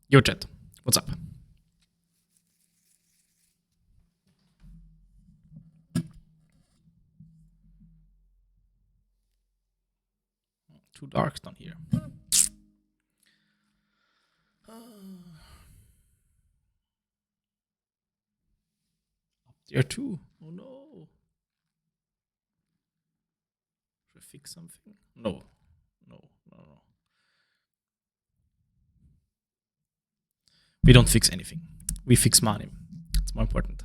Yo, chat. What's up? Too dark down here. Up there too. Oh no. Should I fix something? No. No. We don't fix anything. We fix Manim. It's more important.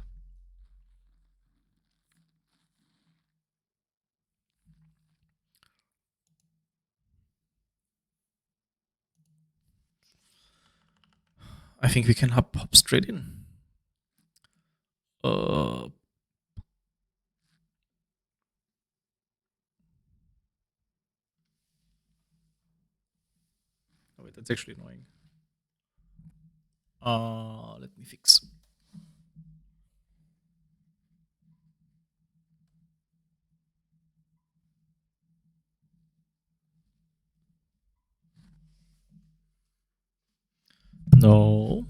I think we can hop straight in. Oh, wait, that's actually annoying. Let me fix. No.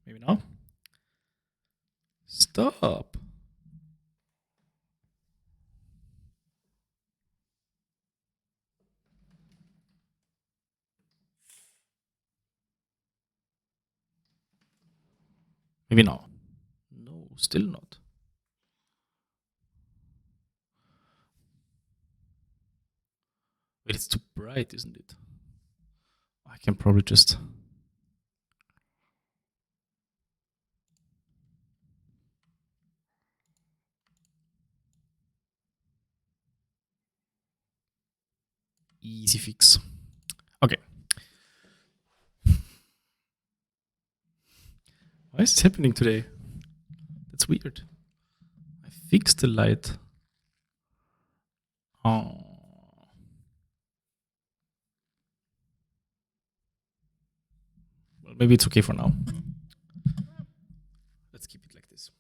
Maybe now. Stop. Maybe now. No, still not. Wait, it's too bright, isn't it? I can probably just... Easy fix. Okay. Why is it happening today? That's weird. I fixed the light. Oh. Well, maybe it's okay for now. Let's keep it like this.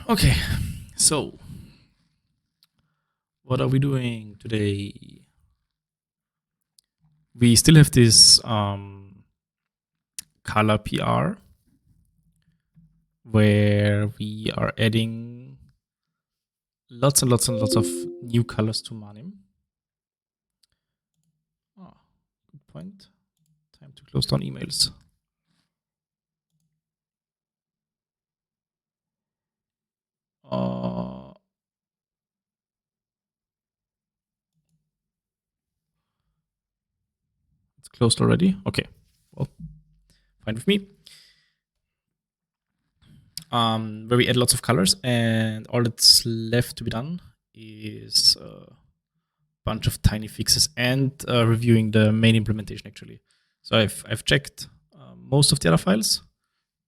Okay, so what are we doing today? We still have this color PR where we are adding lots and lots and lots of new colors to Manim. Oh, good point. Time to close down emails. It's closed already. Okay, well, fine with me. Where we add lots of colors, and all that's left to be done is a bunch of tiny fixes and reviewing the main implementation actually. So I've checked most of the other files,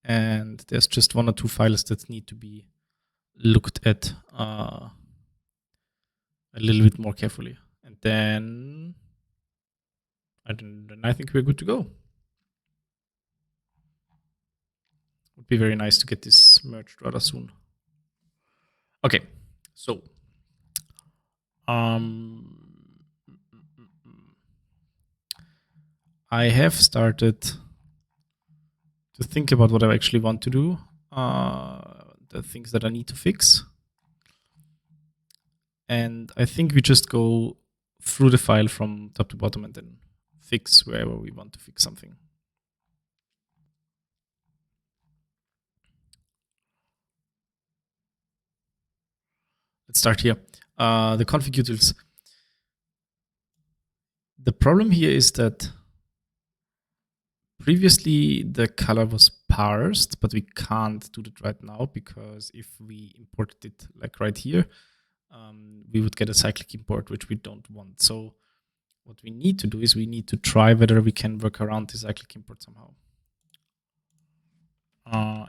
and there's just one or two files that need to be looked at a little bit more carefully, and then I think we're good to go. Would be very nice to get this merged rather soon. Okay, so I have started to think about what I actually want to do, the things that I need to fix. And I think we just go through the file from top to bottom and then fix wherever we want to fix something. Let's start here. The config utils. The problem here is that previously the color was parsed, but we can't do that right now because if we imported it like right here, we would get a cyclic import, which we don't want. So what we need to do is we need to try whether we can work around the cyclic import somehow.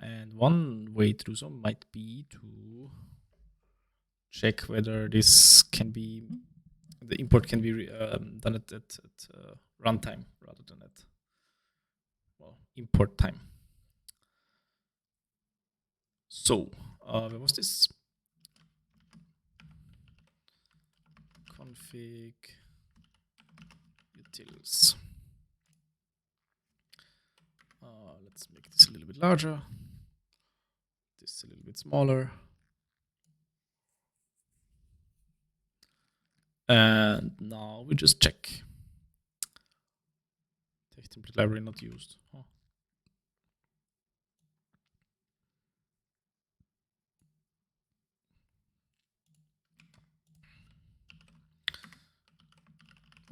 And one way to do so might be to check whether this can be, the import can be done at runtime rather than at, well, import time. So, where was this? Config utils. Let's make this a little bit larger. This a little bit smaller. And now we just check. Text template library not used. Oh.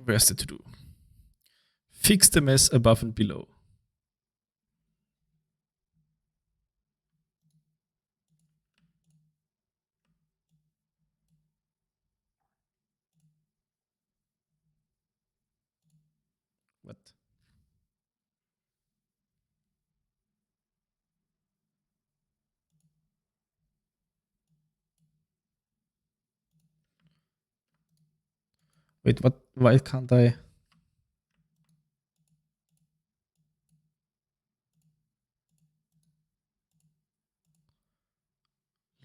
Where's the to do? Fix the mess above and below. What? Wait, what? Why can't I?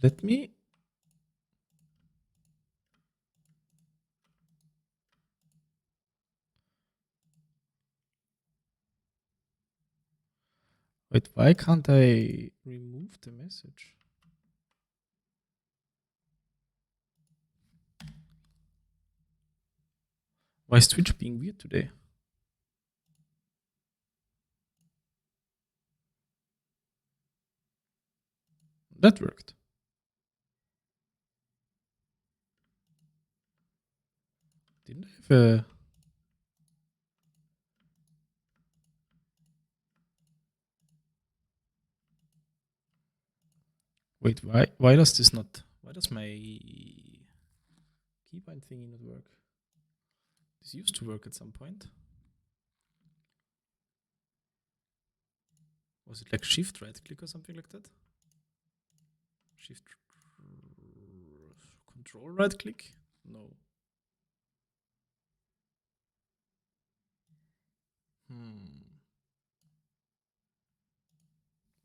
Let me. Wait, why can't I remove the message? Why is Twitch being weird today? That worked. Didn't I have a... Wait, why does this not... Why does my keybind thingy not work? This used to work at some point. Was it like shift right click or something like that? Shift control right click? No.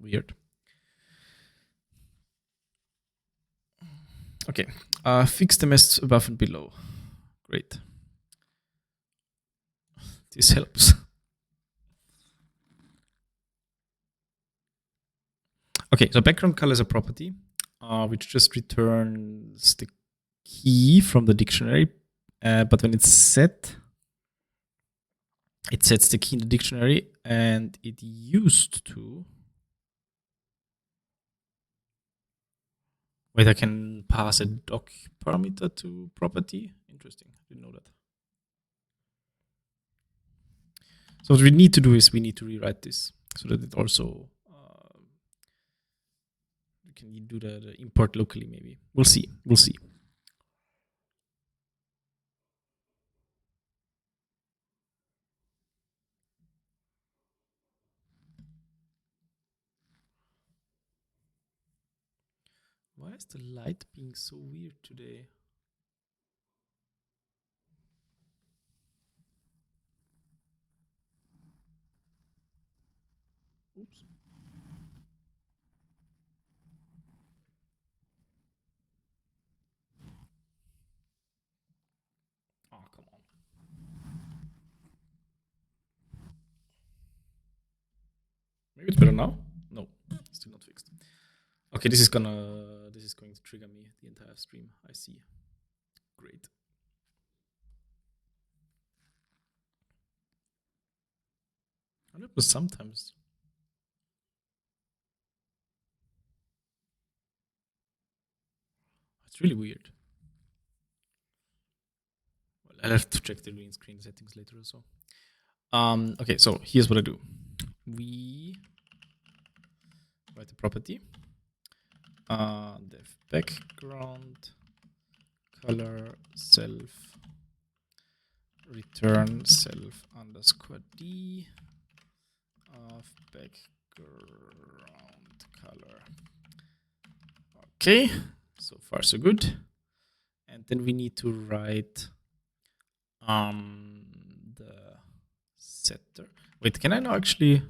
Weird. Okay. Fix the mess above and below. Great. This helps. Okay, so background color is a property which just returns the key from the dictionary. But when it's set, it sets the key in the dictionary, and it used to... Wait, I can pass a doc parameter to property? Interesting, I didn't know that. So what we need to do is we need to rewrite this so that it also... we can do the import locally maybe. We'll see, we'll see. Why is the light being so weird today? Oops. Oh, come on. Maybe it's better now? No, still not fixed. Okay, this is going to trigger me the entire stream. I see. Great. And it was sometimes. It's really weird. Well, I'll have to check the green screen settings later or so. Okay, so here's what I do. We write a property. Def background color self return self underscore d of background color. Okay, so far so good. And then we need to write the setter. Wait, can I now actually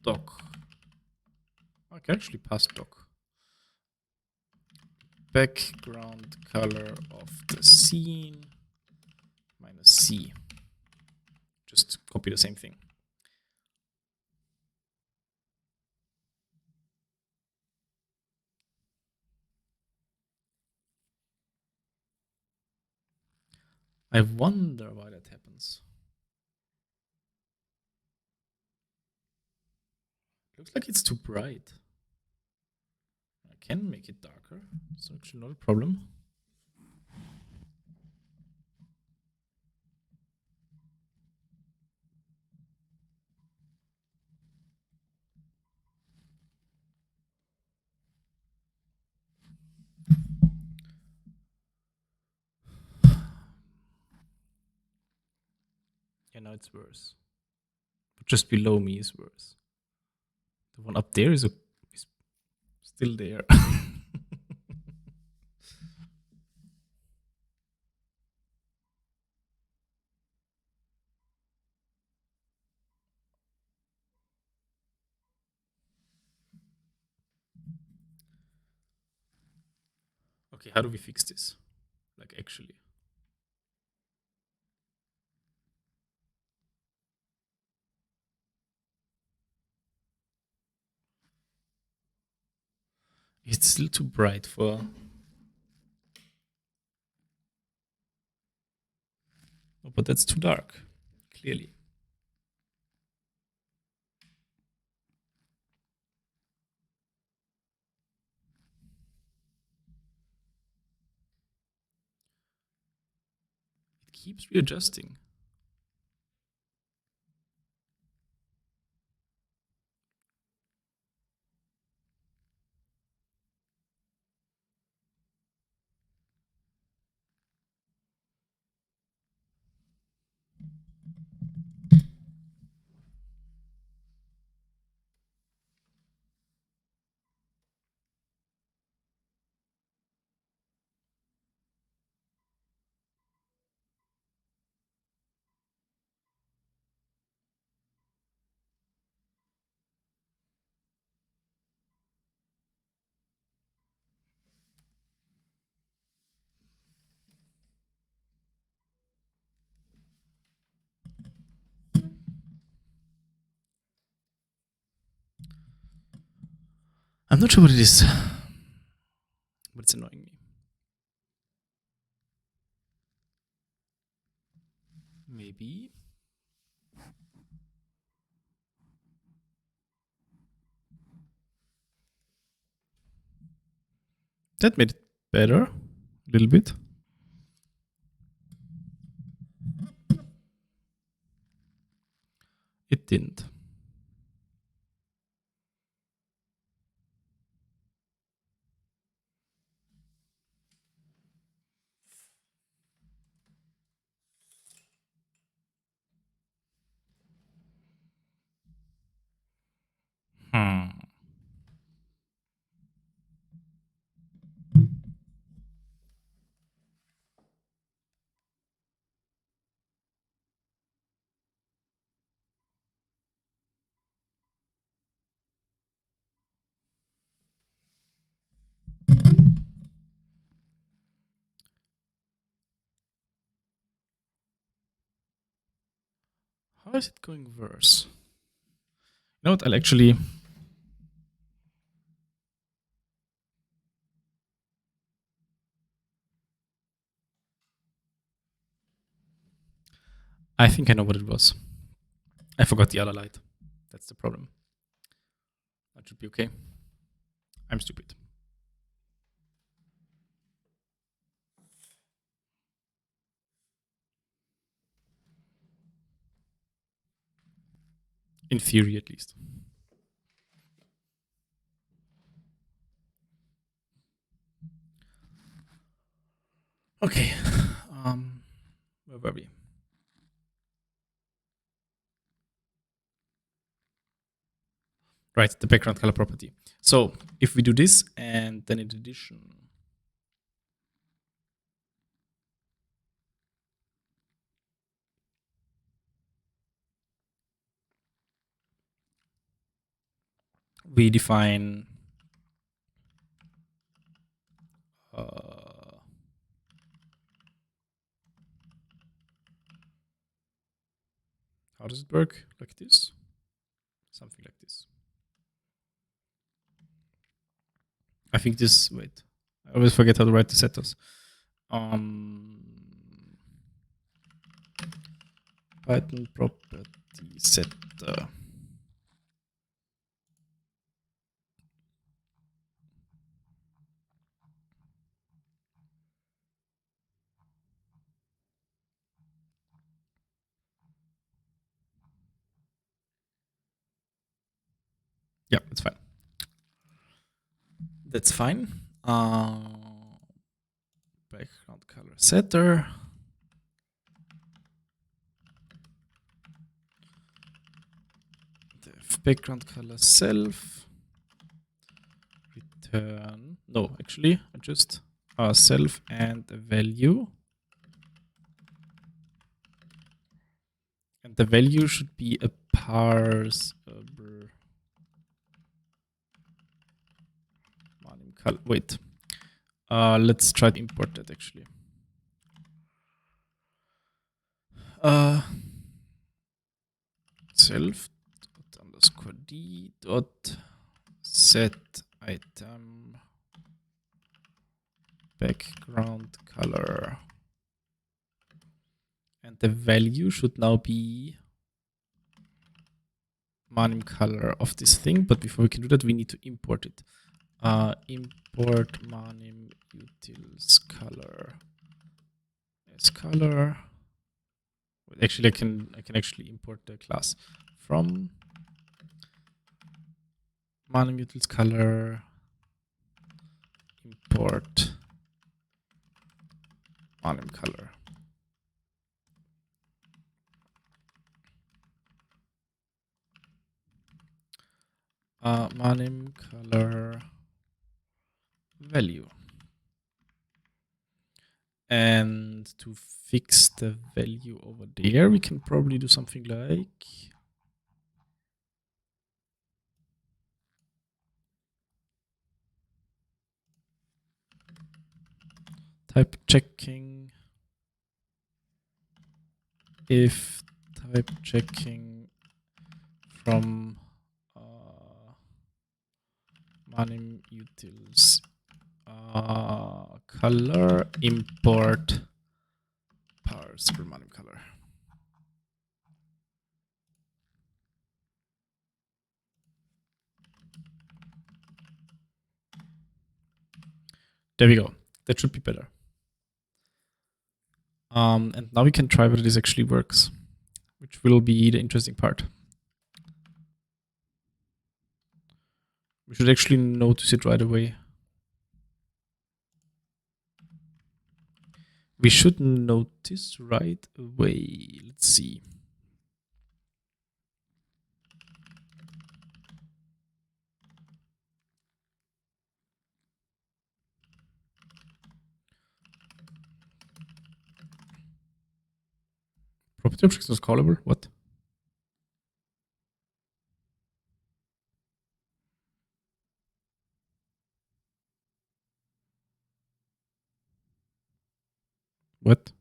doc? I can actually pass doc. Background color of the scene minus C. Just copy the same thing. I wonder why that happens. Looks like it's too bright. I can make it darker. It's actually not a problem. Yeah, now it's worse. But just below me is worse. The one up there is still there. Okay, how do we fix this? Like, actually. It's still too bright for... Oh, but that's too dark, clearly. It keeps readjusting. I'm not sure what it is, but it's annoying me. Maybe. That made it better, a little bit. It didn't. Hmm. How is it going worse? You know what? I'll actually... I think I know what it was. I forgot the other light. That's the problem. That should be okay. I'm stupid. In theory, at least. Okay. Where were we? Right, the background color property. So if we do this and then in addition, we define how does it work? Like this? Something like this. I think this, wait, I always forget how to write the setters. Python property setter. Yeah, that's fine. That's fine. Background color setter. The background color self. Return. No, actually, just self and a value. And the value should be a parse. Wait. Let's try to import that actually. Self underscore d dot set item background color, and the value should now be Manim color of this thing. But before we can do that, we need to import it. Import Manim utils color as color. Actually, I can actually import the class from Manim utils color. Import Manim color. Manim color value. And to fix the value over there, we can probably do something like type checking if type checking from Manim utils color import parse for Manim color. There we go. That should be better. And now we can try whether this actually works, which will be the interesting part. We should actually notice it right away. We should notice right away. Let's see. Property object is not callable. What? What?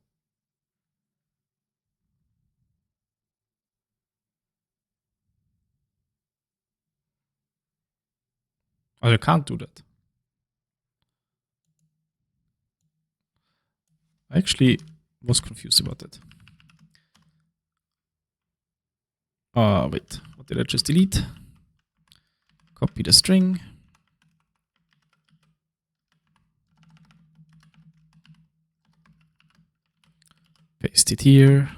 Oh, you can't do that. I actually was confused about that. Wait, what did I just delete? Copy the string. Paste it here.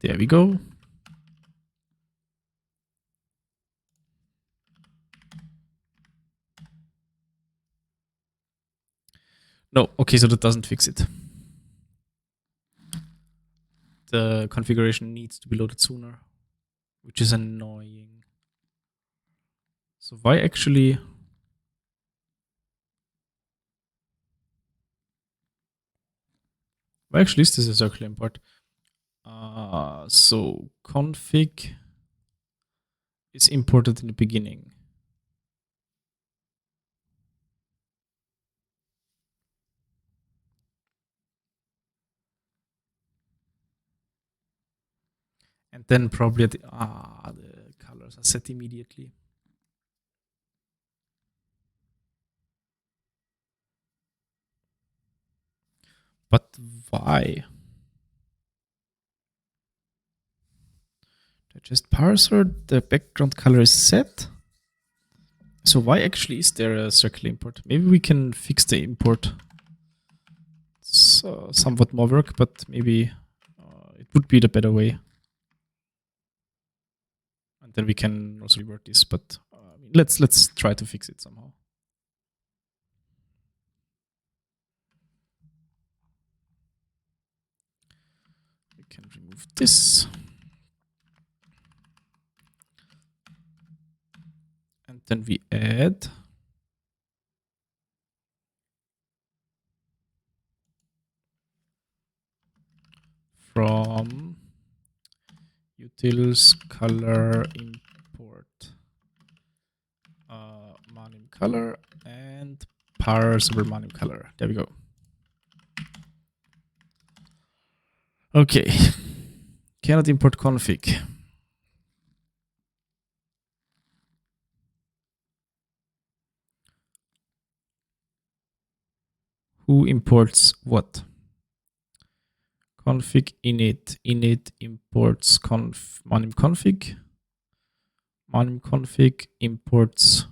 There we go. No, okay, so that doesn't fix it. The configuration needs to be loaded sooner, which is annoying. So why actually... Why actually is this a circular import? So config is imported in the beginning. And then probably the colors are set immediately. But why? The just parser, the background color is set. So why actually is there a circle import? Maybe we can fix the import. It's somewhat more work, but maybe it would be the better way. And then we can also revert this, but let's try to fix it somehow. We can remove this. And then we add from utils color import Manim color and parsable Manim color. There we go. Okay. Cannot import config. Who imports what? Config init. Init imports Manim config. Manim config imports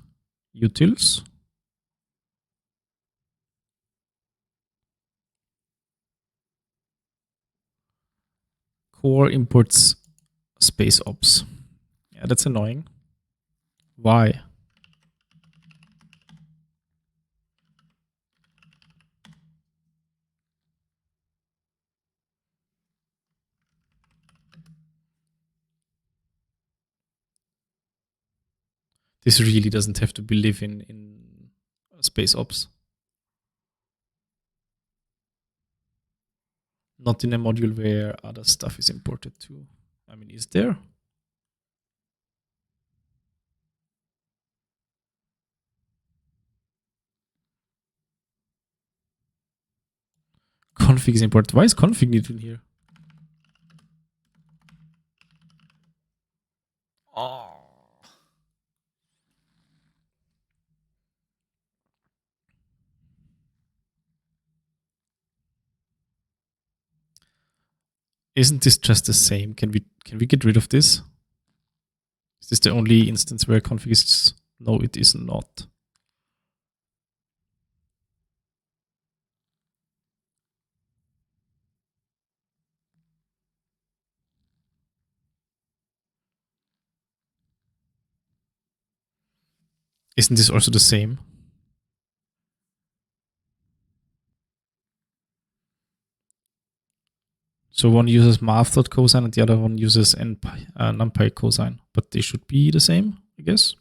utils. Core imports space ops. Yeah, that's annoying. Why? This really doesn't have to be live in space ops. Not in a module where other stuff is imported too. I mean, is there? Config is imported. Why is config needed in here? Oh. Isn't this just the same? Can we get rid of this? Is this the only instance where config is? No, it is not. Isn't this also the same? So one uses math.cosine and the other one uses numpy cosine, but they should be the same, I guess.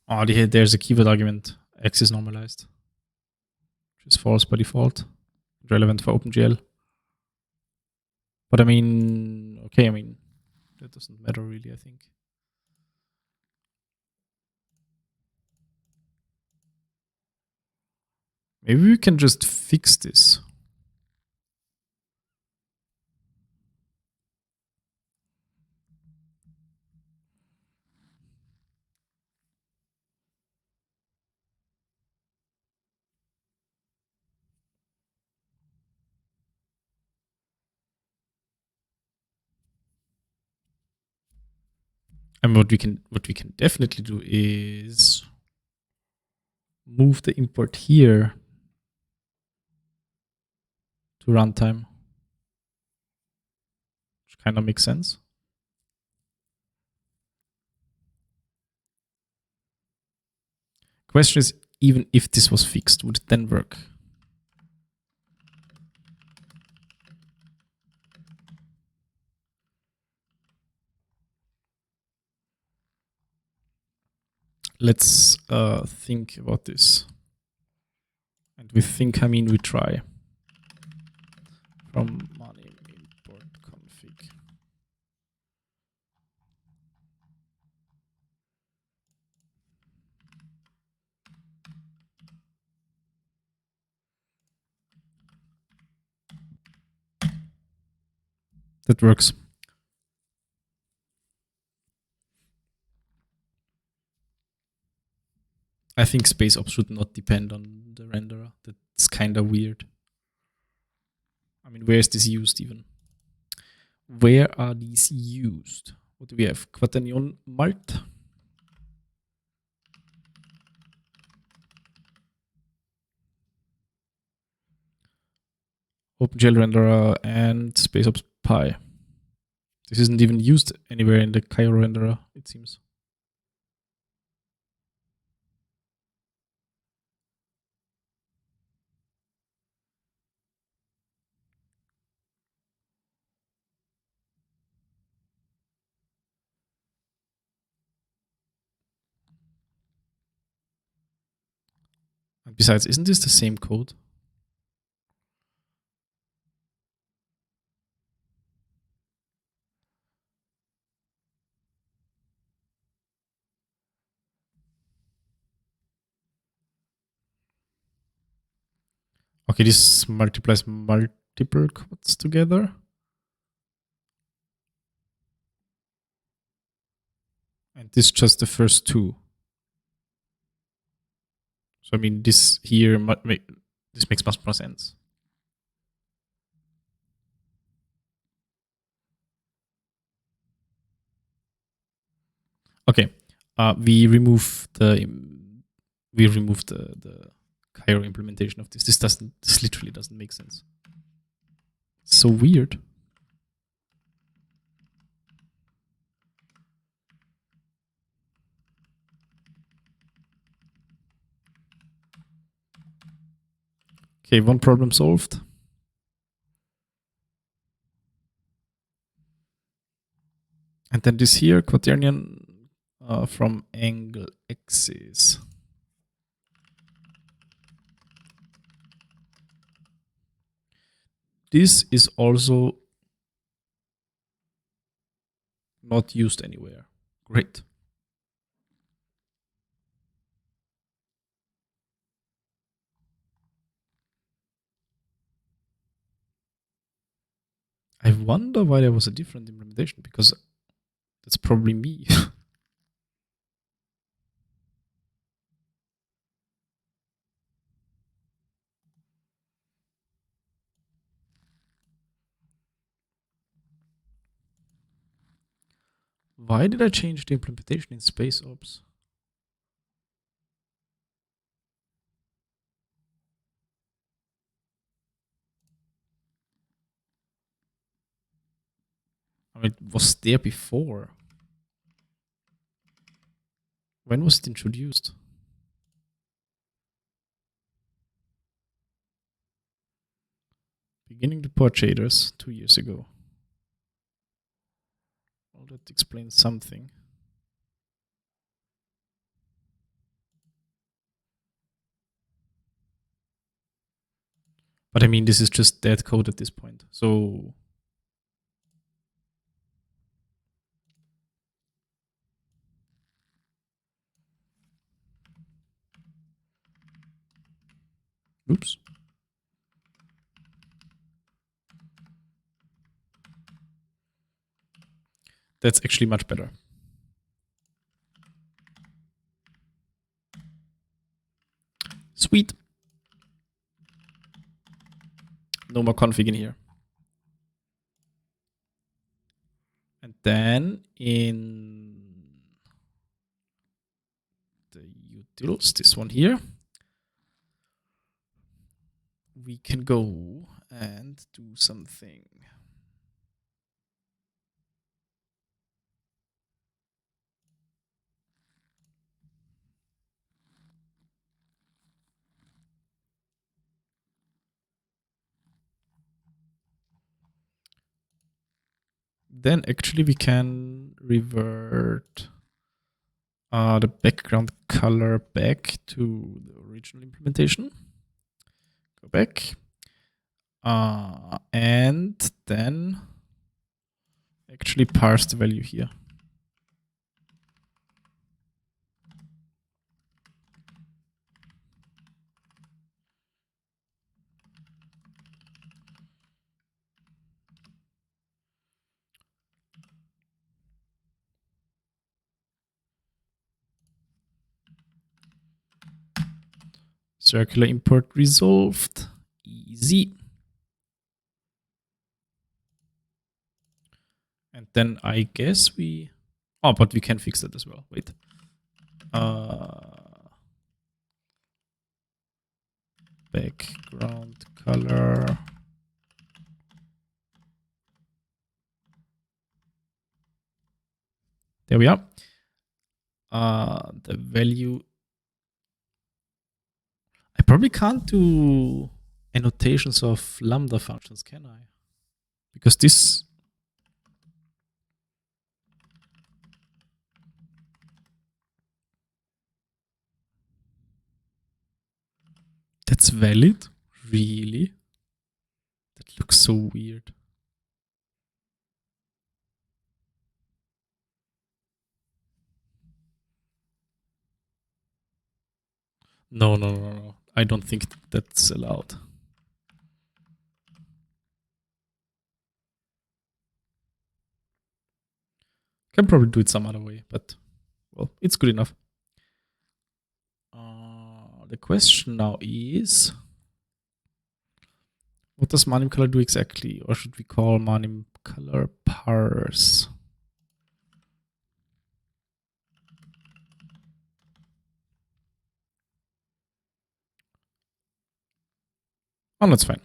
Oh, there's a keyword argument. X is normalized, which is false by default, relevant for OpenGL. But I mean, okay, I mean, that doesn't matter really, I think. Maybe we can just fix this. And what we can definitely do is move the import here to runtime, which kind of makes sense. Question is, even if this was fixed, would it then work? Let's think about this. And we think, I mean, we try. From Manim import config. That works. I think space ops should not depend on the renderer. That's kind of weird. I mean, where is this used even? Where are these used? What do we have? Quaternion Malt. OpenGL renderer and SpaceOps Pi. This isn't even used anywhere in the Cairo renderer, it seems. And besides, isn't this the same code? Okay, this multiplies multiple codes together. And this just the first two. So I mean, this here, this makes much more sense. Okay, we remove the Cairo implementation of this. This literally doesn't make sense. It's so weird. Okay, one problem solved. And then this here, quaternion from angle axis. This is also not used anywhere. Great. I wonder why there was a different implementation, because that's probably me. Why did I change the implementation in SpaceOps? I mean, it was there before. When was it introduced? Beginning to port shaders 2 years ago. Well, that explains something. But I mean, this is just dead code at this point. So oops. That's actually much better. Sweet. No more config in here. And then in the utils, this one here, we can go and do something. Then actually we can revert the background color back to the original implementation. Go back. And then actually parse the value here. Circular import resolved. Easy. And then I guess we... Oh, but we can fix that as well. Wait. Background color. There we are. The value... I probably can't do annotations of lambda functions, can I? Because this... That's valid? Really? That looks so weird. No. I don't think that's allowed. Can probably do it some other way, but well, it's good enough. The question now is, what does Manim color do exactly? Or should we call Manim color parse? Oh, that's fine.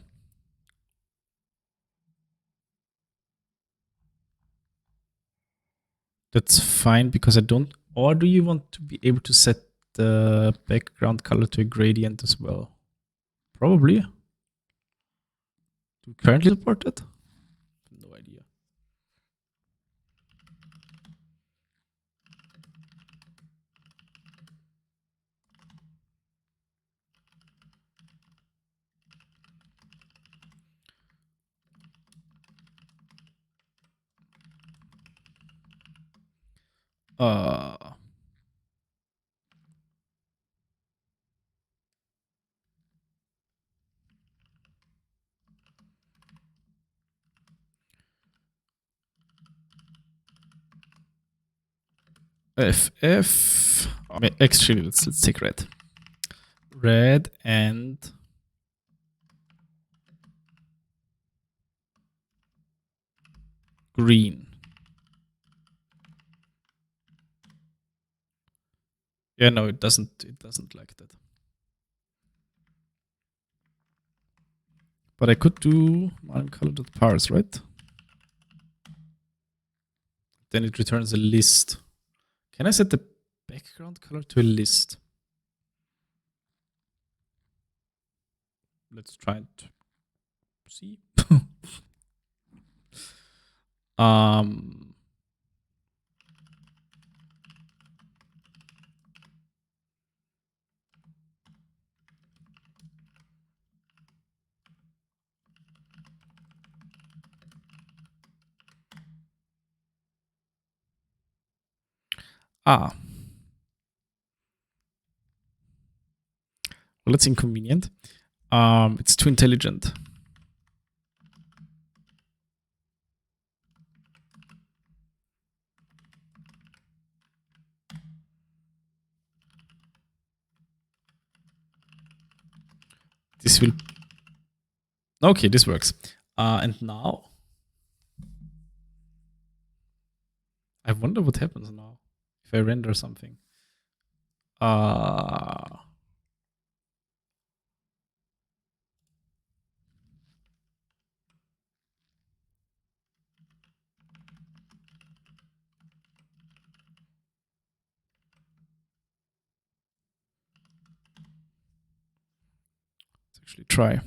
That's fine because I don't... Or do you want to be able to set the background color to a gradient as well? Probably. Do we currently support it? No idea. FF. Actually, let's take red. Red and green. Yeah, no, it doesn't like that. But I could do manim_color.parse, right? Then it returns a list. Can I set the background color to a list? Let's try and see. Well, that's inconvenient. It's too intelligent. This will... Okay, this works. And now... I wonder what happens now if I render something. Let's actually try.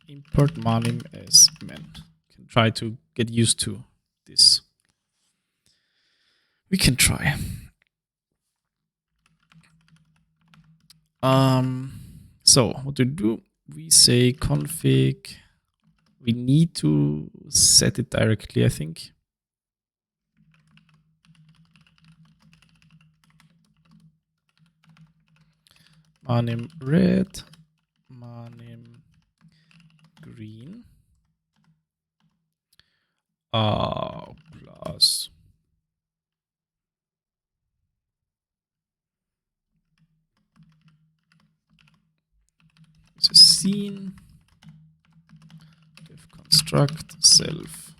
Import Manim as men. Can try to get used to this. We can try. So what to do? We say config. We need to set it directly, I think. Manim red, Manim green. Plus the scene def construct self.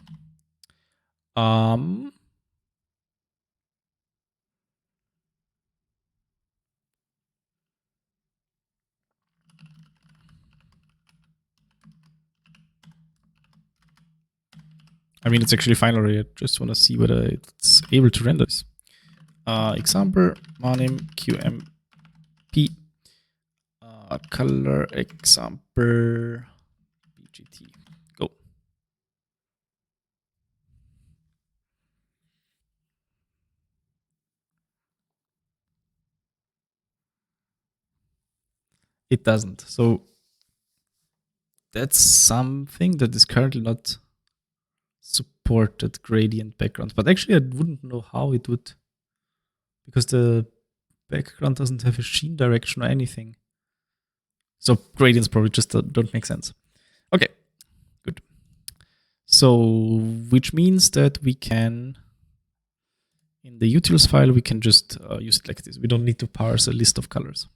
I mean, it's actually fine already. I just want to see whether it's able to render this. Example, Manim QMP. Color example BGT. Go. It doesn't. So that's something that is currently not supported gradient background. But actually, I wouldn't know how it would, because the background doesn't have a sheen direction or anything. So gradients probably just don't make sense. Okay, good. So, which means that we can, in the utils file, we can just use it like this. We don't need to parse a list of colors.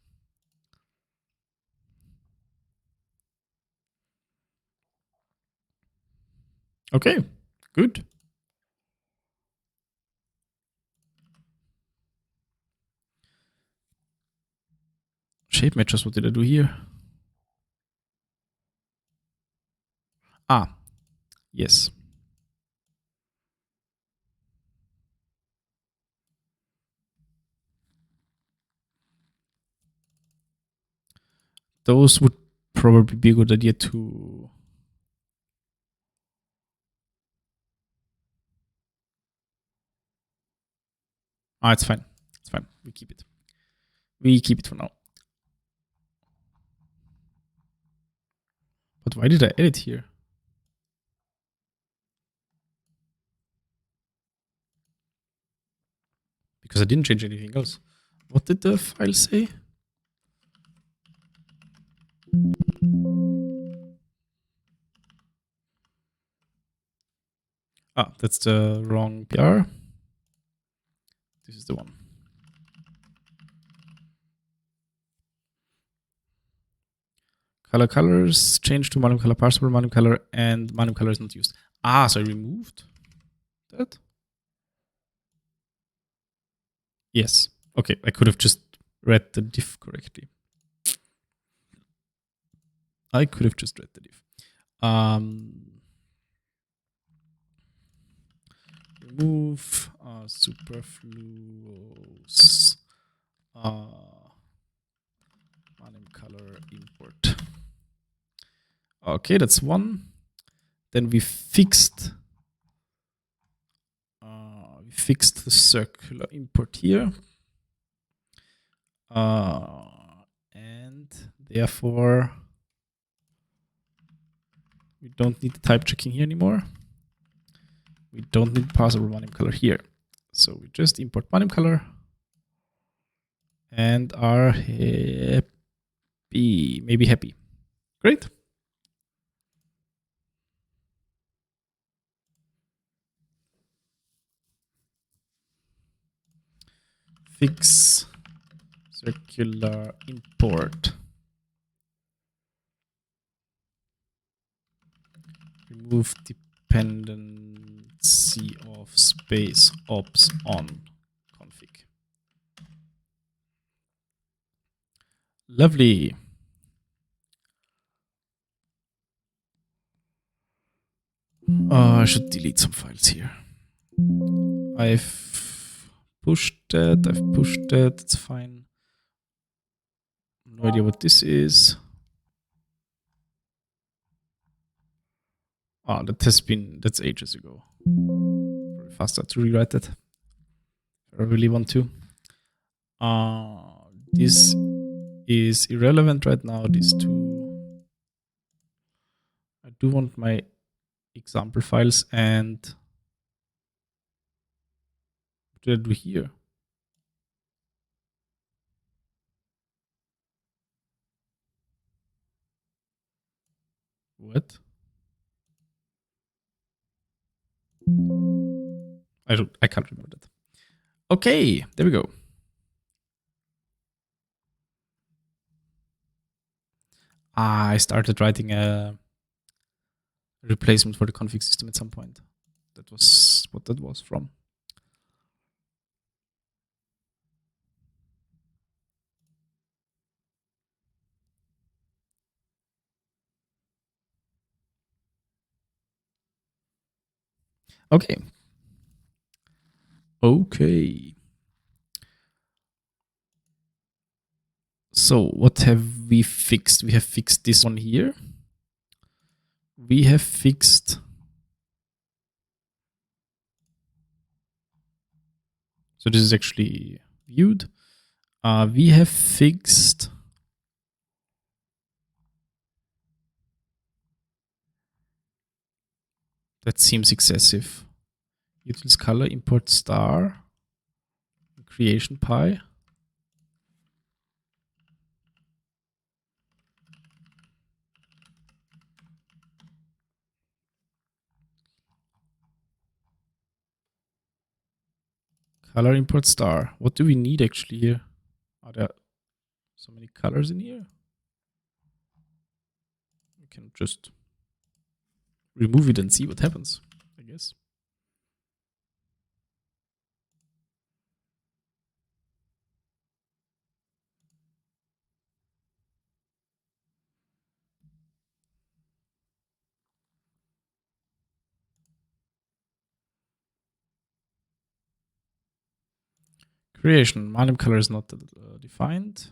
Okay, good. Shape matches, what did I do here? Yes. Those would probably be a good idea to... it's fine. It's fine. We keep it. We keep it for now. But why did I edit here? Because I didn't change anything else. What did the file say? That's the wrong PR. This is the one. Colors change to Manim color parsable, Manim color, and Manim color is not used. So I removed that? Yes. Okay, I could have just read the diff correctly. I could have just read the diff. Remove superfluous Manim color import. Okay, that's one. Then we fixed the circular import here. And therefore we don't need the type checking here anymore. We don't need parsable Manim color here. So we just import Manim color and are happy, maybe happy. Great. Fix circular import. Remove dependency of space ops on config. Lovely. I should delete some files here. I've pushed that. It's fine. No idea what this is. That's ages ago. Probably faster to rewrite that if I really want to. This is irrelevant right now, these two. I do want my example files, and what did I do here? What? I can't remember that. Okay, there we go. I started writing a replacement for the config system at some point. That was what that was from. Okay. Okay. So what have we fixed? We have fixed this one here. We have fixed so this is actually viewed. We have fixed that seems excessive. Utils color import star creation pi. Color import star. What do we need actually here? Are there so many colors in here? We can just remove it and see what happens, I guess. Creation. Manim color is not defined.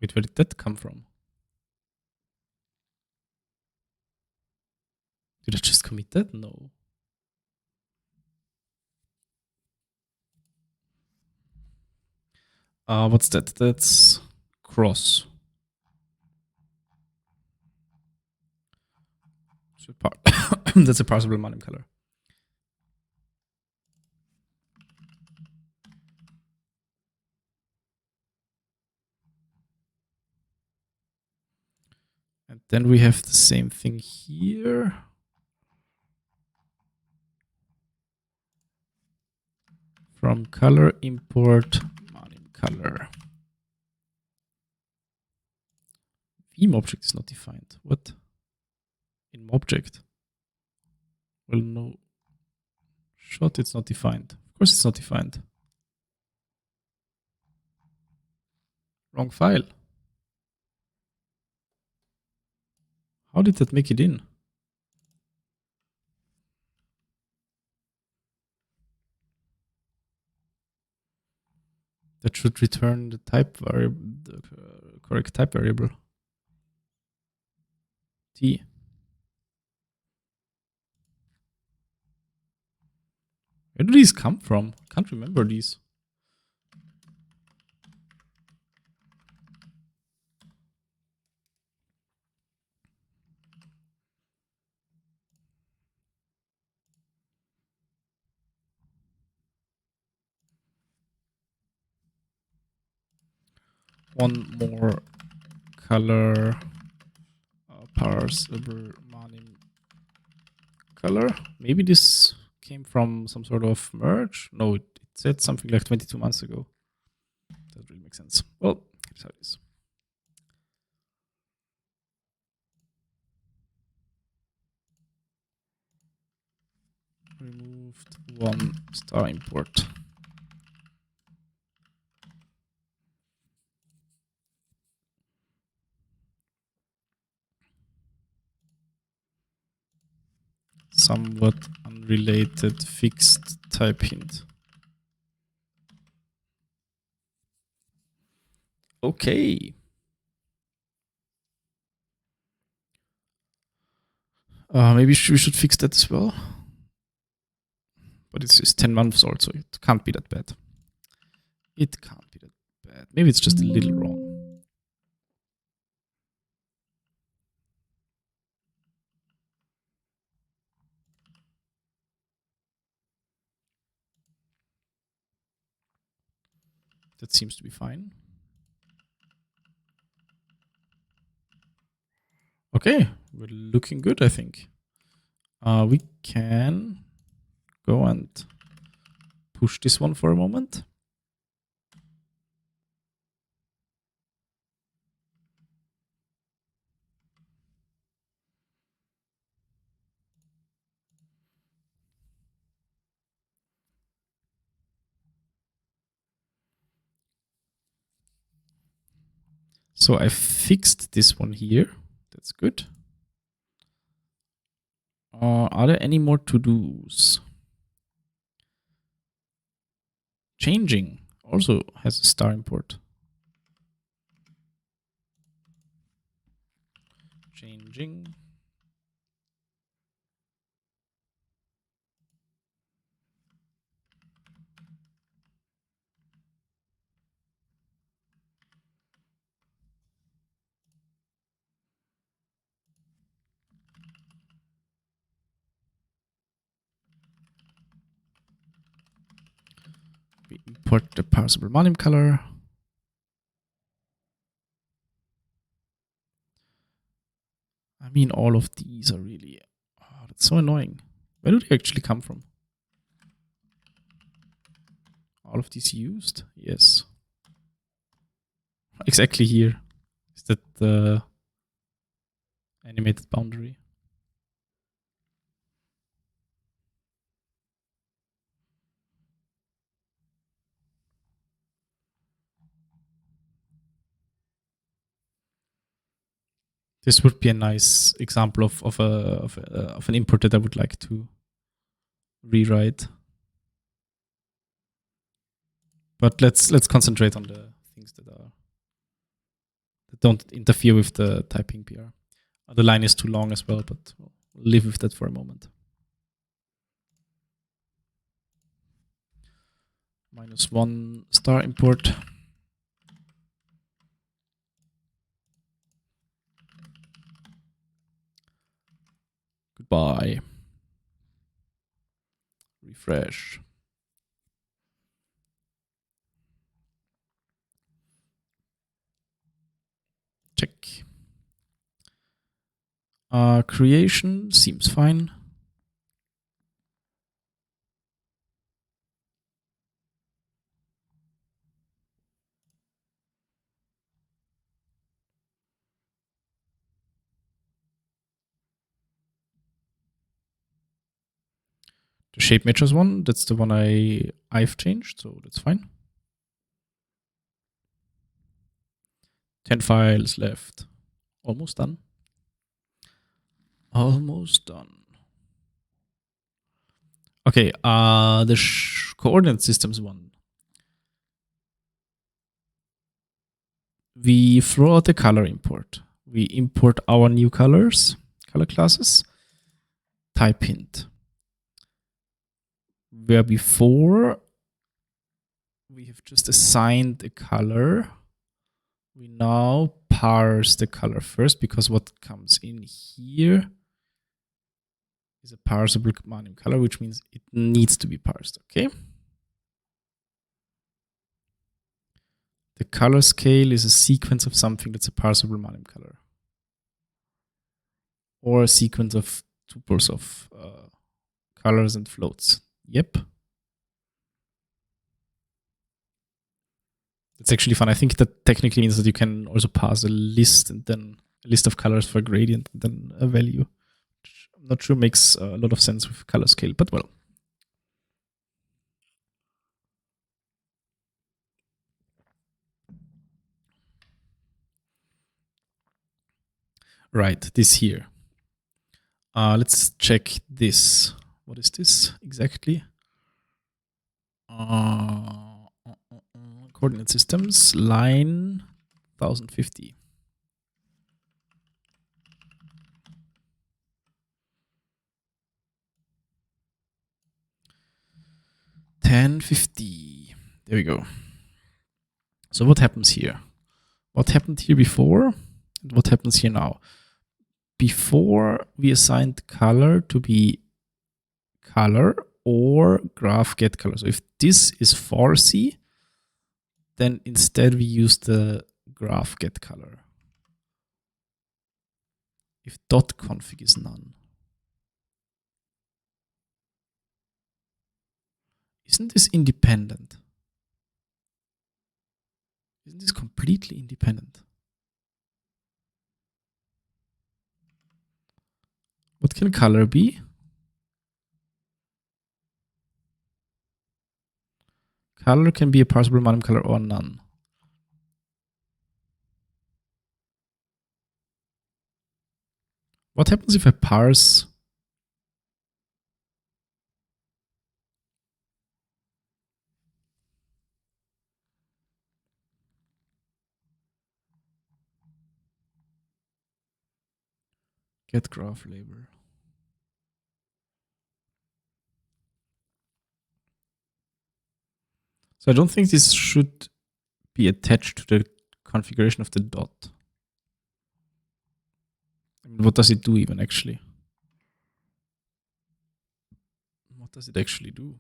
Wait, where did that come from? Did I just commit that? No. What's that? That's cross. So that's a parsable Manim color. And then we have the same thing here. From color import Manim color. Theme object is not defined. What? In object? Well, no. Shot, it's not defined. Of course, it's not defined. Wrong file. How did that make it in? That should return the type variable, the correct type variable. T. Where do these come from? I can't remember these. One more color parsable Manim color. Maybe this came from some sort of merge. No, it said something like 22 months ago. That really makes sense. Well, here's how it is. Removed one star import. Somewhat unrelated fixed type hint. Okay. Maybe we should fix that as well. But it's 10 months old, so it can't be that bad. It can't be that bad. Maybe it's just a little wrong. That seems to be fine. Okay, we're looking good, I think. We can go and push this one for a moment. So I fixed this one here. That's good. Are there any more to-dos? Changing also has a star import. Changing. We import the parsable Manim color. I mean, all of these are really, that's so annoying. Where do they actually come from? All of these used? Yes. Exactly here. Is that the animated boundary? This would be a nice example of an import that I would like to rewrite. But let's concentrate on the things that don't interfere with the typing PR. The line is too long as well, but we'll live with that for a moment. -1 star import. Goodbye. Refresh. Check. Creation seems fine. The shape matches one, that's the one I've changed, so that's fine. 10 files left. Almost done. Almost done. Okay, the coordinate systems one. We throw out the color import. We import our new colors, color classes. Type hint. Where before we have just assigned a color, we now parse the color first, because what comes in here is a parsable Manim color, which means it needs to be parsed, okay? The color scale is a sequence of something that's a parsable Manim color, or a sequence of tuples of colors and floats. Yep. That's actually fun. I think that technically means that you can also pass a list, and then a list of colors for a gradient, and then a value. Which I'm not sure makes a lot of sense with color scale, but well. Right, this here. Let's check this. What is this exactly? Coordinate systems, line 1050. $10.50. There we go. So what happens here? What happened here before? And what happens here now? Before, we assigned color to be color or graph get color. So if this is falsy, then instead we use the graph get color. if dot config is none. Isn't this independent? Isn't this completely independent? What can color be? Color can be a parsable Manim color or none. What happens if I parse get graph label? So I don't think this should be attached to the configuration of the dot. I mean, what does it do even actually? What does it actually do?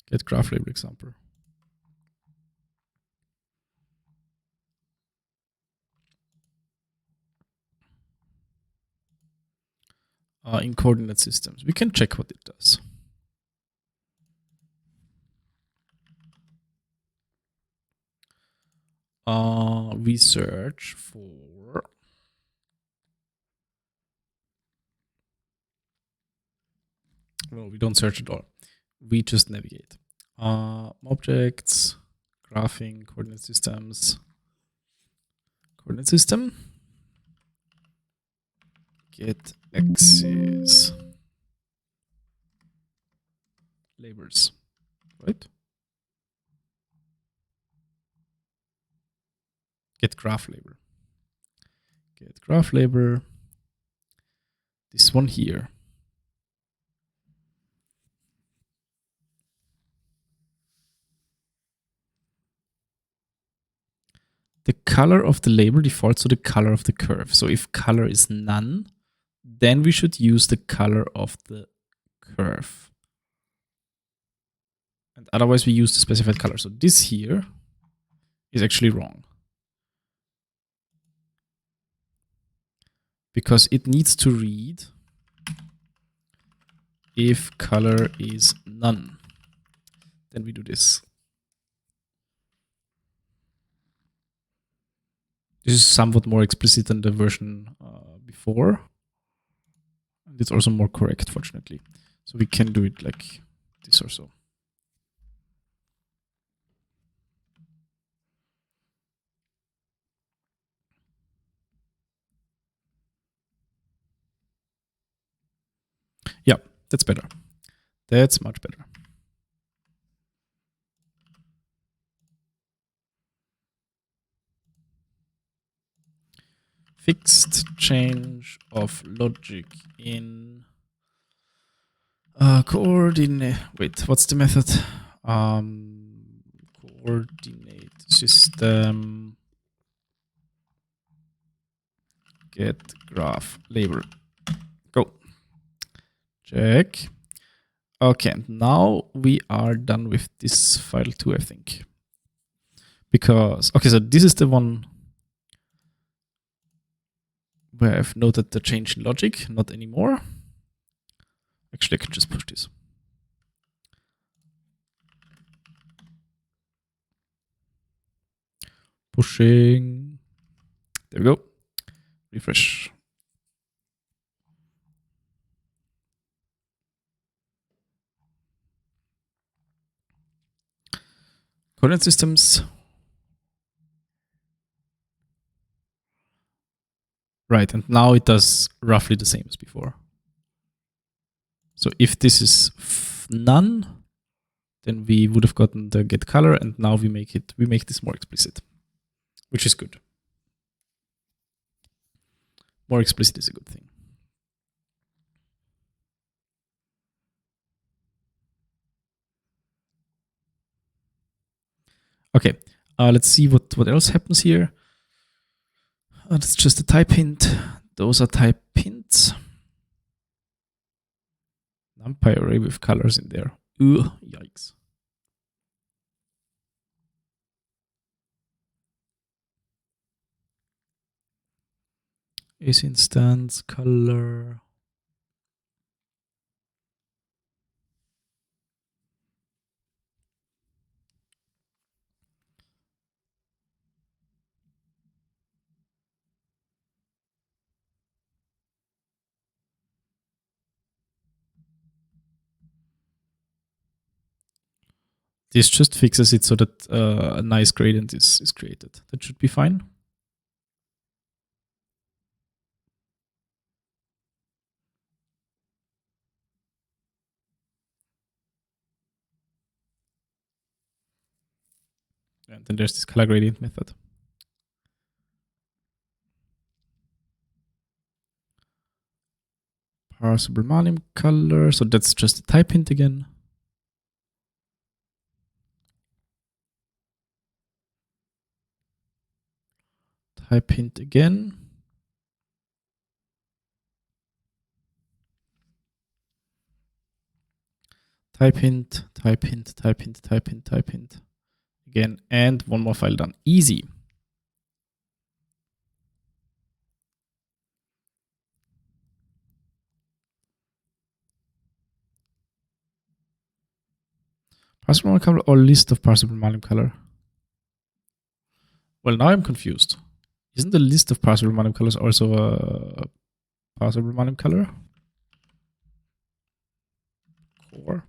Get graph label example. In coordinate systems, we can check what it does. We search for well, we don't search at all. We just navigate. Objects, graphing, coordinate systems, coordinate system, get axis labels, right? Get graph label. Get graph label. This one here. The color of the label defaults to the color of the curve. So if color is none, then we should use the color of the curve. And otherwise we use the specified color. So this here is actually wrong. Because it needs to read if color is none. Then we do this. This is somewhat more explicit than the version before. And it's also more correct, fortunately. So we can do it like this or so. Yeah, that's better. That's much better. Fixed change of logic in coordinate. Wait, what's the method? Coordinate system get graph label. Go. Check. Okay, now we are done with this file too, I think. Because, okay, so this is the one where I've noted the change in logic, not anymore. Actually, I can just push this. Pushing. There we go. Refresh. Coordinate systems. Right, and now it does roughly the same as before. So if this is none, then we would have gotten the get color, and now we make this more explicit, which is good. More explicit is a good thing. Okay, let's see what else happens here. That's just a type hint. Those are type hints. NumPy array with colors in there. Ugh, yikes. is instance color. This just fixes it so that a nice gradient is created. That should be fine. And then there's this color gradient method. Parsable Manim color. So that's just a type hint again. Type hint again. Type hint, type hint, type hint, type hint, type hint. Again, and one more file done. Easy. Parsable Manim color or list of Parsable Manim color? Well, now I'm confused. Isn't the list of Parsable Manim colors also a Parsable Manim color? Core.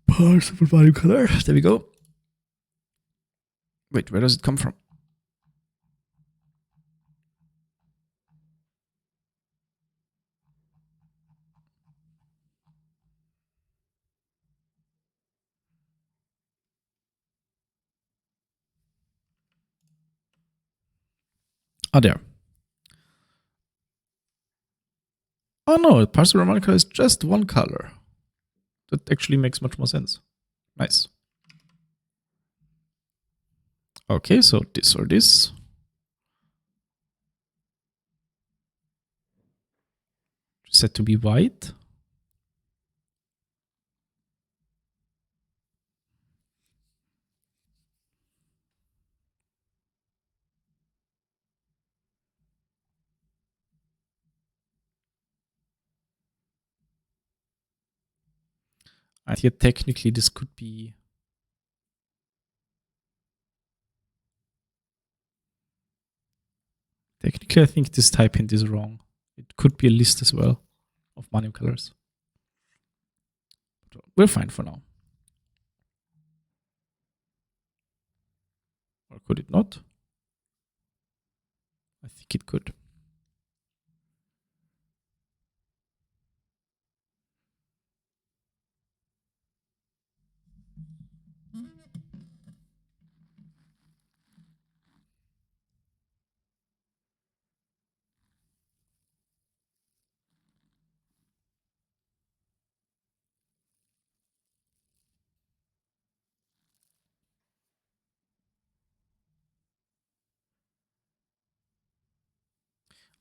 Parsable Manim color. There we go. Wait, where does it come from? Ah, there. Oh no, Parsable Manim color is just one color. That actually makes much more sense. Nice. Okay, so this or this. Set to be white. And here technically this could be technically I think this type hint is wrong. It could be a list as well of Manim colors. But we're fine for now. Or could it not? I think it could.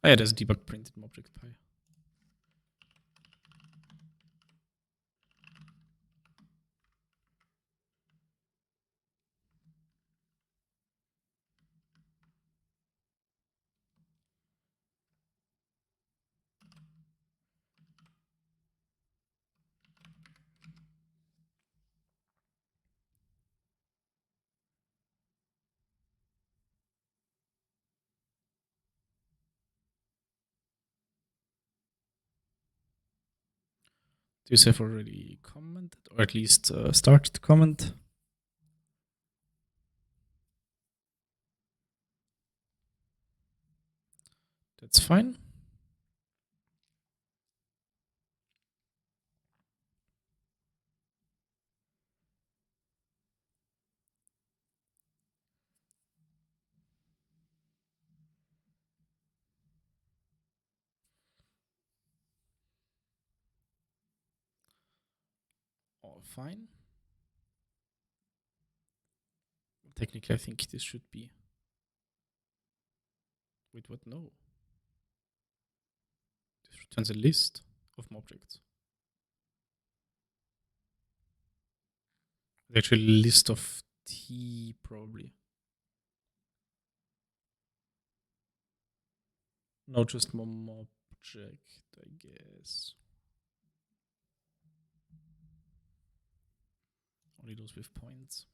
Oh yeah, there's a debug print in object.py. Do you have already commented or at least started to comment? That's fine. All fine. Technically, I think this should be. Wait, what? No. This returns a list. of objects. Actually, list of T probably. No, just mom object, I guess. Only those with points.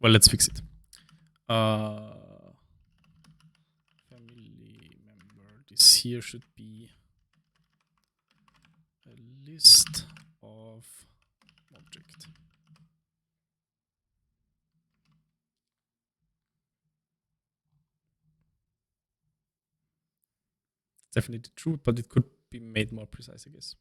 Well, let's fix it. Family member. This here should be a list of object. It's definitely true, but it could be made more precise, I guess.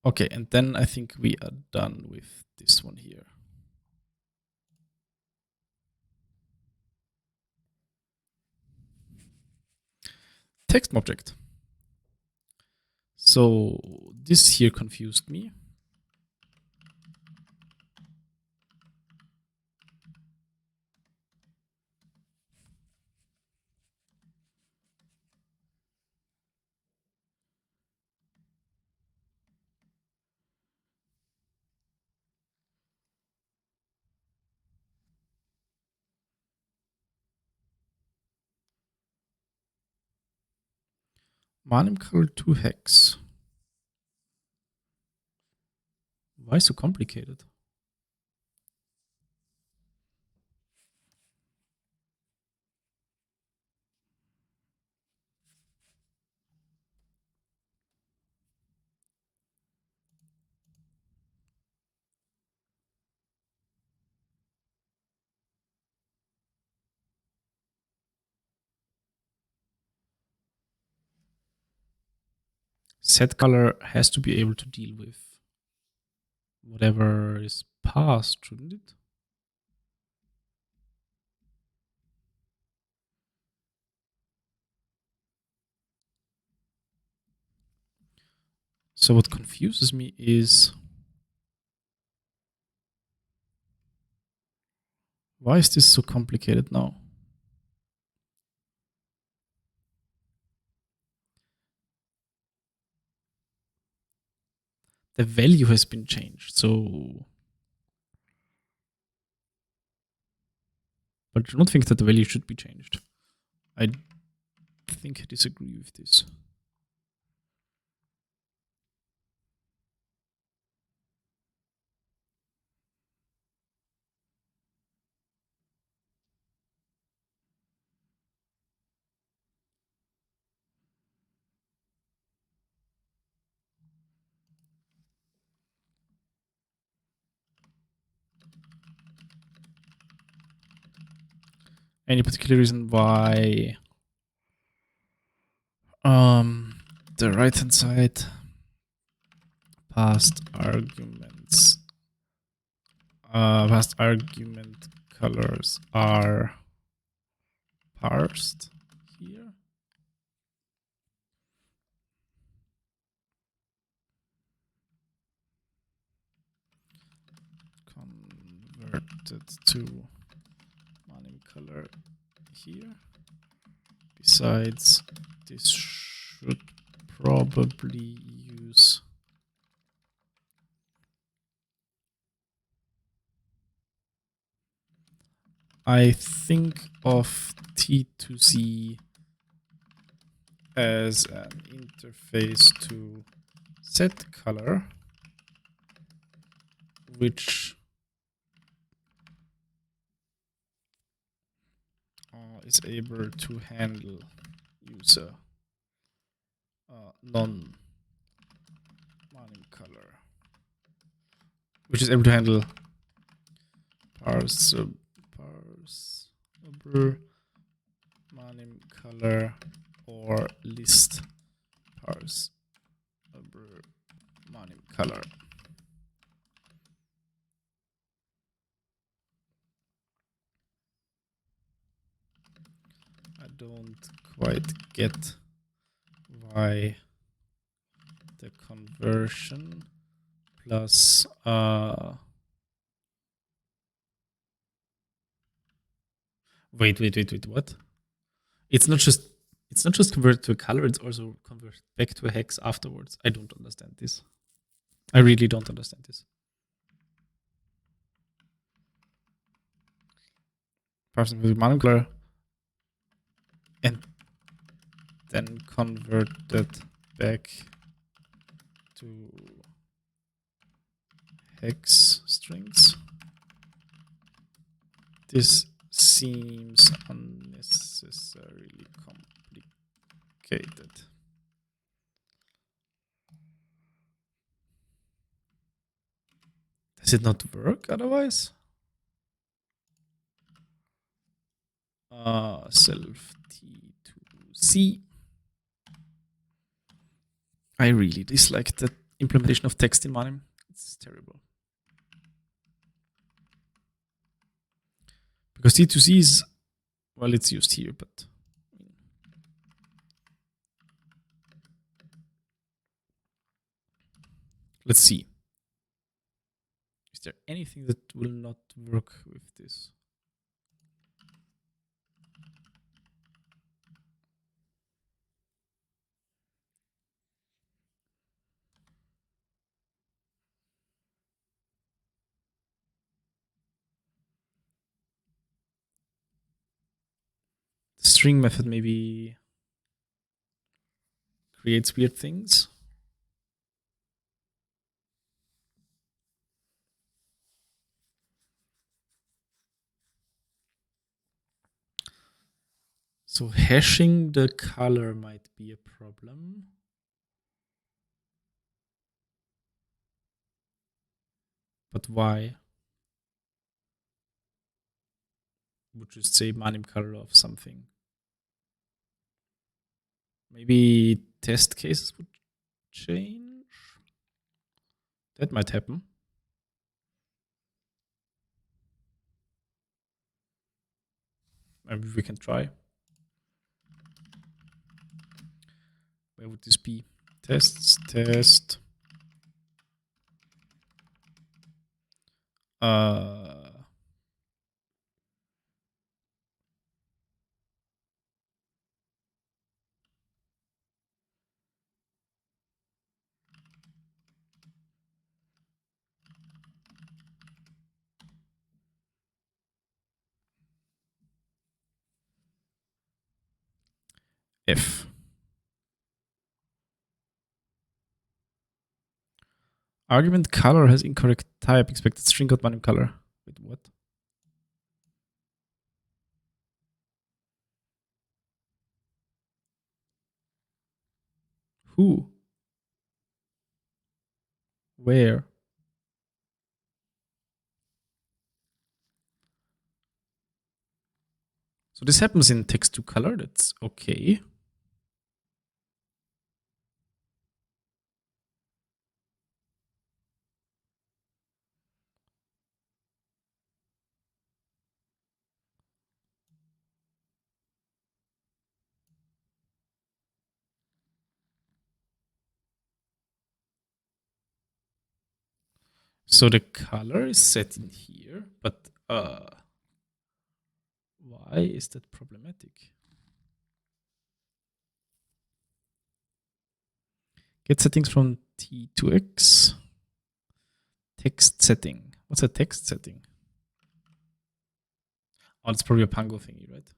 Okay, and then I think we are done with this one here. Text object. So this here confused me. Manim color 2 hex. Why so complicated? Set color has to be able to deal with whatever is passed, shouldn't it? So what confuses me is, why is this so complicated now? The value has been changed, so... But I don't think that the value should be changed. I think I disagree with this. Any particular reason why the right hand side past argument colors are parsed here? Converted to Manim color here. Besides, this should probably use I think of T to Z as an interface to set color, which is able to handle user non-Manim color, which is able to handle parseable Manim color or list parseable Manim color. I don't quite get y the conversion plus wait, what? It's not just converted to a color, it's also converted back to a hex afterwards. I don't understand this. I really don't understand this. Parsing with Manim color and then converted back to hex strings. This seems unnecessarily complicated. Does it not work otherwise? Self T2C. I really dislike the implementation of text in Manim. It's terrible. Because T2C is, well, it's used here, but let's see. Is there anything that will not work with this? The string method maybe creates weird things. So hashing the color might be a problem. But why? Would just say Manim color of something. Maybe test cases would change. That might happen. Maybe we can try. Where would this be? Tests, test. F. Argument color has incorrect type. Expected string got Manim color. Wait, what? Who? Where? So this happens in text to color. That's okay. So the color is set in here, but why is that problematic? Get settings from T to X. Text setting. What's a text setting? Oh, it's probably a Pango thingy, right?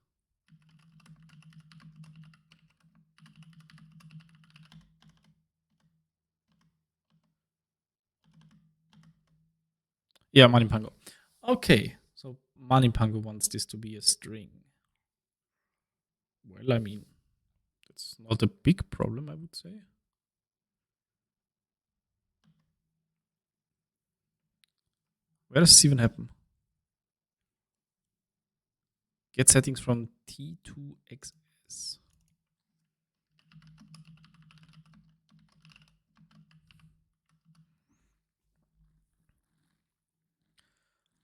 Yeah, Manim Pango. Okay, so Manim Pango wants this to be a string. Well, I mean, that's not a big problem, I would say. Where does this even happen? Get settings from T to XS.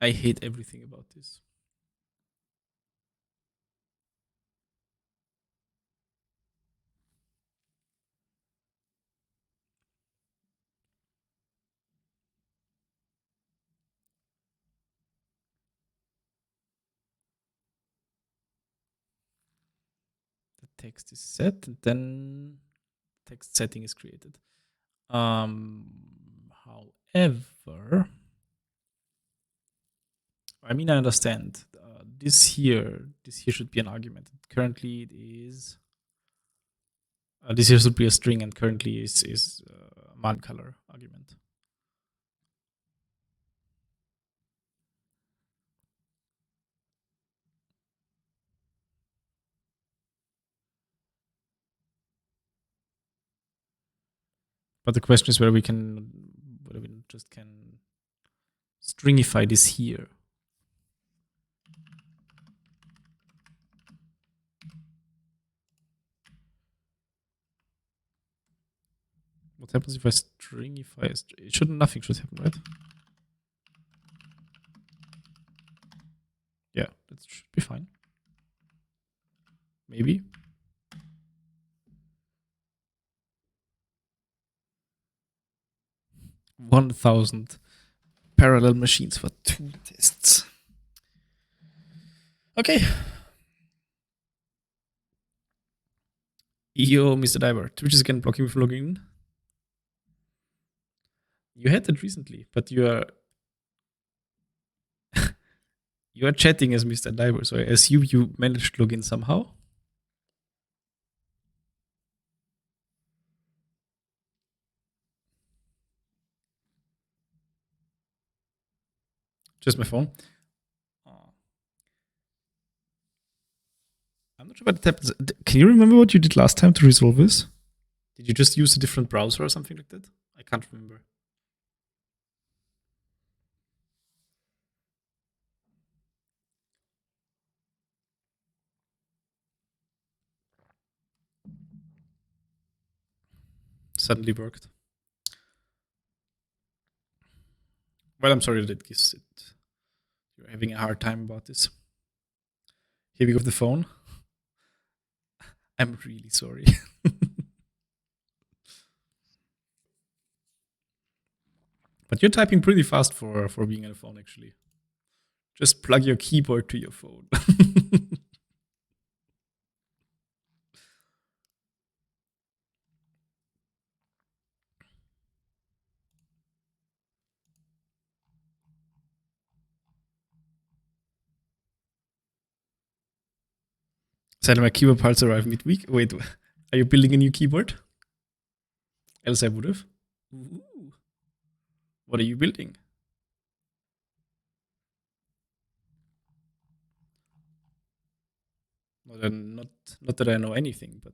I hate everything about this. text is set, and then text setting is created. However, I mean, I understand this here should be an argument. Currently, it is. This here should be a string, and currently is Manim color argument. But the question is whether we just can stringify this here. What happens if I stringify? Nothing should happen, right? Yeah, that should be fine. Maybe. $1,000 parallel machines for 2 tests. Okay. Yo, Mr. Diver. Twitch is again blocking me from logging in. You had that recently, but you are chatting as Mr. Diver, so I assume you managed to log in somehow. Just my phone. I'm not sure what happens. Can you remember what you did last time to resolve this? Did you just use a different browser or something like that? I can't remember. Suddenly worked. Well, I'm sorry that you're having a hard time about this. Here we go with the phone. I'm really sorry. But you're typing pretty fast for being on a phone, actually. Just plug your keyboard to your phone. Sadly, my keyboard parts arrive midweek. Wait, are you building a new keyboard? Else I would have. Ooh. What are you building? Not that I know anything, but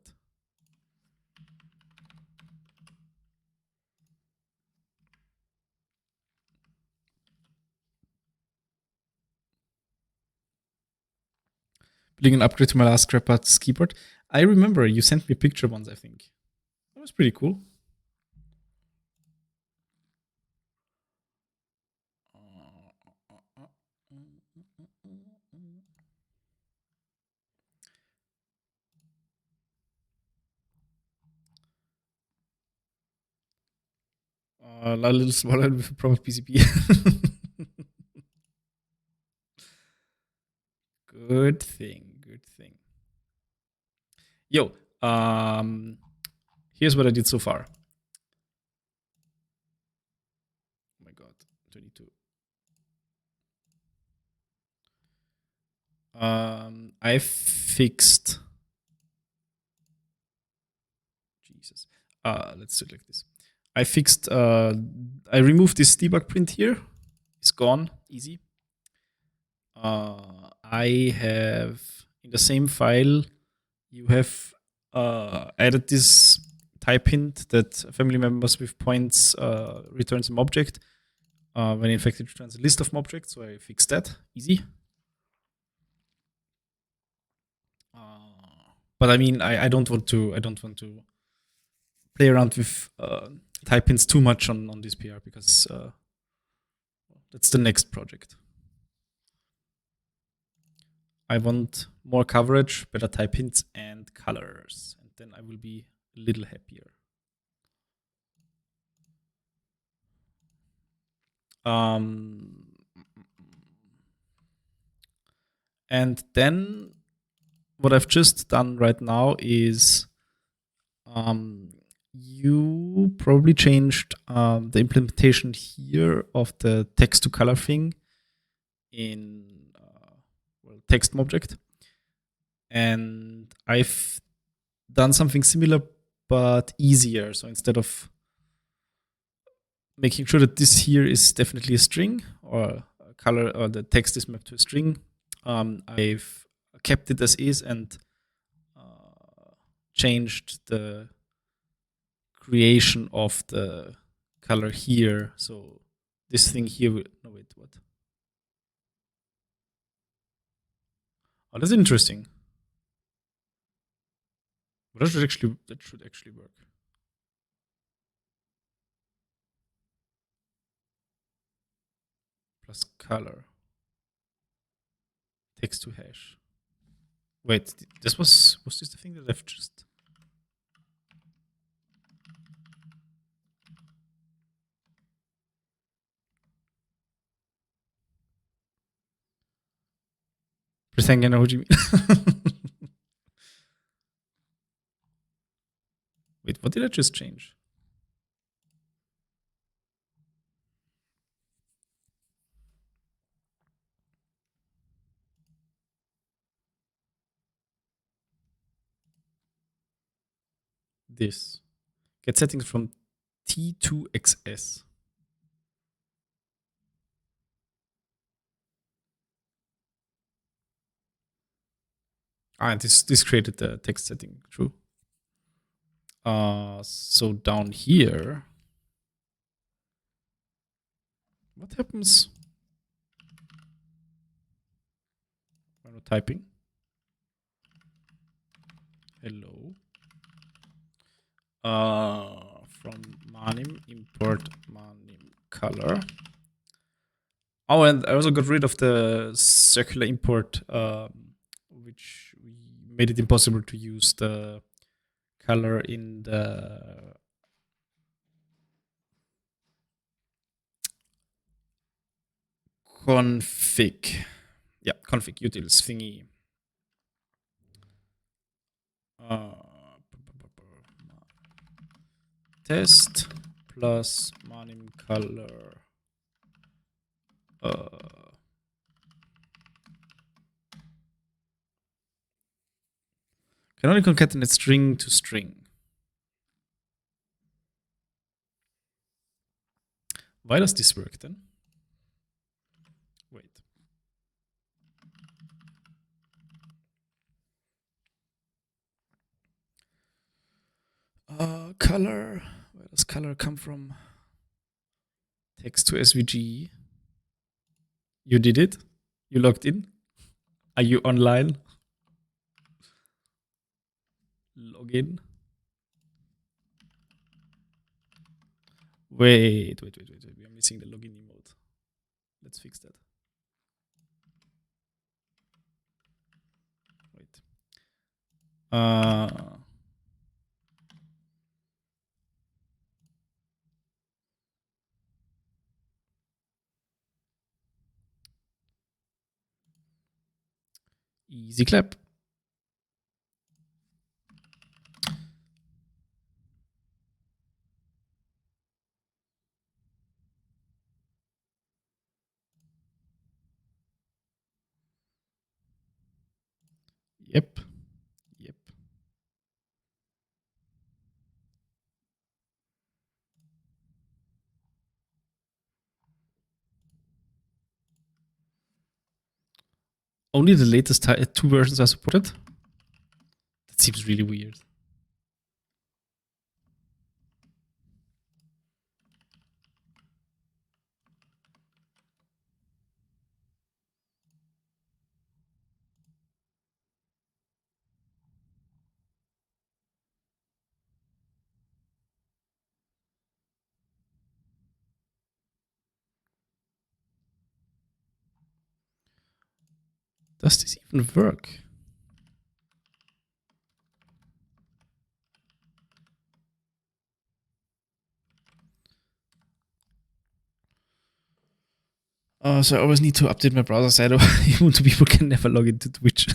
building an upgrade to my last Scrapbox keyboard. I remember you sent me a picture once, I think. That was pretty cool. A little smaller with a proper PCB. Good thing. Yo, here's what I did so far. Oh my god, 22. I fixed. Jesus. Let's do it like this. I fixed. I removed this debug print here. It's gone. Easy. I have in the same file. You have added this type hint that family members with points returns an object when in fact it returns a list of objects. So I fixed that. Easy. But I mean, I don't want to play around with type hints too much on this PR because that's the next project. I want more coverage, better type hints, and colors, and then I will be a little happier. And then what I've just done right now is you probably changed the implementation here of the text to color thing in text object. And I've done something similar but easier. So instead of making sure that this here is definitely a string or a color or the text is mapped to a string, I've kept it as is and changed the creation of the color here. So this thing here will, no wait, what? Oh, that's interesting. But that should actually work. Plus color. Text to hash. Wait, this was this the thing that I've just pretending I know what you mean. Wait, what did I just change? This. Get settings from T2XS. And this created the text setting, true. So down here, what happens when we're typing? Hello. From Manim, import Manim color. Oh, and I also got rid of the circular import, which made it impossible to use the color in the config. Yeah, config utils thingy. Test plus Manim color. Can only concatenate string to string. Why does this work then? Wait. Color. Where does color come from? Text to SVG. You did it? You logged in? Are you online? Login. Wait. We are missing the login emote. Let's fix that. Wait. Easy clap. Yep. Only the latest 2 versions are supported? That seems really weird. Does this even work? So I always need to update my browser side, or Ubuntu people can never log into Twitch.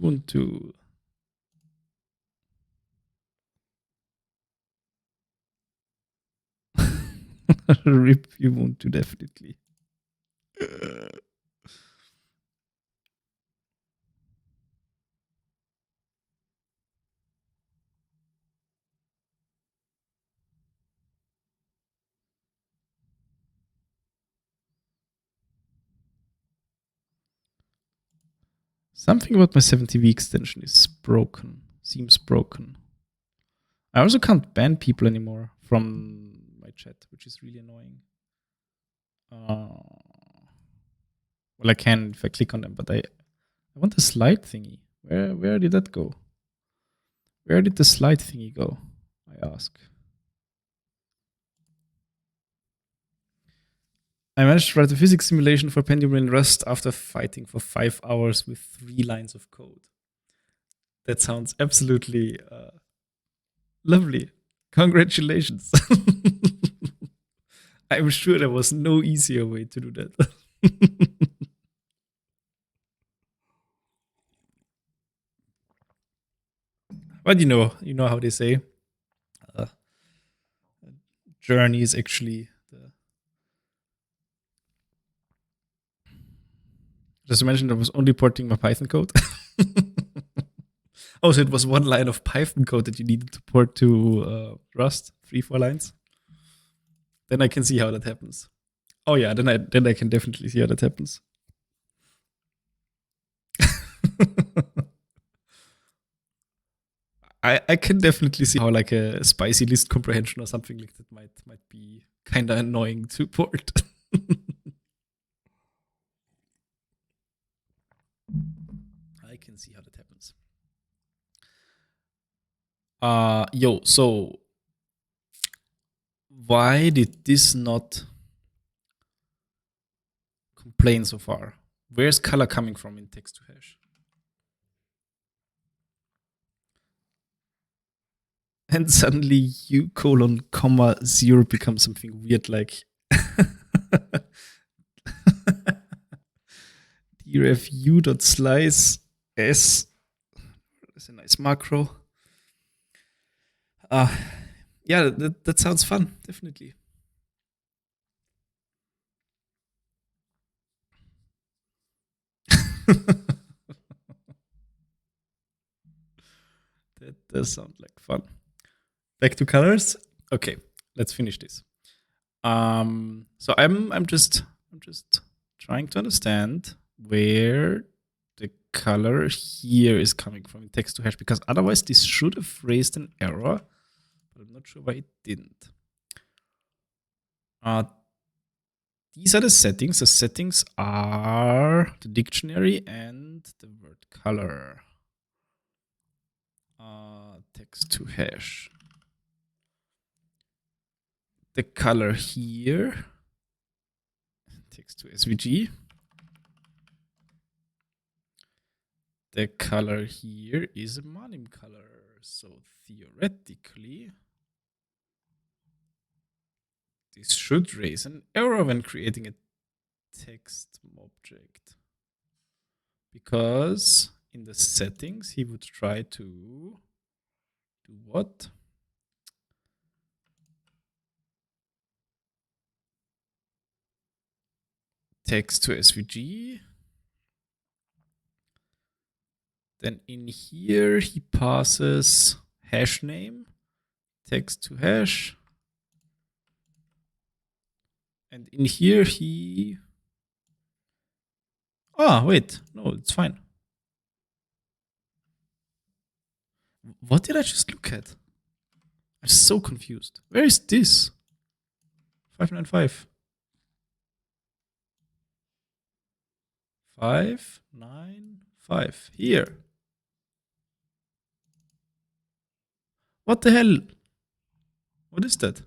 Ubuntu. RIP Ubuntu, definitely. Something about my 70V extension is broken. Seems broken. I also can't ban people anymore from my chat, which is really annoying. Well, I can if I click on them, but I want the slide thingy. Where did that go? Where did the slide thingy go? I ask. I managed to write a physics simulation for Pentium in Rust after fighting for 5 hours with 3 lines of code. That sounds absolutely lovely. Congratulations. I'm sure there was no easier way to do that. But you know how they say, journey is actually the. Just to mention, I was only porting my Python code. Oh, so it was 1 line of Python code that you needed to port to Rust, 3-4 lines. Then I can see how that happens. Oh yeah, then I can definitely see how that happens. I can definitely see how like a spicy list comprehension or something like that might be kind of annoying to port. I can see how that happens. So why did this not complain so far? Where's color coming from in text to hash? And suddenly u:0 becomes something weird like deref u.slice s. That's a nice macro. Yeah, that sounds fun, definitely. That does sound like fun. Back to colors. Okay, let's finish this. So I'm just trying to understand where the color here is coming from in text to hash, because otherwise this should have raised an error, but I'm not sure why it didn't. These are the settings. The settings are the dictionary and the word color. Text to hash. The color here, text to SVG. The color here is a Manim color. So theoretically, this should raise an error when creating a text object. Because in the settings, he would try to do what? Text to SVG. Then in here, he passes hash name, text to hash. And in here, he. Wait. No, it's fine. What did I just look at? I'm so confused. Where is this? 595. 595. Here. What the hell? What is that?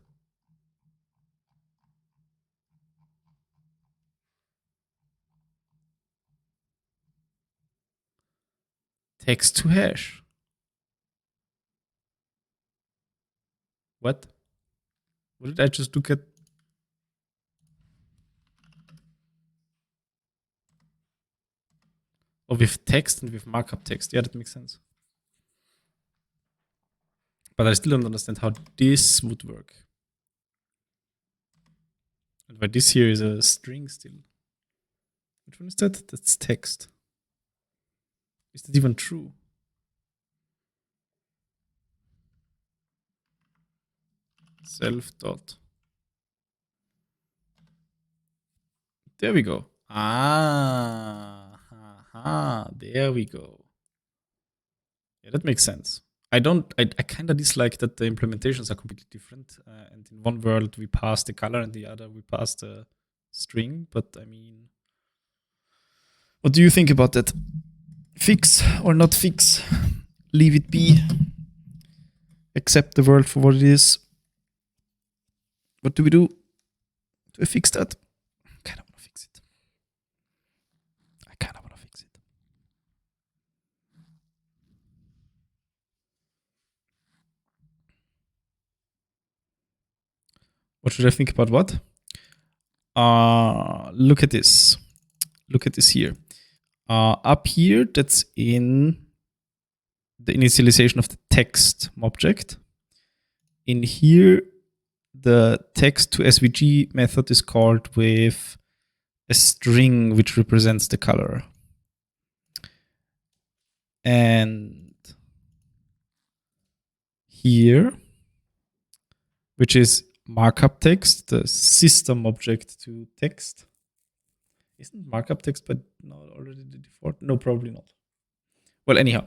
Text to hash. What? What did I just look at? or with text and with markup text. Yeah, that makes sense. But I still don't understand how this would work. And why this here is a string still. Which one is that? That's text. Is that even true? Self dot. There we go. There we go. Yeah, that makes sense. I kind of dislike that the implementations are completely different. And in one world we pass the color, and the other we pass the string. But I mean, what do you think about that? Fix or not fix? Leave it be. Accept the world for what it is. What do we do? Do I fix that? I kind of want to fix it. What should I think about what? Look at this. Look at this here. Up here, that's in the initialization of the text object. In here, the text to SVG method is called with a string which represents the color. And here, which is markup text, the system object to text. Isn't markup text but not already the default? No, probably not. Well, anyhow,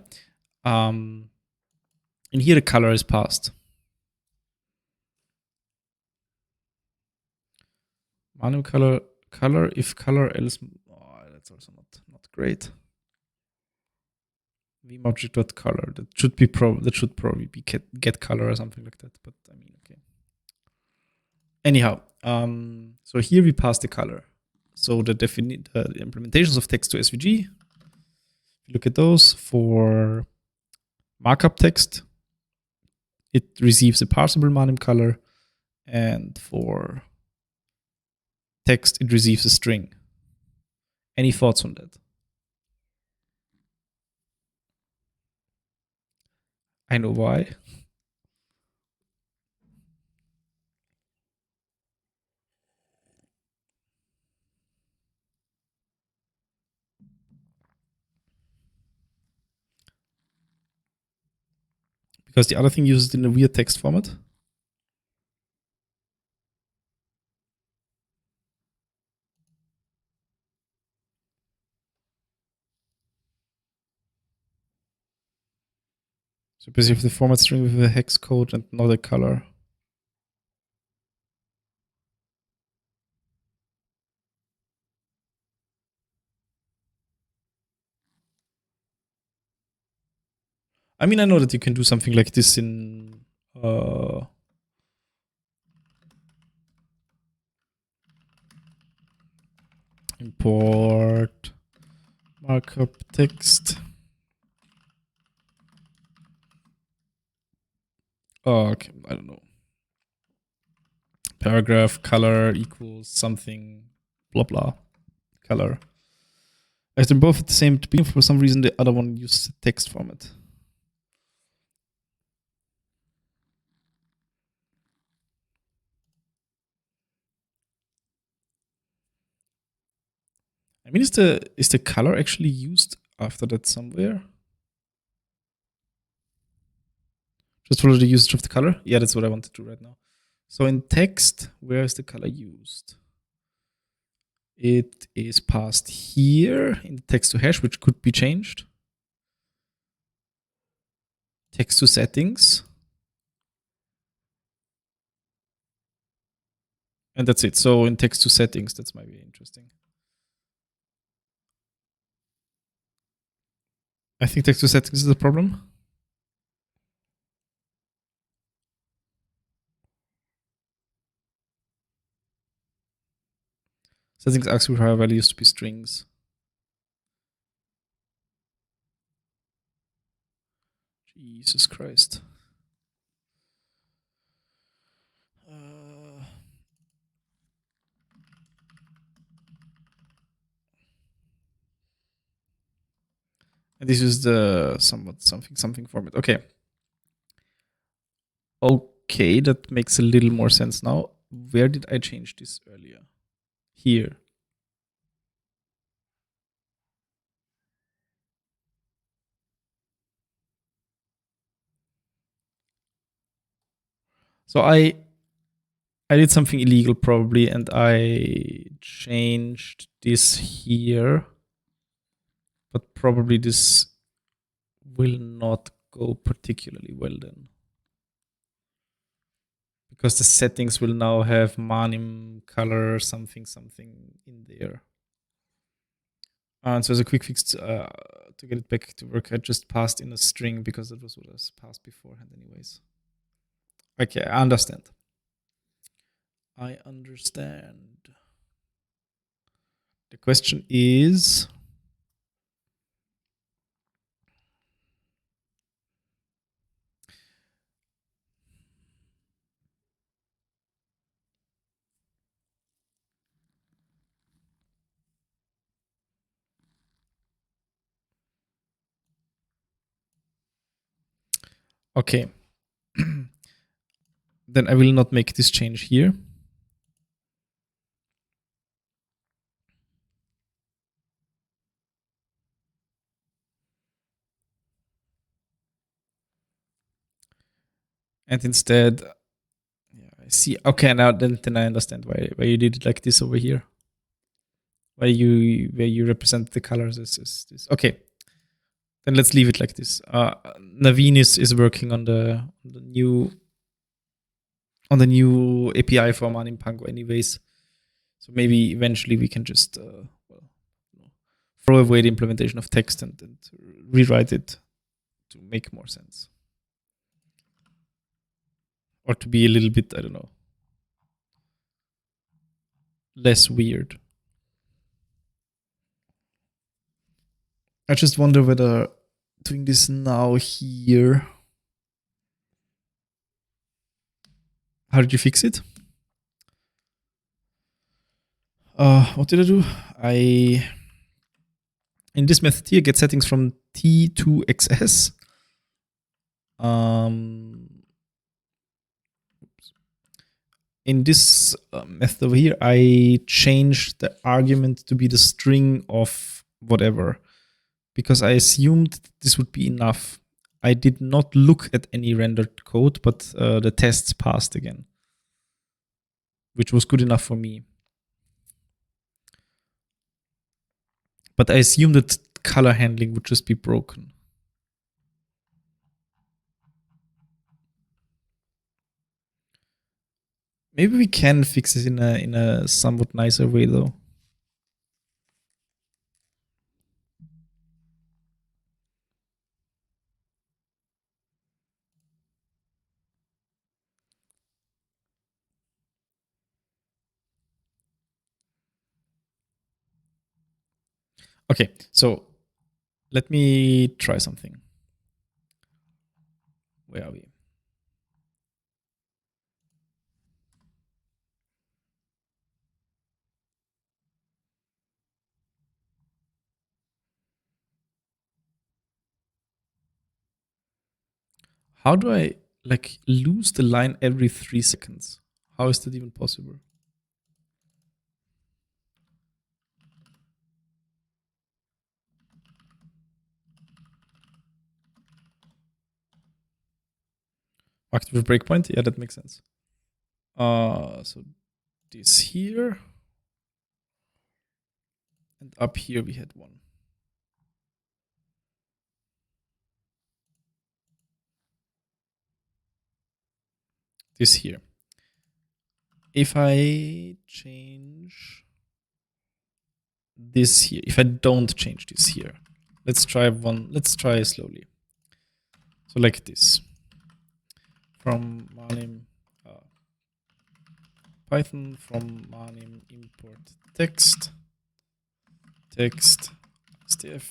in here the color is passed. Manim color if color else. Oh, that's also not great. Vim object.color. That should probably be get color or something like that. But I mean, okay. Anyhow, so here we pass the color. So the implementations of text to SVG. Look at those. For markup text, it receives a parsable Manim color, and for text, it receives a string. Any thoughts on that? I know why. Because the other thing uses it in a weird text format. So basically the format string with a hex code and not a color. I mean, I know that you can do something like this in import markup text. Oh, okay, I don't know. Paragraph color equals something, blah blah, color. As they're both at the same beginning, for some reason the other one uses text format. I mean, is the color actually used after that somewhere? Just follow the usage of the color? Yeah, that's what I want to do right now. So in text, where is the color used? It is passed here in the text to hash, which could be changed. Text to settings. And that's it. So in text to settings, that's might be interesting. I think text to settings is the problem. Settings asks require values to be strings. Jesus Christ. And this is the something format. Okay. Okay, that makes a little more sense now. Where did I change this earlier? Here. So I did something illegal probably, and I changed this here. But probably this will not go particularly well then. Because the settings will now have Manim color something in there. And so as a quick fix to get it back to work, I just passed in a string because that was what was passed beforehand anyways. Okay, I understand. The question is... Okay. Then I will not make this change here. And instead, yeah, I see. Okay, now then I understand why you did it like this over here. Where you represent the colors as this. Okay. Then let's leave it like this. Naveen is working on the new API for Manim Pango anyways. So maybe eventually we can just throw away the implementation of text and rewrite it to make more sense. Or to be a little bit, I don't know, less weird. I just wonder whether doing this now here... How did you fix it? What did I do? In this method here, get settings from T to XS. In this method over here, I changed the argument to be the string of whatever, because I assumed this would be enough. I did not look at any rendered code, but the tests passed again, which was good enough for me. But I assumed that color handling would just be broken. Maybe we can fix this in a somewhat nicer way, though. Okay, so let me try something. Where are we? How do I like lose the line every 3 seconds? How is that even possible? Active breakpoint? Yeah, that makes sense. So this here. And up here we had one. This here. If I change this here, if I don't change this here, let's try slowly. So like this. From Manim Python, from Manim import text stf.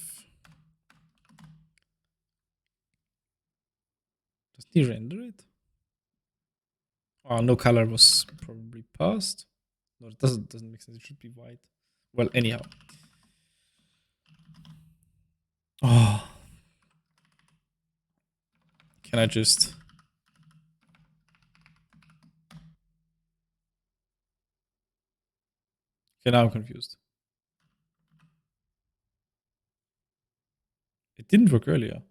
Does he render it? Oh, no color was probably passed. No, it doesn't make sense. It should be white. Well, anyhow. Oh, Can I just... Okay, now I'm confused. It didn't work earlier.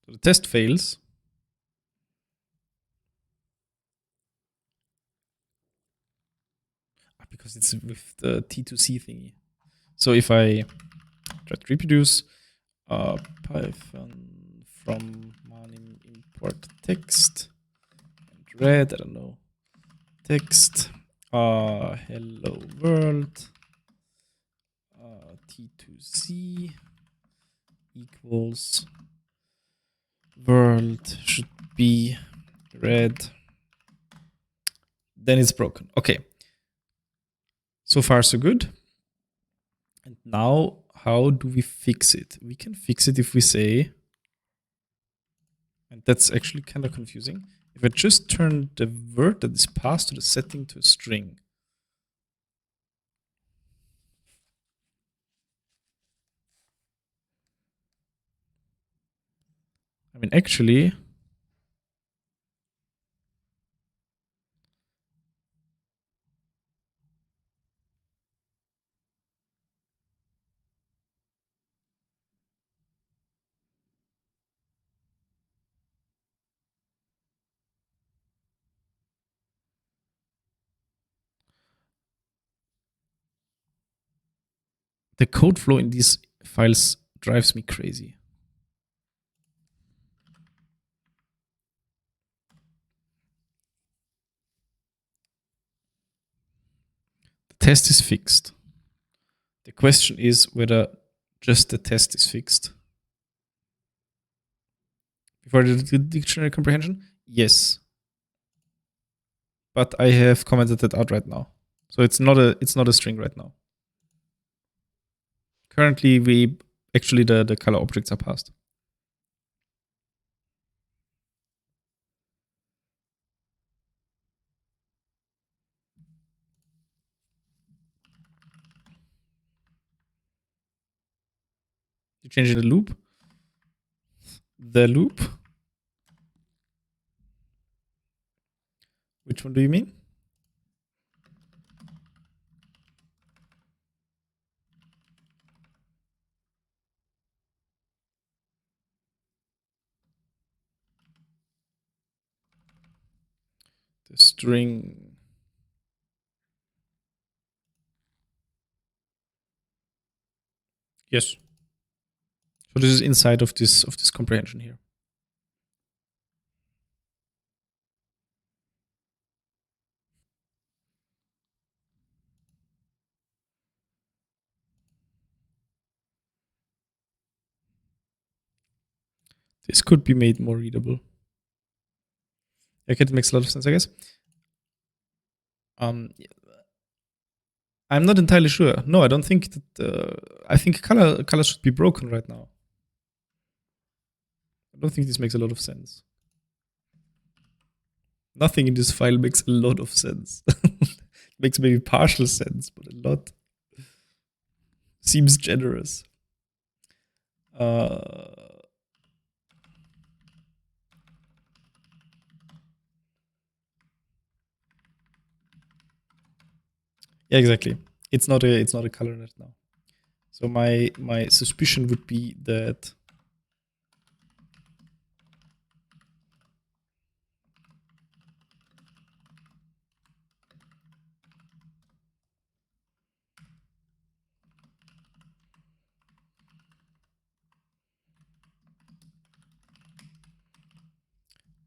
So the test fails. Because it's with the T2C thingy. So if I try to reproduce Python from Manim import text and red, I don't know, text hello world T2C equals world should be red, then it's broken. Okay, so far so good. And now how do we fix it? We can fix it if we say, and that's actually kind of confusing, if I just turn the word that is passed to the setting to a string. I mean, actually, the code flow in these files drives me crazy. The test is fixed. The question is whether just the test is fixed. Before the dictionary comprehension, yes. But I have commented that out right now. So it's not a string right now. Currently, the color objects are passed. You change the loop. The loop. Which one do you mean? The string. Yes. So this is inside of this comprehension here. This could be made more readable. Okay, it makes a lot of sense, I guess. I'm not entirely sure. No, I don't think that. I think color should be broken right now. I don't think this makes a lot of sense. Nothing in this file makes a lot of sense. It makes maybe partial sense, but a lot seems generous. Yeah, exactly. It's not a color net now. So my suspicion would be that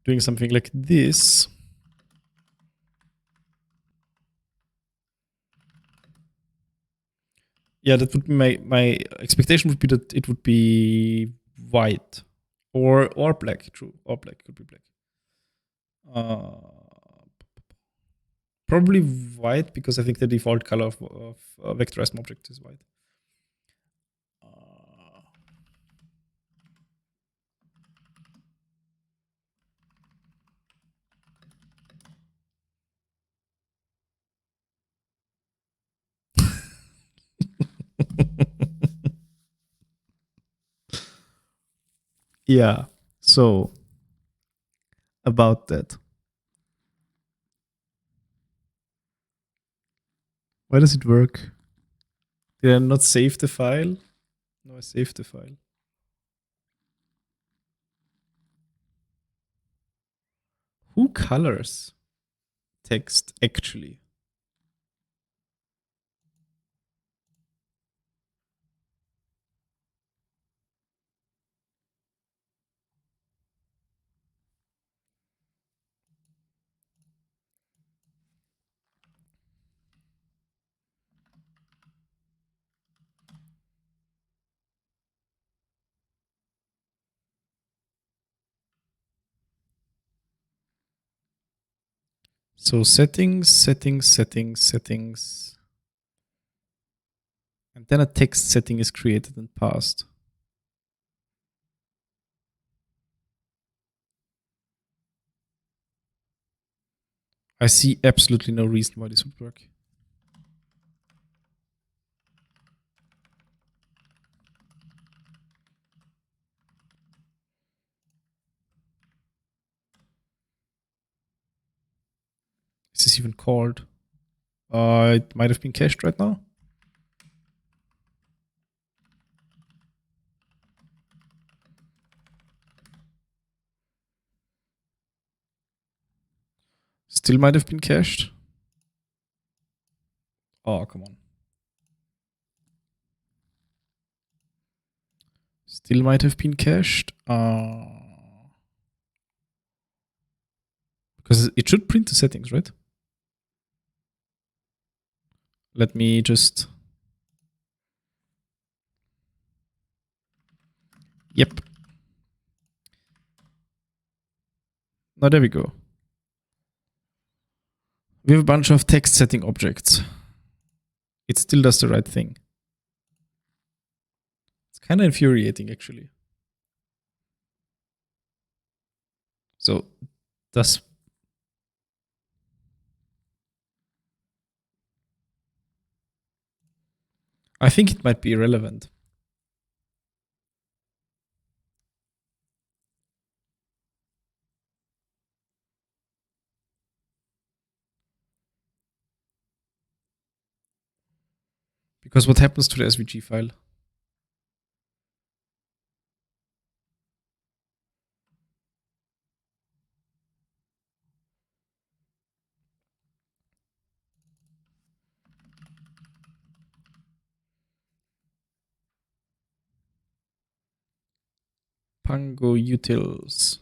doing something like this yeah, that would be my expectation would be that it would be white or black. True, or black could be black. Probably white because I think the default color of a vectorized object is white. Yeah. So about that. Why does it work? Did I not save the file? No, I saved the file. Who colors text actually? So settings, settings, settings, settings. And then a text setting is created and passed. I see absolutely no reason why this would work. Is this even called? It might have been cached right now. Still might have been cached. Oh, come on. Still might have been cached. Because it should print the settings, right? Let me just... Yep. Now there we go. We have a bunch of text setting objects. It still does the right thing. It's kind of infuriating, actually. So, das... I think it might be irrelevant. Because what happens to the SVG file? Pango utils.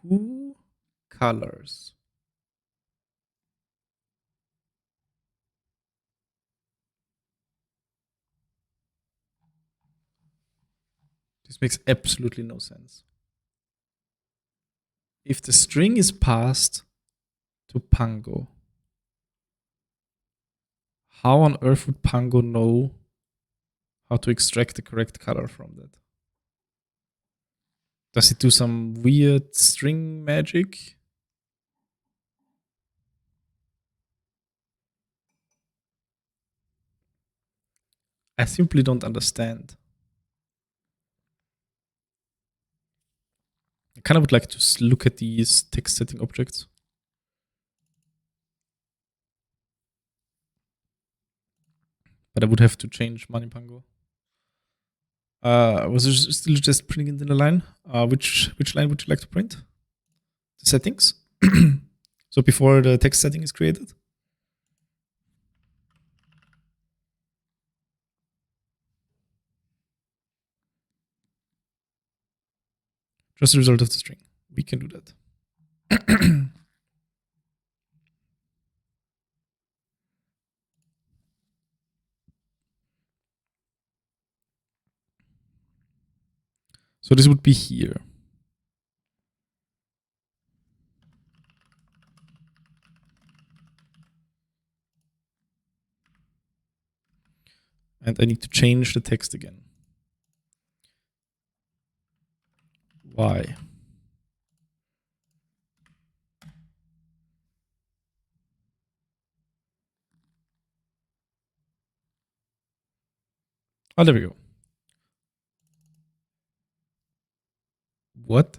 Who colors? This makes absolutely no sense. If the string is passed to Pango, how on earth would Pango know how to extract the correct color from that? Does it do some weird string magic? I simply don't understand. I kind of would like to look at these text setting objects. But I would have to change Manim Pango. Was it still just printing it in the line? Which line would you like to print? The settings? So before the text setting is created? Just the result of the string. We can do that. So this would be here. And I need to change the text again. Why? Oh, there we go. What?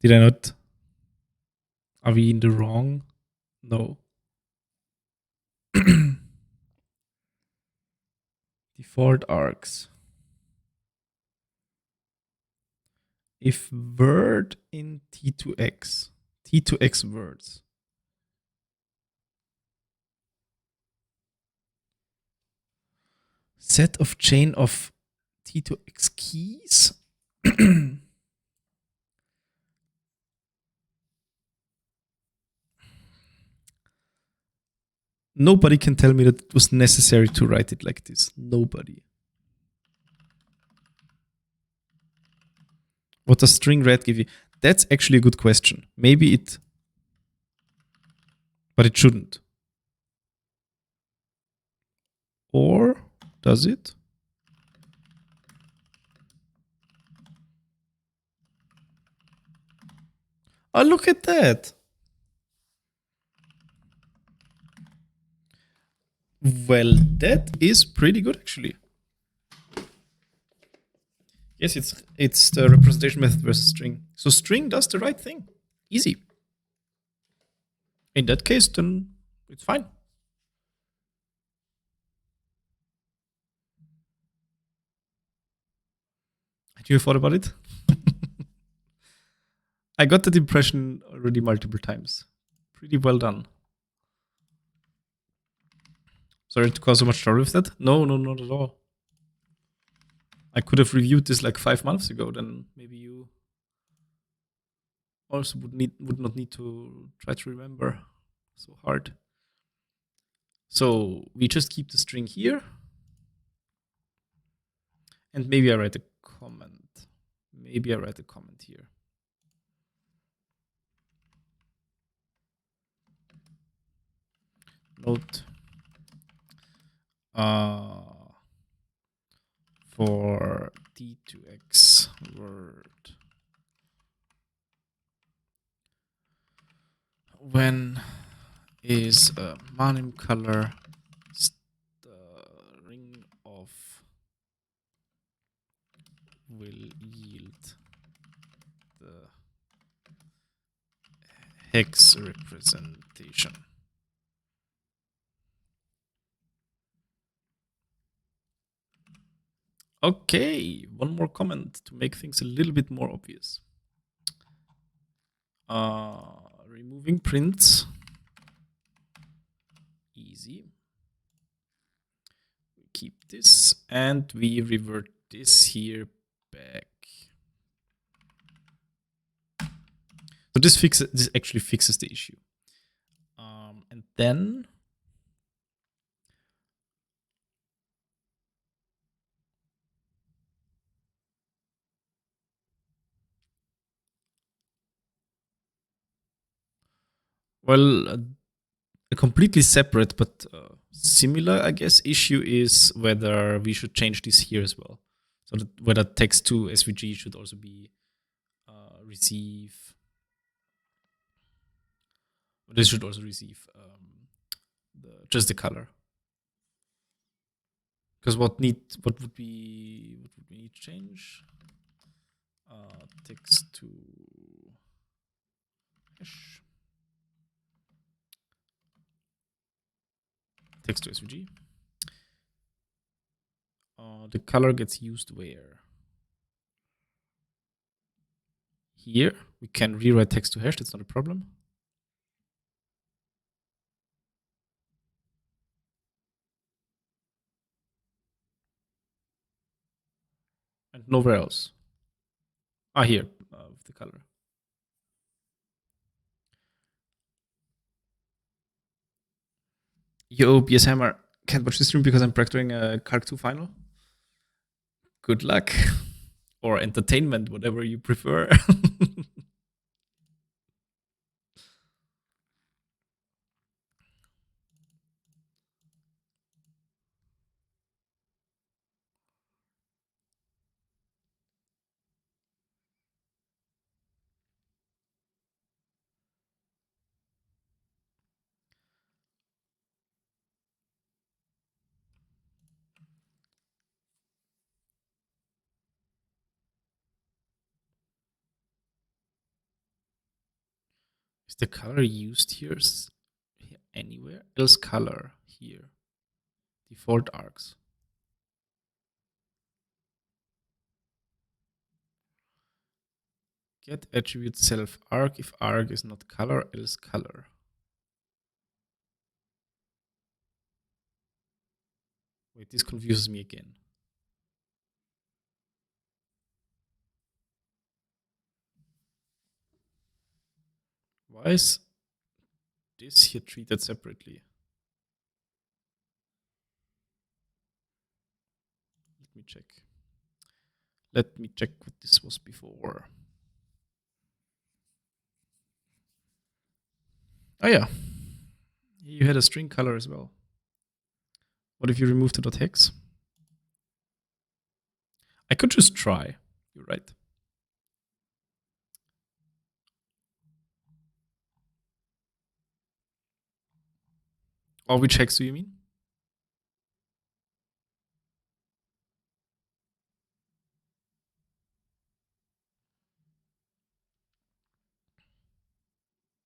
Did I not? Are we in the wrong? No. Default arcs. If word in T2X, T2X words. Set of chain of T2X keys. Nobody can tell me that it was necessary to write it like this. Nobody. What does string red give you? That's actually a good question. Maybe it, but it shouldn't. Or does it? Oh, look at that. Well, that is pretty good actually. Yes, it's the representation method versus string. So string does the right thing. Easy. In that case, then it's fine. Had you thought about it? I got that impression already multiple times. Pretty well done. Sorry to cause so much trouble with that. No, not at all. I could have reviewed this like 5 months ago. Then maybe you also would not need to try to remember so hard. So we just keep the string here, and maybe I write a comment. Maybe I write a comment here. Note for D2X word when is a Manim color string of will yield the hex representation. Okay, one more comment to make things a little bit more obvious. Removing prints. Easy. We keep this and we revert this here back. So this actually fixes the issue. And then well, a completely separate but similar, I guess, issue is whether we should change this here as well. So that whether text to SVG should also be receive. This should also receive just the color. Because what would we need to change? Text to hash. Text to SVG. The color gets used where? Here. We can rewrite text to hash. That's not a problem. And nowhere else. Here, with the color. Yo, BS Hammer, can't watch this stream because I'm practicing a Calc 2 final. Good luck. Or entertainment, whatever you prefer. Is the color used here anywhere? Else color here. Default arcs. Get attribute self arc if arc is not color, else color. Wait, this confuses me again. Why is this here treated separately? Let me check. Let me check what this was before. Oh yeah, you had a string color as well. What if you remove the .hex? I could just try. You're right. Or which hex do you mean?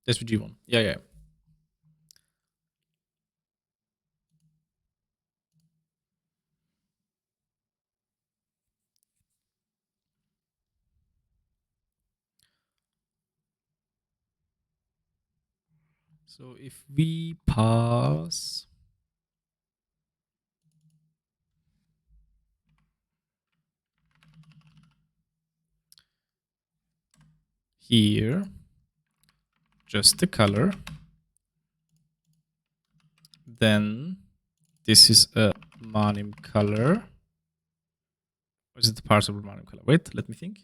SVG one. Yeah, yeah. So if we pass here just the color, then this is a Manim color. Or is it the parsable Manim color? Wait, let me think.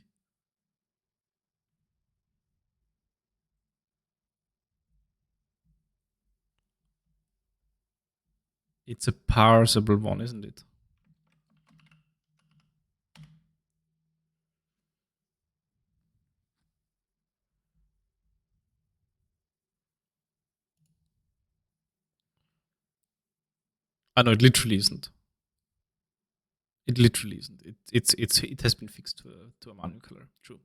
It's a parsable one, isn't it? Ah, no, it literally isn't. It literally isn't. It has been fixed to a Manim color. True.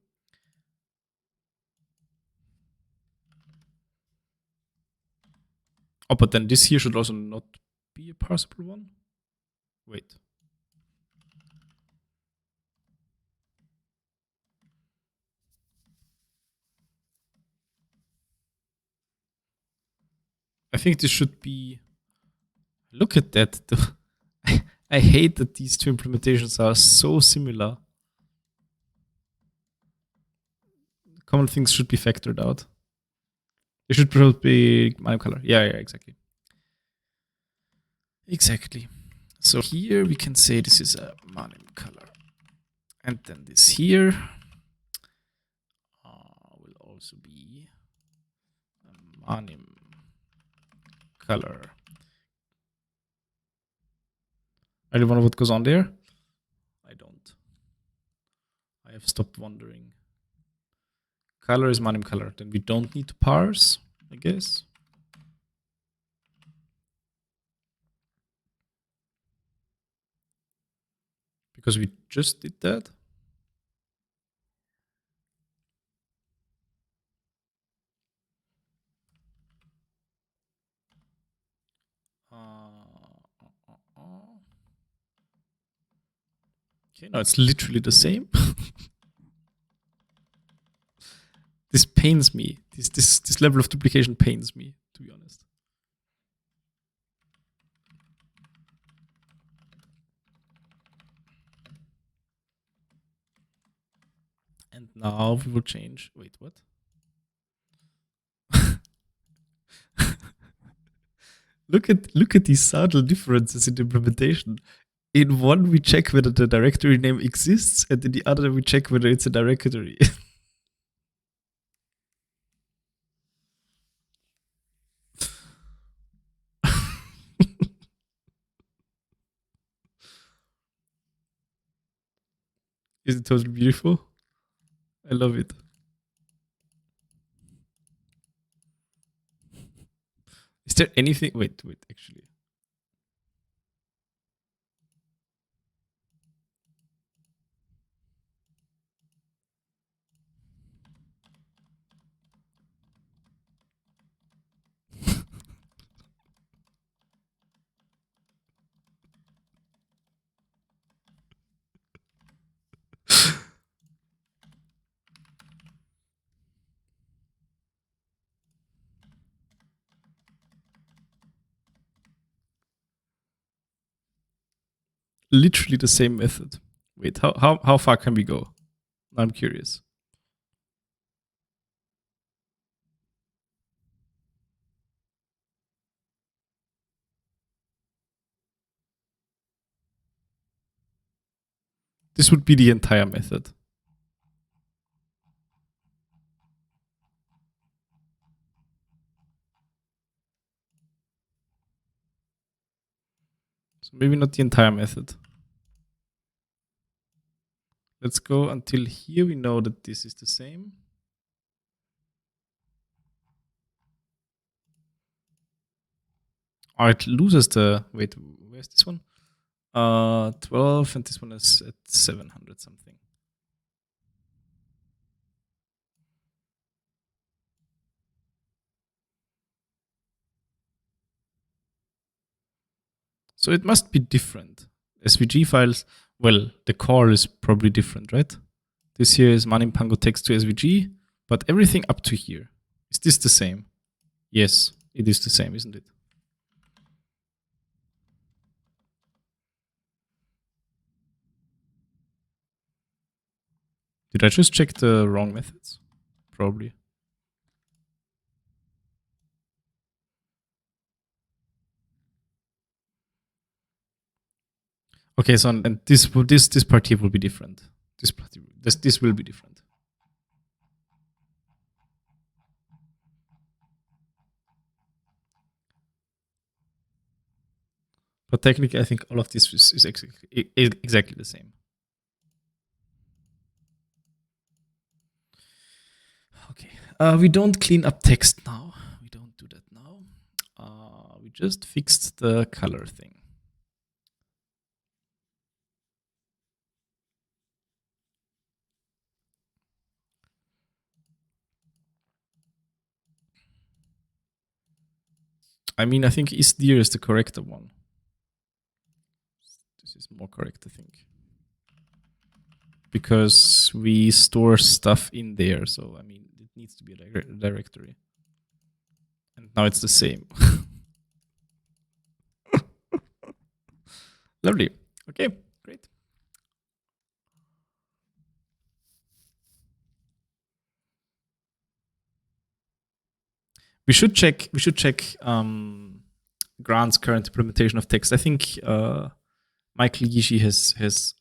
Oh, but then this here should also not be a parsable one. Wait. I think this should be. Look at that. I hate that these two implementations are so similar. Common things should be factored out. They should probably be Manim color. Yeah, exactly. Exactly. So here we can say this is a Manim color. And then this here will also be a Manim color. I don't know what goes on there. I don't. I have stopped wondering. Color is Manim color. Then we don't need to parse, I guess. Because we just did that. Okay, no, it's literally the same. This pains me. This level of duplication pains me, to be honest. And now we will change. Wait, what? Look at these subtle differences in the implementation. In one, we check whether the directory name exists, and in the other, we check whether it's a directory. Is it totally beautiful? I love it. Is there anything? Wait, actually. literally the same method. Wait, how far can we go? I'm curious. This would be the entire method. So maybe not the entire method. Let's go until here. We know that this is the same. Oh, it loses the, wait, where's this one? 12, and this one is at 700 something. So it must be different. SVG files, well, the core is probably different, right? This here is Manim Pango text to SVG, but everything up to here. Is this the same? Yes, it is the same, isn't it? Did I just check the wrong methods? Probably. Okay, so and this part here will be different. This will be different. But technically, I think all of this is exactly the same. Okay, we don't clean up text now. We don't do that now. We just fixed the color thing. I mean, I think is there is the correct one. This is more correct, I think. Because we store stuff in there, so I mean, it needs to be a directory. And now it's the same. Lovely. Okay, great. We should check. Grant's current implementation of text. I think Michael Yishi has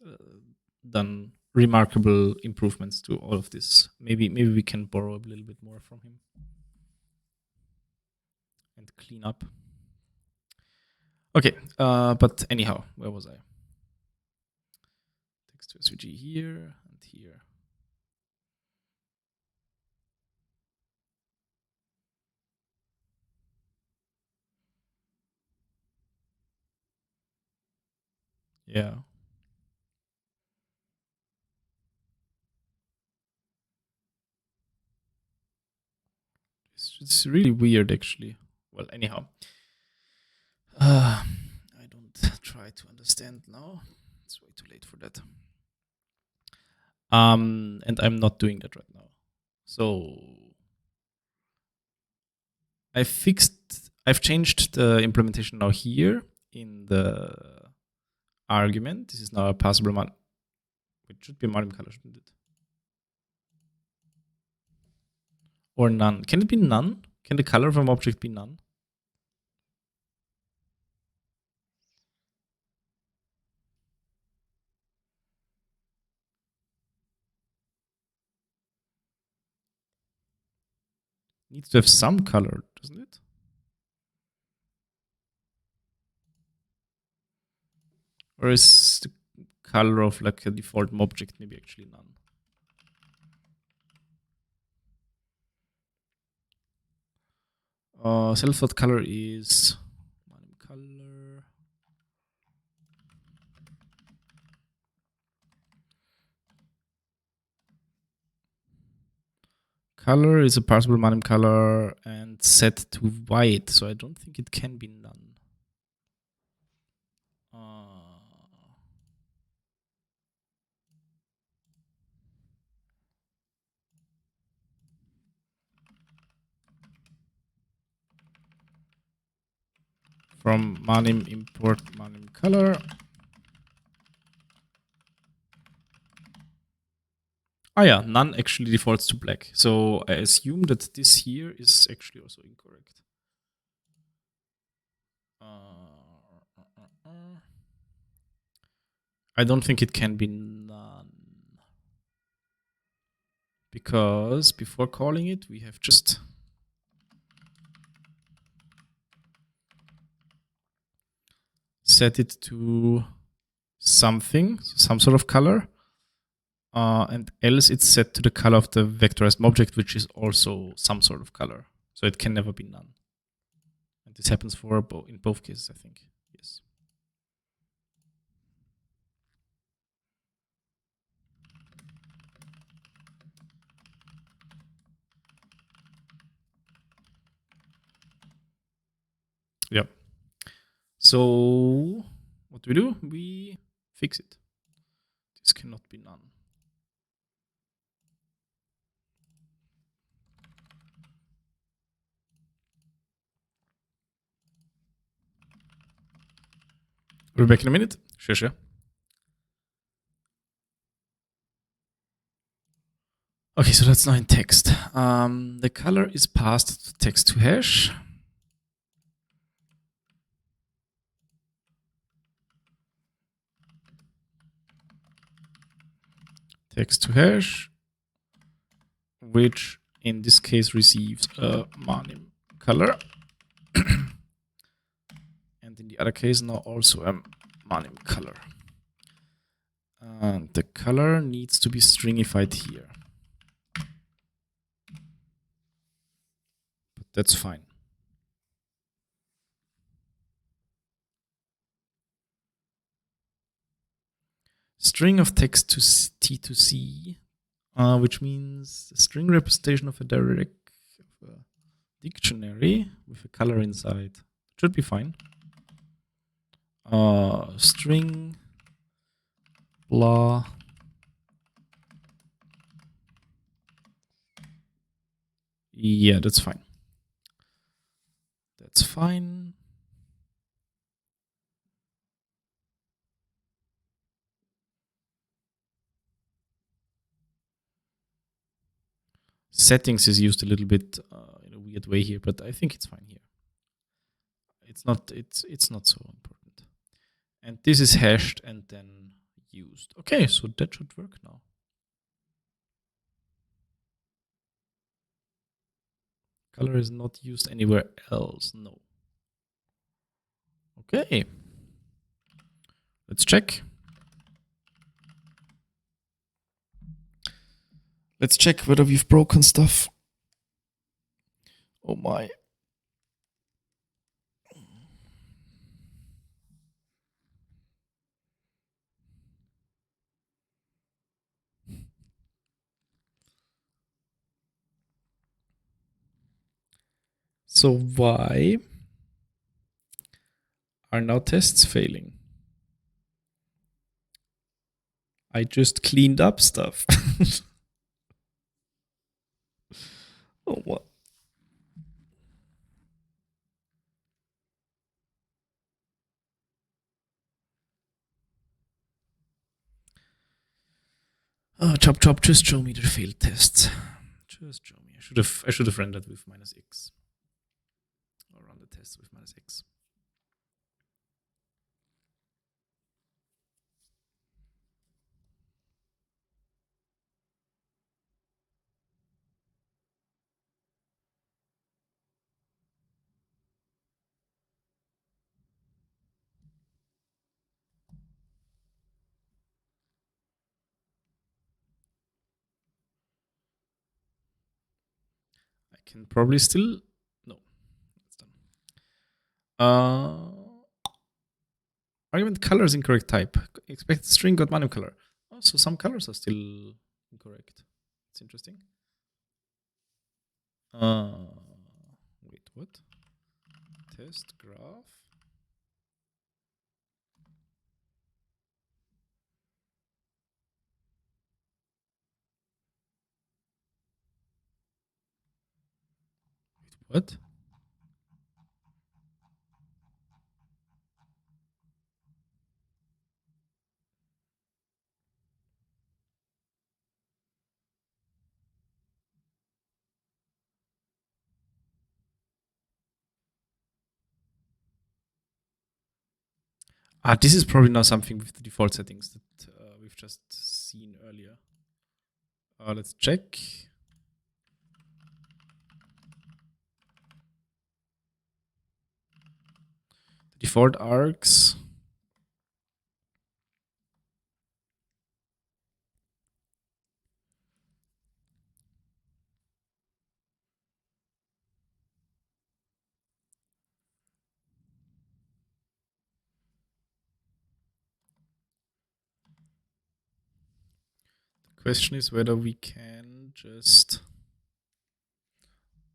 done remarkable improvements to all of this. Maybe we can borrow a little bit more from him and clean up. Okay, but anyhow, where was I? Text to SVG here and here. Yeah. It's really weird, actually. Well, anyhow. I don't try to understand now. It's way too late for that. And I'm not doing that right now. So I've changed the implementation now here in the argument. This is now a passable Manim. It should be a Manim color, shouldn't it? Or none. Can it be none? Can the color from object be none? Needs to have some color, doesn't it? Or is the color of like a default object maybe actually none? Self-thought color is Manim color. Color is a parsable Manim color and set to white, so I don't think it can be none. From Manim import Manim color. Oh yeah, none actually defaults to black. So I assume that this here is actually also incorrect. I don't think it can be none. Because before calling it, we have just set it to something, some sort of color. And else it's set to the color of the vectorized object, which is also some sort of color. So it can never be none. And this happens for in both cases, I think. Yes. Yep. So what do? We fix it. This cannot be none. We'll be back in a minute. Sure. Okay, so that's now in text. The color is passed to text to hash. Text to hash, which in this case receives a Manim color. And in the other case now also a Manim color. And the color needs to be stringified here. But that's fine. String of text to T to C, which means a string representation of a dictionary with a color inside. Should be fine. String blah. Yeah, that's fine. That's fine. Settings is used a little bit in a weird way here, but I think it's fine here. It's not so important. And this is hashed and then used. Okay, so that should work now. Color is not used anywhere else. No. Okay. Let's check. Let's check whether we've broken stuff. Oh my. So why are now tests failing? I just cleaned up stuff. Oh, what? Oh, chop, just show me the failed tests. Just show me. I should have rendered with -x. Or run the tests with -x. I can probably still. No, it's done. Argument color is incorrect type. Expected string got Manim color. Oh, so some colors are still incorrect. It's interesting. Wait, what? Test graph. Wait, what? This is probably now something with the default settings that we've just seen earlier. Let's check. The default arcs. The question is whether we can just...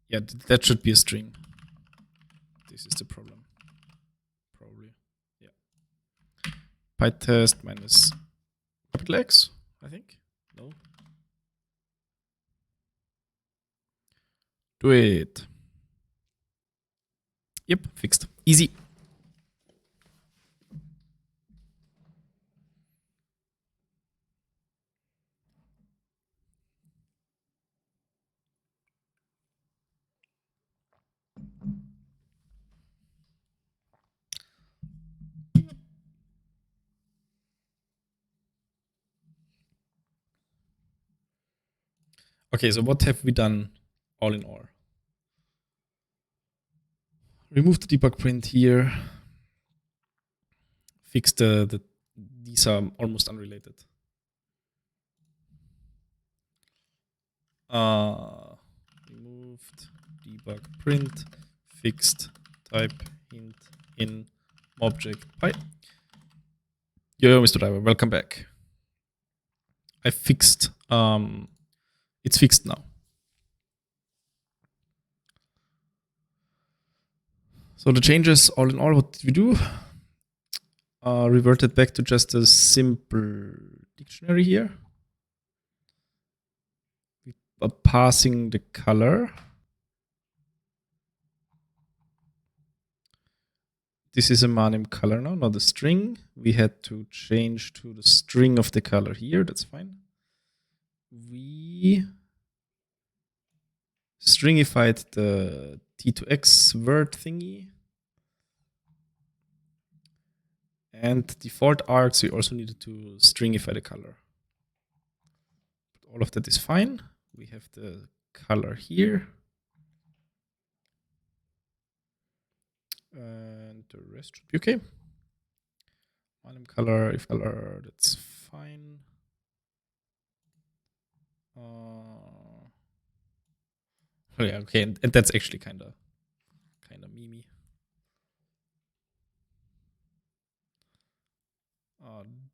Yeah, that should be a string. This is the problem. Probably. Yeah. PyTest minus capital X, I think. No. Do it. Yep, fixed. Easy. Okay, so what have we done all in all? Remove the debug print here. Fix these are almost unrelated. Removed debug print, fixed type hint in object py. Yo, Mr. Driver, welcome back. I fixed, it's fixed now. So the changes all in all, what did we do? Reverted back to just a simple dictionary here. We are passing the color. This is a Manim color now, not a string. We had to change to the string of the color here. That's fine. We stringified the T2X word thingy. And default arcs, we also needed to stringify the color. But all of that is fine. We have the color here. And the rest should be okay. Manim color, if color, that's fine. Oh yeah, okay, and that's actually kind of memey.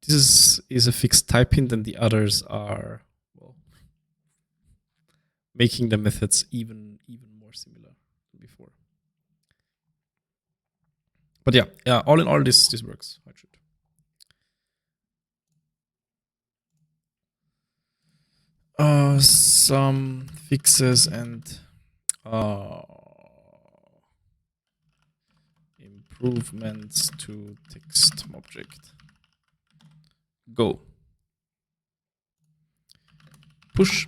This is a fixed type hint, and the others are, well, making the methods even more similar than before. But yeah, all in all, this works. I should. Some fixes and improvements to text object. Go. Push.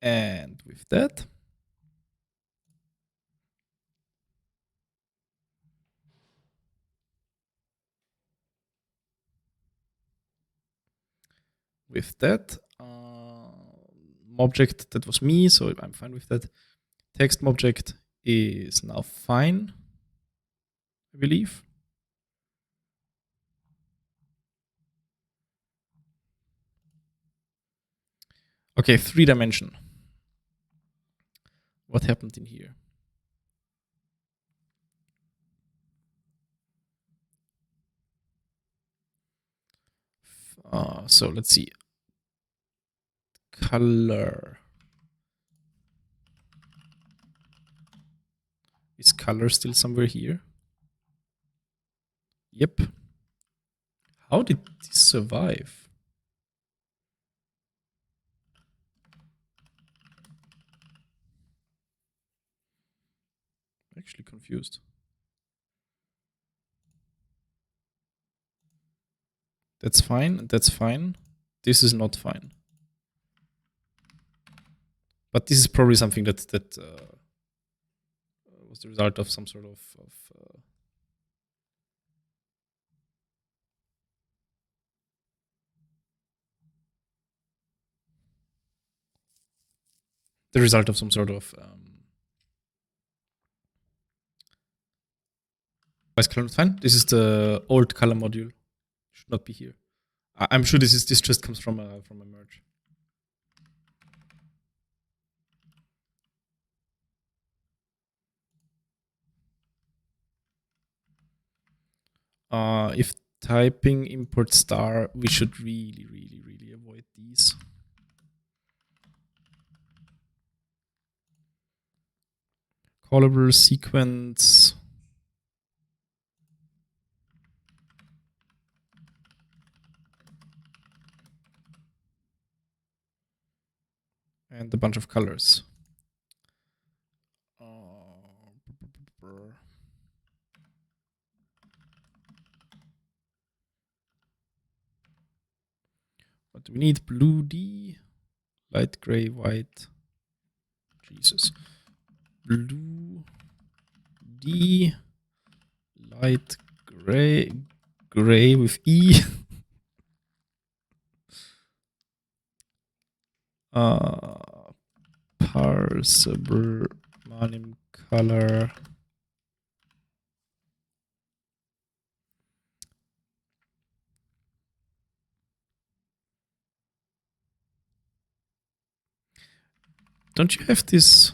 And with that, object, that was me, so I'm fine with that. Text object is now fine, I believe. Okay, 3-dimension. What happened in here? So let's see. Color. Is color still somewhere here? Yep. How did this survive? I'm actually confused. That's fine. That's fine. This is not fine. But this is probably something that was the result of some sort of the result of some sort of Vice color not fine. This is the old color module. Should not be here. I'm sure this just comes from a merge. If typing import star, we should really avoid these. Callable sequence. And a bunch of colors. What do we need? Blue D, light gray, white. Jesus. Blue D, light gray, gray with E. Parsable Manim color. Don't you have this?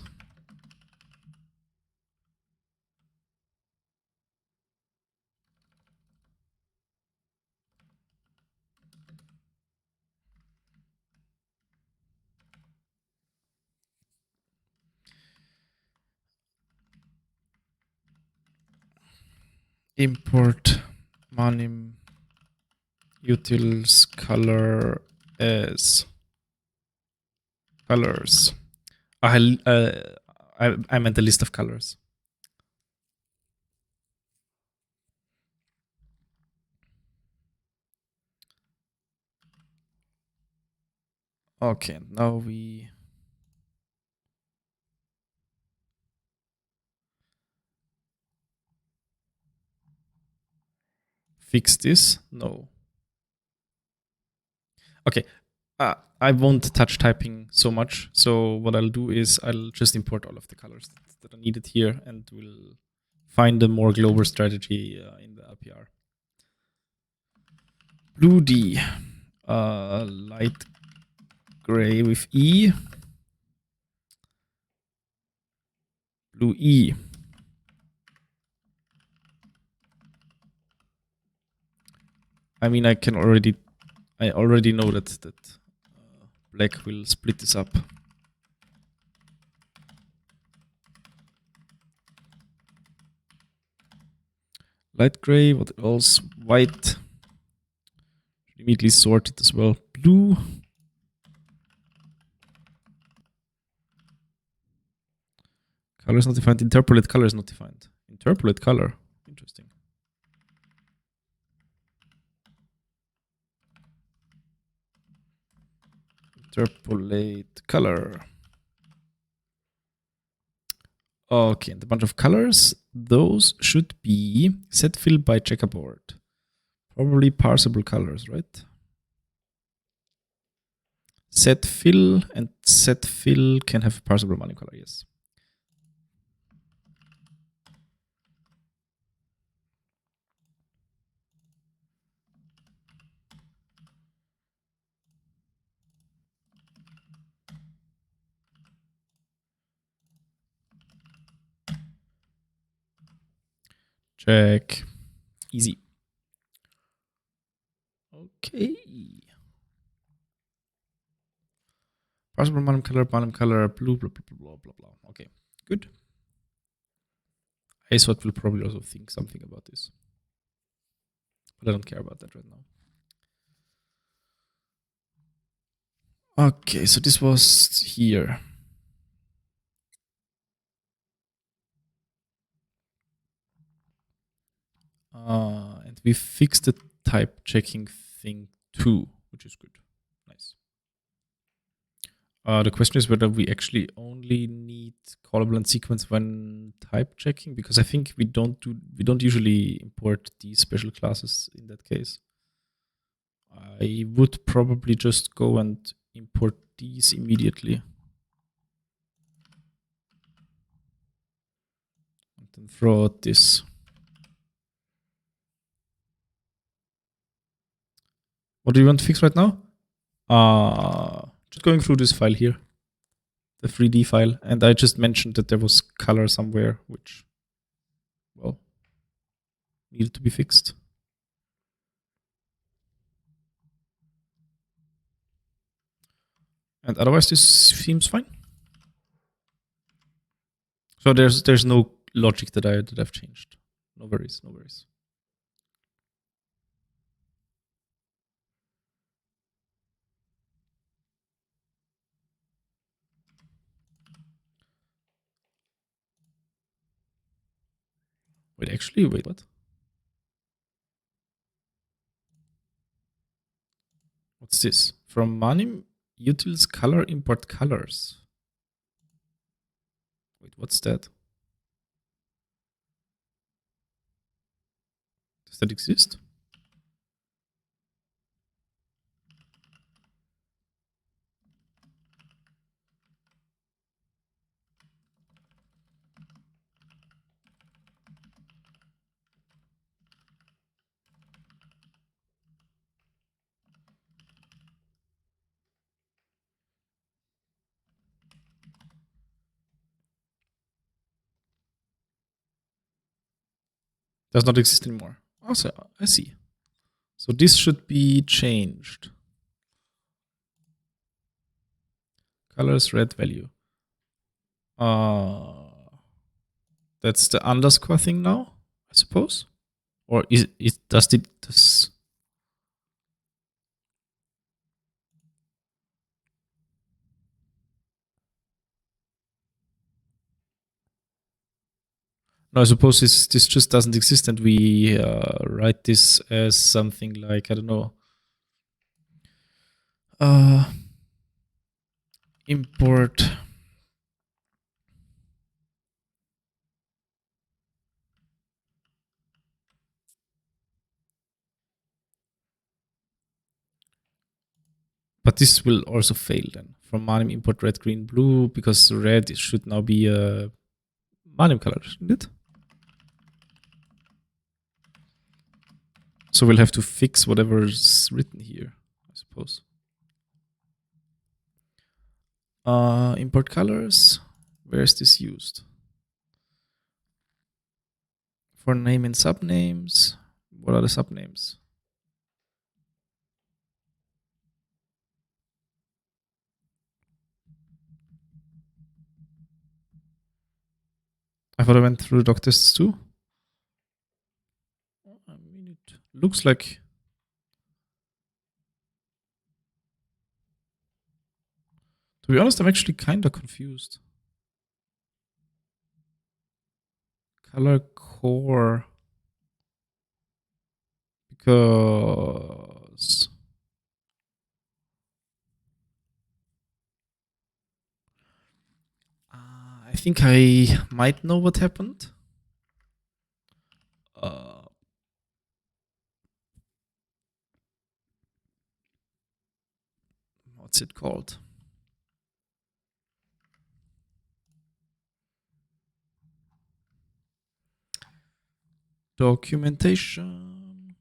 Import Manim utils color as colors. I meant a list of colors. Okay, now we fix this. No. Okay. I won't touch typing so much. So what I'll do is I'll just import all of the colors that are needed here, and we'll find a more global strategy in the RPR. Blue D, light gray with E. Blue E. I mean, I already know that black will split this up. Light gray, what else? White. Immediately sort it as well. Blue. Color is not defined. Interpolate color is not defined. Interpolate color. Interesting. Interpolate color. Okay, and a bunch of colors. Those should be set fill by checkerboard. Probably parsable colors, right? Set fill and set fill can have a parsable Manim color, yes. Check. Easy. Okay. Parsable Manim color, blue, blah, blah, blah, blah, blah. Okay, good. ISWAT will probably also think something about this. But I don't care about that right now. Okay, so this was here. And we fixed the type checking thing too, which is good. Nice. The question is whether we actually only only need callable and sequence when type checking? Because I think we don't usually import these special classes in that case. I would probably just go and import these immediately. And then throw out this. What do you want to fix right now? Just going through this file here, the 3D file, and I just mentioned that there was color somewhere, which, well, needed to be fixed. And otherwise, this seems fine. So there's no logic that I've changed. No worries, no worries. Wait, what? What's this? From Manim, utils color import colors. Wait, what's that? Does that exist? Does not exist anymore. Also, I see. So this should be changed. Colors red value. That's the underscore thing now, I suppose. Or does this? No, I suppose this just doesn't exist, and we write this as something like, I don't know, import but this will also fail then. From Manim import red, green, blue, because red should now be a Manim color, shouldn't it? So we'll have to fix whatever's written here, I suppose. Import colors. Where is this used? For name and subnames. What are the subnames? I thought I went through the doc tests too. I mean, it looks like. To be honest, I'm actually kind of confused. Color core. Because. I think I might know what happened. What's it called? Documentation.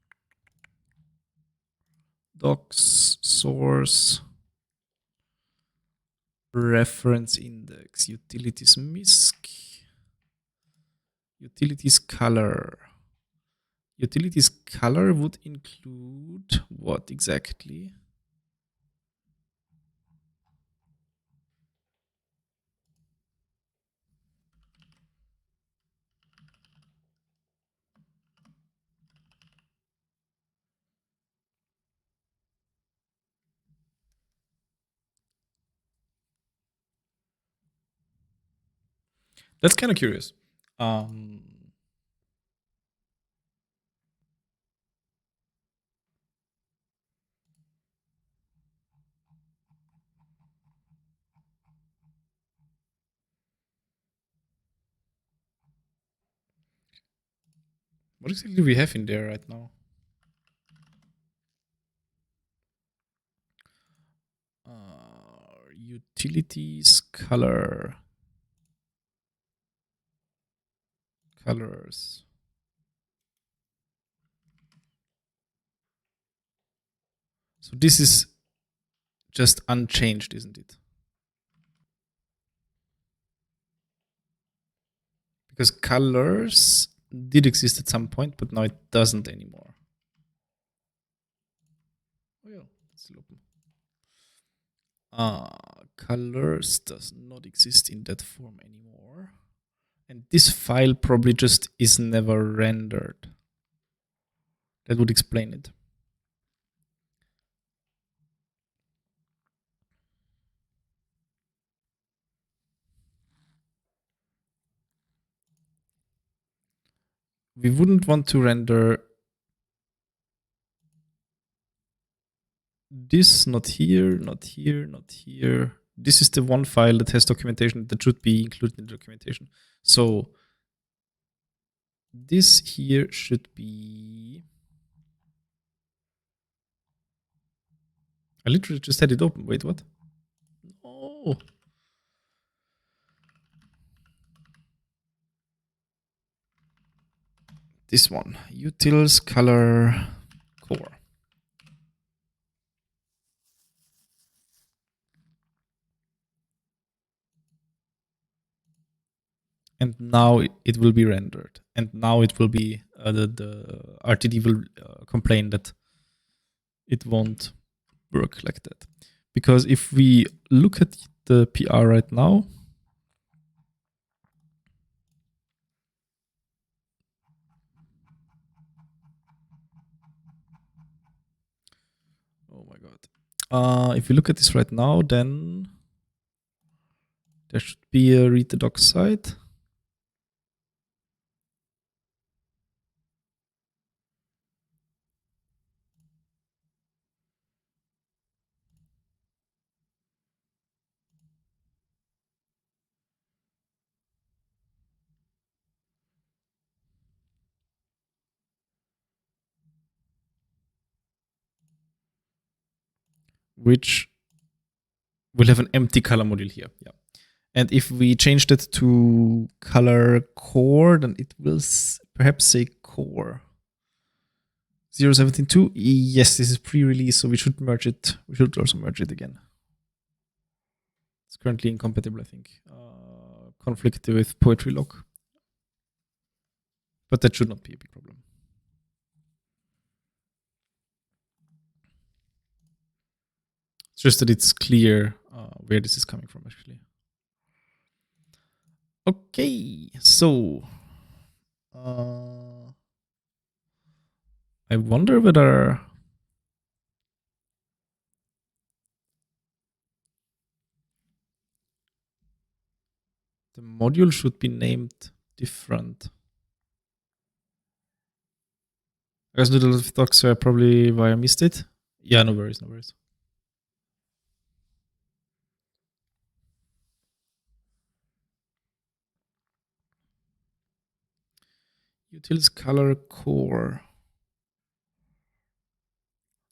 Docs, source, reference index, utilities MISC, utilities color. Utilities color would include what exactly? That's kind of curious. What exactly do we have in there right now? Utilities, colors. So this is just unchanged, isn't it? Because colors did exist at some point, but now it doesn't anymore. Oh yeah, it's still open. Colors does not exist in that form anymore. And this file probably just is never rendered. That would explain it. We wouldn't want to render this, not here, not here, not here. This is the one file that has documentation that should be included in the documentation. So this here should be... I literally just had it open. Wait, what? Oh. This one, utils color core. And now it will be rendered. And now it will be, the RTD will complain that it won't work like that. Because if we look at the PR right now, oh my god. If you look at this right now, then there should be a read the doc site. Which will have an empty color module here. Yeah. And if we change that to color core, then it will perhaps say core. 0.17.2. Yes, this is pre-release, so we should merge it. We should also merge it again. It's currently incompatible, I think. Conflict with poetry lock. But that should not be a big problem. It's just that it's clear where this is coming from, actually. Okay, so I wonder whether the module should be named different. I guys did a lot of talks, so I probably why I missed it. Yeah, no worries, no worries. Utils color core.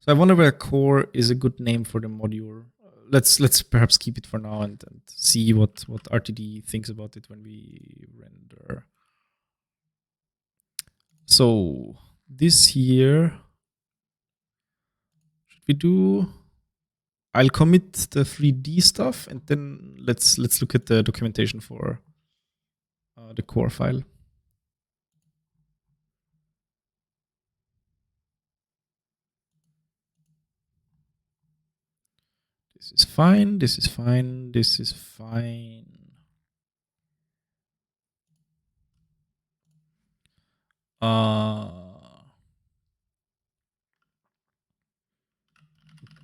So I wonder whether core is a good name for the module. Let's perhaps keep it for now and see what RTD thinks about it when we render. So this here, should we do? I'll commit the 3D stuff and then let's look at the documentation for the core file. This is fine. This is fine. This is fine.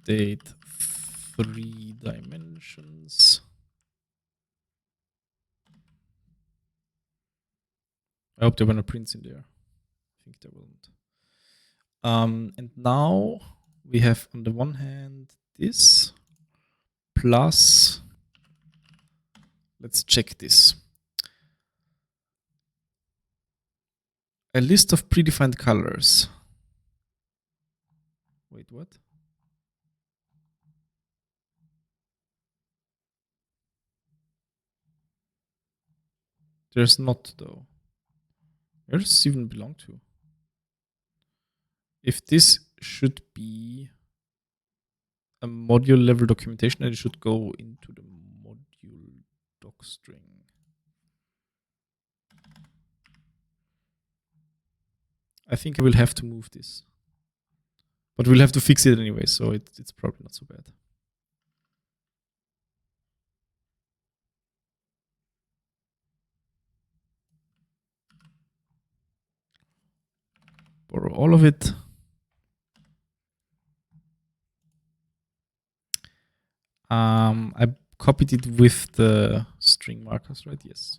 Update 3 dimensions. I hope there were no prints in there. I think there won't. And now we have on the one hand this plus, let's check this. A list of predefined colors. Wait, what? There's not, though. Where does this even belong to? If this should be a module level documentation, then it should go into the module docstring. I think I will have to move this. But we'll have to fix it anyway, so it's probably not so bad. Borrow all of it. I copied it with the string markers, right? Yes.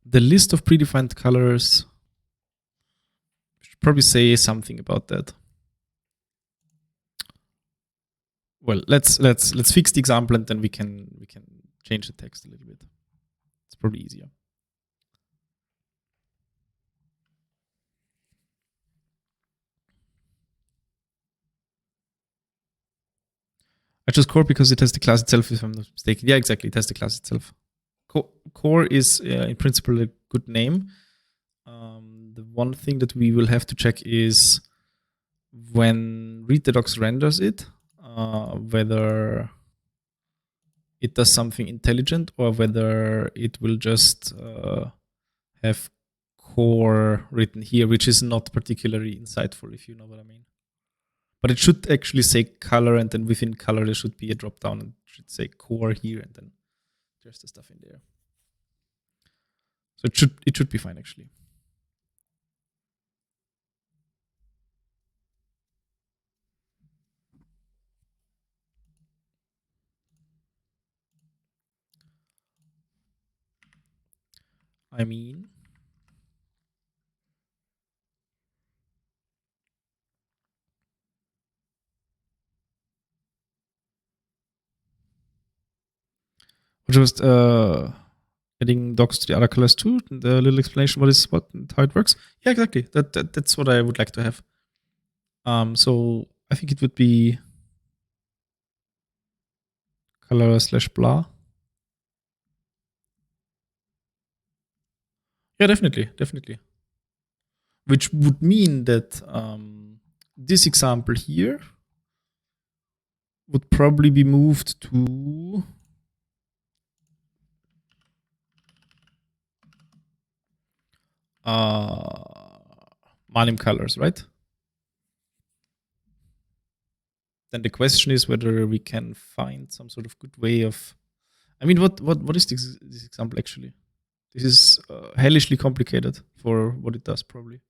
The list of predefined colors should probably say something about that. Well, let's fix the example and then we can change the text a little bit. It's probably easier. I chose core because it has the class itself, if I'm not mistaken. Yeah, exactly. It has the class itself. Core is in principle a good name. The one thing that we will have to check is when read the docs renders it, whether it does something intelligent or whether it will just have core written here, which is not particularly insightful, if you know what I mean. But it should actually say color, and then within color there should be a drop down and it should say core here, and then there's the stuff in there. So it should be fine actually. I mean, just adding docs to the other colors too. The little explanation how it works. Yeah, exactly. That's what I would like to have. So I think it would be color / blah. Yeah, definitely. Which would mean that this example here would probably be moved to Manim colors, right? Then the question is whether we can find some sort of good way of. I mean, what is this example actually? This is hellishly complicated for what it does, probably.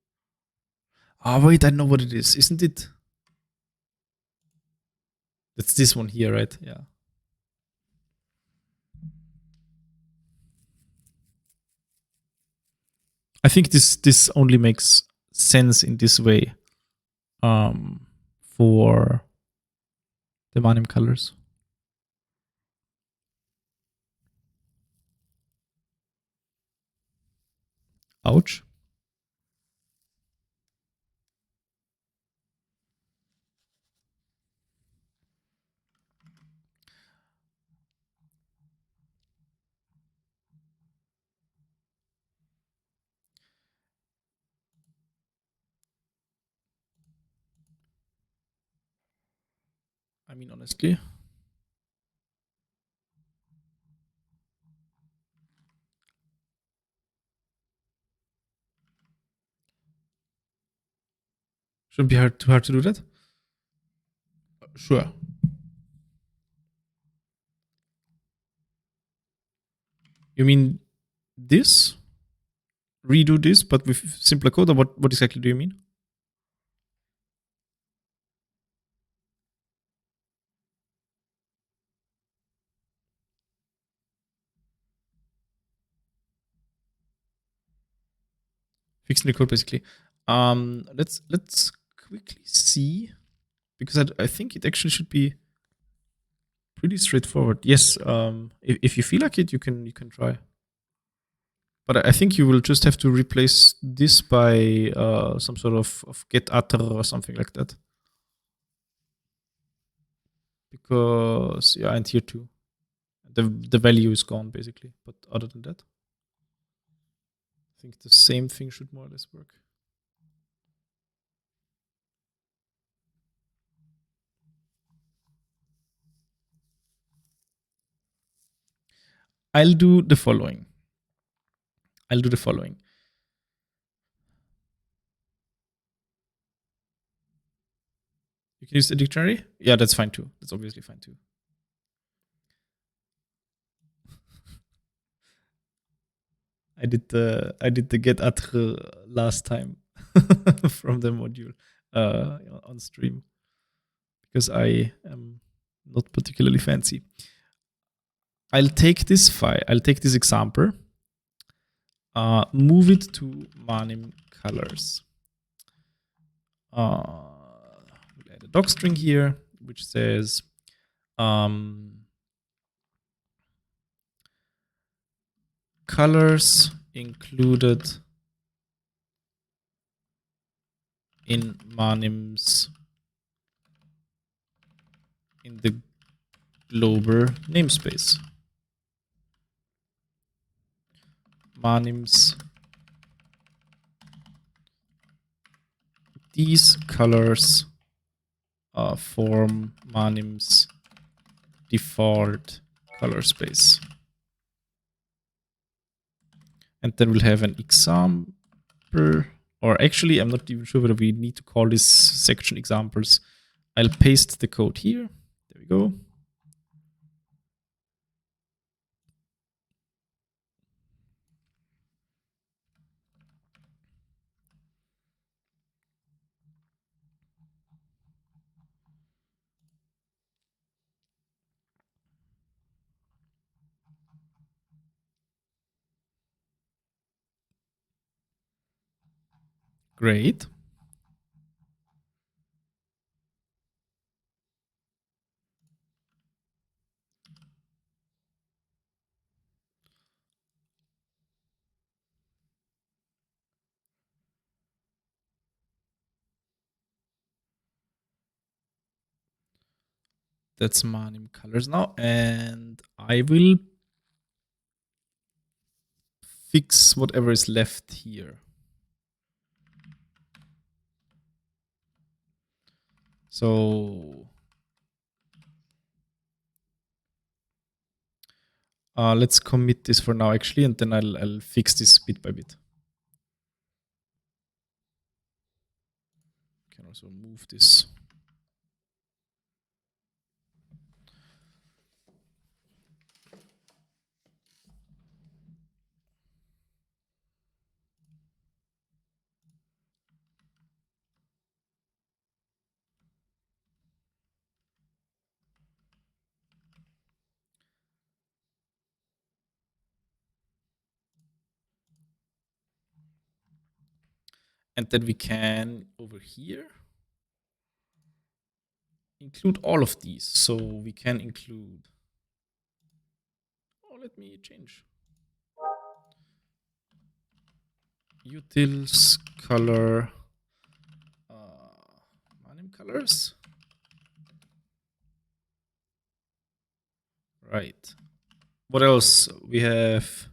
Ah, wait, I know what it is. Isn't it? It's this one here, right? Yeah. I think this only makes sense in this way for the Manim colors. Ouch. I mean, honestly. Shouldn't be too hard to do that. Sure. You mean this? Redo this, but with simpler code, or what exactly do you mean? Fixing the code, basically. Let's quickly see because I think it actually should be pretty straightforward. Yes, if you feel like it, you can try. But I think you will just have to replace this by some sort of get utter or something like that. Because yeah, and here too, the value is gone basically. But other than that, I think the same thing should more or less work. I'll do the following. You can use the dictionary. Yeah, that's fine too. That's obviously fine too. I did the get atre last time from the module on stream because I am not particularly fancy. I'll take this file. I'll take this example. Move it to Manim colors. We'll add a doc string here, which says colors included in Manim's in the global namespace. Manim's these colors form Manim's default color space. And then we'll have an example, or actually, I'm not even sure whether we need to call this section examples. I'll paste the code here. There we go. Great. That's Manim colors now, and I will fix whatever is left here. So let's commit this for now, actually, and then I'll fix this bit by bit. Can also move this. And then we can, over here, include all of these. So we can include, let me change. Utils color, Manim colors. Right. What else? We have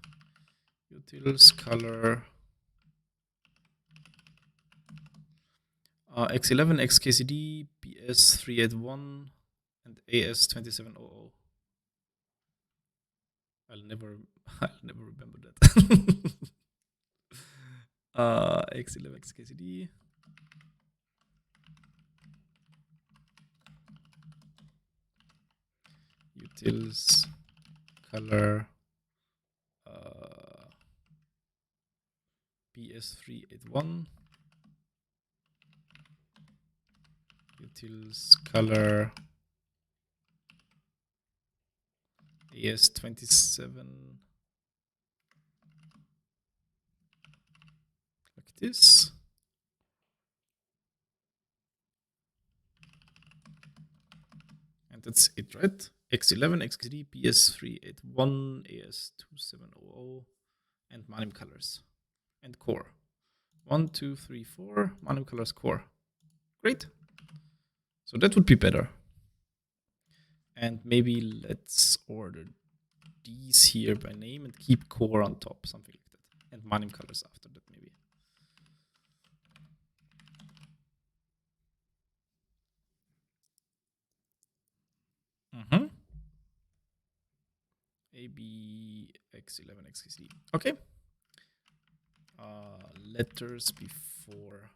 utils color X11, XKCD, BS381, and AS2700. I'll never remember that. X11, XKCD. Utils color BS381. Utils color AS27, like this. And that's it, right? X11, XD, BS381, AS2700, and Manim colors. And core. 1, 2, 3, 4, Manim colors core. Great. So that would be better. And maybe let's order these here by name and keep core on top, something like that. And Manim colors after that, maybe. AB X11 XKC. Okay. Letters before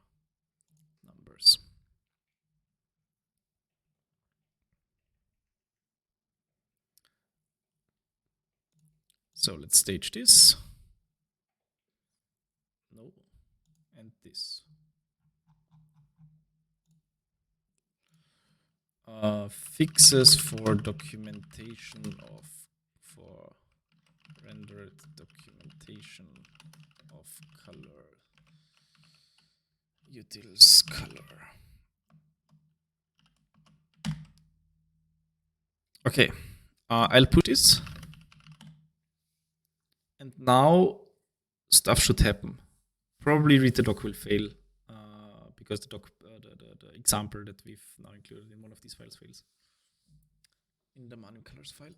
numbers. So let's stage this. No. And this. Fixes for documentation for rendered documentation of color utils color. Okay, I'll put this, and now stuff should happen. Probably read the doc will fail because the doc the example that we've now included in one of these files fails in the Manim colors file.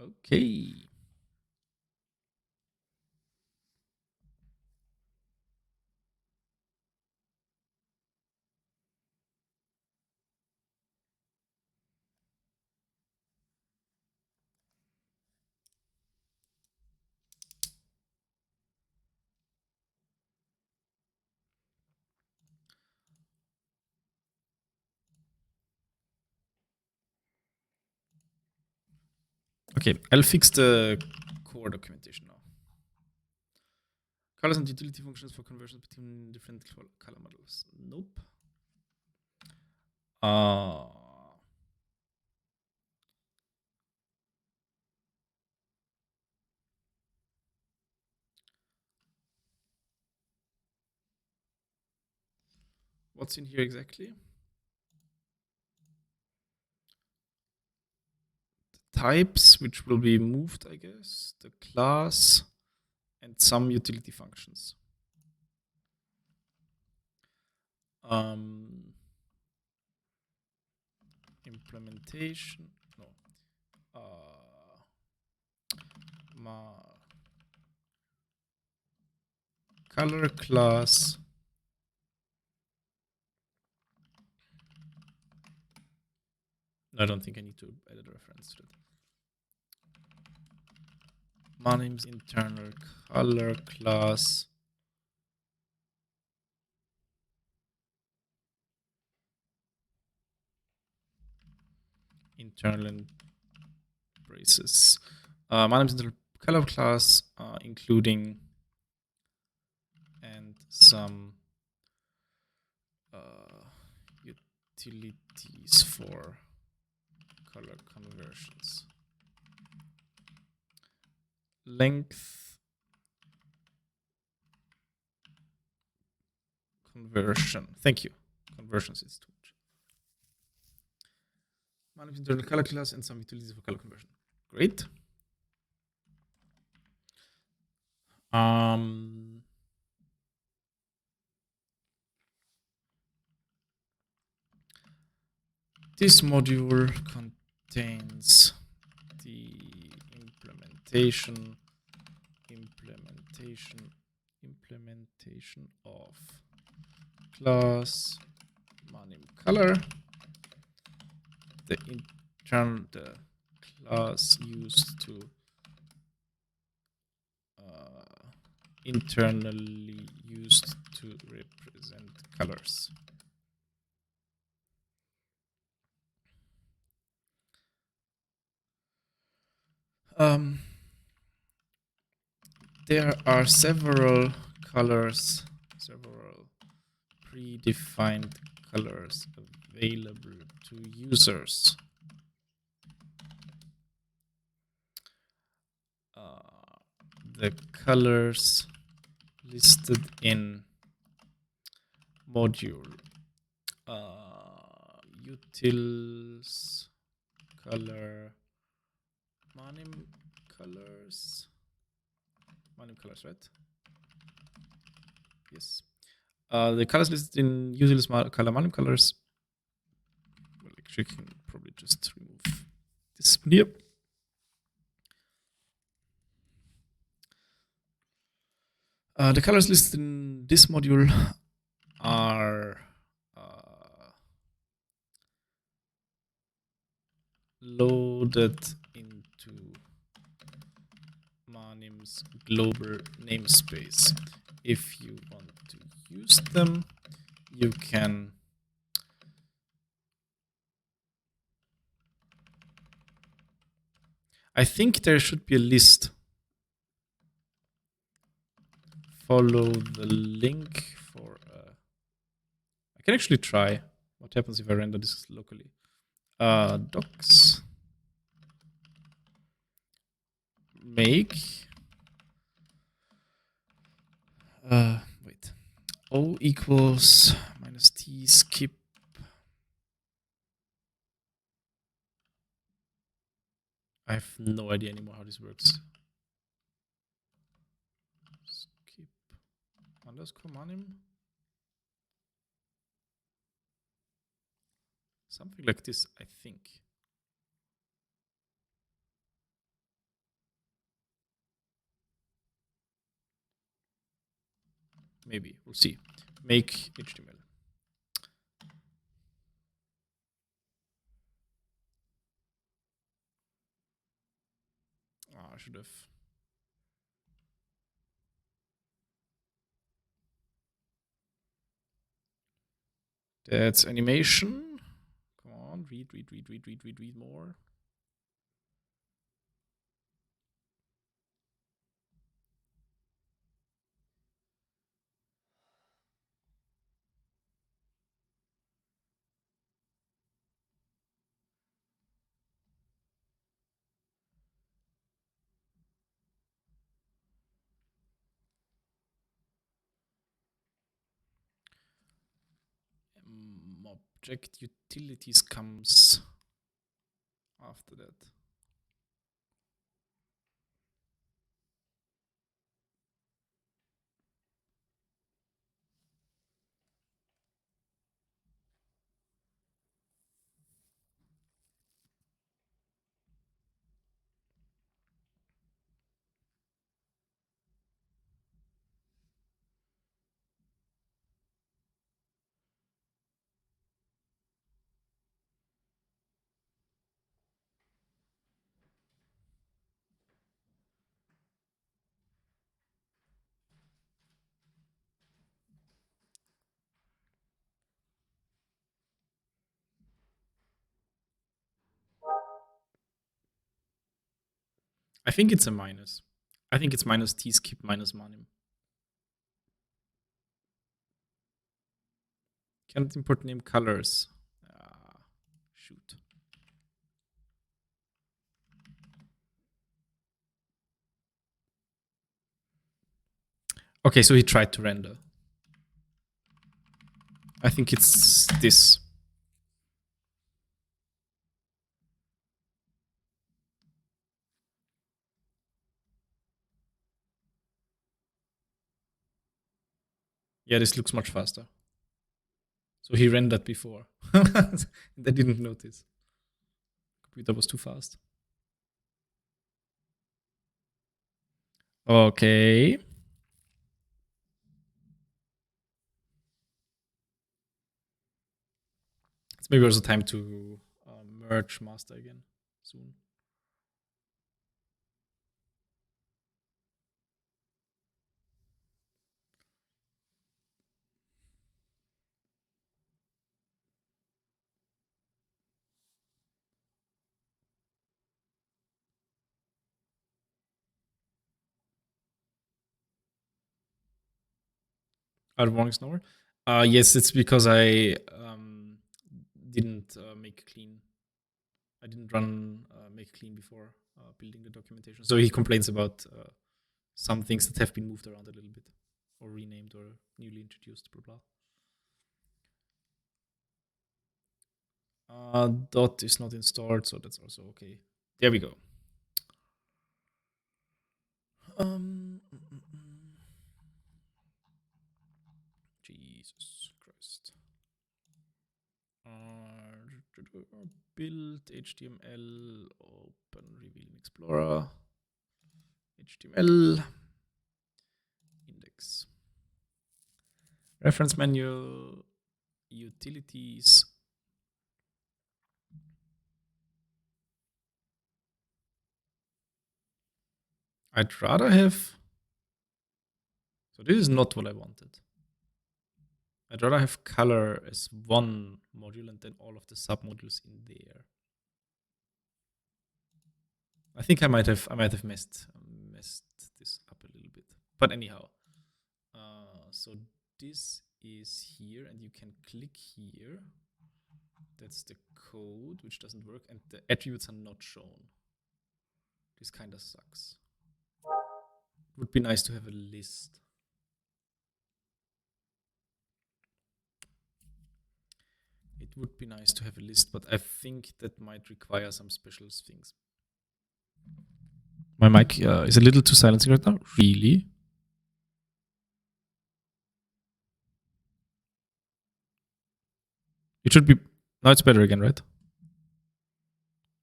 Okay. Okay, I'll fix the core documentation now. Colors and utility functions for conversions between different color models. Nope. What's in here exactly? The types, which will be moved, I guess. The class and some utility functions. Implementation. No. Color class. I don't think I need to add a reference to that. Manim's internal color class. Internal and braces. Manim's internal color class, including and some utilities for color conversions. Length conversion. Thank you. Conversions is too much. Manage internal color class and some utilities for color conversion. Great. This module contains the implementation of class Manim color, the class used to internally used to represent colors. There are several colors, several predefined colors available to users. the colors listed in module utils color Manim colors. Manim colors, right? Yes. The colors listed in utils color Manim colors. Well, actually, I can probably just remove this here. The colors listed in this module are loaded into Manim's global namespace. If you want to use them, you can I think there should be a list. Follow the link for I can actually try what happens if I render this locally. Docs make wait, O equals minus T skip. I have no idea anymore how this works. Skip underscore Manim. Something like this, I think. Maybe, we'll see. Make HTML. I should have. That's animation. Come on, read more. Object utilities comes after that. I think it's a minus. I think it's minus T skip minus Manim. Can't import name colors. Shoot. Okay, so he tried to render. I think it's this. Yeah, this looks much faster. So he rendered before. I didn't notice. Computer was too fast. Okay. It's maybe also time to merge master again soon. Are the warnings lower? Yes, it's because I didn't make clean. I didn't run make clean before building the documentation. So he complains about some things that have been moved around a little bit, or renamed, or newly introduced. Blah blah. Dot is not installed, so that's also okay. There we go. Jesus Christ. Build HTML, open Reveal in Explorer, HTML, index, reference menu, utilities. I'd rather have. So this is not what I wanted. I'd rather have color as one module and then all of the submodules in there. I think I might have messed this up a little bit. But anyhow, so this is here, and you can click here. That's the code, which doesn't work, and the attributes are not shown. This kind of sucks. Would be nice to have a list. It would be nice to have a list, but I think that might require some special things. My mic is a little too silencing right now. Really? It should be. Now it's better again, right?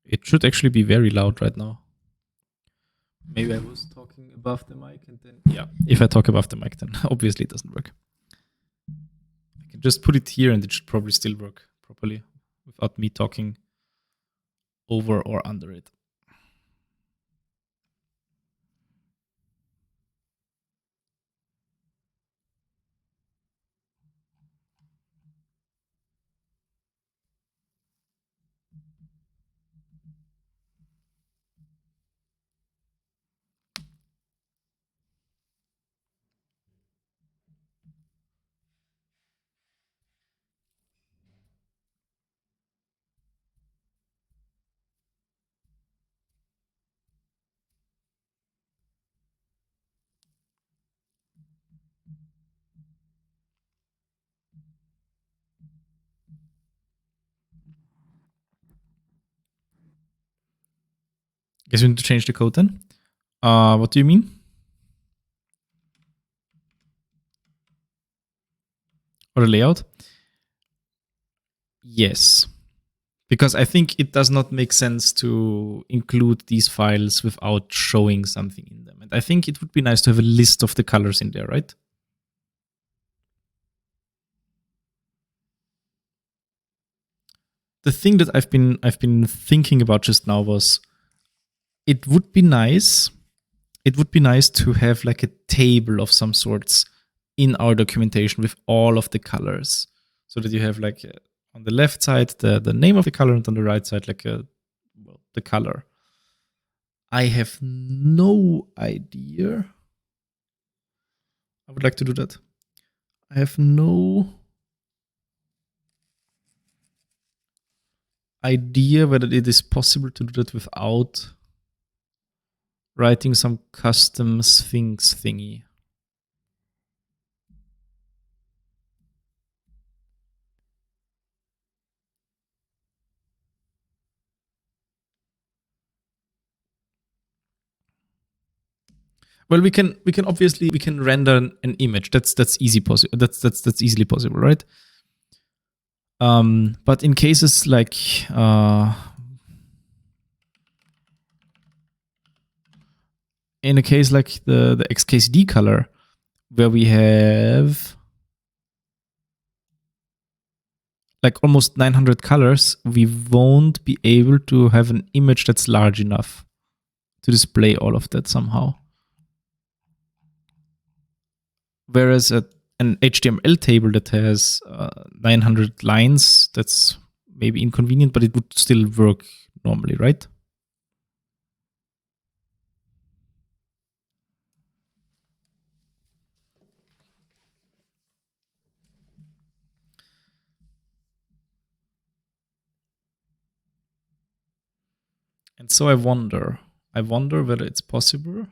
It should actually be very loud right now. Maybe I was talking above the mic, and then yeah, if I talk above the mic, then obviously it doesn't work. I can just put it here, and it should probably still work properly without me talking over or under it. Guess we need to change the code then. What do you mean? Or the layout? Yes. Because I think it does not make sense to include these files without showing something in them. And I think it would be nice to have a list of the colors in there, right? The thing that I've been thinking about just now was it would be nice to have like a table of some sorts in our documentation with all of the colors, so that you have like on the left side the name of the color, and on the right side like the color. I have no idea. I would like to do that. I have no idea whether it is possible to do that without writing some customs things thingy. Well, we can obviously render an image. That's easy possible. That's easily possible, right? But in cases like in a case like the XKCD color, where we have like almost 900 colors, we won't be able to have an image that's large enough to display all of that somehow. Whereas an HTML table that has 900 lines, that's maybe inconvenient, but it would still work normally, right? And so I wonder whether it's possible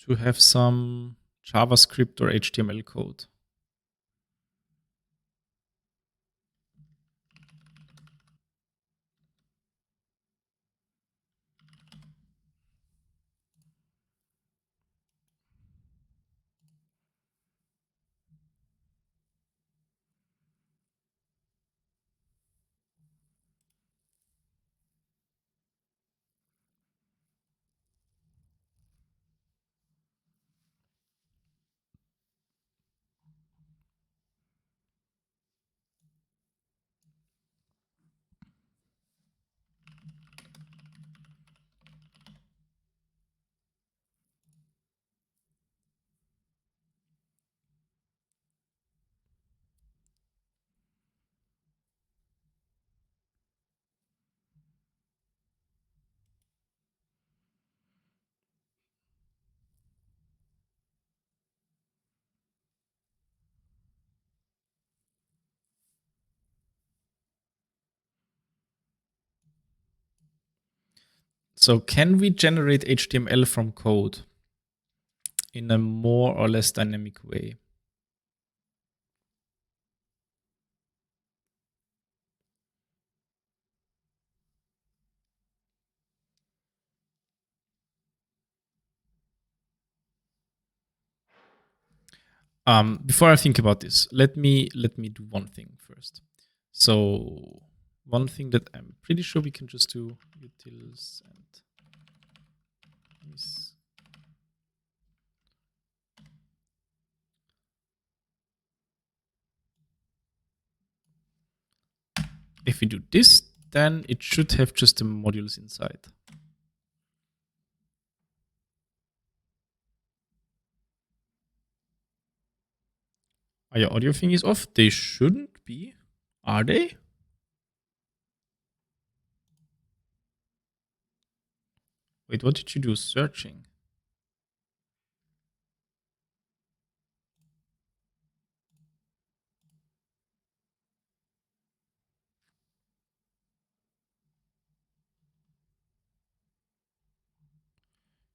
to have some JavaScript or HTML code. So can we generate HTML from code in a more or less dynamic way? Before I think about this, let me do one thing first. So one thing that I'm pretty sure we can just do utils and this. If we do this, then it should have just the modules inside. Are your audio thing is off? They shouldn't be. Are they? Wait, what did you do? Searching.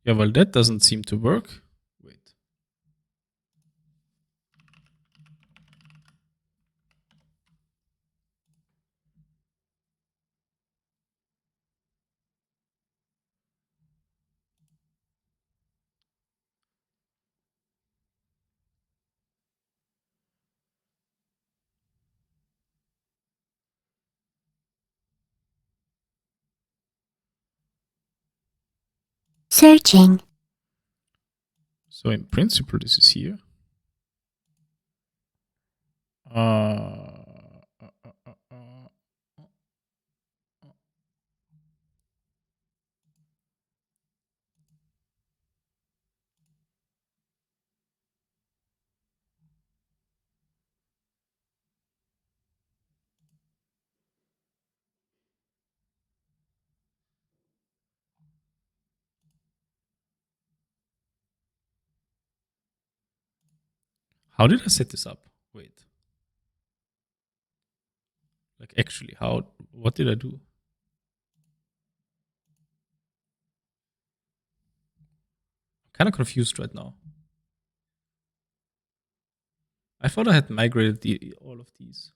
Yeah, well, that doesn't seem to work. Wait. Searching. So in principle, this is here. Uh, how did I set this up? Wait. Like actually, how? What did I do? I'm kind of confused right now. I thought I had migrated all of these.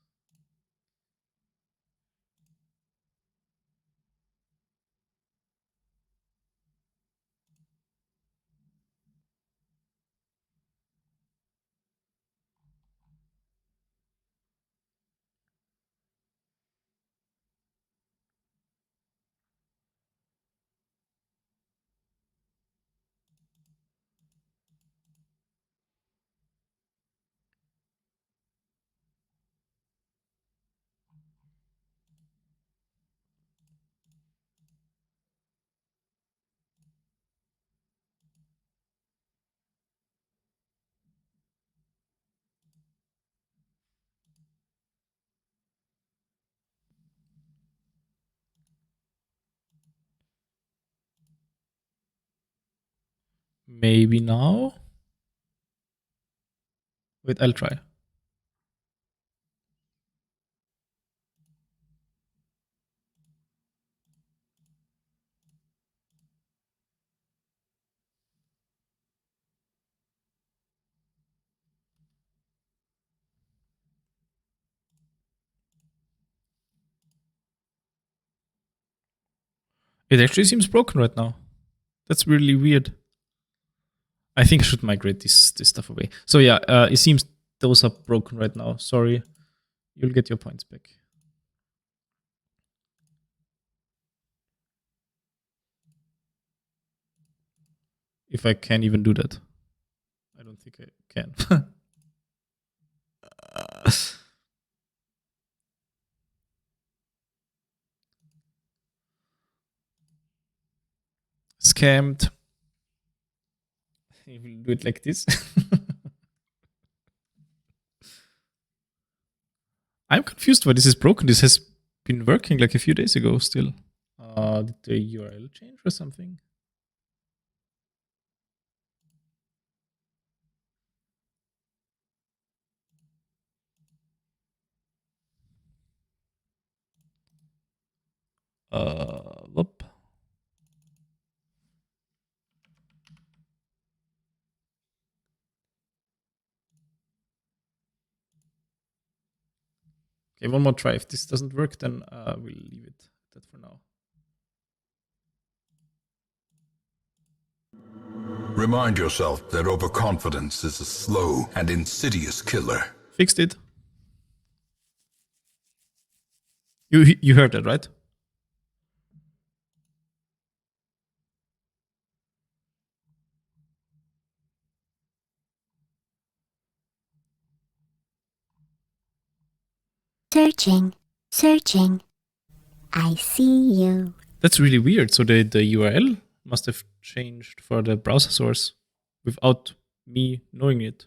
Maybe now. Wait, I'll try. It actually seems broken right now. That's really weird. I think I should migrate this stuff away. So yeah, it seems those are broken right now. Sorry. You'll get your points back. If I can even do that. I don't think I can. Scammed. You will do it like this. I'm confused why this is broken. This has been working like a few days ago still. Did the URL change or something? Whoop. Okay, one more try. If this doesn't work, then we'll leave it that for now. Remind yourself that overconfidence is a slow and insidious killer. Fixed it. You heard that, right? Searching. Searching. I see you. That's really weird. So the URL must have changed for the browser source without me knowing it.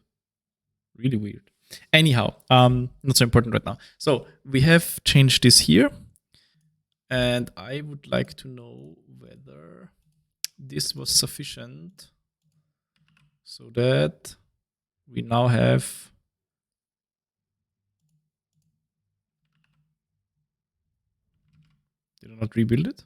Really weird. Anyhow, not so important right now. So we have changed this here. And I would like to know whether this was sufficient so that we now have did I not rebuild it?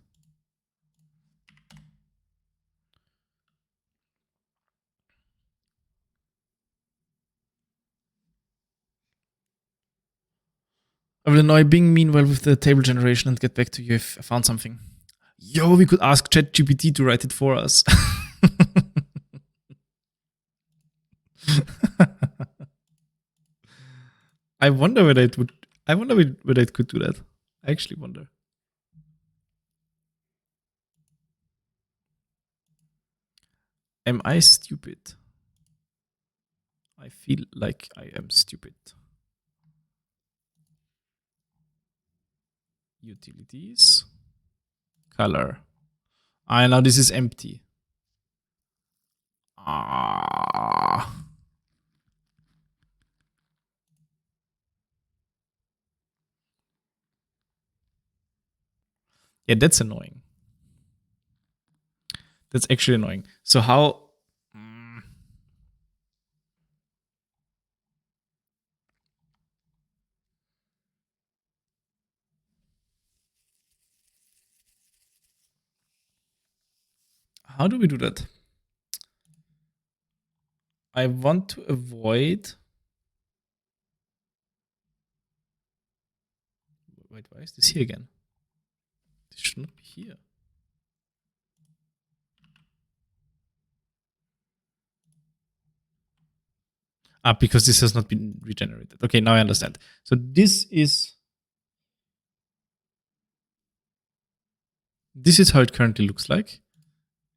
I will annoy Bing meanwhile with the table generation and get back to you if I found something. Yo, we could ask ChatGPT to write it for us. I wonder whether it would. I wonder whether it could do that. I actually wonder. Am I stupid? I feel like I am stupid. Utilities. Color. Now this is empty. Yeah, that's annoying. That's actually annoying. So how? How do we do that? I want to avoid. Wait, why is this here again? This should not be here. Because this has not been regenerated. Okay, now I understand. So this is how it currently looks like.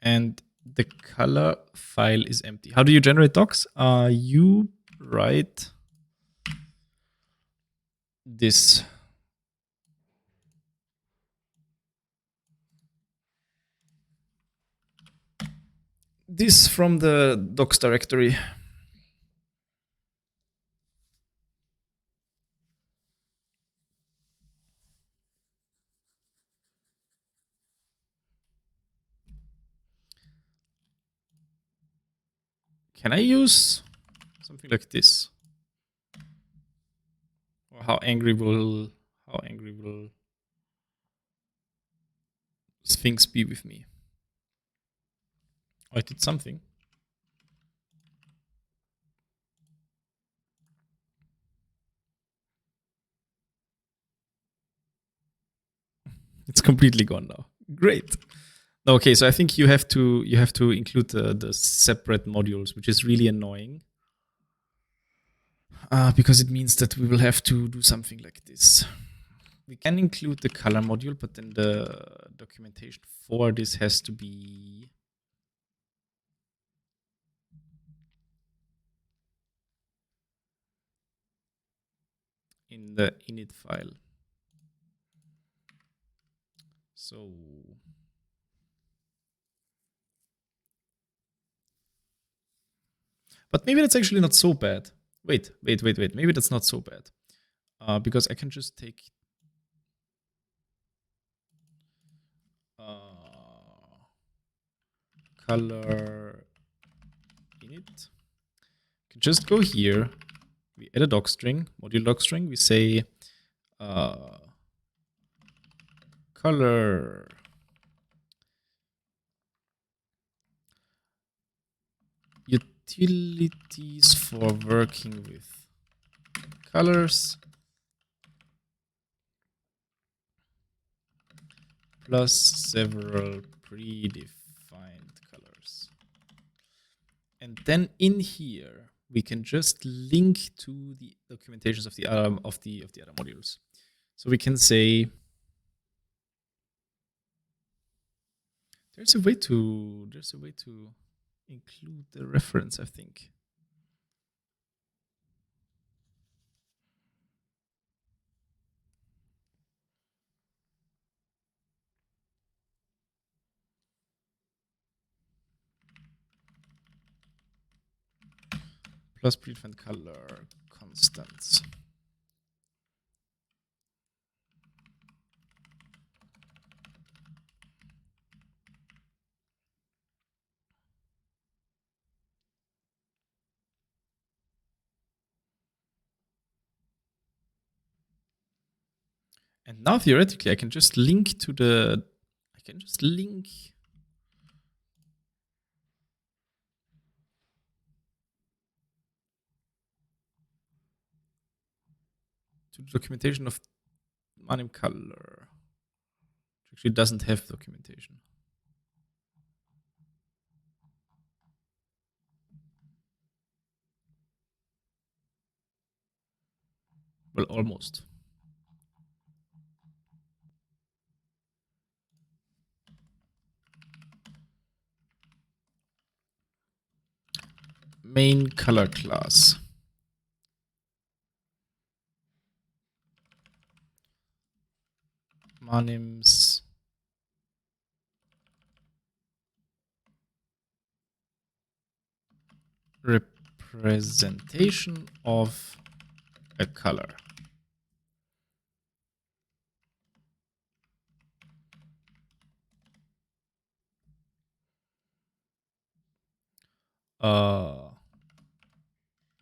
And the color file is empty. How do you generate docs? You write this. This from the docs directory. Can I use something like this? Or how angry will Sphinx be with me? Oh, I did something. It's completely gone now. Great. Okay, so I think you have to include the separate modules, which is really annoying. Because it means that we will have to do something like this. We can include the color module, but then the documentation for this has to be in the init file. So but maybe that's actually not so bad. Wait. Maybe that's not so bad. Because I can just take color init. Can just go here. We add a doc string, module doc string. We say color utilities for working with colors plus several predefined colors. And then in here we can just link to the documentations of the other modules. So we can say there's a way to include the reference, I think. Plus predefined color constants. And now theoretically I can just link to the to the documentation of Manim color. It actually doesn't have documentation. Well, almost. Main color class. Manim's representation of a color.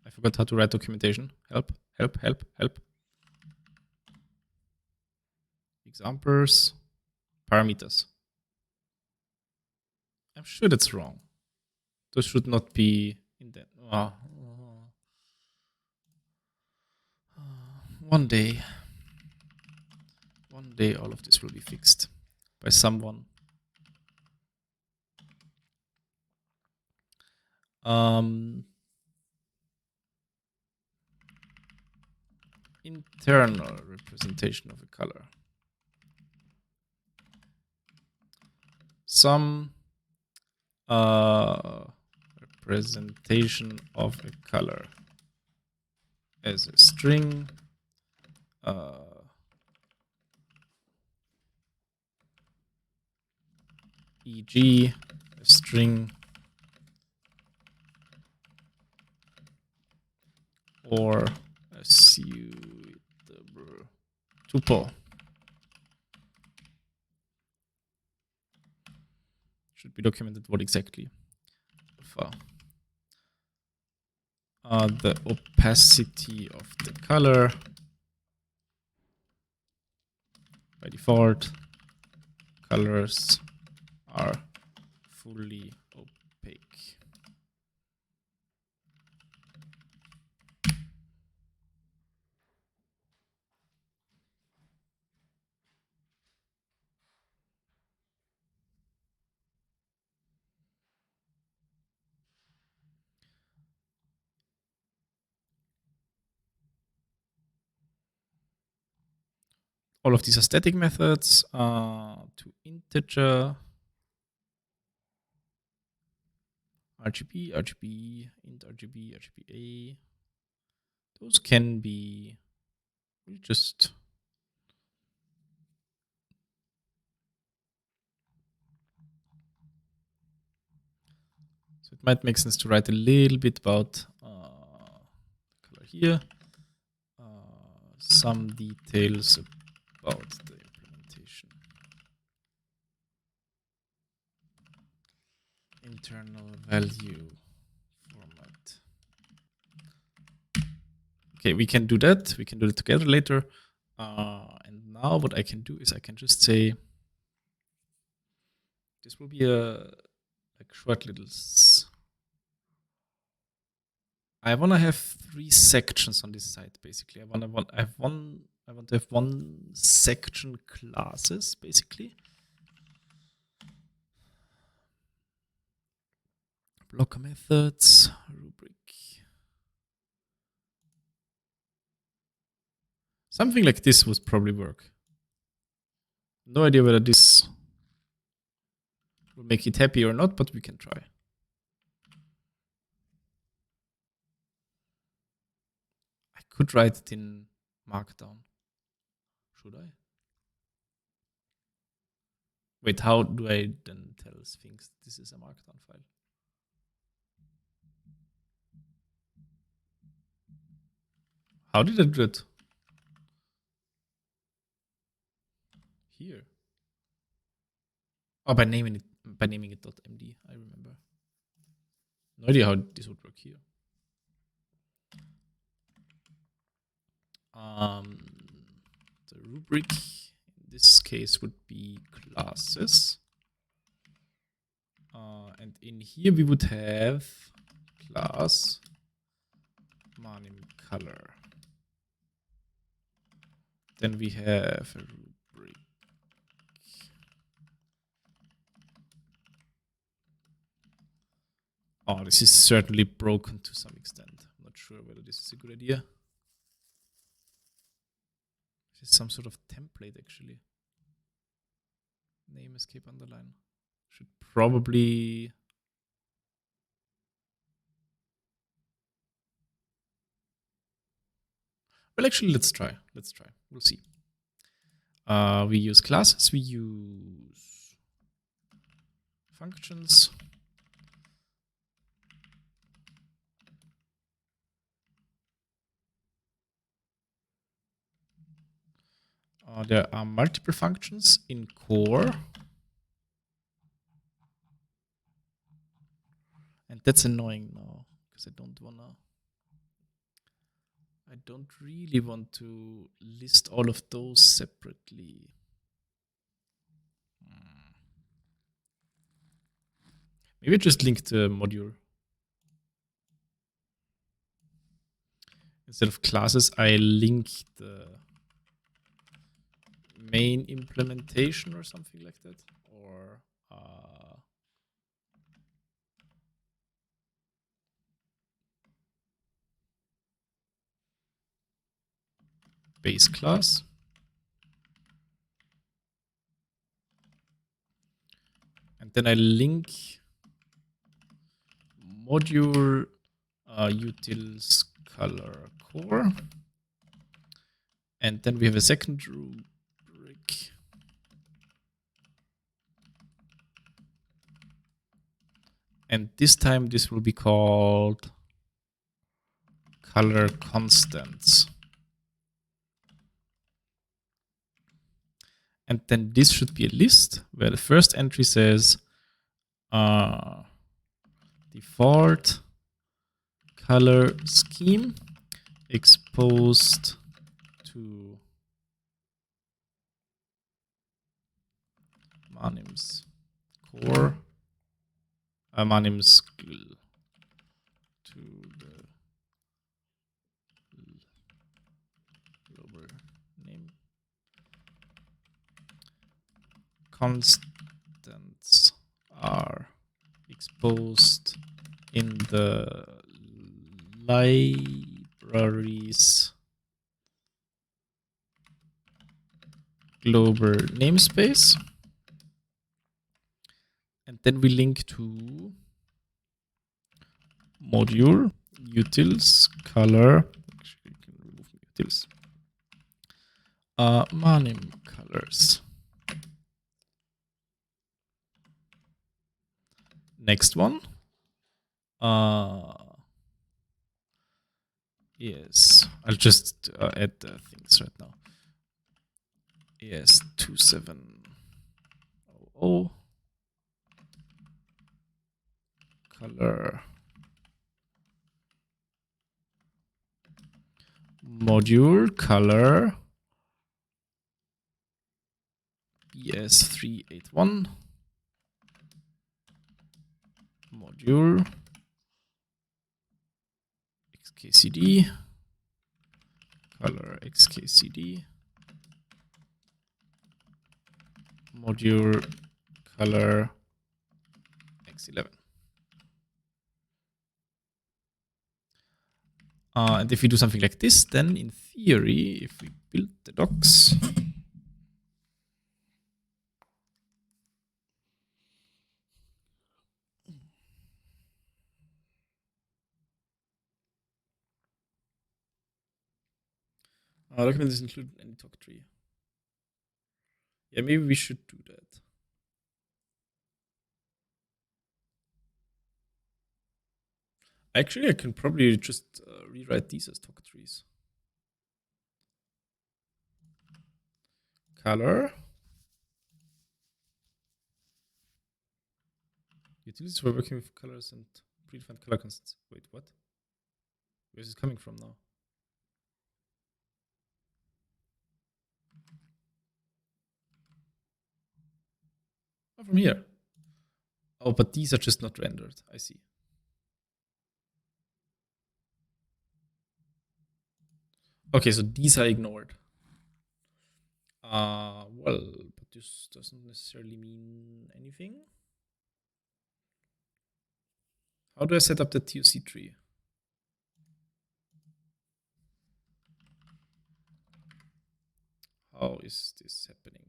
I forgot how to write documentation. Help. Examples, parameters. I'm sure that's wrong. Those should not be in that. One day all of this will be fixed by someone. Internal representation of a color. Some representation of a color as a string, e.g. a string or a suitable tuple. Should be documented what exactly. The opacity of the color by default, colors are fully opaque. All of these are static methods. To integer, RGB, RGB, int RGB, RGBA. Those can be just so it might make sense to write a little bit about color here, some details about the implementation. Internal value format. Okay, we can do that. We can do it together later. And now what I can do is I can just say this will be a like short little. I want to have 3 sections on this side basically. I want to have one section classes basically. Blocker methods, rubric. Something like this would probably work. No idea whether this will make it happy or not, but we can try. I could write it in Markdown. Should I? Wait, how do I then tell Sphinx this is a Markdown file? How did I do it? Here. Oh, by naming it .md, I remember. No idea how this would work here. The rubric in this case would be classes. And in here we would have class Manim color. Then we have a rubric. Oh, this is certainly broken to some extent. I'm not sure whether this is a good idea. This is some sort of template actually. Name escape underline. Should probably. Well, actually, let's try. We'll see. We use classes. We use functions. There are multiple functions in core. And that's annoying now because I don't really want to list all of those separately. Maybe just link the module. Instead of classes, I link the main implementation or something like that. Or base class. And then I link module utils color core. And then we have a second rubric. And this time this will be called color constants. And then this should be a list where the first entry says default color scheme exposed to Manim's core, Manim's to the global name. Constants are exposed in the library's global namespace. And then we link to module, utils, color. Actually, you can remove utils. Manim colors. Next one. Yes, I'll just add the things right now. Yes, 2700 color module color ES381 module XKCD color XKCD module color X11. And if we do something like this, then in theory, if we build the docs, document is included in any talk tree. Yeah, maybe we should do that. Actually, I can probably just rewrite these as talk trees. Color. Utilities for working with colors and predefined color constants. Wait, what? Where is it coming from now? Oh, from here. Oh, but these are just not rendered. I see. Okay, so these are ignored. Well, but this doesn't necessarily mean anything. How do I set up the TOC tree? How is this happening?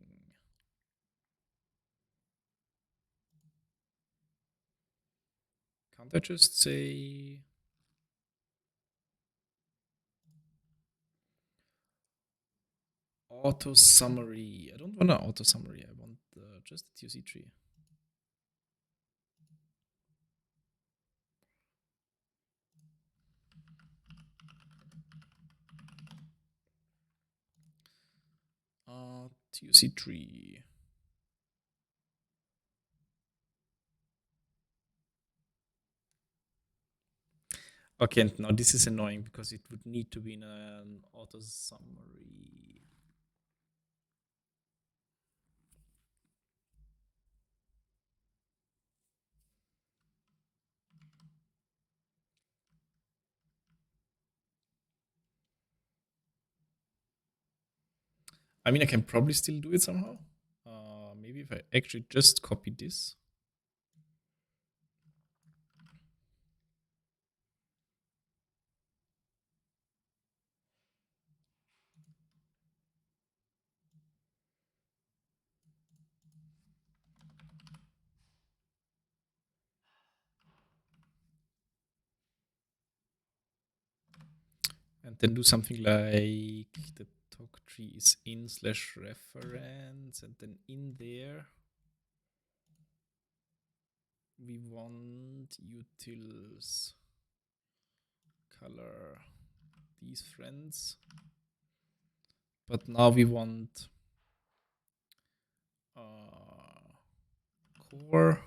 Can't I just say auto summary? I don't want an auto summary. I want just the TOC tree. TOC tree. Okay, and now this is annoying because it would need to be in an auto summary. I mean, I can probably still do it somehow. Maybe if I actually just copy this. And then do something like the talk tree is in / reference, and then in there we want utils color these friends, but now we want core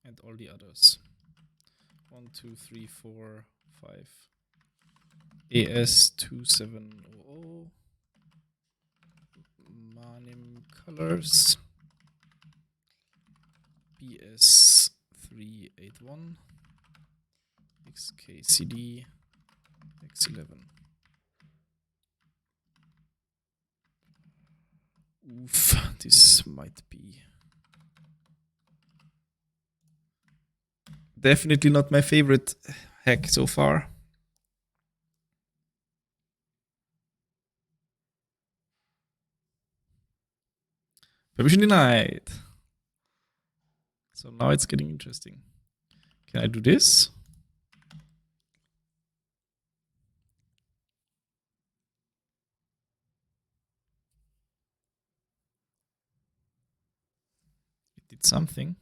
and all the others. 1, 2, 3, 4, 5. AS2700 Manim colors BS381 XKCD X11. Oof, this might be definitely not my favorite hack so far. Permission denied. So now it's getting interesting. Can I do this? It did something.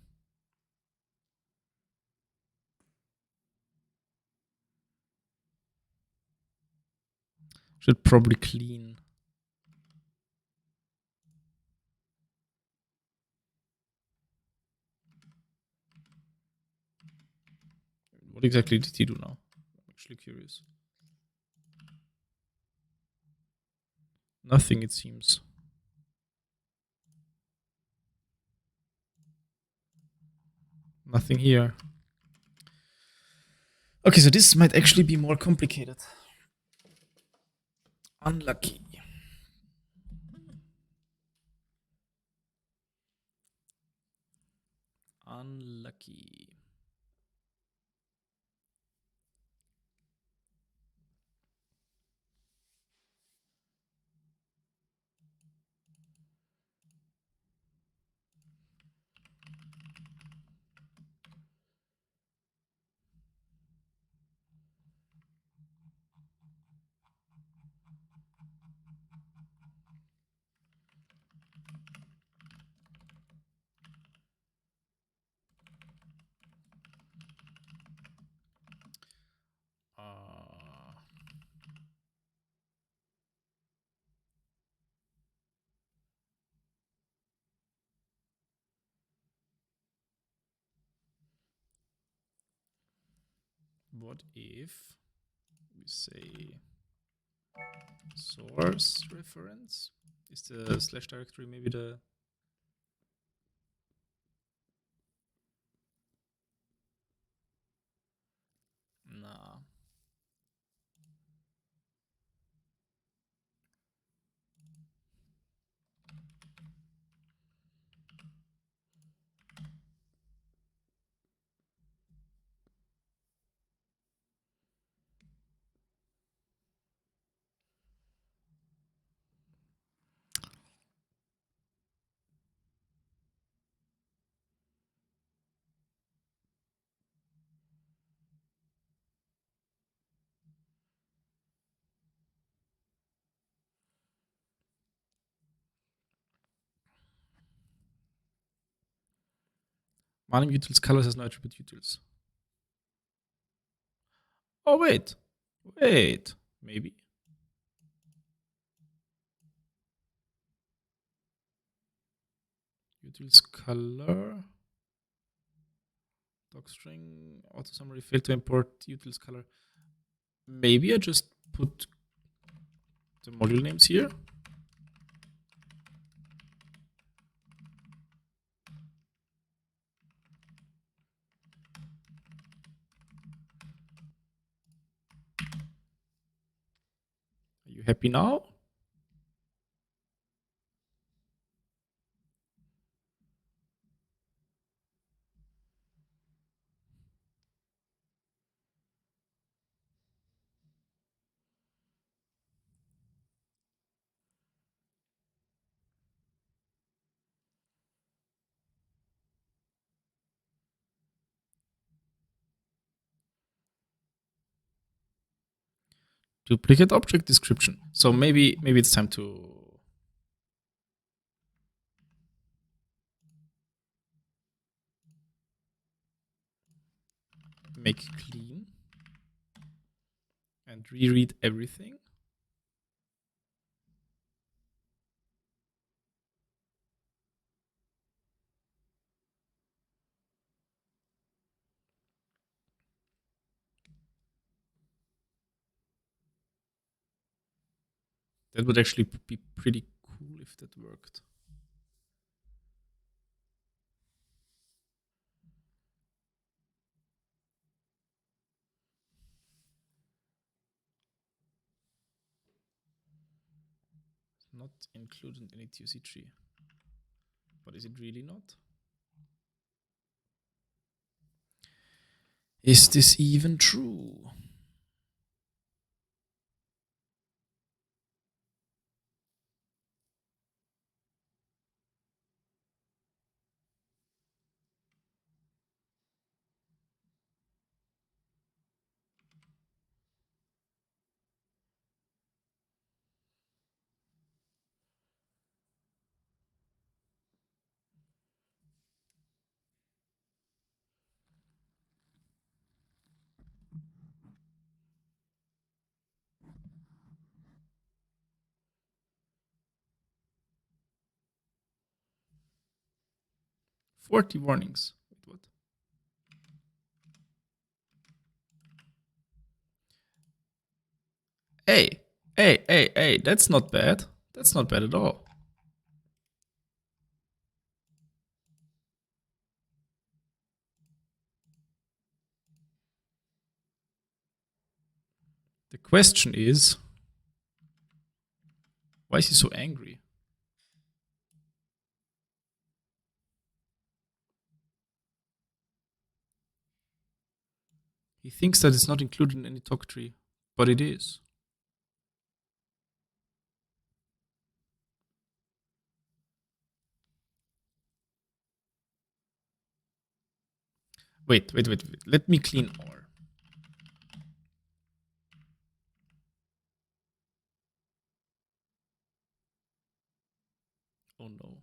Should probably clean. What exactly did he do now? I'm actually curious. Nothing, it seems. Nothing here. Okay, so this might actually be more complicated. Unlucky. Unlucky. What if we say source reference? Is the slash directory maybe the... Nah. Manim utils colors has no attribute utils. Oh, wait. Wait. Maybe. Utils color. Docstring auto summary failed to import utils color. Maybe I just put the module names here. Are you happy now? Duplicate object description. So maybe it's time to make clean and reread everything. That would actually be pretty cool if that worked. not included in any TOC tree. But is it really not? Is this even true? "40 warnings." Wait, what? Hey, that's not bad. That's not bad at all. The question is, why is he so angry? He thinks that it's not included in any talk tree, but it is. Wait. Let me clean R. Oh no.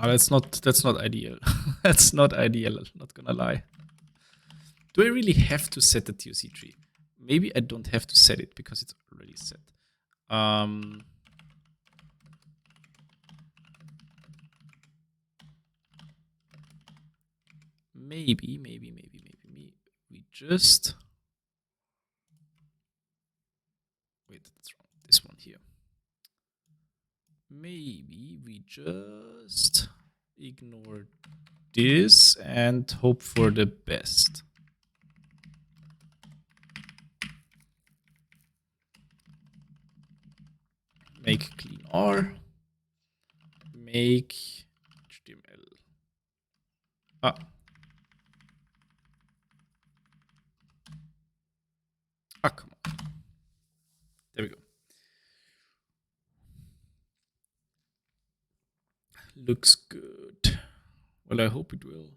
That's not ideal. That's not ideal, not gonna lie. Do I really have to set the TOC tree? Maybe I don't have to set it because it's already set. Maybe we just... Wait, that's wrong. This one here. Maybe we just ignore this and hope for the best. Make clean R. Make HTML. Come on. There we go. Looks good. Well, I hope it will.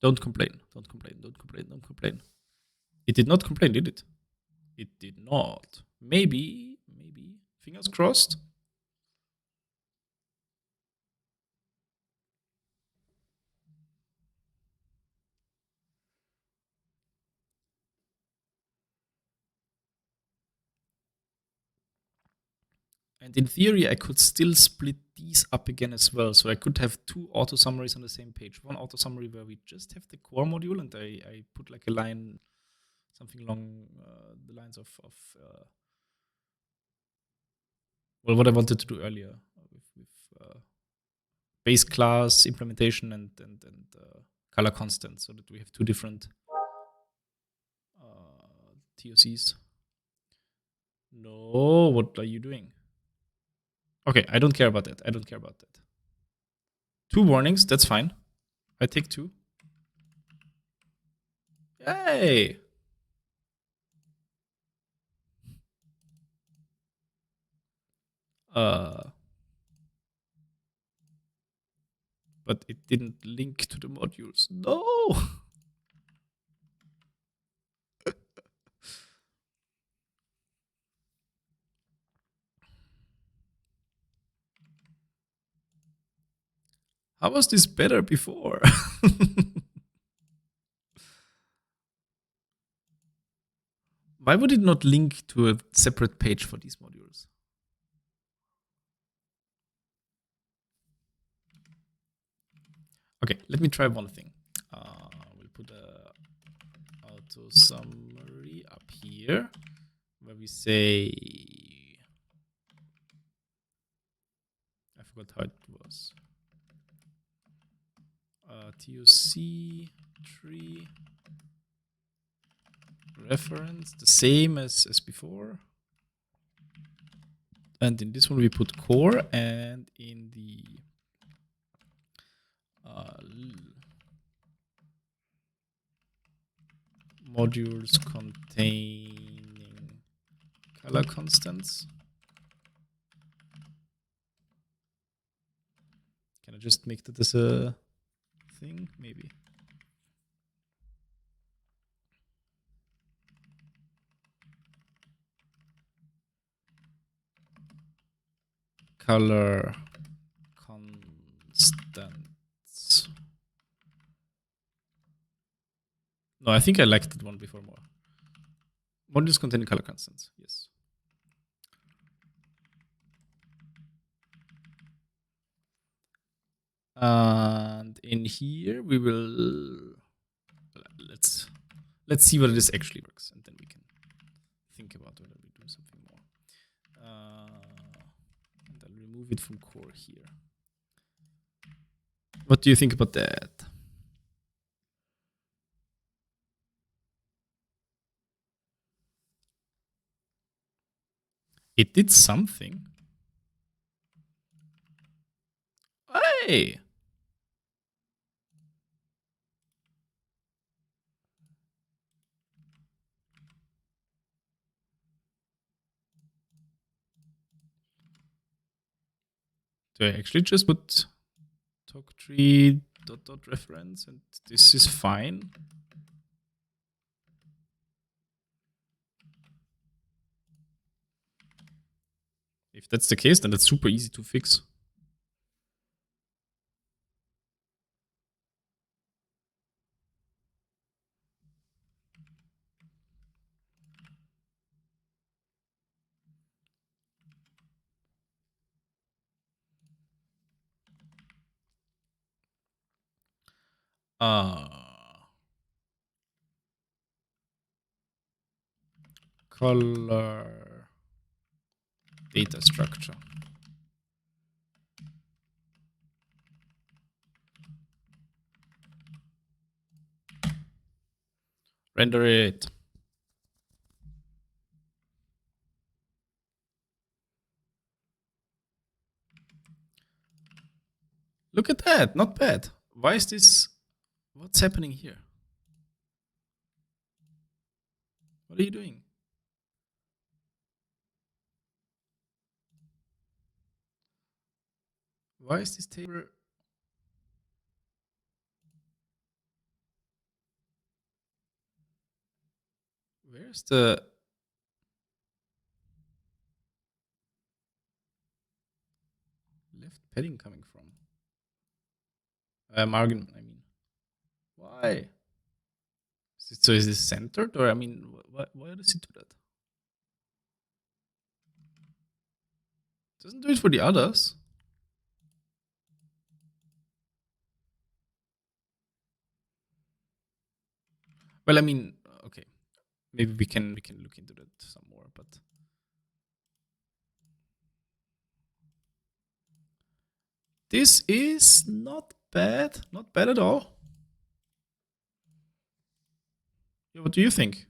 Don't complain. Don't complain. Don't complain. Don't complain. It did not complain, did it? It did not. Maybe. Fingers crossed. And in theory, I could still split these up again as well. So I could have two auto summaries on the same page. One auto summary where we just have the core module and I put like a line, something along the lines of well, what I wanted to do earlier with base class implementation and color constant, so that we have two different TOCs. No, what are you doing? Okay, I don't care about that. Two warnings, that's fine. I take two. Yay! But it didn't link to the modules. No! How was this better before? Why would it not link to a separate page for these modules? Okay, let me try one thing. We'll put a auto summary up here, where we say, I forgot how it was. TOC tree reference, the same as before. And in this one we put core, and in the modules containing color constants. Can I just make that as a thing? Maybe. Color constants. No, I think I liked that one before more. Modules containing color constants, yes. And in here we will let's see whether this actually works, and then we can think about whether we do something more. And I'll remove it from core here. What do you think about that? It did something. Hey! Do I actually just put talk tree dot reference and this is fine? If that's the case, then that's super easy to fix. Color data structure. Render it. Look at that, not bad. Why is this? What's happening here? What are you doing? Why is this table? Where's the left padding coming from? Margin, I mean. Why? So is this centered, or I mean, why does it do that? Doesn't do it for the others. Well, I mean, okay, maybe we can look into that some more, but this is not bad at all. Yeah, what do you think?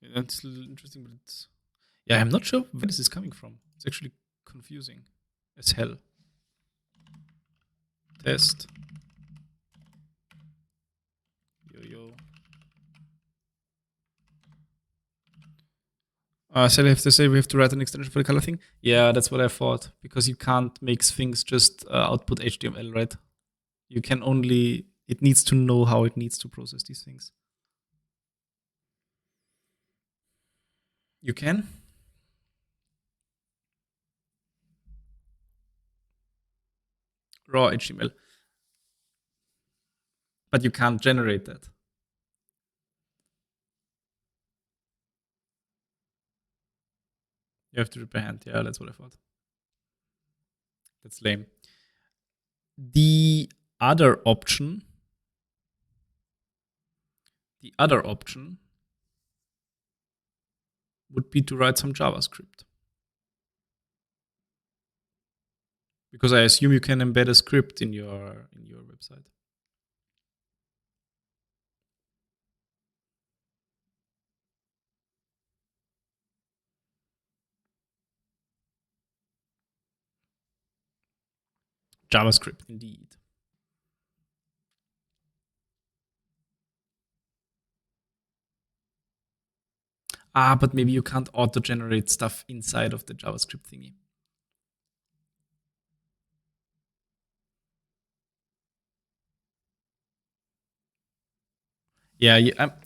Yeah, that's a little interesting, but it's, yeah, I'm not sure where this is coming from. It's actually confusing as hell. Test. Yo. So I have to say we have to write an extension for the color thing. Yeah, that's what I thought, because you can't make things just output HTML, right? You can only, it needs to know how it needs to process these things. You can? Raw HTML. But you can't generate that. You have to do it by hand. Yeah, that's what I thought. That's lame. The other option would be to write some JavaScript. Because I assume you can embed a script in your website. JavaScript, indeed. But maybe you can't auto-generate stuff inside of the JavaScript thingy. Yeah,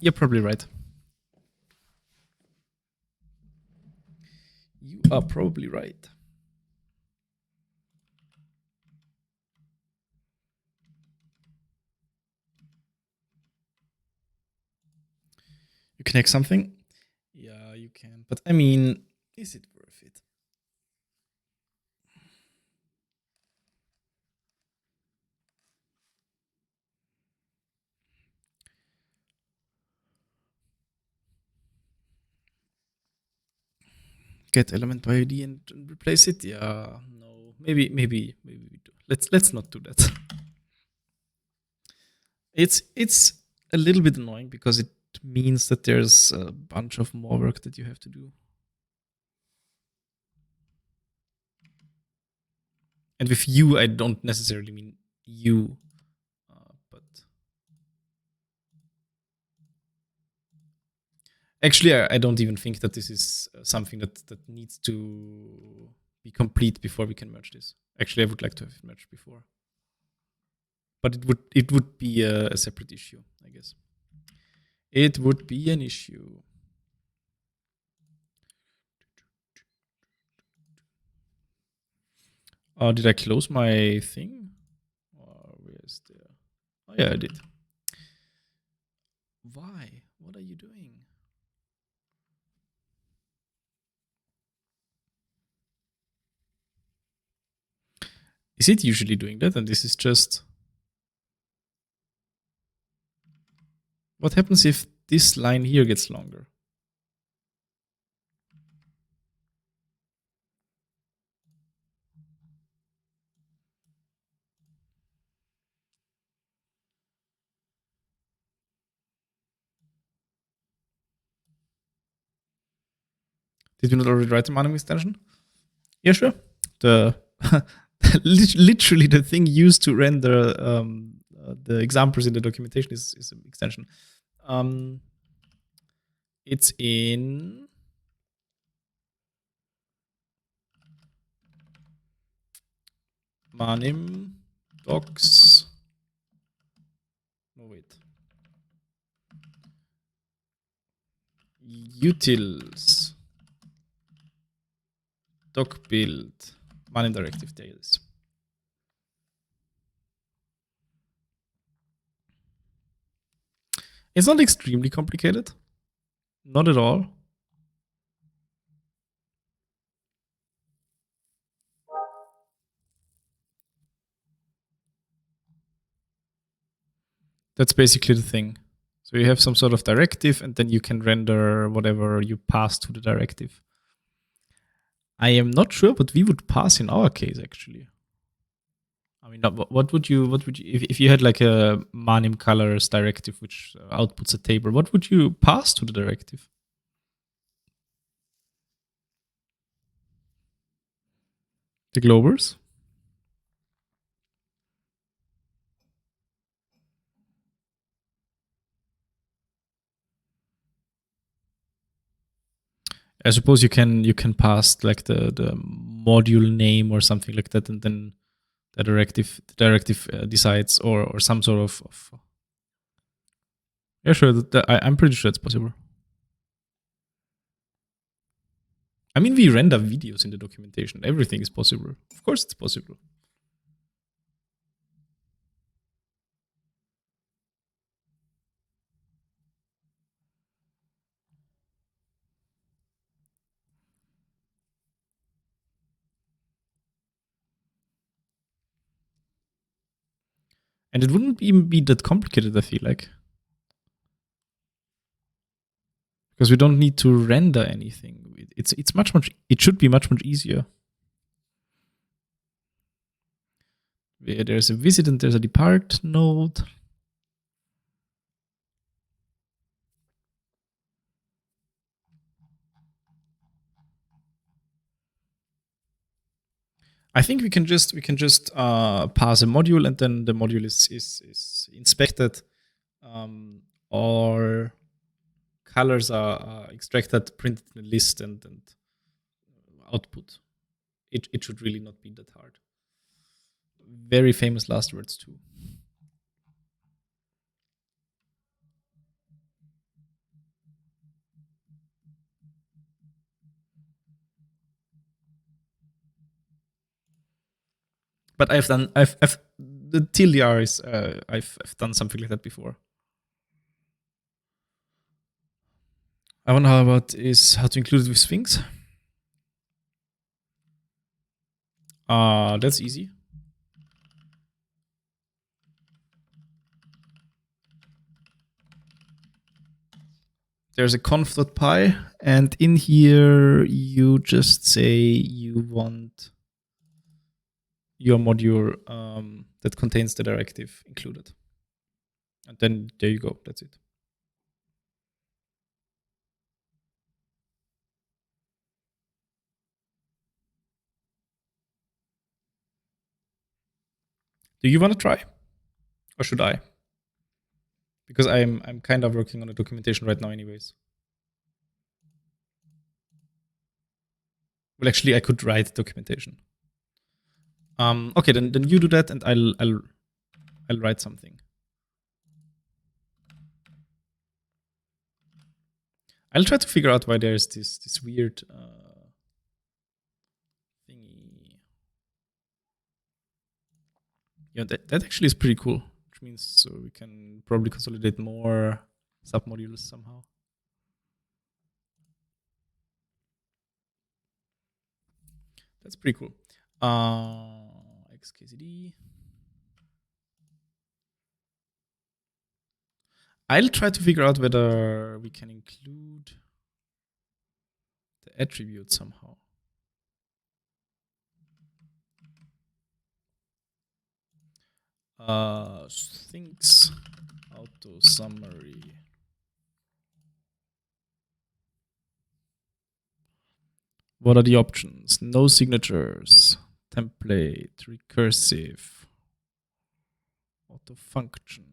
you're probably right. You are probably right. You can hack something? Yeah, you can. But I mean, is it worth it? Get element by ID and replace it? Yeah, no. Maybe we do. Let's not do that. It's a little bit annoying because it means that there's a bunch of more work that you have to do. And with you, I don't necessarily mean you, but actually, I don't even think that this is something that needs to be complete before we can merge this. Actually, I would like to have it merged before, but it would be a separate issue, I guess. It would be an issue. Did I close my thing? Where is there? Oh yeah, I did. Why? What are you doing? Is it usually doing that? And this is just... What happens if this line here gets longer? Did we not already write the Manim extension? Yeah, sure. The literally the thing used to render the examples in the documentation is an extension. It's in Manim docs. No, wait. Utils. Doc build. Manim directive. There it is. It's not extremely complicated. Not at all. That's basically the thing. So you have some sort of directive, and then you can render whatever you pass to the directive. I am not sure what we would pass in our case, actually. I mean, what would you, if you had like a Manim colors directive which outputs a table, what would you pass to the directive? The globers? I suppose you can pass like the module name or something like that, and then the directive decides or some sort of yeah, sure. I'm pretty sure it's possible. I mean, we render videos in the documentation. Everything is possible. Of course, it's possible. And it wouldn't even be that complicated, I feel like. Because we don't need to render anything. It's much it should be much easier. Where there's a visit and there's a depart node. I think we can just pass a module, and then the module is inspected, or colors are extracted, printed in a list, and output. It should really not be that hard. Very famous last words too. But I've the TLDR is I've done something like that before. I wonder how to include it with Sphinx. That's easy. There's a conf.py, and in here you just say you want your module that contains the directive included. And then there you go. That's it. Do you want to try? Or should I? Because I'm kind of working on the documentation right now anyways. Well, actually, I could write documentation. Okay, then you do that, and I'll write something. I'll try to figure out why there's this weird thingy. Yeah, that actually is pretty cool, which means so we can probably consolidate more submodules somehow. That's pretty cool. XKCD. I'll try to figure out whether we can include the attribute somehow. Things auto summary. What are the options? No signatures, template, recursive, auto function.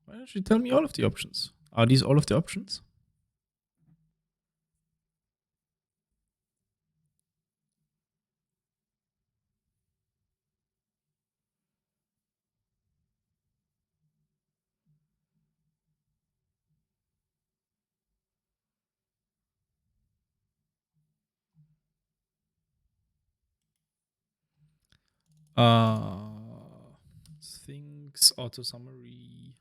Why don't you tell me all of the options? Are these all of the options? Things auto summary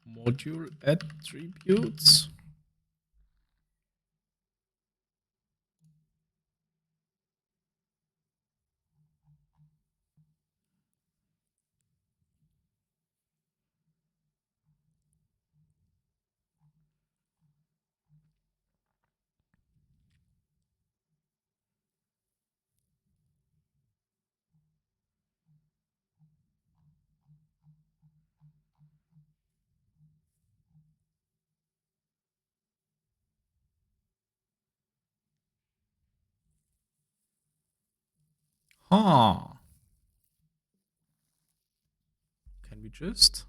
module attributes. Huh. Can we just?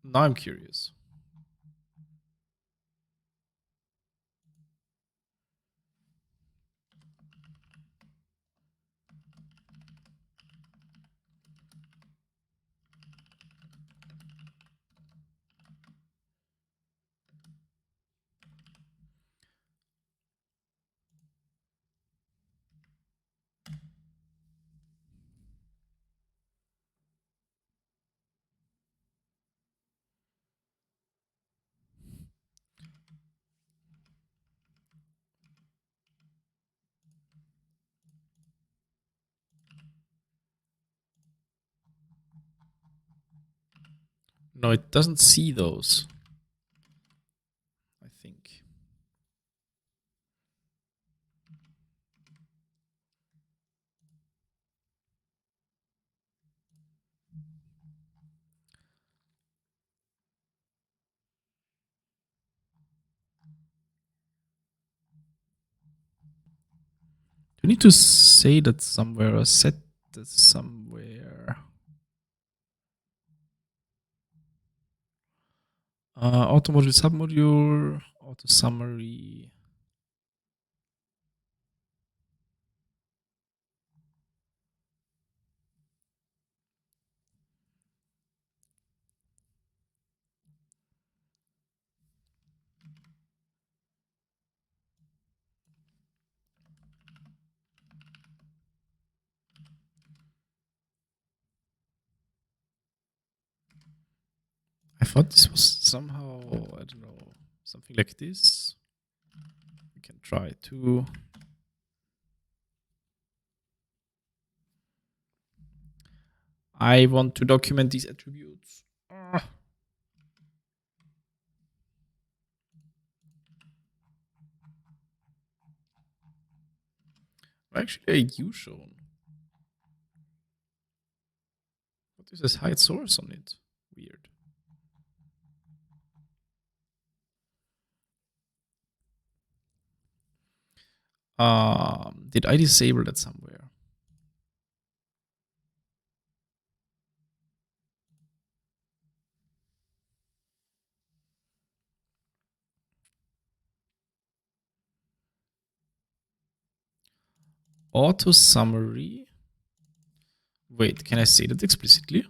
Now I'm curious. No, it doesn't see those. I think. You need to say that somewhere or set this somewhere. Auto module submodule, auto summary. I thought this was somehow, I don't know, something like this. We can try to. I want to document these attributes. Actually, a U shown. What is this hide source on it? Weird. Did I disable that somewhere? Auto summary. Wait, can I say that explicitly?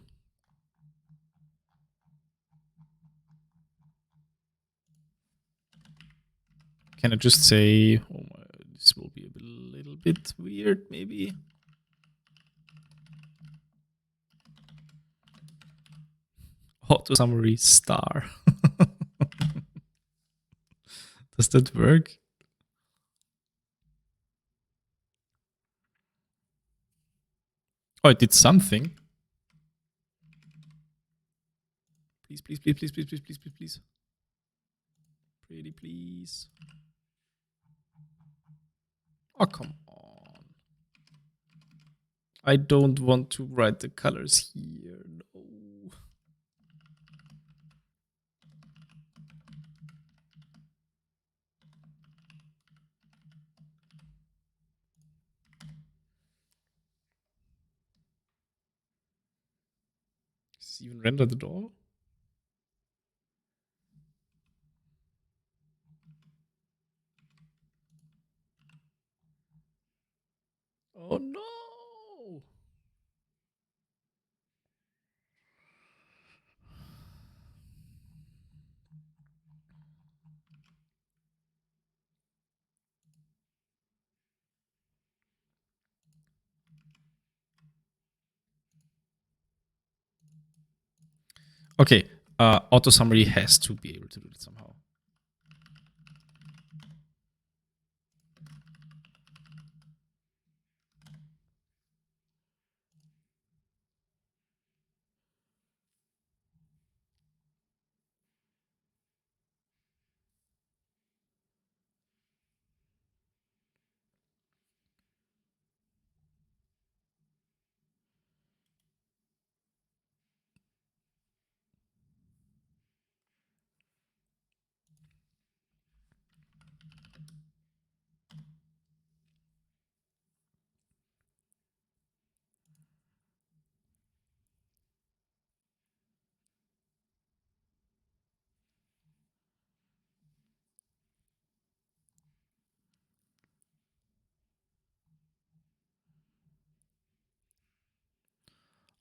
Can I just say, oh my, this will be a little bit weird, maybe? Auto summary star. Does that work? Oh, it did something. Please, please, please, please, please, please, please, please, please. Pretty please. Oh, come on. I don't want to write the colors here. No. Is it even rendered at all? Oh no! Okay, auto summary has to be able to do it somehow.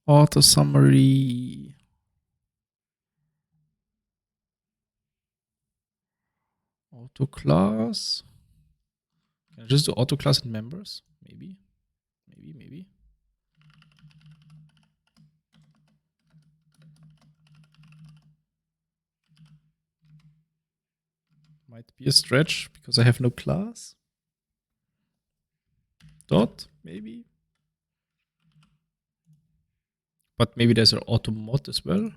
Auto summary. Auto class. Can I just do auto class in members? Maybe. Maybe. Might be a stretch because I have no class. Dot, maybe. But maybe there's an auto mod as well.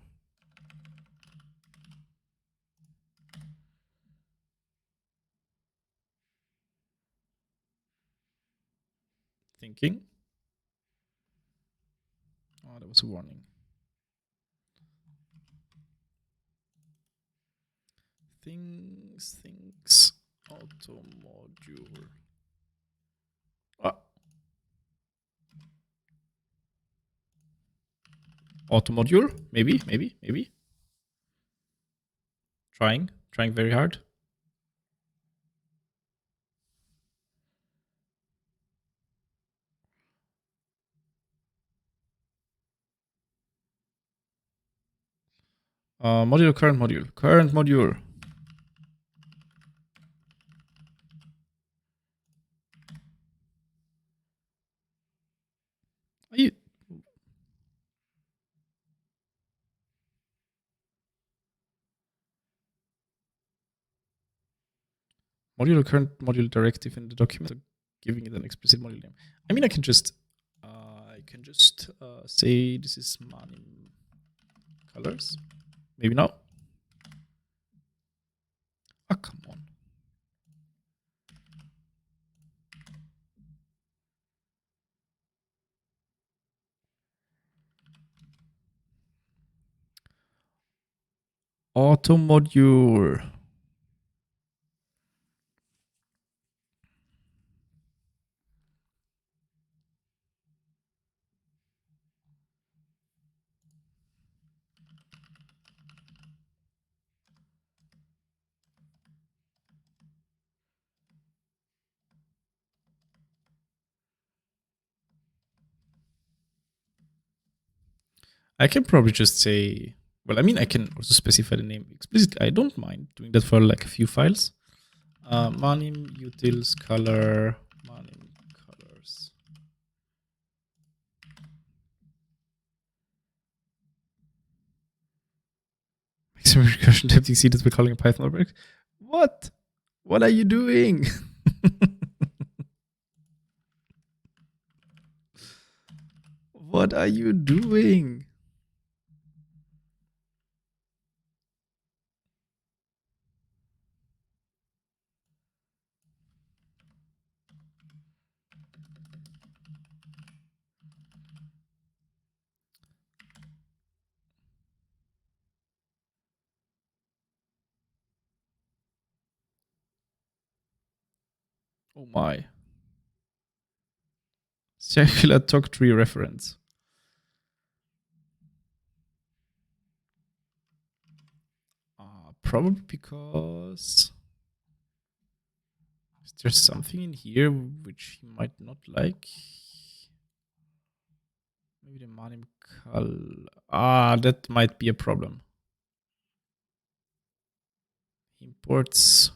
Thinking. Oh, that was a warning. Things. Auto module. Ah. Auto module? Maybe. Trying very hard. Module, current module. Are you? Module current module directive in the document, so giving it an explicit module name. I mean, I can just say this is Manim colors. Maybe now. Oh, come on. Auto module. I can probably just say, well, I mean, I can also specify the name explicitly. I don't mind doing that for like a few files. Manim utils color, Manim colors. Maximum recursion depth exceeded by calling a Python object. What? What are you doing? What are you doing? Oh my. Circular talk tree reference. Probably because there's something in here which he might not like. Maybe the Manim color. That might be a problem. He imports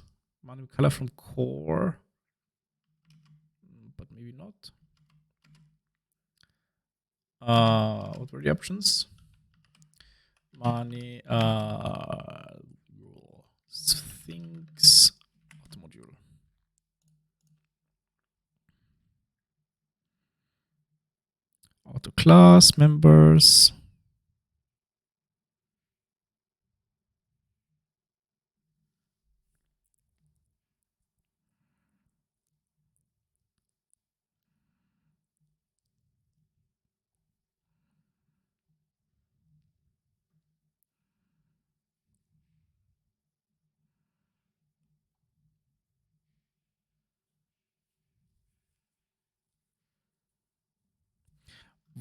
Manim color from core, but maybe not. What were the options? Money, things, auto module. Auto class, members.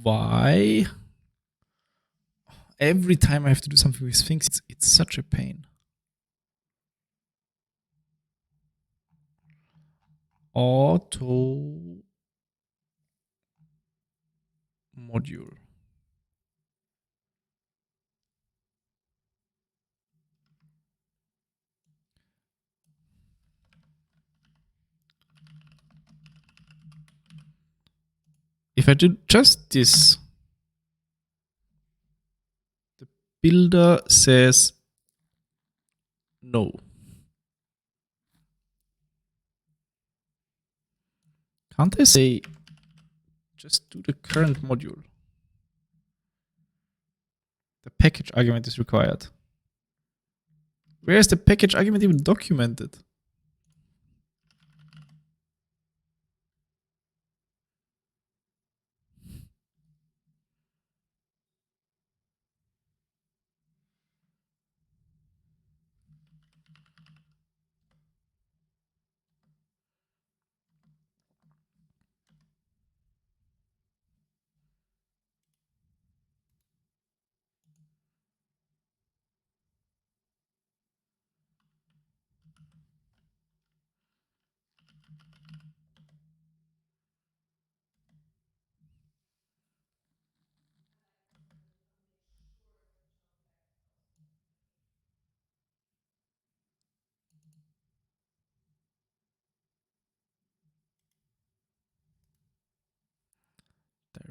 Why? Every time I have to do something with things, it's such a pain. Auto module. If I do just this, the builder says no. Can't I say just do the current module? The package argument is required. Where is the package argument even documented?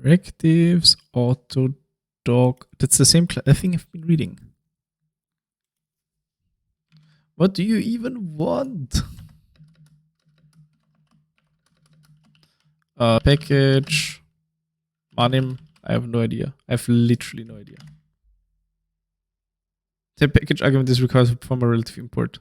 Directives, auto doc. That's the same thing I've been reading. What do you even want? Package. Manim. I have no idea. I have literally no idea. The package argument is required from a relative import.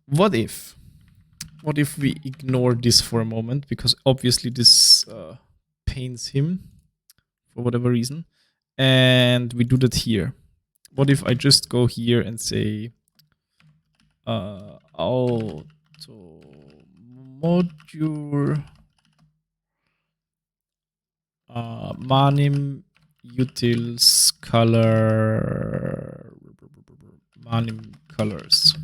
What if we ignore this for a moment, because obviously this pains him for whatever reason, and we do that here. What if I just go here and say auto module Manim utils color Manim colors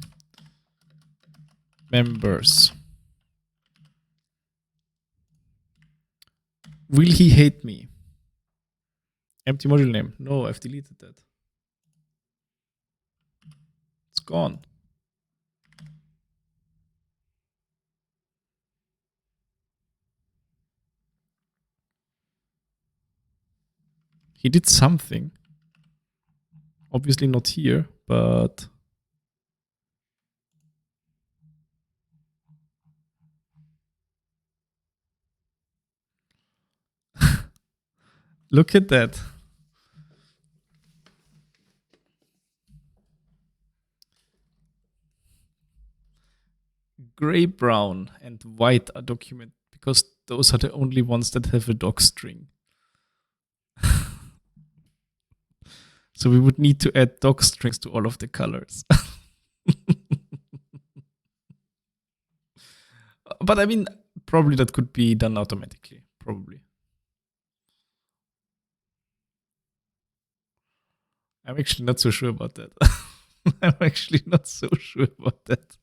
members. Will he hate me? Empty module name. No, I've deleted that. It's gone. He did something. Obviously not here, but look at that. Gray, brown, and white are documented because those are the only ones that have a doc string. So we would need to add doc strings to all of the colors. But I mean, probably that could be done automatically. Probably. I'm actually not so sure about that. I'm actually not so sure about that.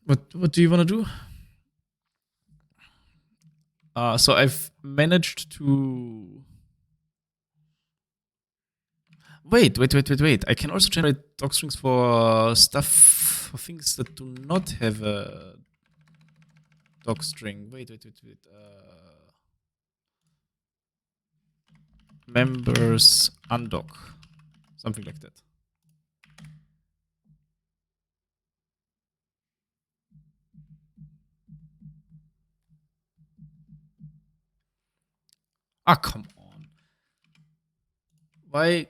What do you want to do? So I've managed to... Wait. I can also generate doc strings for stuff, for things that do not have a doc string. Wait. Members undoc. Something like that. Ah, come on. Why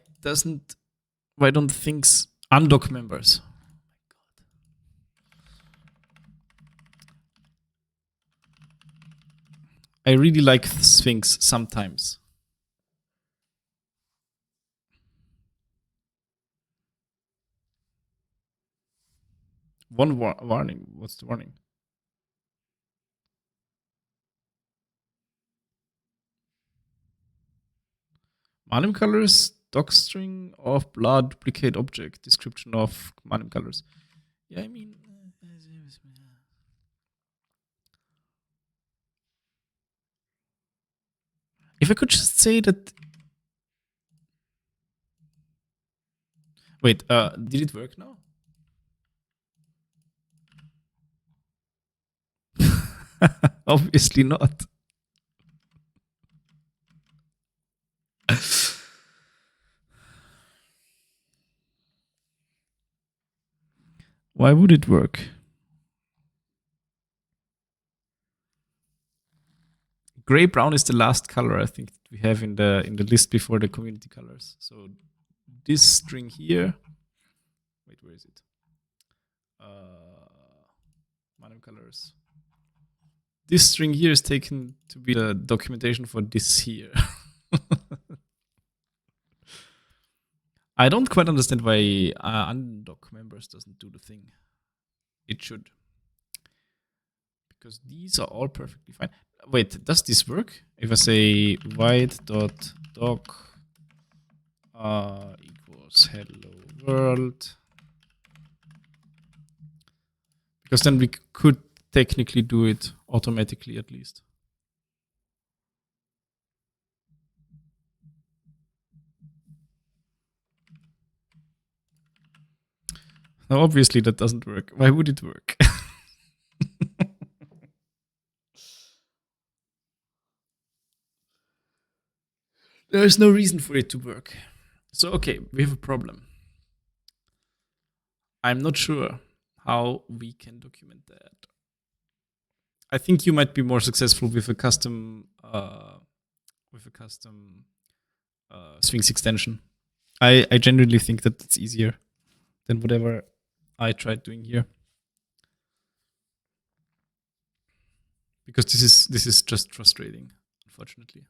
don't things undoc members? Oh my god. I really like Sphinx sometimes. One warning. What's the warning? Manim colors, docstring of blood duplicate object, description of Manim colors. Yeah, I mean, if I could just say that. Wait, did it work now? Obviously not. Why would it work? Gray brown is the last color I think that we have in the list before the community colors. So this string here. Wait, where is it? Manim colors. This string here is taken to be the documentation for this here. I don't quite understand why undoc members doesn't do the thing. It should. Because these are all perfectly fine. Wait, does this work? If I say white.doc equals hello world, because then we could technically do it automatically at least. Now, obviously, that doesn't work. Why would it work? There is no reason for it to work. So, okay, we have a problem. I'm not sure how we can document that. I think you might be more successful with a custom Sphinx extension. I genuinely think that it's easier than whatever I tried doing here. Because this is just frustrating, unfortunately.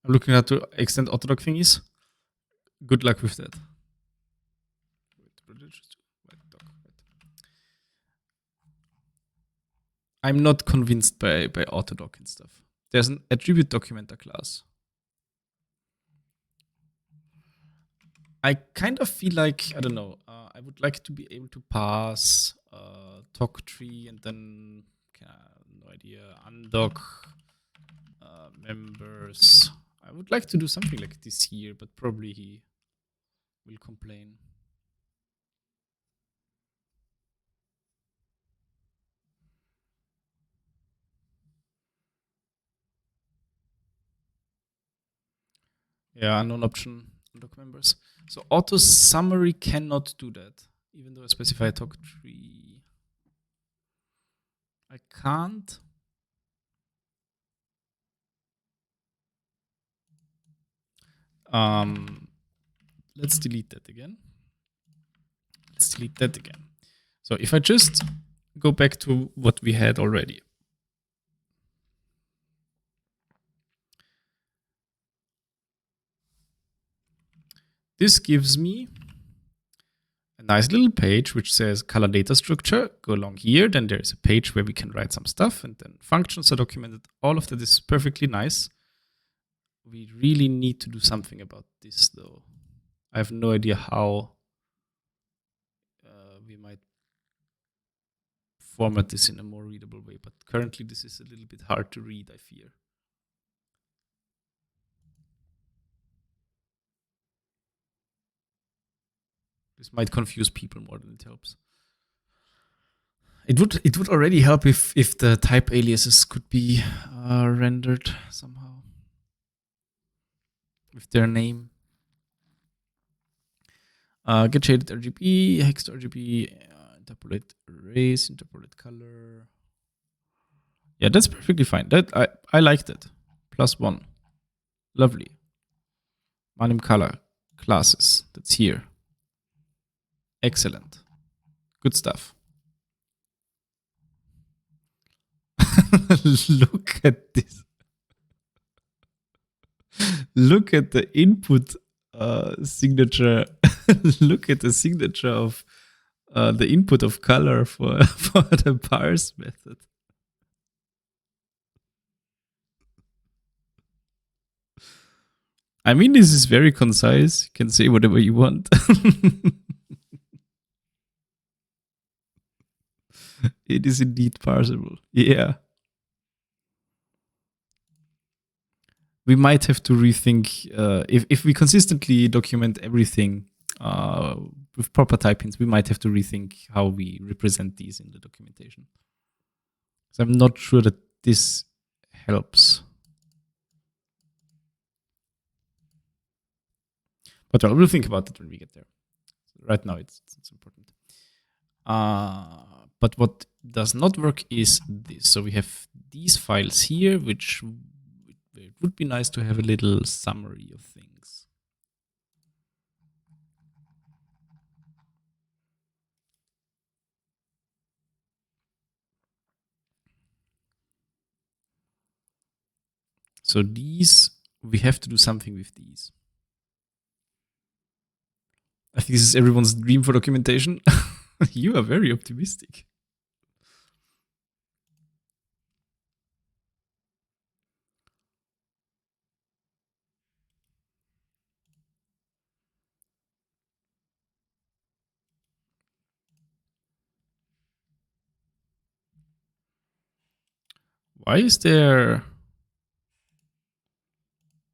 I'm looking at to extend autodoc thingies. Good luck with that. I'm not convinced by autodoc and stuff. There's an attribute documenter class. I kind of feel like, I don't know, I would like to be able to pass talk tree and then, no idea, undoc members. I would like to do something like this here, but probably he will complain. Yeah, unknown option, undoc members. So auto summary cannot do that, even though I specify talk tree. I can't. Let's delete that again. So if I just go back to what we had already. This gives me a nice little page which says color data structure. Go along here. Then there's a page where we can write some stuff and then functions are documented. All of that is perfectly nice. We really need to do something about this though. I have no idea how we might format this in a more readable way, but currently this is a little bit hard to read, I fear. This might confuse people more than it helps. It would already help if the type aliases could be rendered somehow with their name. Get shaded RGB, hex RGB, interpolate race, interpolate color. Yeah, that's perfectly fine. That I like that. +1. Lovely. Manim color classes. That's here. Excellent. Good stuff. Look at this. Look at the input signature. Look at the signature of the input of color for the parse method. I mean, this is very concise. You can say whatever you want. It is indeed parsable. Yeah. We might have to rethink if we consistently document everything with proper typings, we might have to rethink how we represent these in the documentation. So I'm not sure that this helps. But we'll think about it when we get there. Right now, it's important. But what does not work is this. So we have these files here, which it would be nice to have a little summary of things. So these, we have to do something with these. think this is everyone's dream for documentation. You are very optimistic. Why is there...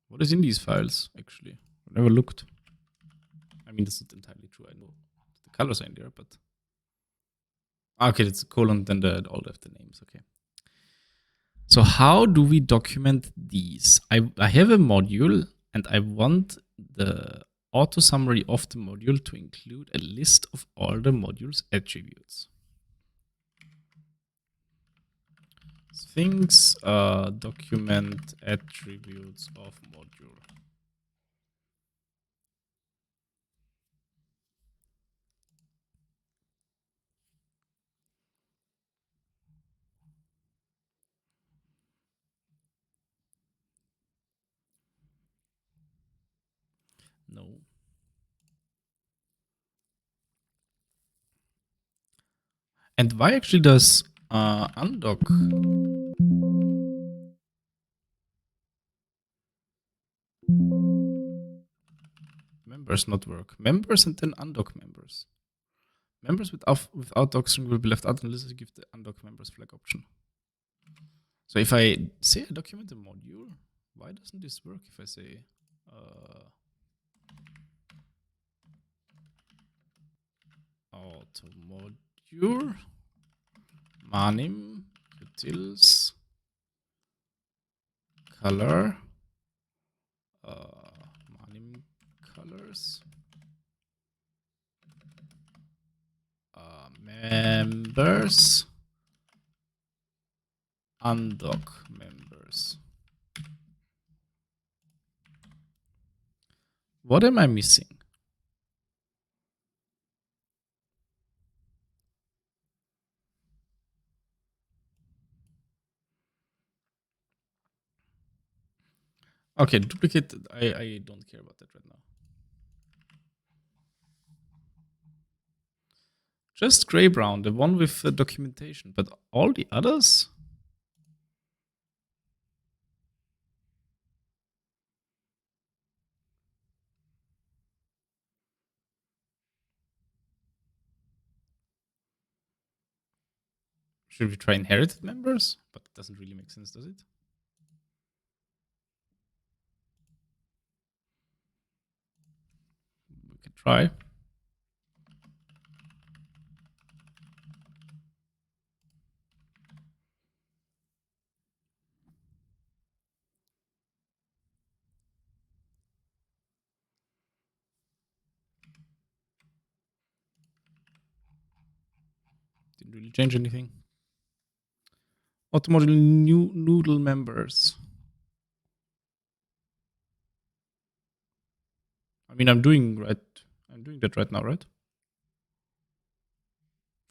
What is in these files, actually? I never looked. I mean, that's not entirely true. I know the colors are in there, but... Okay, it's a colon, then all of the names. Okay. So how do we document these? I have a module, and I want the auto summary of the module to include a list of all the module's attributes. Things document attributes of module. No. And why actually does undoc members not work? Members and then undoc members. Members without docstring will be left out unless I give the undoc members flag option. So if I say I document a module, why doesn't this work if I say auto module Manim utils color Manim colors members undoc members. What am I missing? Okay, duplicate. I don't care about that right now. Just gray brown, the one with documentation, but all the others. Should we try inherited members? But it doesn't really make sense, does it? We can try. Didn't really change anything. Automodule new noodle members. I mean, I'm doing that right now, right?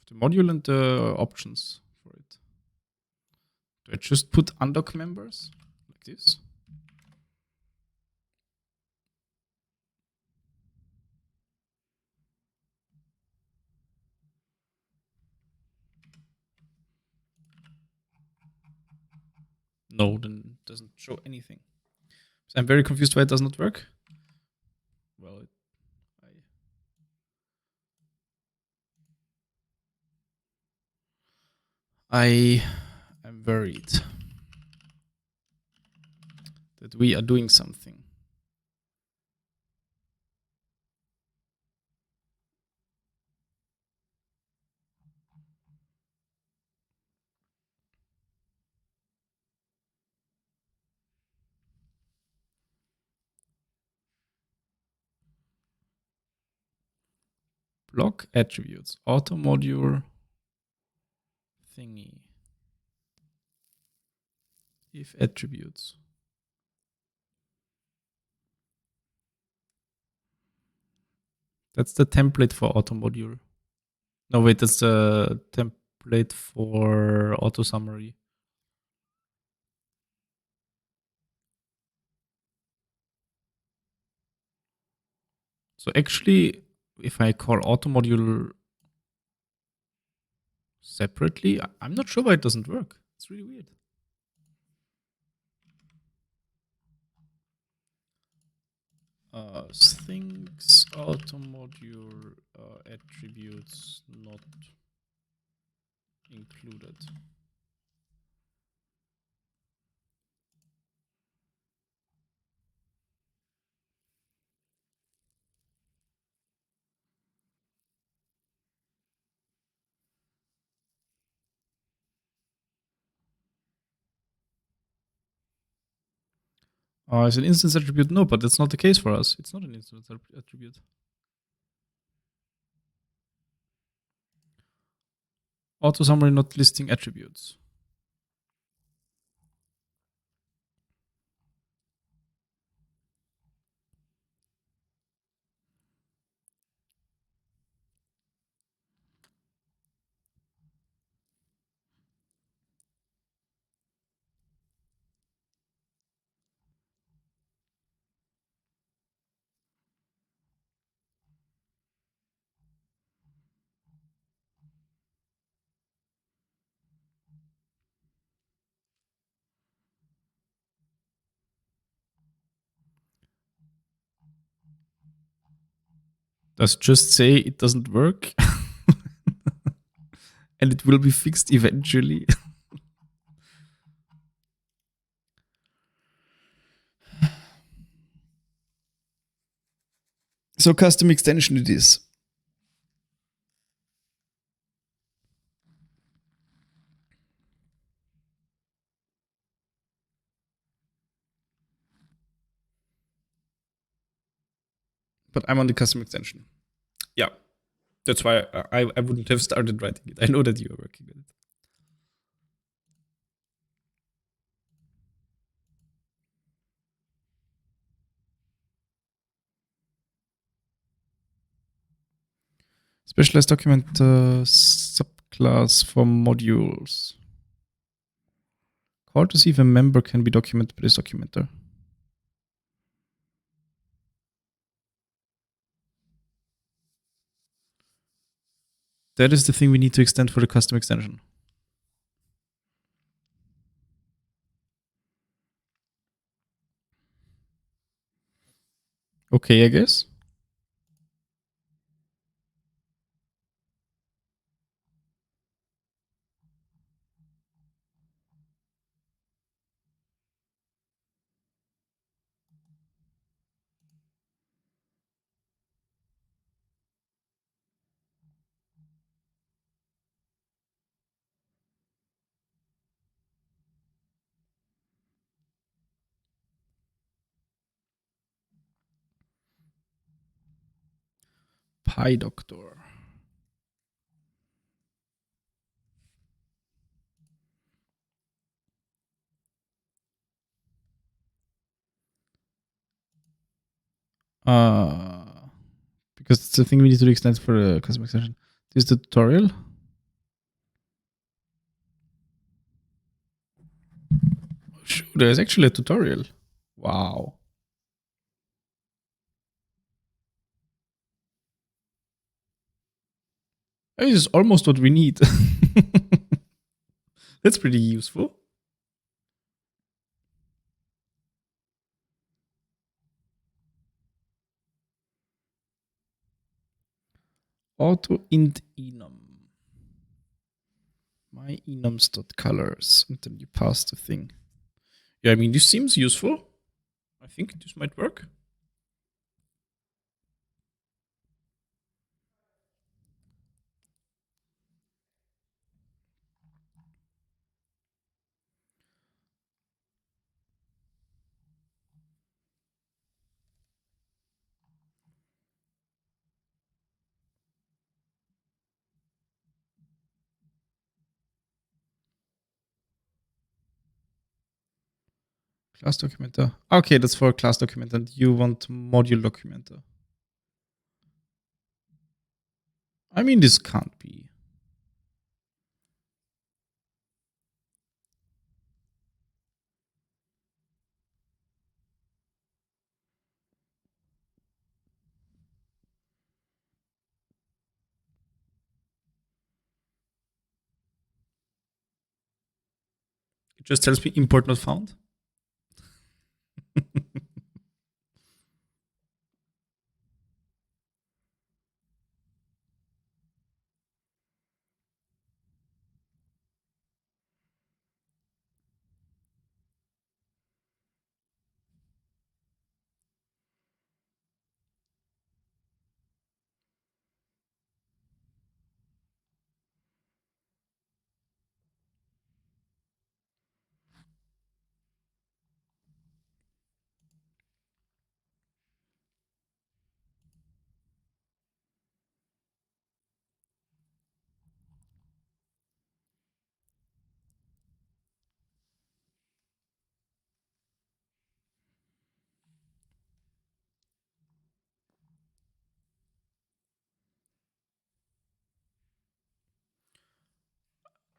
The module and the options for it. Do I just put undoc members like this? No, then it doesn't show anything. So I'm very confused why it does not work. Well, I am worried that we are doing something. Block attributes, auto module thingy. If attributes. That's the template for auto module. No, wait, that's the template for auto summary. So actually, if I call auto module separately, I'm not sure why it doesn't work. It's really weird. Things auto module attributes not included. Is an instance attribute? No, but that's not the case for us. It's not an instance attribute. Auto summary not listing attributes. Does just say it doesn't work and it will be fixed eventually. So custom extension it is. But I'm on the custom extension. Yeah. That's why I wouldn't have started writing it. I know that you are working on it. Specialized document subclass for modules. Call to see if a member can be documented by this documenter. That is the thing we need to extend for the custom extension. Okay, I guess. Pi Doctor. Because it's the thing we need to extend for the custom extension. This is the tutorial. Oh, shoot, there's actually a tutorial. Wow. This is almost what we need. That's pretty useful. Auto int enum. My enums.colors. And then you pass the thing. Yeah, I mean, this seems useful. I think this might work. Class documenter. Okay, that's for class documenter. And you want module documenter. I mean, this can't be. It just tells me import not found.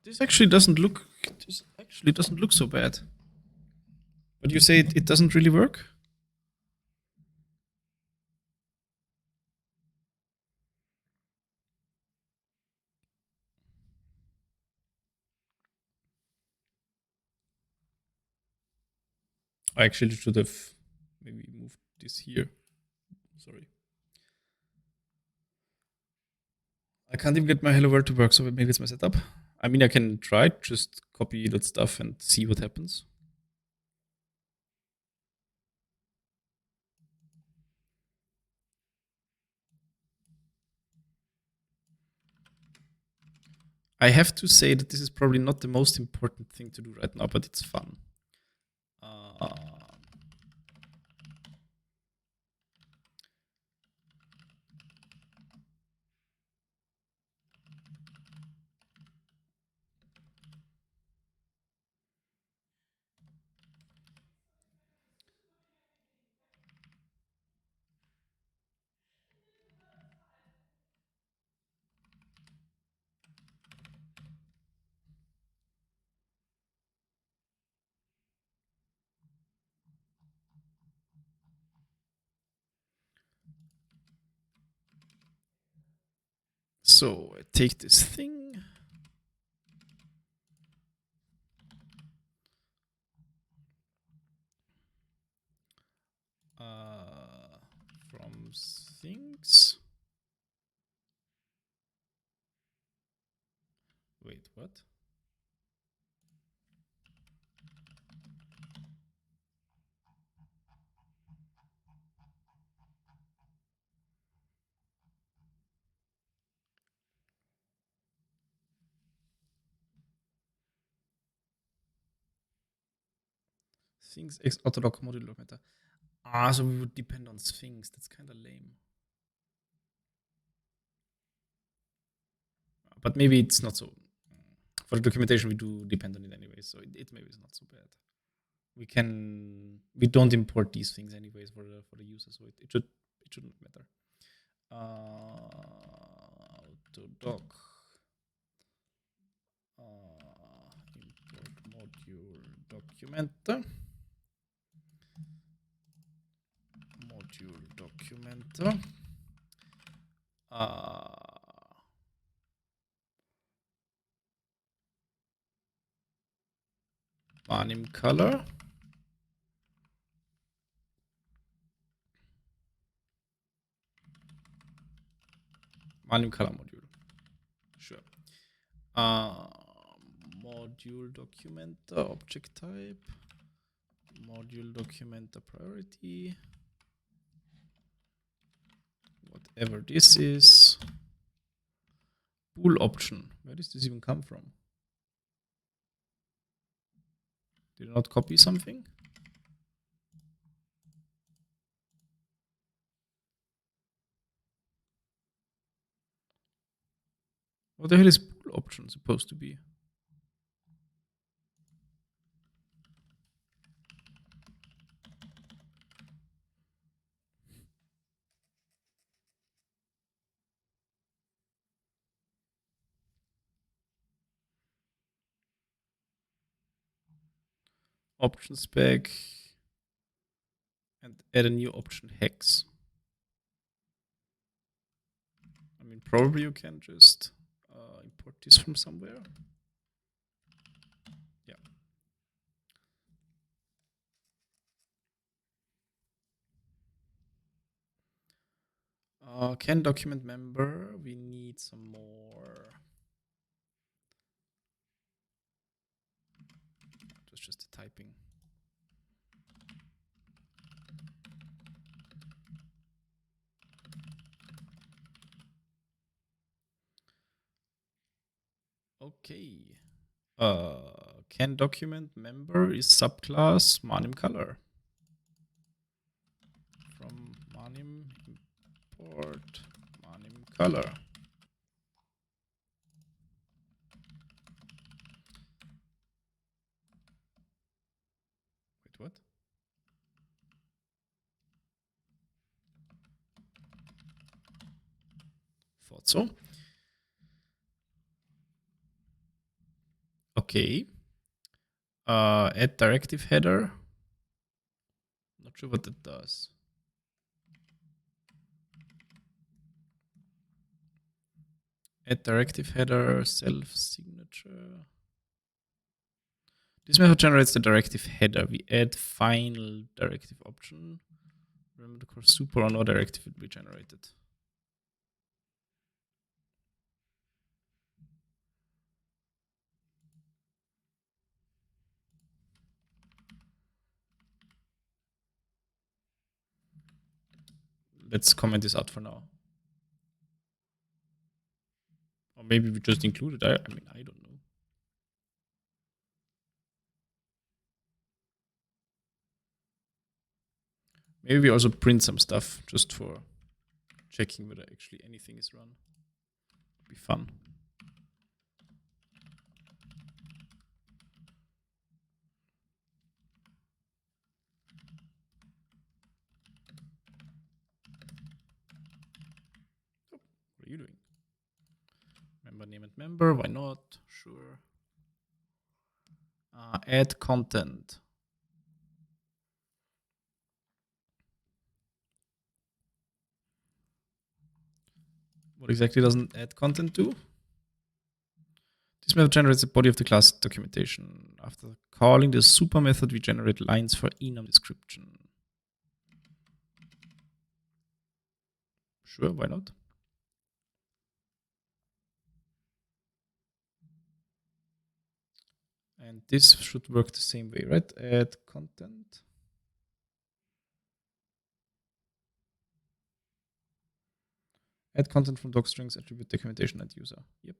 This actually doesn't look. This actually doesn't look so bad. But you say it doesn't really work? I actually should have maybe moved this here. Sorry. I can't even get my hello world to work, so maybe it's my setup. I mean, I can try, just copy that stuff and see what happens. I have to say that this is probably not the most important thing to do right now, but it's fun. So I take this thing. From things. Wait, what? Things X autodoc module augmenter. So we would depend on Sphinx. That's kind of lame. But maybe it's not so. For the documentation, we do depend on it anyway, so it maybe is not so bad. We don't import these things anyways for the user, so it shouldn't matter. Autodoc import module documenter. Manim color. Manim color module. Sure. Module documenter object type. Module documenter priority. Whatever this is. Bool option. Where does this even come from? Did I not copy something? What the hell is bool option supposed to be? Option spec and add a new option hex. I mean, probably you can just import this from somewhere. Yeah. Can document member. We need some more. It was just the typing. Okay. Can document member is subclass Manim color. From Manim import Manim color. Wait, what? Thought so. Okay. Add directive header. Not sure what that does. Add directive header, self signature. This method generates the directive header. We add final directive option. Remember the course super or no directive will be generated. Let's comment this out for now. Or maybe we just include it. I mean, I don't know. Maybe we also print some stuff just for checking whether actually anything is run. Be fun. Oh, what are you doing? Member name and member, why not? Sure. Add content. What exactly doesn't add content do? This method generates the body of the class documentation. After calling the super method, we generate lines for enum description. Sure, why not? And this should work the same way, right? Add content. Add content from docstrings, attribute documentation and user. Yep.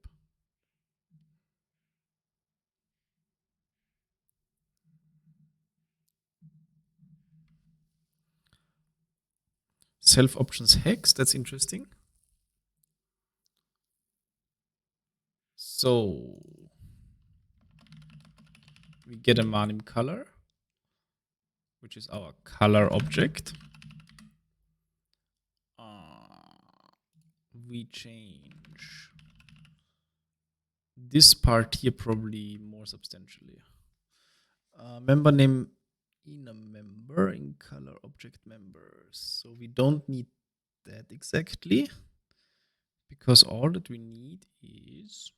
Self options hex, that's interesting. So we get a Manim color, which is our color object. We change this part here probably more substantially. Member name in a member in color object members. So we don't need that exactly, because all that we need is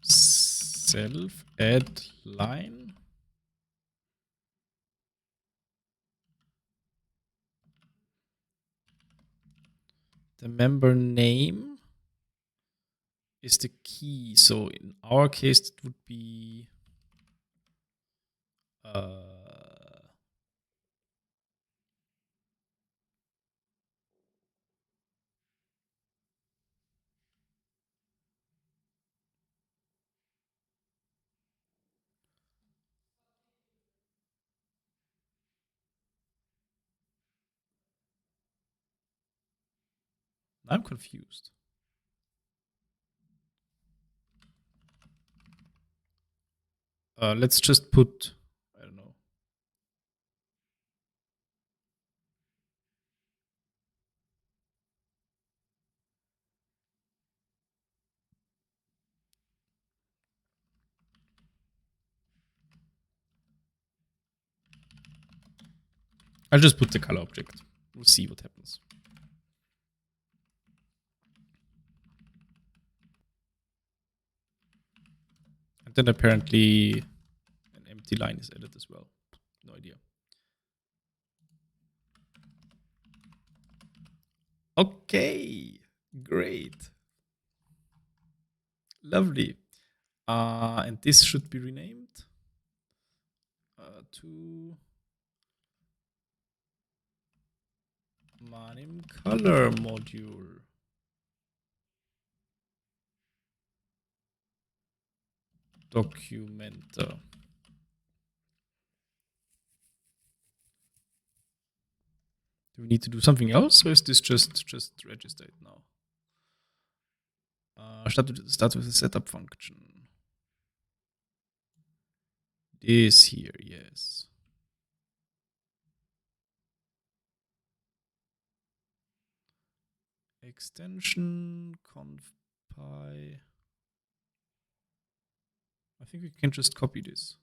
self add line the member name is the key. So in our case, it would be I'm confused. Let's just put, I don't know. I'll just put the color object. We'll see what happens. And then apparently empty line is added as well. No idea. Okay, great. Lovely. And this should be renamed to Manim color module. Documenter. Do we need to do something else, or is this just registered now? Start with the setup function. This here, yes. Extension conf pi. I think we can just copy this.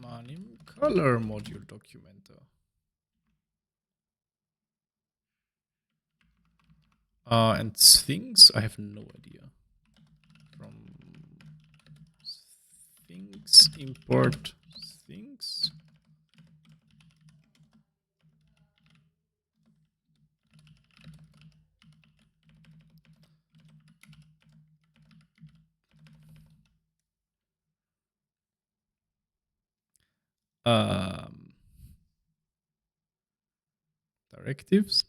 Manim color module documenter. And things, I have no idea. From things, import things. Directives.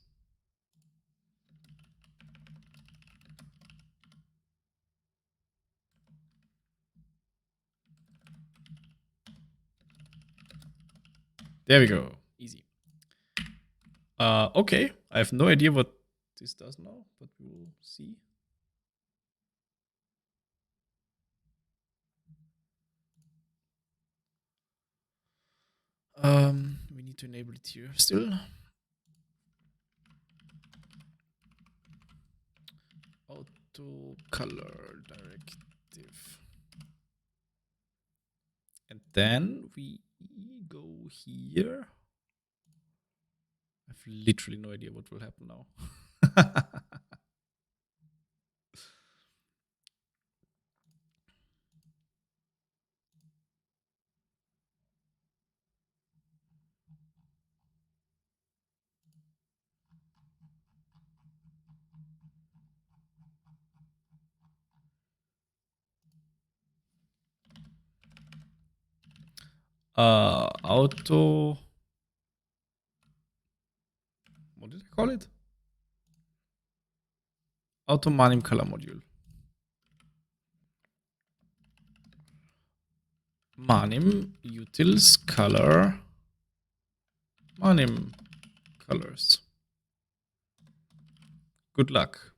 There we go. Easy. Okay. I have no idea what this does now, but we will see. We need to enable it here still. Auto color directive. And then we go here. I have literally no idea what will happen now. Auto. What did I call it? Auto Manim color module. Manim utils color. Manim colors. Good luck.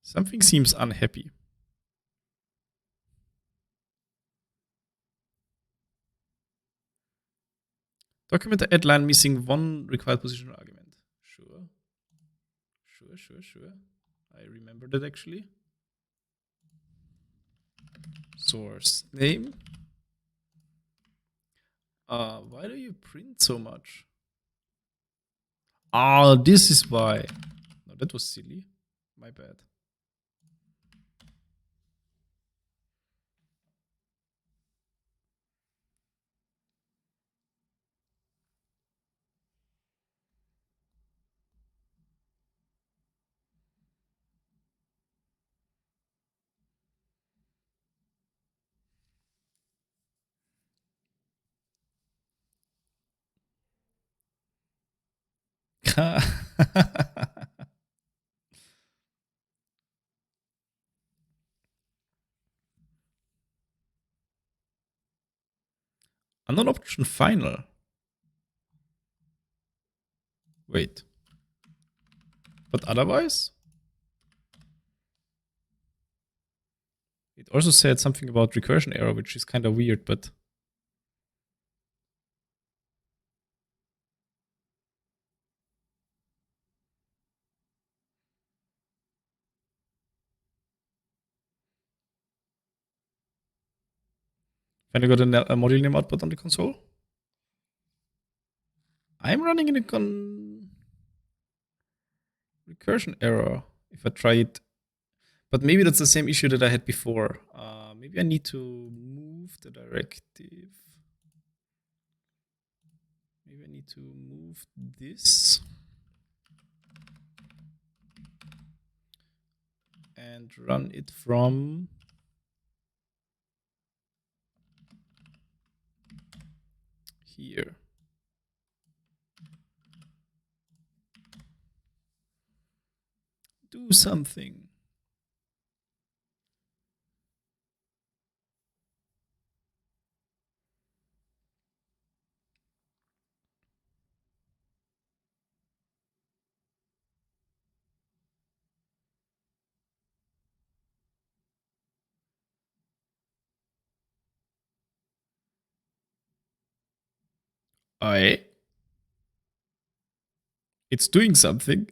Something seems unhappy. Document the add line missing one required positional argument. Sure. I remember that actually. Source name. Why do you print so much? Oh, this is why. No, that was silly. My bad. Unknown option final. Wait. But otherwise? It also said something about recursion error, which is kind of weird, but when I got a module name output on the console, I'm running in a recursion error if I try it. But maybe that's the same issue that I had before. Maybe I need to move the directive. Maybe I need to move this and run it from here. Do something. It's doing something.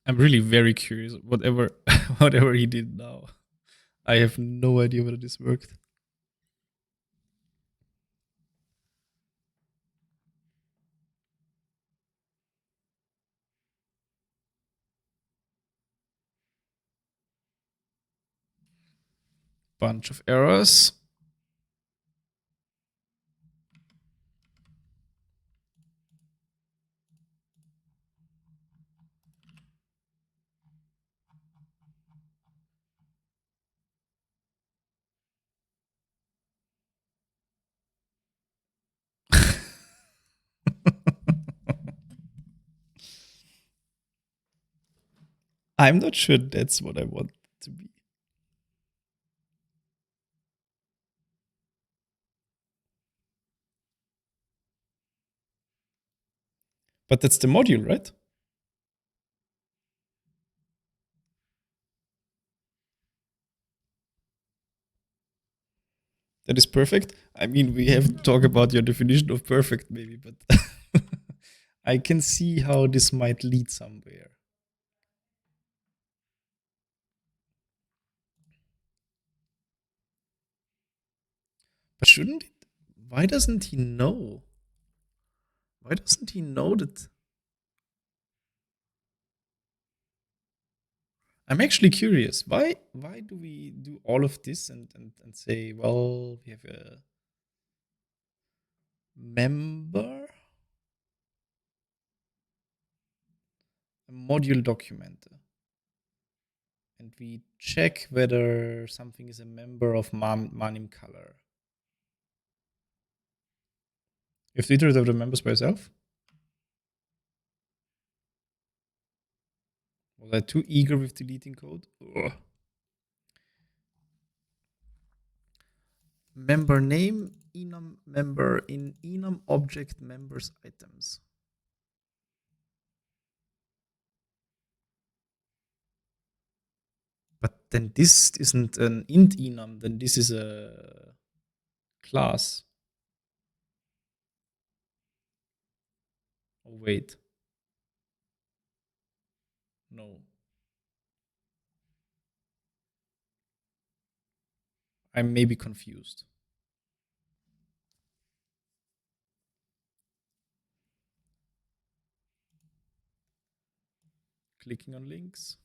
I'm really very curious. Whatever, whatever he did now, I have no idea whether this worked. Bunch of errors. I'm not sure that's what I want to be. But that's the module, right? That is perfect. I mean, we have to talk about your definition of perfect, maybe, but I can see how this might lead somewhere. But shouldn't it? Why doesn't he know? Why doesn't he know that? I'm actually curious. Why do we do all of this and say, well, we have a member, a module documenter, and we check whether something is a member of Manim color. You have to iterate over the members by yourself? Was I too eager with deleting code? Ugh. Member name, enum member in enum object members items. But then this isn't an int enum, then this is a class. Oh, wait. No. I may be confused. Clicking on links.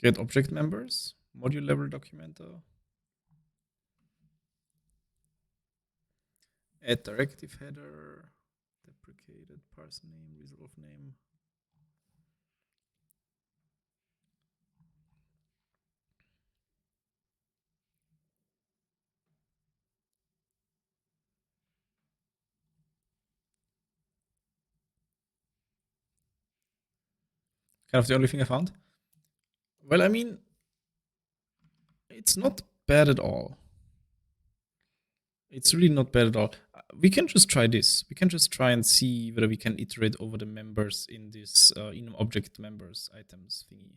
Get object members, module level documenter. Add directive header, deprecated parse name, resolve name. Kind of the only thing I found. Well, I mean, it's not bad at all. It's really not bad at all. We can just try this. We can just try and see whether we can iterate over the members in this in object members items thingy.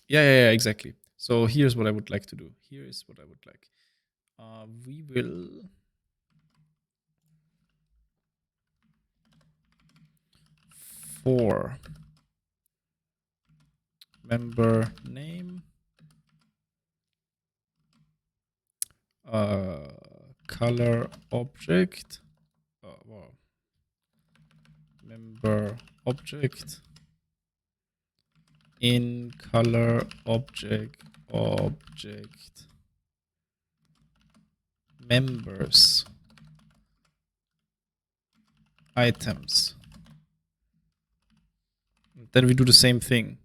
Yeah, exactly. So here's what I would like to do. Here is what I would like. We will for member name color object well, member object in color object members items. Then we do the same thing.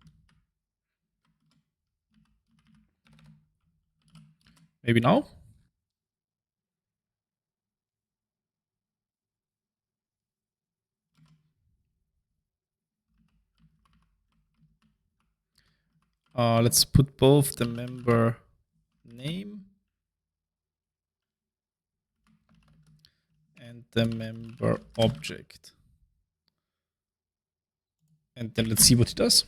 Maybe now? Let's put both the member name and the member object. And then let's see what it does.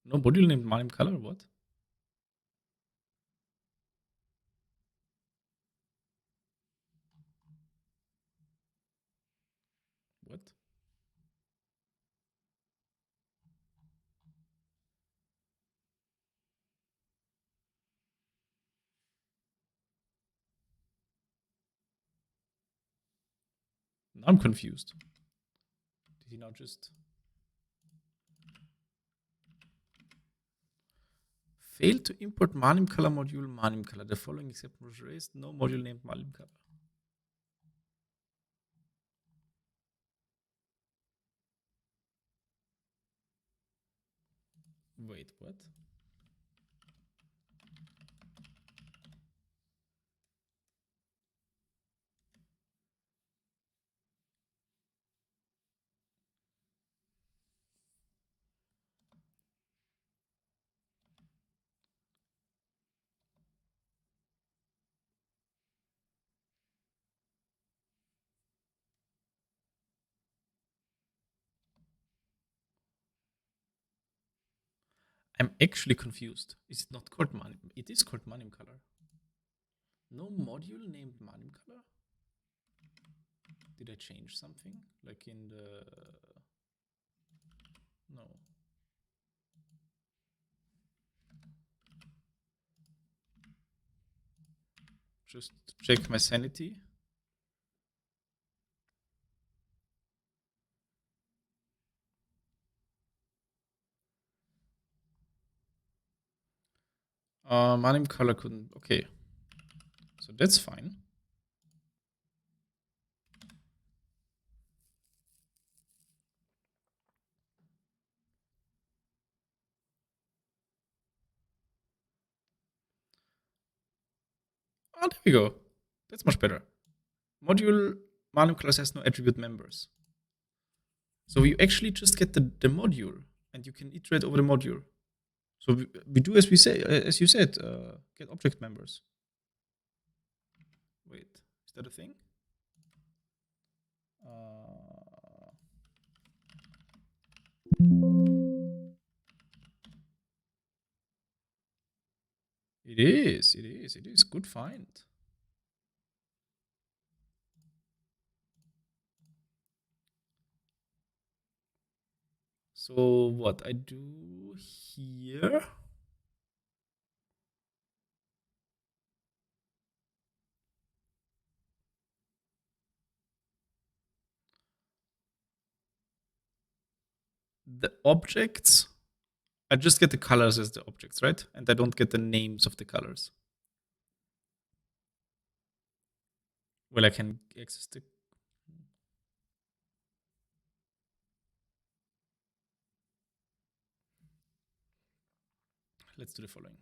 No module named Manim color, what? What? Now I'm confused. Did he now just fail to import Manim color module Manim color? The following exception was raised. No module named Manim color. Wait, what? I'm actually confused. Is it not called Manim? It is called Manim color. No module named Manim color? Did I change something? Like in the... No. Just check my sanity. Manim color couldn't... Okay. So that's fine. Oh, there we go. That's much better. Module Manim class has no attribute members. So you actually just get the module and you can iterate over the module. So we do as we say, as you said, get object members. Wait, is that a thing? It is. Good find. So what I do here... The objects, I just get the colors as the objects, right? And I don't get the names of the colors. Well, I can access the. Let's do the following.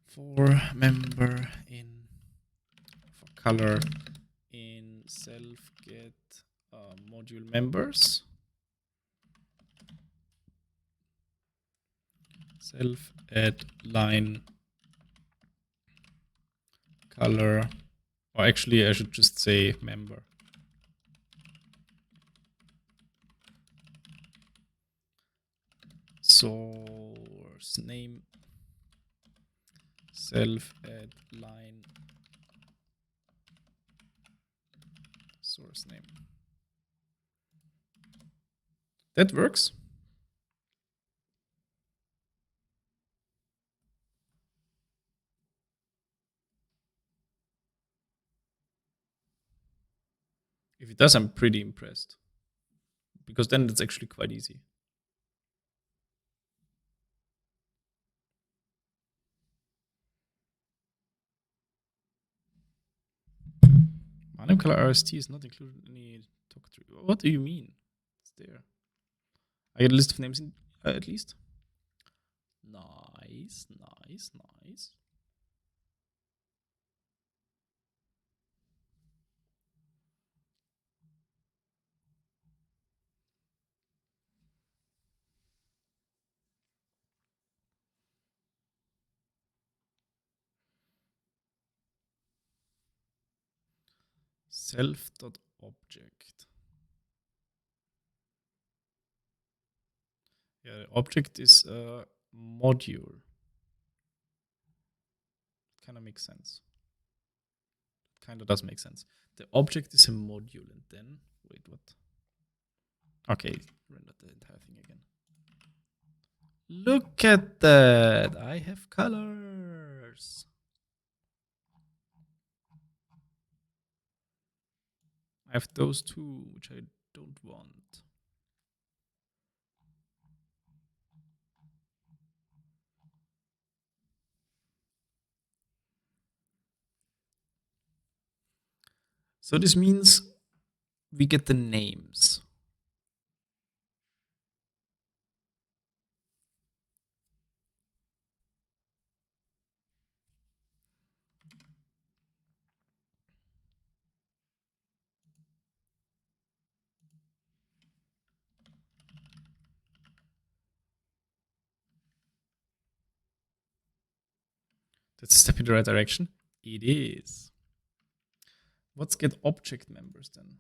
For member in for color in self get module members self add line color, or actually I should just say member. Source name self add line source name. That works. If it does, I'm pretty impressed, because then it's actually quite easy. Manim color RST is not included in any talk tree. What do you mean? It's there. I get a list of names in, at least. Nice, nice, nice. Self.object. Yeah, object is a module. Kind of makes sense. Kind of does make sense. The object is a module, and then wait, what? Okay, render the entire thing again. Look at that! I have colors. I have those two, which I don't want. So this means we get the names. That's a step in the right direction. It is. Let's get object members then.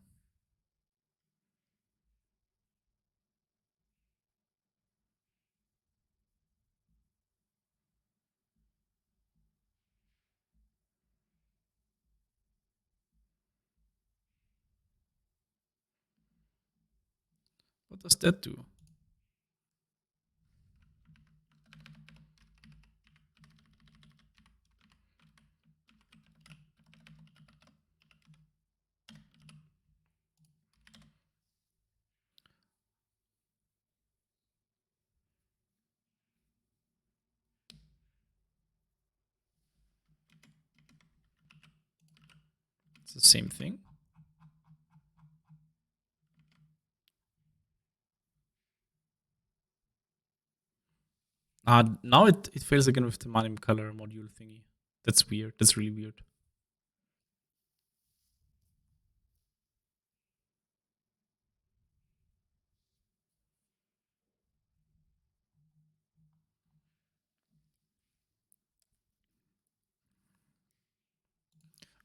What does that do? It's the same thing. Now it fails again with the Manim color module thingy. That's weird. That's really weird.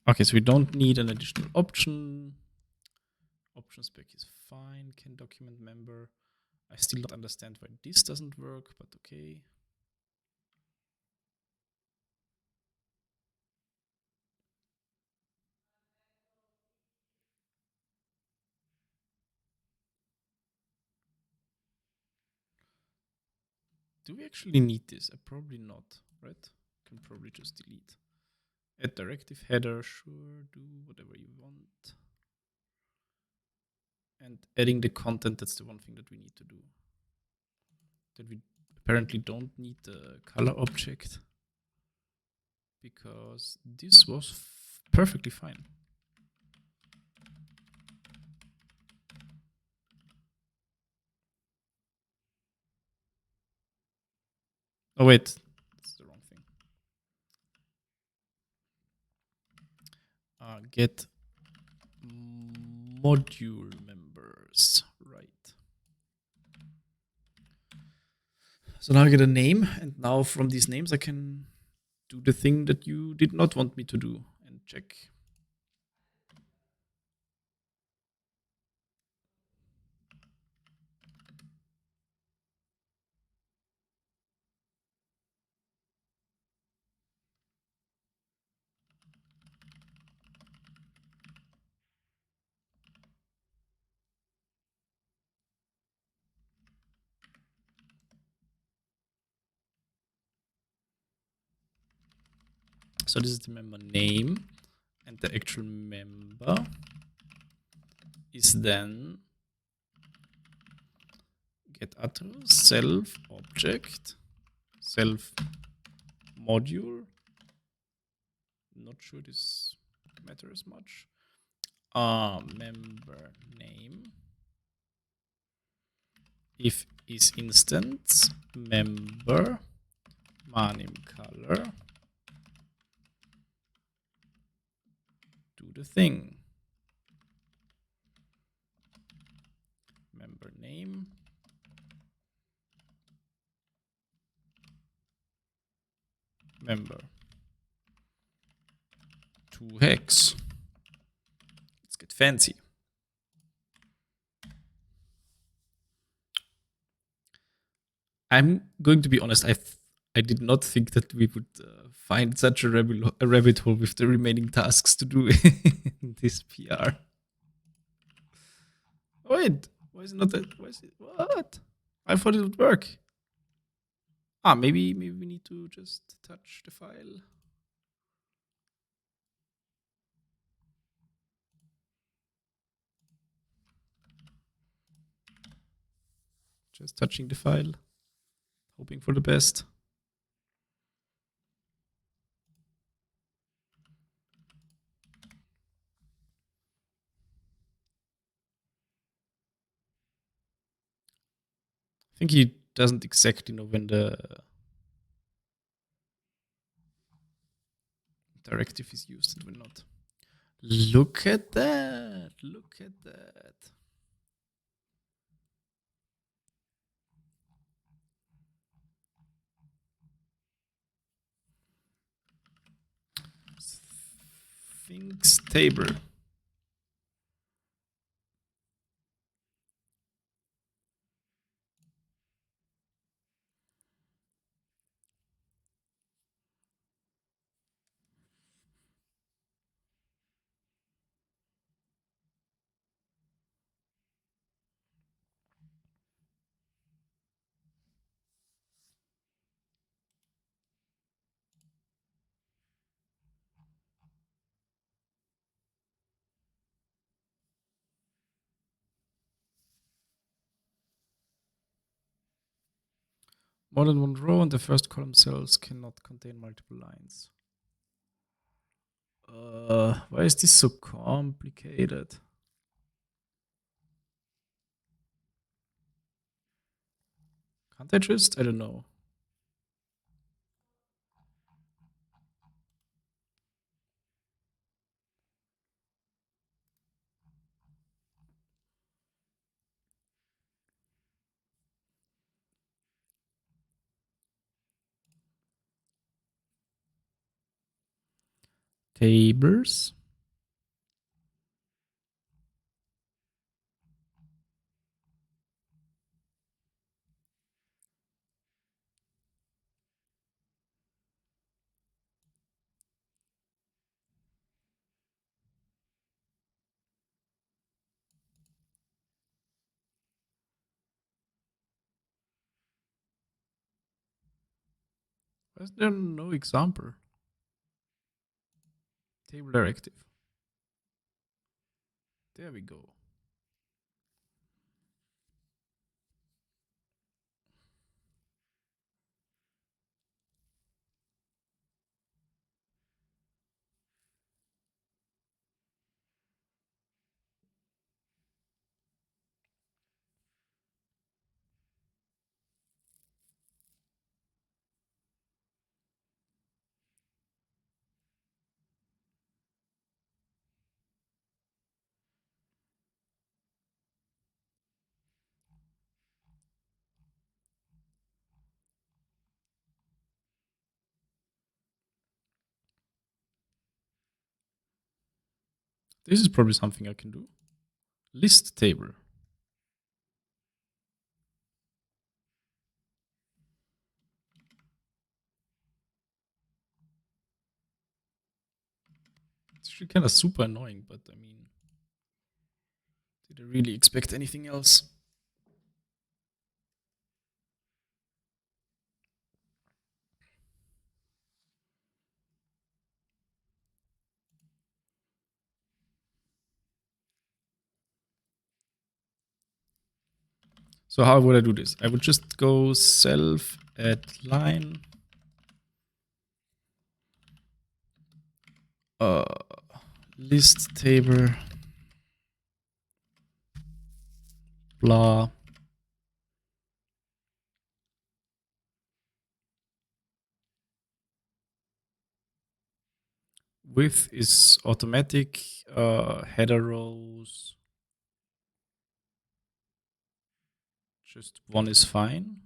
Okay, so we don't need an additional option. Option spec is fine. Can document member. I still don't understand why this doesn't work, but okay. Do we actually need this? Probably not, right? Can probably just delete. Add directive header, sure, do whatever you want. And adding the content, that's the one thing that we need to do. that we apparently don't need the color object because this was perfectly fine. Oh wait, that's the wrong thing. Get module members, right. So now I get a name, and now from these names I can do the thing that you did not want me to do and check. So this is the member name, and the actual member is then get address self object self module. Not sure this matters much. Member name. If is instance member Manim color. Do the thing. Member name. Member. 2 hex. Let's get fancy. I'm going to be honest. I did not think that we would find such a rabbit hole with the remaining tasks to do in this PR. Wait, why is it not that? Why is it? What? I thought it would work. Maybe we need to just touch the file. Just touching the file, hoping for the best. I think he doesn't exactly know when the directive is used and when not. Look at that. Look at that. Things table. More than one row and the first column cells cannot contain multiple lines. Why is this so complicated? Can't I just? I don't know. Tables. Why is there no example? Table directive. There we go. This is probably something I can do. List table. It's actually kind of super annoying, but I mean, did I really expect anything else? So how would I do this? I would just go self add line. List table. Blah. Width is automatic. Header rows. Just one is fine.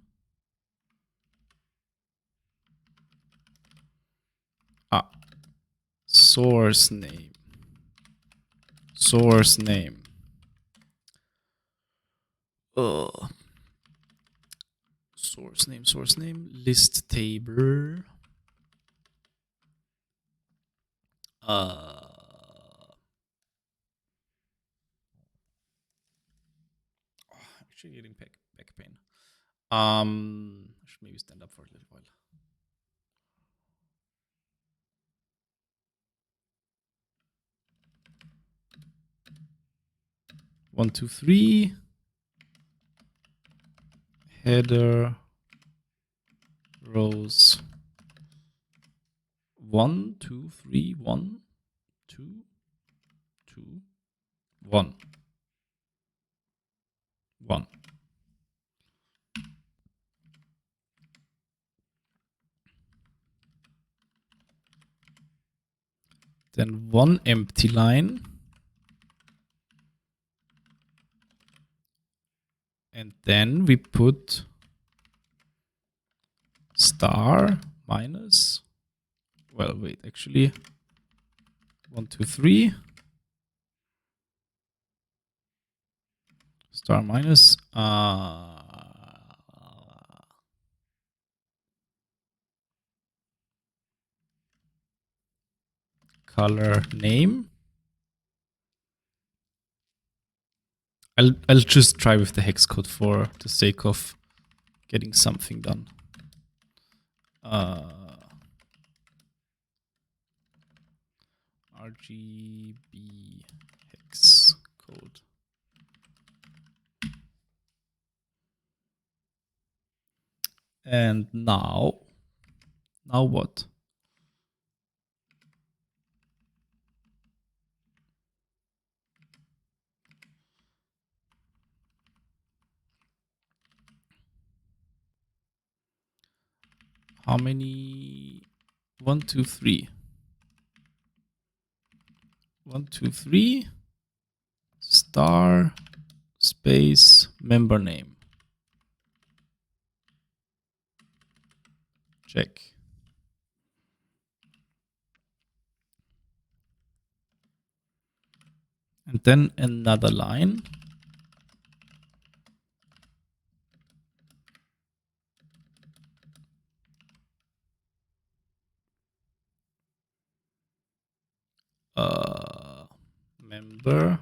Source name. Source name. Source name. List table. Actually getting back pain. I should maybe stand up for a little while. One, two, three. Header rows. 1, 2, 3, 1, 2, 2, 1. 1. Then one empty line. And then we put star minus. Well, wait, actually. 1, 2, 3. Star minus. Color name. I'll just try with the hex code for the sake of getting something done. RGB hex code. And now what? How many? 1, 2, 3. 1, 2, 3. Star space member name. Check. And then another line. Member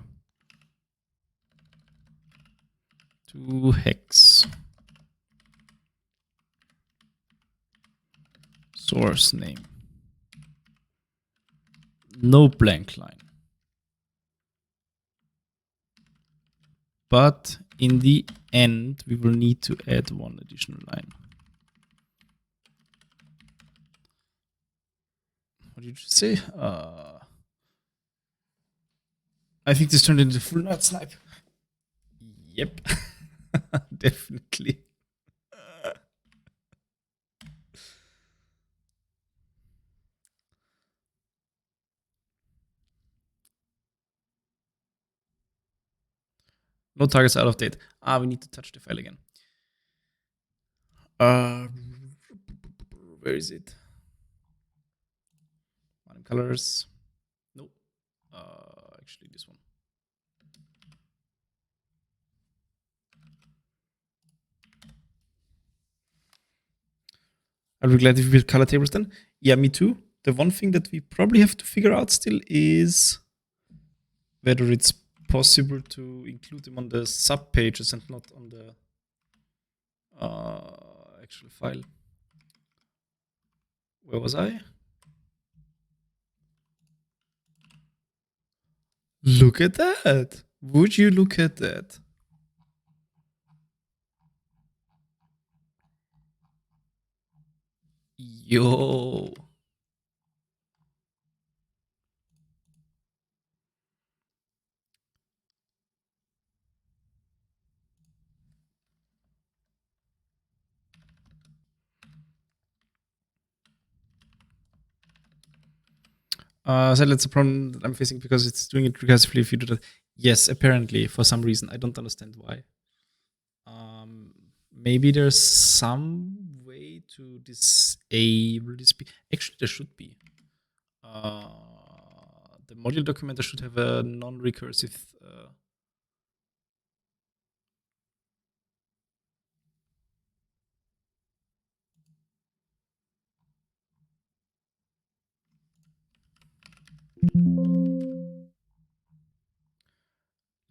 to hex. Source name. No blank line. But in the end, we will need to add one additional line. What did you say? I think this turned into full nut snipe. Yep. Definitely. No targets out of date. We need to touch the file again. Where is it? Manim colors. Nope. actually this one. I'll be glad if we build color tables then. Yeah, me too. The one thing that we probably have to figure out still is whether it's possible to include them on the sub pages and not on the actual file. Where was I? Look at that. Would you look at that? Yo. So that's a problem that I'm facing because it's doing it recursively if you do that. Yes, apparently, for some reason. I don't understand why. Maybe there's some way to disable this. Actually, there should be. The module documenter should have a non-recursive.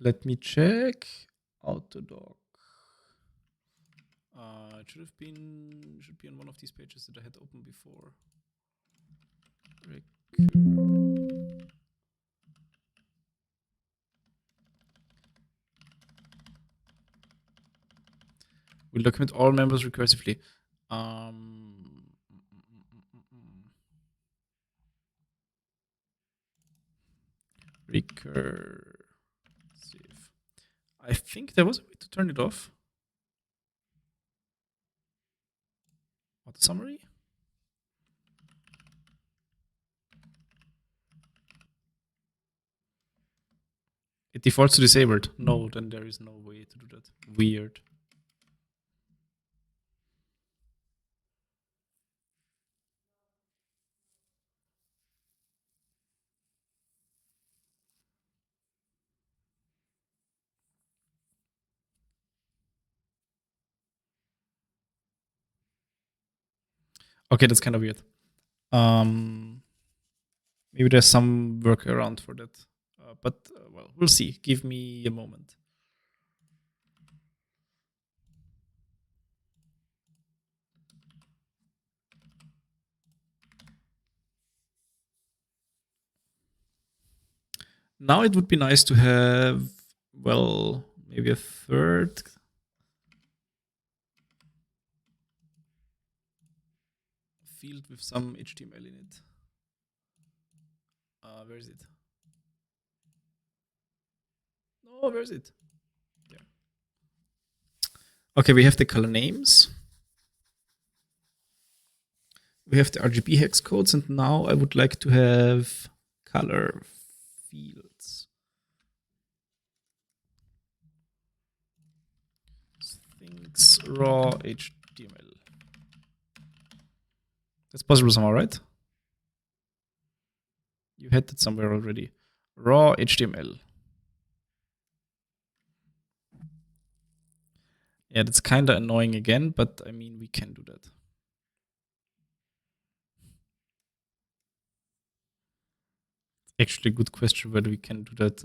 Let me check. Autodoc. It should be on one of these pages that I had opened before. We'll document all members recursively. Recursive. I think there was a way to turn it off. Auto summary? It defaults to disabled. No, then there is no way to do that. Weird. Okay, that's kind of weird. Maybe there's some workaround for that. But well, we'll see. Give me a moment. Now it would be nice to have, well, maybe a third field with some HTML in it. Where is it? No, where is it? There. Okay, we have the color names. We have the RGB hex codes, and now I would like to have color fields. Things raw HTML. That's possible somehow, right? You had that somewhere already. Raw HTML. Yeah, that's kind of annoying again, but I mean, we can do that. Actually, a good question whether we can do that.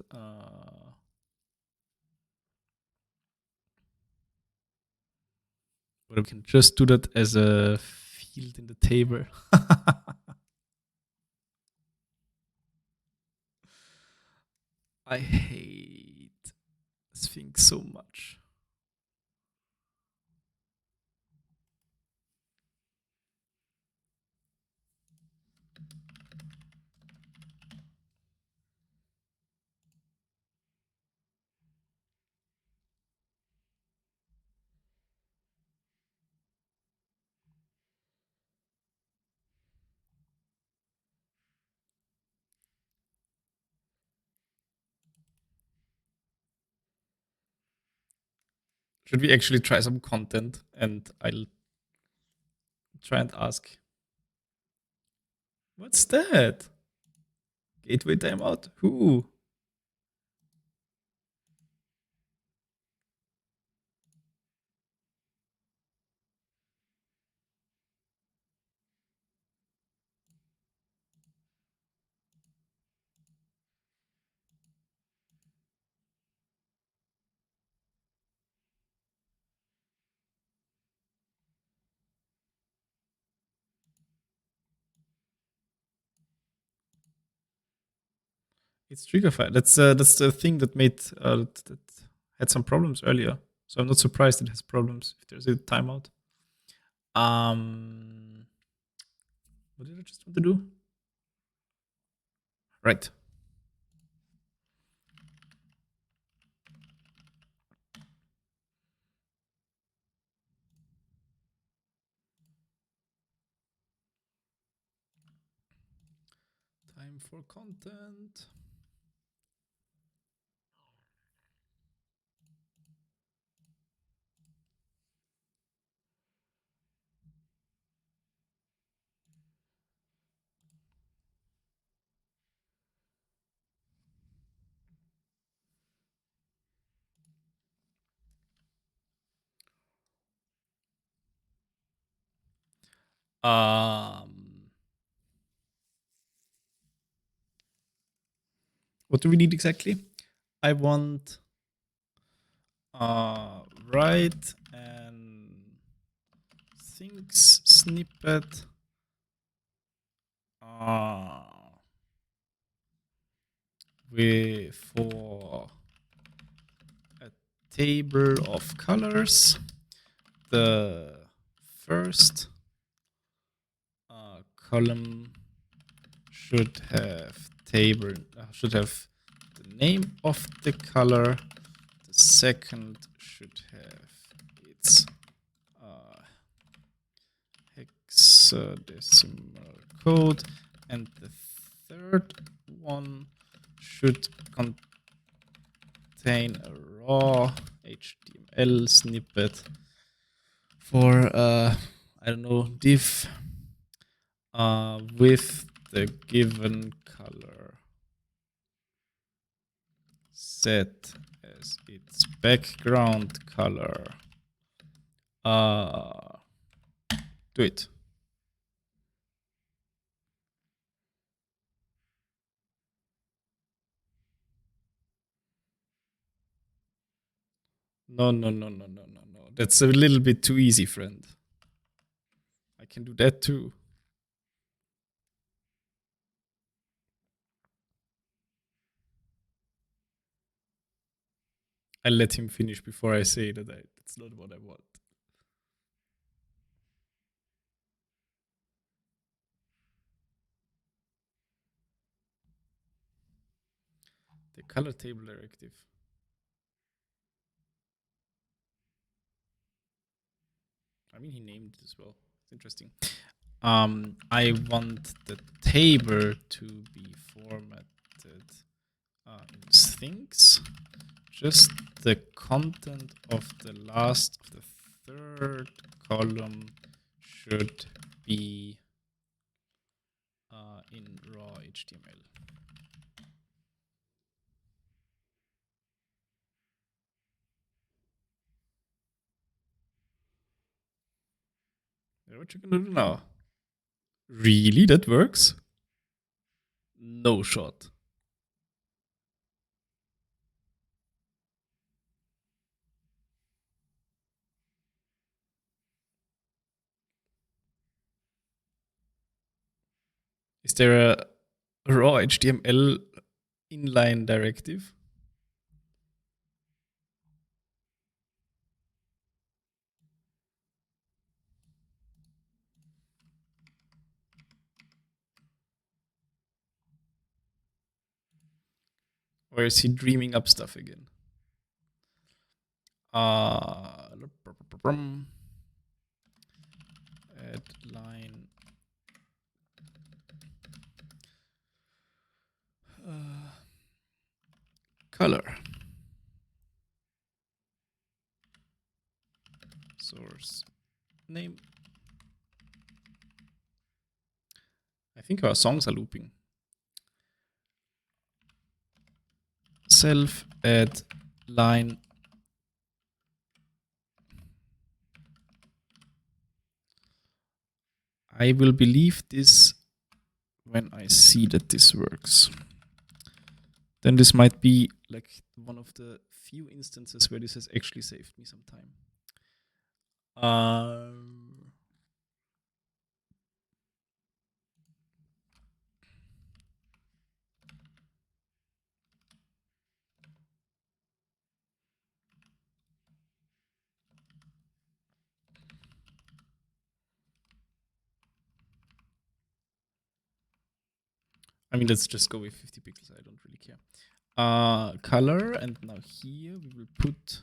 Whether we can just do that as a field in the table. I hate this thing so much. Should we actually try some content? And I'll try and ask. What's that? Gateway timeout? Who? It's trigger file. That's the thing that made that had some problems earlier. So I'm not surprised it has problems if there's a timeout. What did I just want to do? Right. Time for content. What do we need exactly? I want write and things snippet with for a table of colors. The first column should have the name of the color. The second should have its hexadecimal code, and the third one should contain a raw HTML snippet for I don't know, div with the given color set as its background color. Do it. No. That's a little bit too easy, friend. I can do that too. I'll let him finish before I say that that's not what I want. The color table directive. I mean, he named it as well. It's interesting. I want the table to be formatted in things. Just the content of the third column should be in raw HTML. What you gonna do now? Really? That works? No shot. Is there a raw HTML inline directive? Or is he dreaming up stuff again? Add line. Color. Source name. I think our songs are looping. Self add line. I will believe this when I see that this works. Then this might be like one of the few instances where this has actually saved me some time. I mean, let's just go with 50 pixels. I don't really care. Color, and now here we will put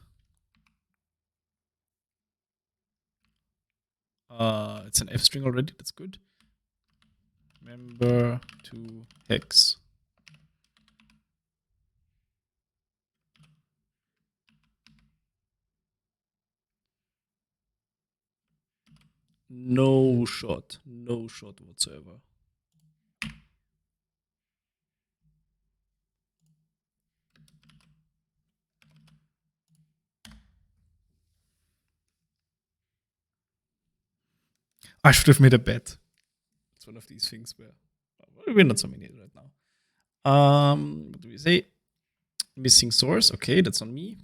it's an F string already. That's good. Member to hex. No shot whatsoever. I should have made a bet. It's one of these things where we're not so many right now. What do we say? Missing source. Okay, that's on me.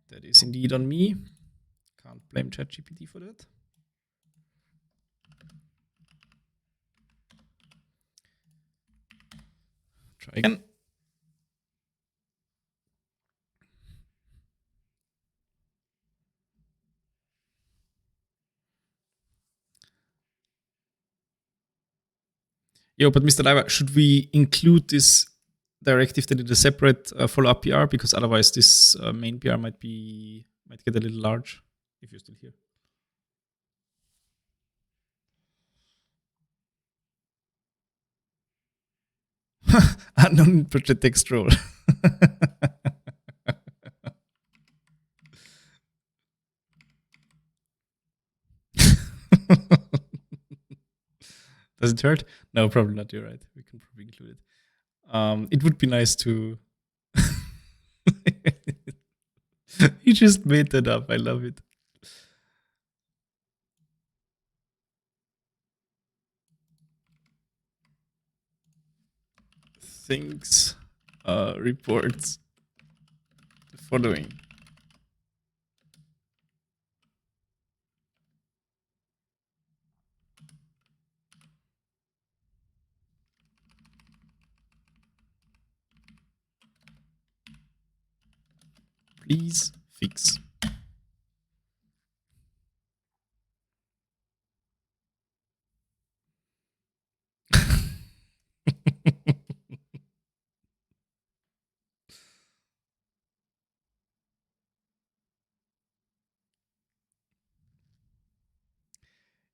That is indeed on me. Can't blame ChatGPT for that. Try again. Yo, but Mr. Liva, should we include this directive that it is separate follow-up PR? Because otherwise this main PR might get a little large if you're still here. Unknown project text role. Does it hurt? No, probably not. You're right. We can probably include it. It would be nice to. You just made that up. I love it. Things reports the following. Please fix.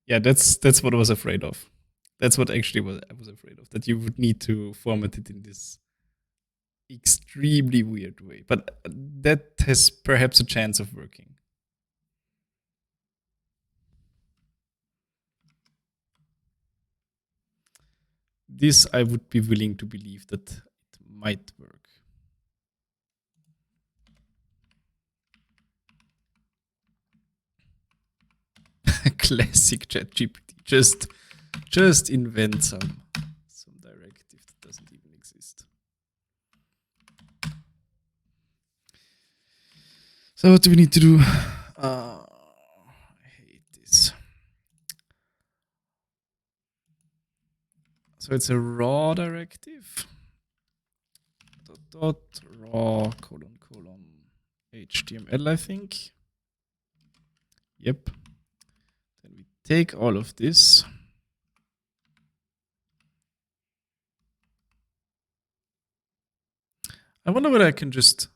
Yeah, that's what I was afraid of. That's what actually I was afraid of, that you would need to format it in this extremely weird way. But that has perhaps a chance of working. This I would be willing to believe that it might work. Classic ChatGPT. Just invent some directive that doesn't even exist. So what do we need to do? I hate this. So it's a raw directive. Dot raw colon HTML, I think. Yep. Then we take all of this. I wonder whether I can just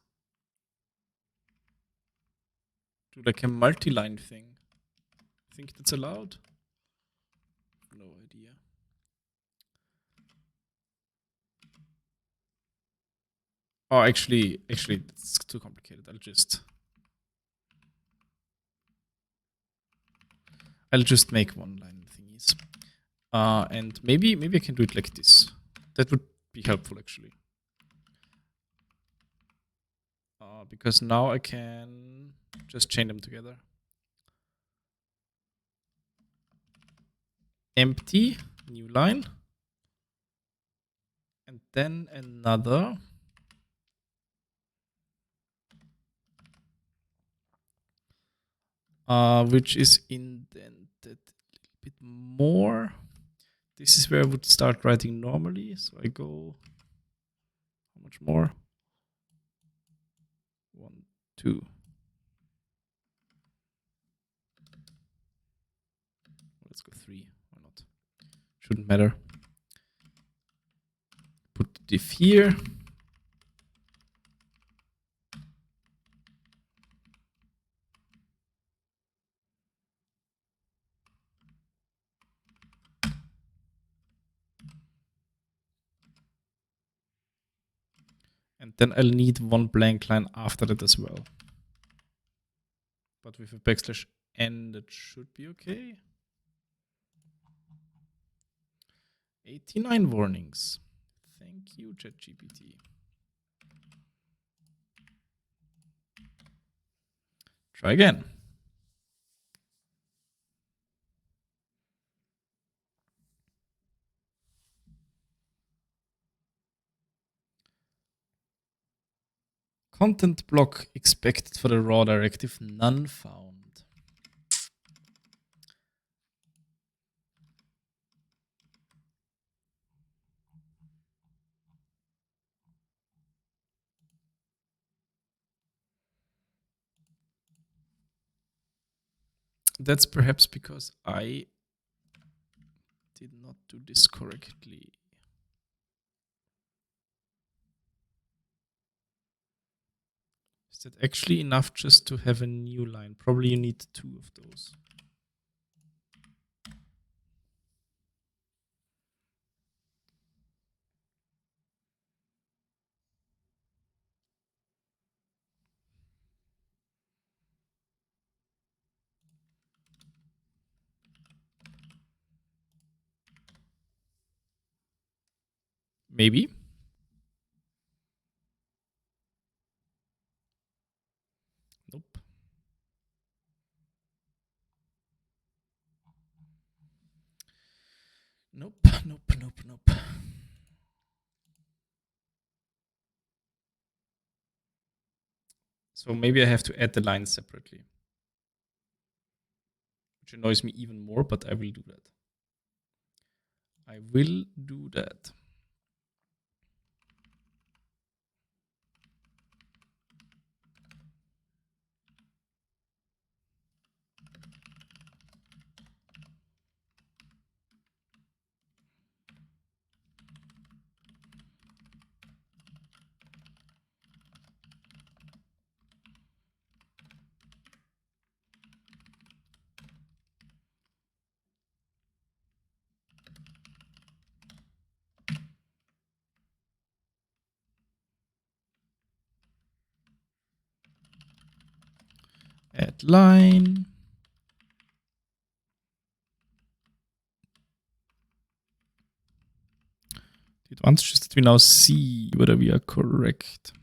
do like a multi-line thing. I think that's allowed. No idea. Oh, actually, it's too complicated. I'll just make one line thingies. And maybe I can do it like this. That would be helpful actually. Because now I can just chain them together. Empty, new line. And then another. Which is indented a little bit more. This is where I would start writing normally. So I go, how much more? 1, 2. Let's go 3. Why not? Shouldn't matter. diff here. And then I'll need one blank line after that as well. But with a backslash n, that should be okay. 89 warnings. Thank you, ChatGPT. Try again. Content block expected for the raw directive, none found. That's perhaps because I did not do this correctly. Is that actually enough just to have a new line? Probably you need 2 of those. Maybe. Nope. Nope, nope, nope, nope. So maybe I have to add the lines separately, which annoys me even more, but I will do that. I will do that. Add line. The advantage is that we now see whether we are correct.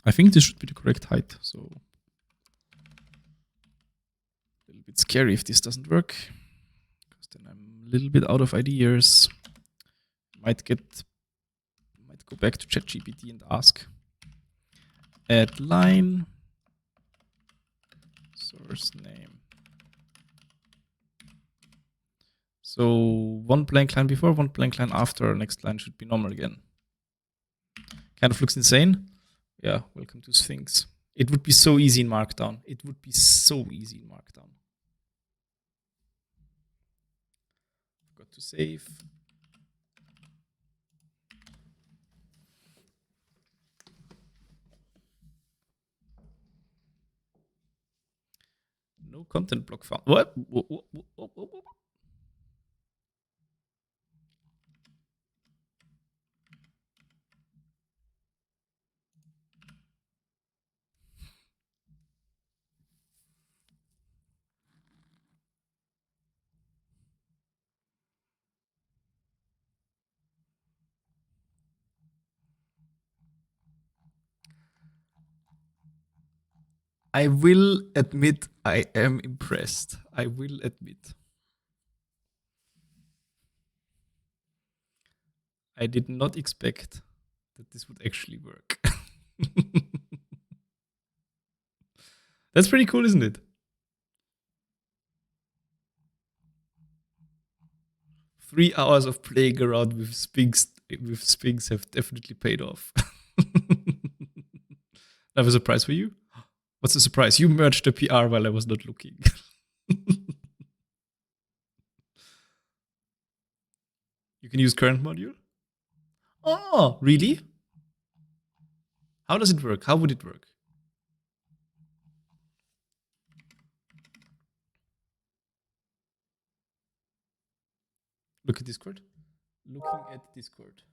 I think this should be the correct height, so a little bit scary if this doesn't work, because then I'm a little bit out of ideas. Might go back to ChatGPT and ask. Add line. Source name. So 1 blank line before, 1 blank line after. Next line should be normal again. Kind of looks insane. Yeah, welcome to Sphinx. It would be so easy in Markdown. It would be so easy in Markdown. Forgot to save. No content block found. What? I will admit I am impressed. I will admit. I did not expect that this would actually work. That's pretty cool, isn't it? 3 hours of playing around with Sphinx have definitely paid off. I have a surprise for you. What's the surprise? You merged the PR while I was not looking. You can use current module. Oh, really? How does it work? How would it work? Look at Discord. Looking at Discord.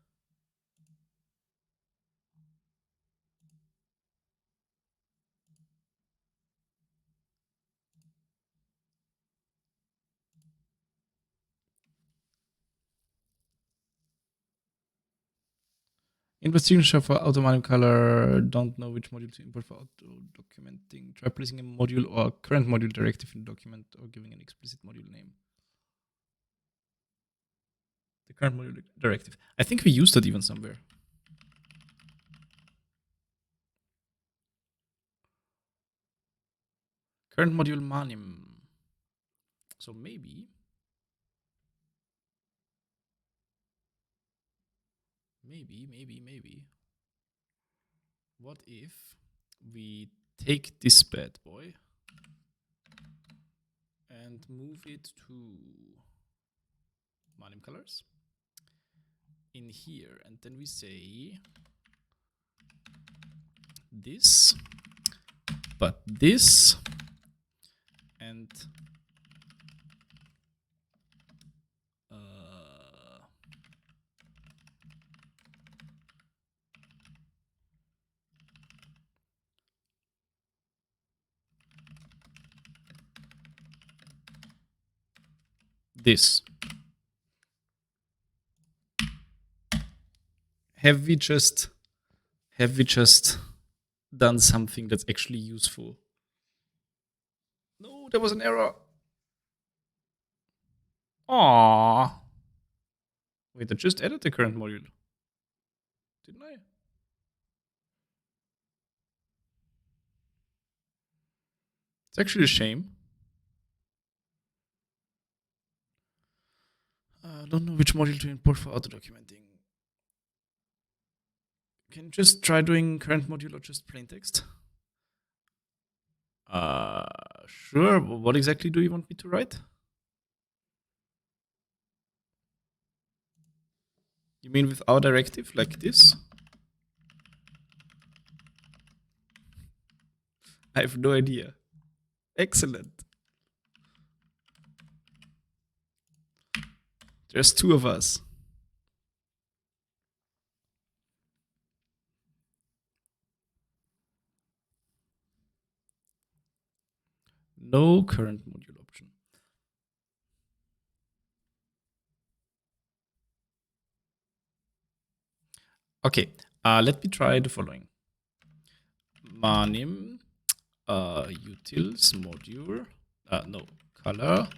Investigation for auto Manim color. Don't know which module to import for auto documenting. Try placing a module or current module directive in the document or giving an explicit module name. The current module directive. I think we used that even somewhere. Current module Manim. So maybe. Maybe. What if we take this bad boy and move it to Manim colors in here, and then we say this, but this, and this. Have we just done something that's actually useful? No, there was an error. Aww. Wait, I just added the current module. Didn't I? It's actually a shame. I don't know which module to import for auto documenting. Can you just try doing current module or just plain text? Sure. What exactly do you want me to write? You mean with our directive, like this? I have no idea. Excellent. There's two of us. No current module option. Okay, let me try the following. Manim utils module, no, color,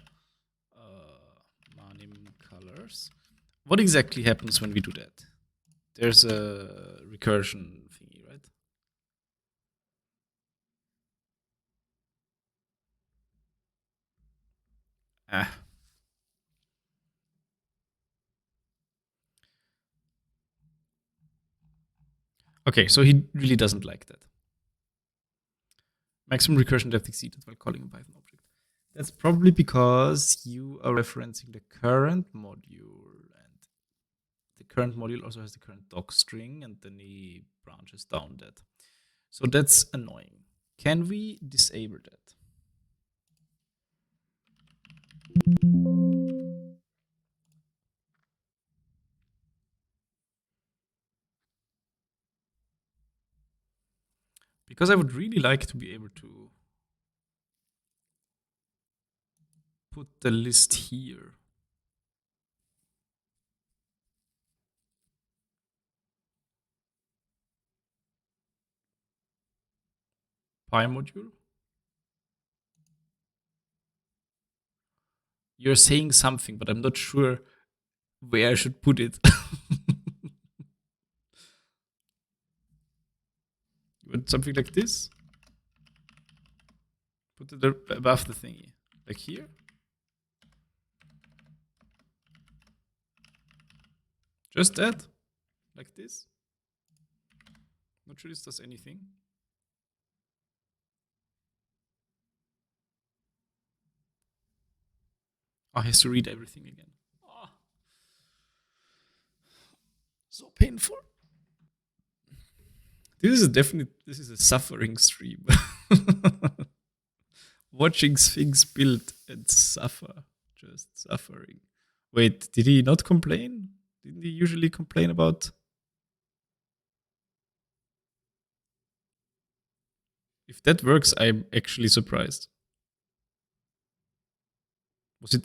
Manim colors. What exactly happens when we do that? There's a recursion thingy, right? Ah. Okay, so he really doesn't like that. Maximum recursion depth exceeded while calling a Python object. That's probably because you are referencing the current module, and the current module also has the current doc string, and then he branches down that. So that's annoying. Can we disable that? Because I would really like to be able to put the list here. Py module. You're saying something, but I'm not sure where I should put it. Something like this. Put it above the thingy. Like here. Just that. Like this. Not sure this does anything. Oh, he has to read everything again. Oh. So painful. This is a suffering stream. Watching things build and suffer. Just suffering. Wait, did he not complain? Didn't he usually complain about? If that works, I'm actually surprised. Was it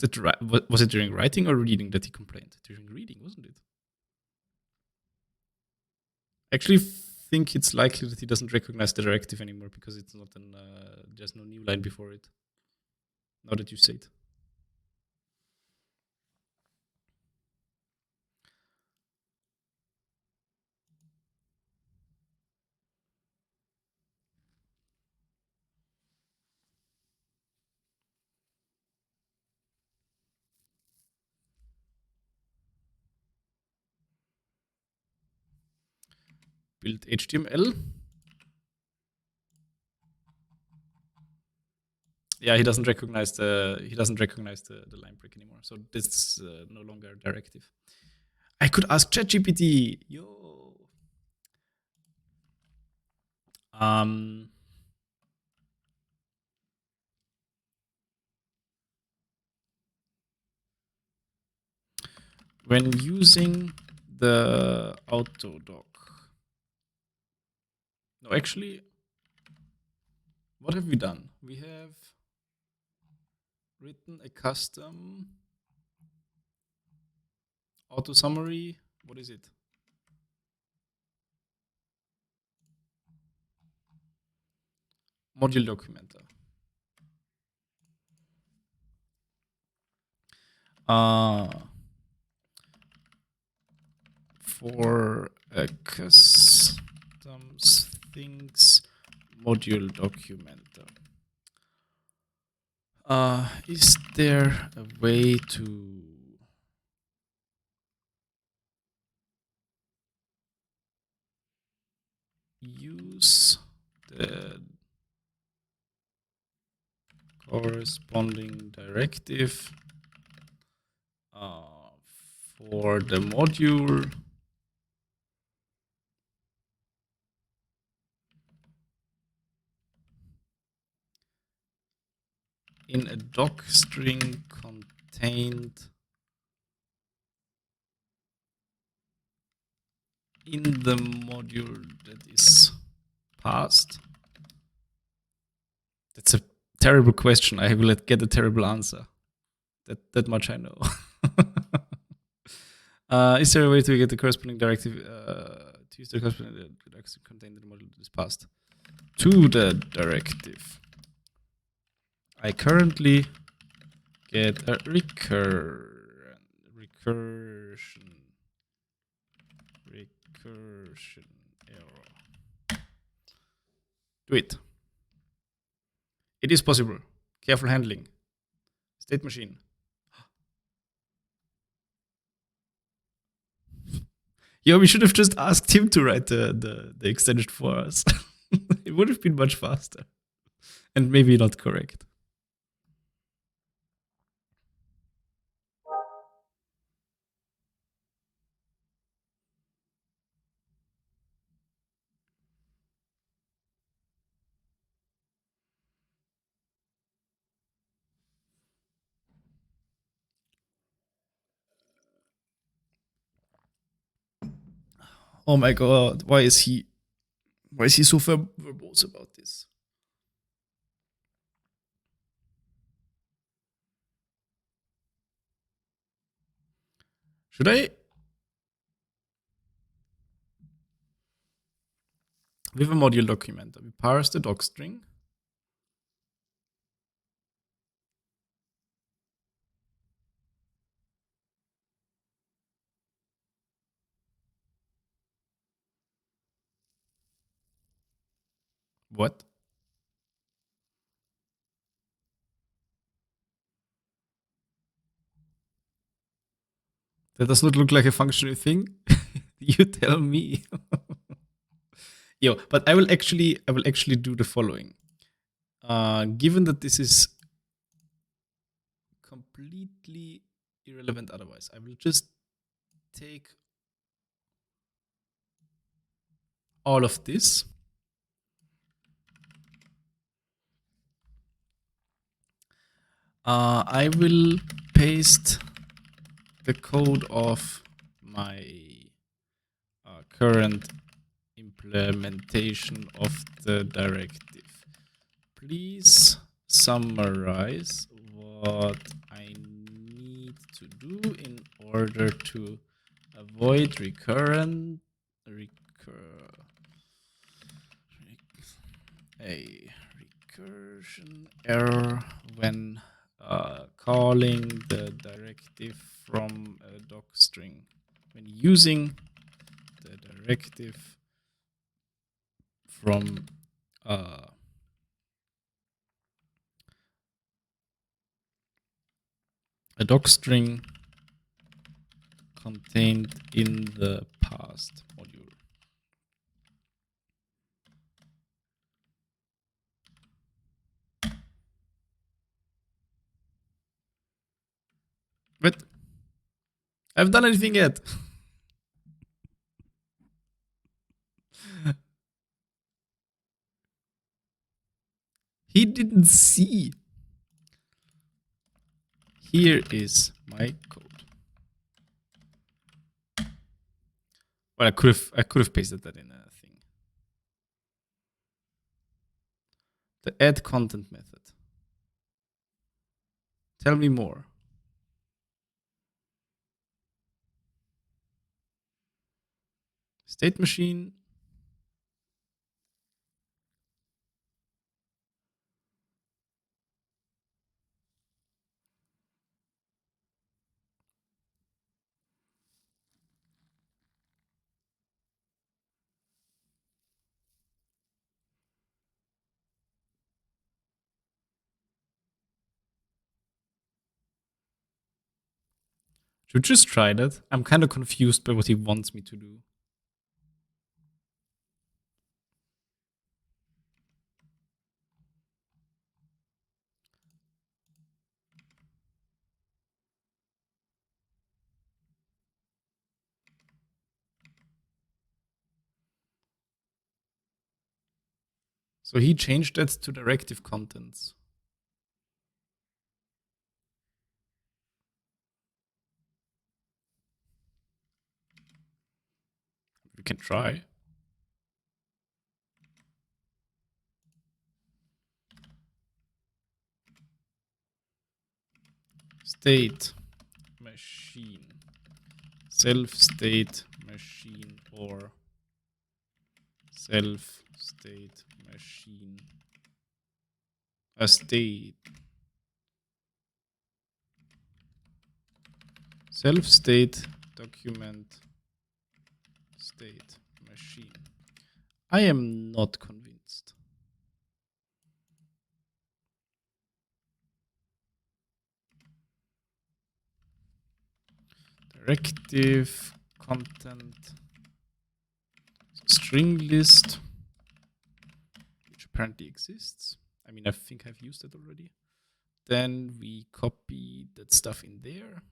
during writing or reading that he complained? During reading, wasn't it? Actually, think it's likely that he doesn't recognize the directive anymore because it's not there's no new line before it. Now that you say it. Build HTML. Yeah, he doesn't recognize the line break anymore. So this is no longer a directive. I could ask ChatGPT. Yo. When using the autodoc. No, actually, what have we done? We have written a custom auto summary. What is it? Module documenter. For a customs things module documenter. Is there a way to use the corresponding directive for the module in a doc string contained in the module that is passed? That's a terrible question. I will get a terrible answer. That much I know. Is there a way to get the corresponding directive to use the corresponding directive contained in the module that is passed to the directive? I currently get a recursion error. Do it. It is possible. Careful handling. State machine. Yo, we should have just asked him to write the extension for us. It would have been much faster. And maybe not correct. Oh my god, why is he so verbose about this? Should I? We have a module documenter. We parse the doc string. What? That does not look like a functional thing. You tell me. Yo, but I will actually do the following. Given that this is completely irrelevant otherwise, I will just take all of this. I will paste the code of my current implementation of the directive. Please summarize what I need to do in order to avoid a recursion error when calling the directive from a docstring. When using the directive from a docstring contained in the past module. But I haven't done anything yet. He didn't see. Here is my code. Well, I could have pasted that in a thing. The add content method. Tell me more. State machine. Should we just try that? I'm kind of confused by what he wants me to do. So he changed that to directive contents. We can try. State machine. Self-state machine or self-state machine. A state. Self-state document state machine. I am not convinced. Directive content string list, which apparently exists. I mean, I think I've used it already. Then we copy that stuff in there.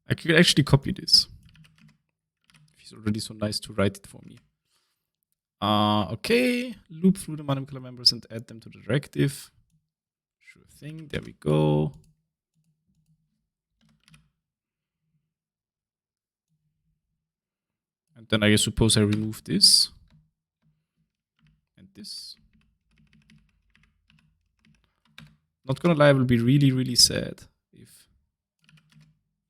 I could actually copy this. He's already so nice to write it for me. Okay, loop through the Manim color members and add them to the directive. Sure thing, there we go. And then I suppose I remove this. And this. Not gonna lie, I will be really, really sad if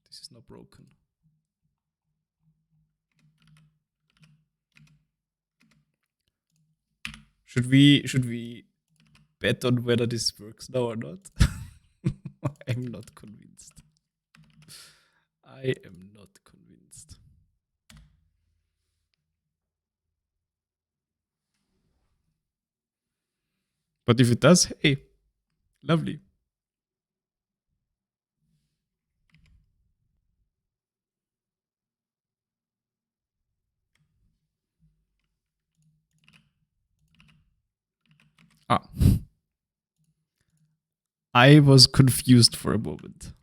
this is not broken. Should we bet on whether this works now or not? I'm not convinced. I am not convinced. . But if it does, hey, lovely. Ah. I was confused for a moment.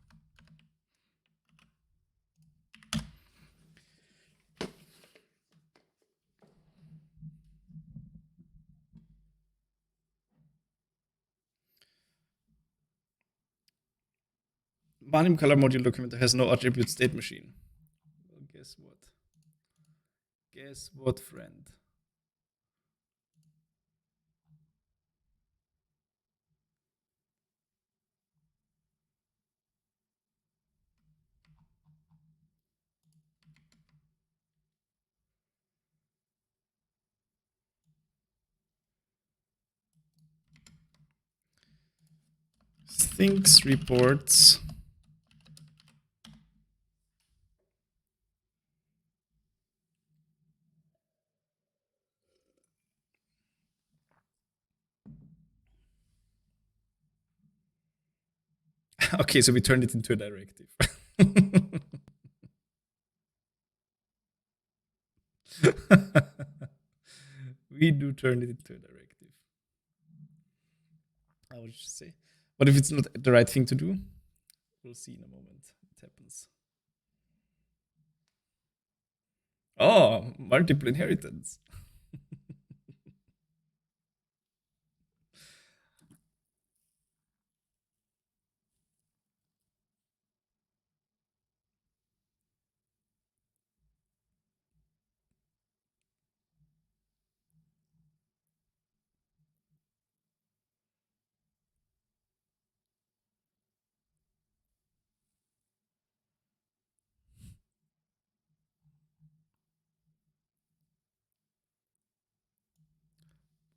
Manim color module documenter has no attribute state machine. Well, guess what? Guess what, friend? Thinks reports. Okay, so we turned it into a directive. We do turn it into a directive. I would just say. What if it's not the right thing to do? We'll see in a moment. It happens. Oh, multiple inheritance.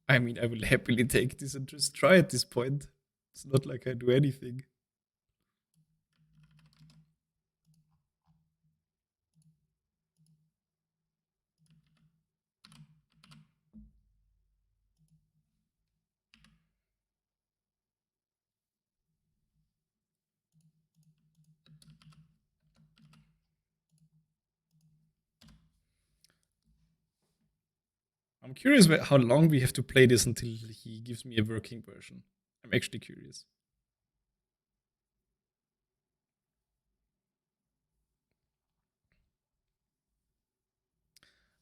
I mean, I will happily take this and just try at this point. It's not like I do anything. I'm curious how long we have to play this until he gives me a working version. I'm actually curious.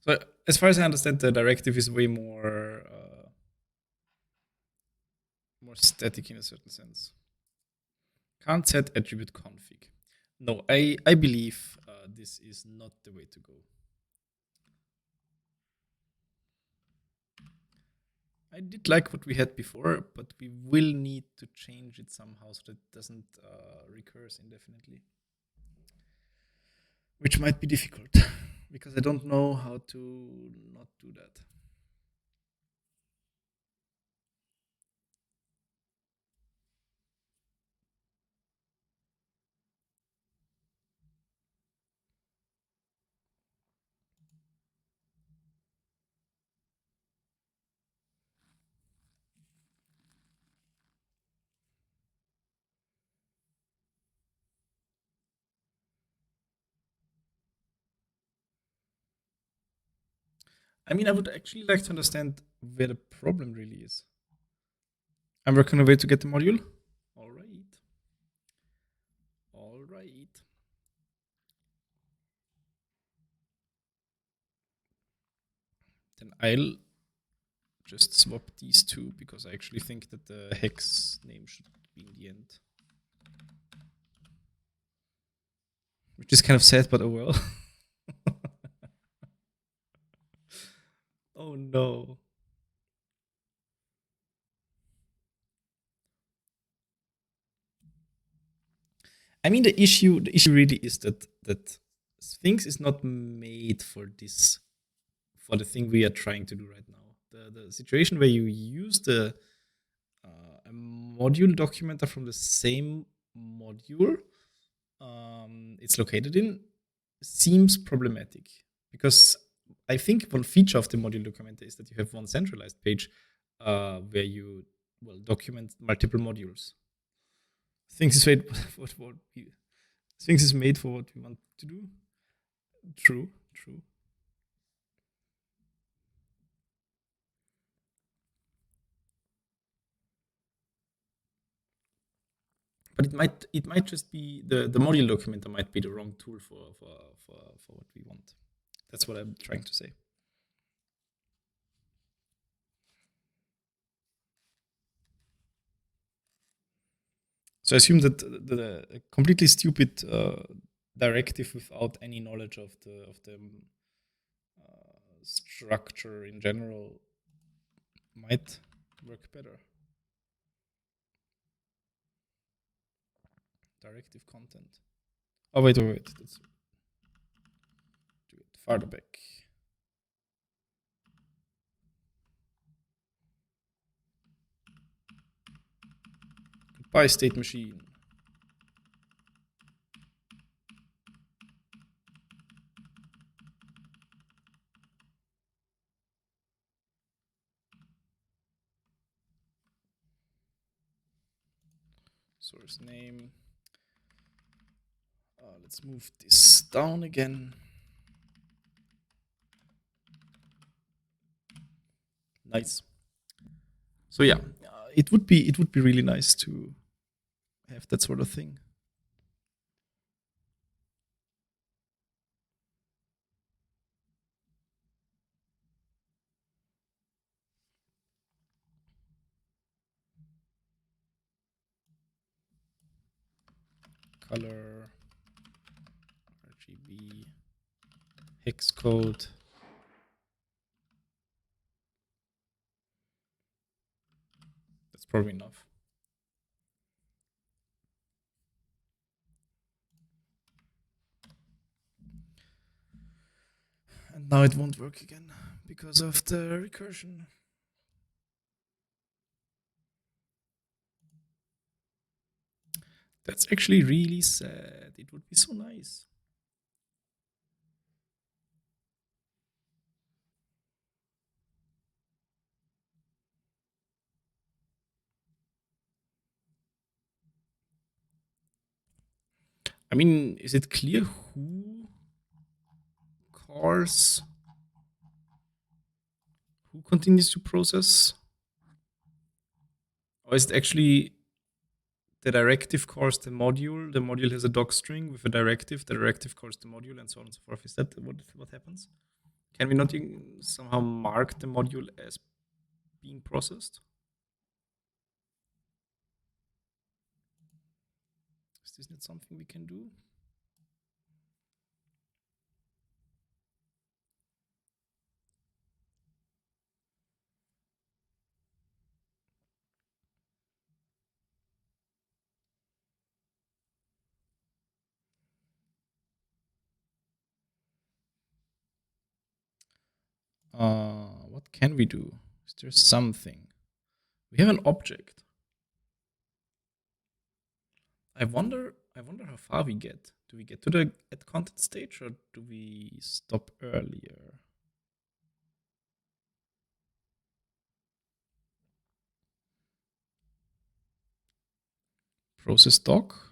So, as far as I understand, the directive is way more static in a certain sense. Can't set attribute config. No, I believe this is not the way to go. I did like what we had before, but we will need to change it somehow so that it doesn't recurse indefinitely. Which might be difficult because I don't know how to not do that. I mean, I would actually like to understand where the problem really is. I'm working on a way to get the module. All right. All right. Then I'll just swap these two because I actually think that the hex name should be in the end. Which is kind of sad, but oh well. Oh no. I mean, the issue really is that Sphinx is not made for this, for the thing we are trying to do right now. The situation where you use the a module documenter from the same module it's located in seems problematic because I think one feature of the module documenter is that you have one centralized page where you well, document multiple modules. Things is made things is made for what we want to do. True. But it might just be the module documenter might be the wrong tool for what we want. That's what I'm trying to say. So I assume that the completely stupid directive without any knowledge of the structure in general might work better. Directive content. Oh wait. Let's do it farther back. Goodbye, state machine. Source name. Let's move this down again. Nice. So yeah, it would be really nice to have that sort of thing. Color, RGB, hex code. That's probably enough. And now it won't work again because of the recursion. That's actually really sad. It would be so nice. I mean, is it clear who cars, who continues to process? Or is it actually the directive calls the module has a doc string with a directive, the directive calls the module, and so on and so forth? Is that what happens? Can we not somehow mark the module as being processed? Is this not something we can do? What can we do? Is there something? We have an object. I wonder how far we get. Do we get to the at content stage or do we stop earlier? Process doc.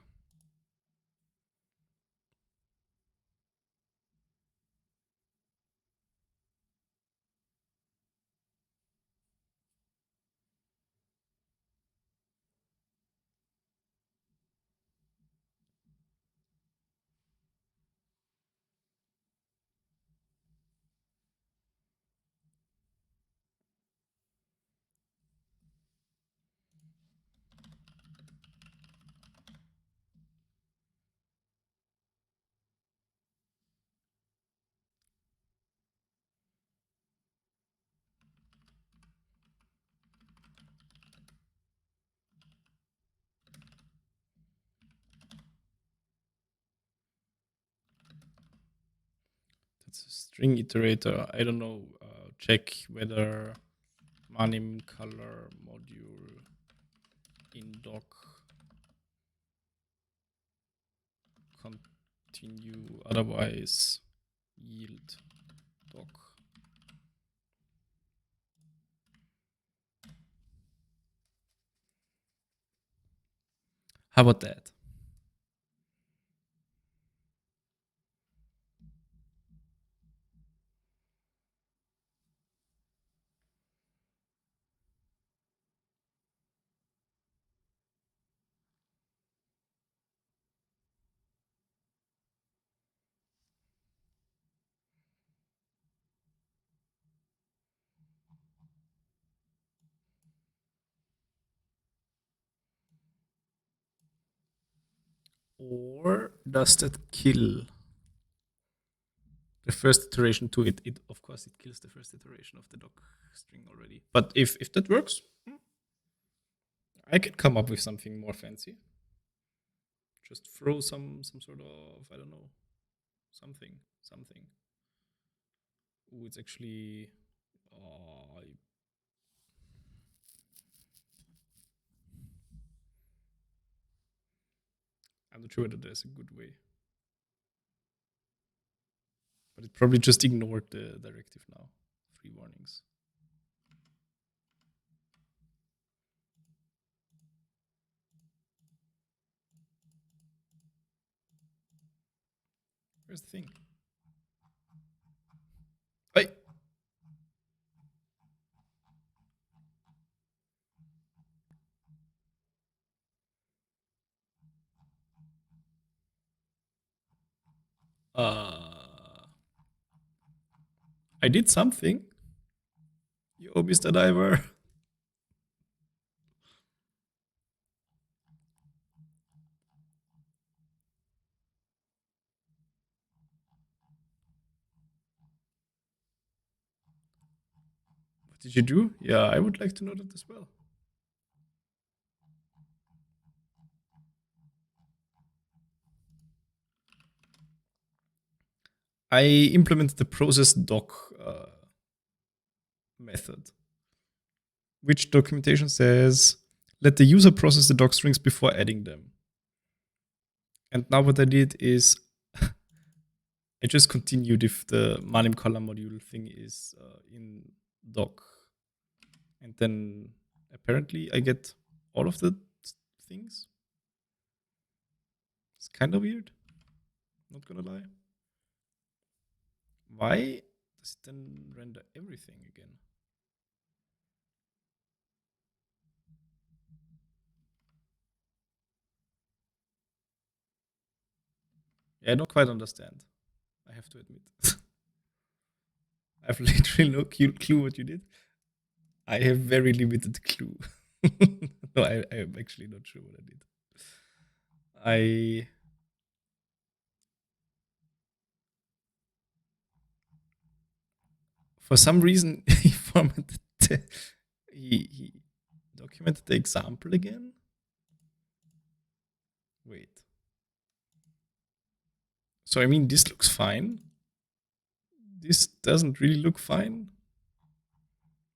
That's a string iterator. I don't know. Check whether Manim color module in doc continue, otherwise yield doc. How about that? Or does that kill the first iteration to it? Of course it kills the first iteration of the doc string already. But if that works, I can come up with something more fancy. Just throw some sort of, I don't know, something. Ooh, it's actually. Oh, I'm not sure whether there's a good way. But it probably just ignored the directive now. 3 warnings. Where's the thing? Hey! I did something. Yo, Mr. Diver. What did you do? Yeah, I would like to know that as well. I implemented the process doc method, which documentation says let the user process the doc strings before adding them. And now what I did is I just continued if the Manim color module thing is in doc. And then apparently I get all of the things. It's kind of weird. Not gonna lie. Why does it then render everything again? Yeah, I don't quite understand. I have to admit. I have literally no clue what you did. I have very limited clue. No, I am actually not sure what I did. For some reason, he formatted he documented the example again. Wait. So I mean, this looks fine. This doesn't really look fine.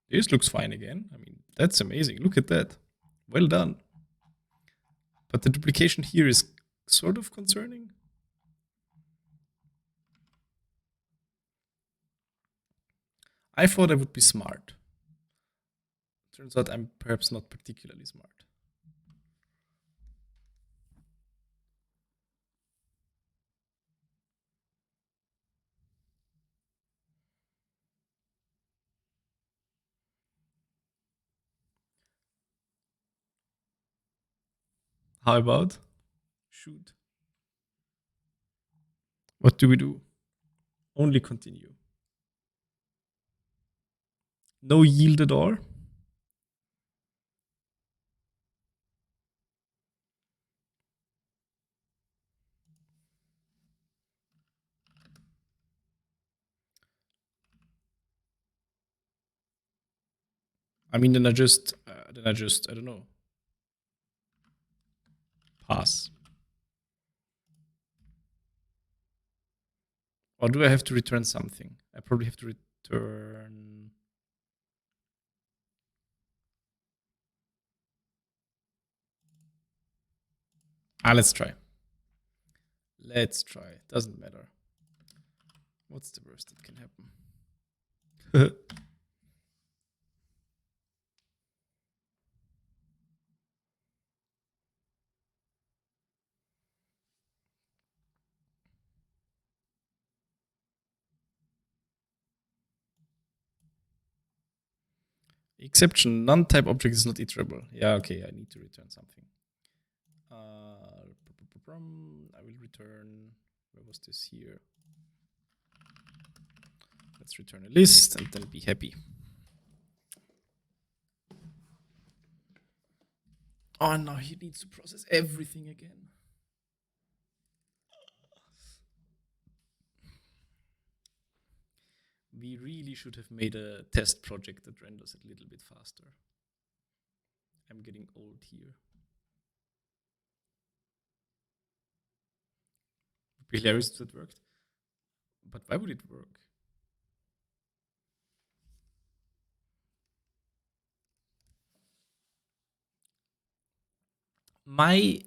This looks fine again. I mean, that's amazing. Look at that. Well done. But the duplication here is sort of concerning. I thought I would be smart. Turns out I'm perhaps not particularly smart. How about shoot? What do we do? Only continue. No yield at all. I mean, then I just, I don't know, pass. Or do I have to return something? I probably have to return. Let's try. Let's try. Doesn't matter. What's the worst that can happen? Exception, non-type object is not iterable. Yeah, okay, I need to return something. I will return, where was this here? Let's return a list and then be happy. Oh no, he needs to process everything again. We really should have made a test project that renders a little bit faster. I'm getting old here. Would be hilarious if that worked. But why would it work? My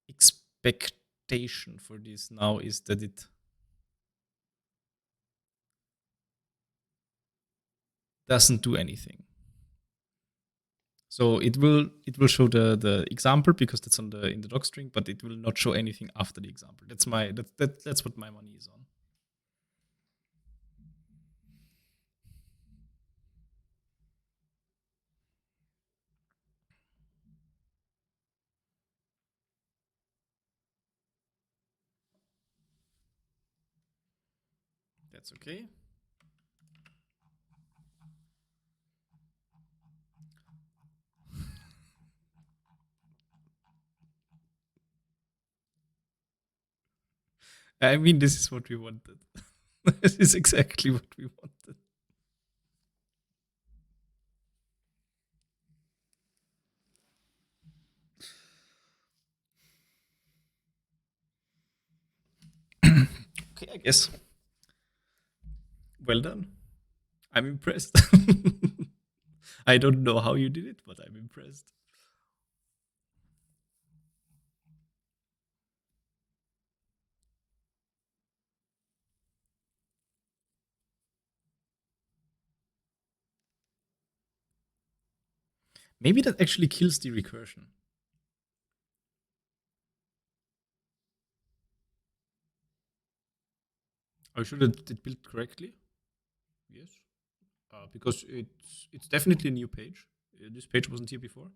expectation for this now is that it doesn't do anything. So it will show the example because that's in the doc string, but it will not show anything after the example. That's what my money is on. That's okay. I mean, this is what we wanted. This is exactly what we wanted. Okay, I guess. Well done. I'm impressed. I don't know how you did it, but I'm impressed. Maybe that actually kills the recursion. Are you sure that it built correctly? Yes. Because it's definitely a new page. This page wasn't here before.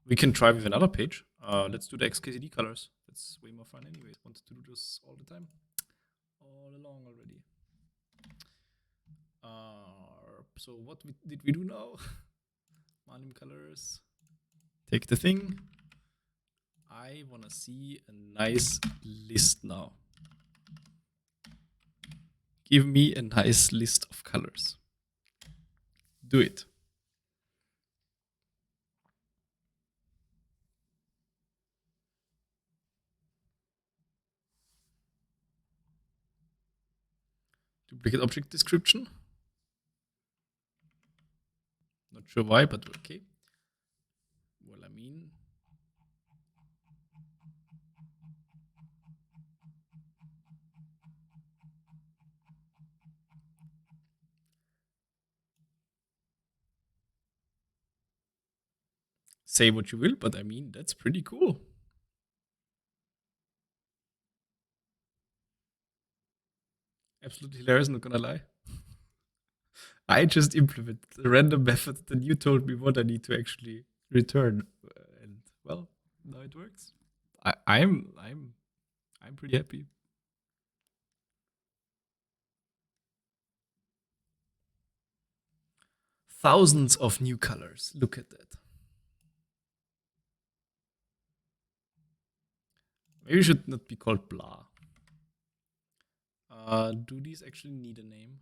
We can try with another page. Let's do the XKCD colors. That's way more fun anyways. Wanted to do this all the time. All along already. So what did we do now? Manim colors. Take the thing. I want to see a nice list now. Give me a nice list of colors. Do it. Duplicate object description. Not sure why, but okay. Well, I mean, say what you will, but I mean, that's pretty cool. Absolutely hilarious, not gonna lie. I just implemented a random method, then you told me what I need to actually return. And well, now it works. I'm pretty happy. Thousands of new colors. Look at that. Maybe it should not be called blah. Do these actually need a name?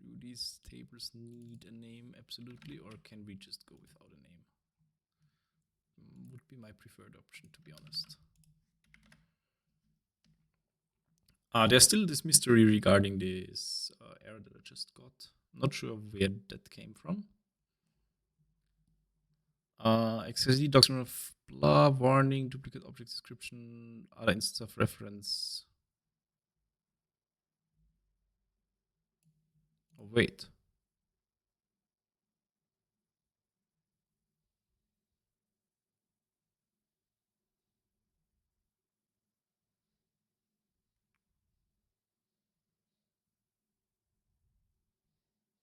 Do these tables need a name absolutely, or can we just go without a name? Would be my preferred option, to be honest. There's still this mystery regarding this error that I just got. Not sure where that came from. XYZ doctrine of blah, warning, duplicate object description, other instance of reference. Oh, wait.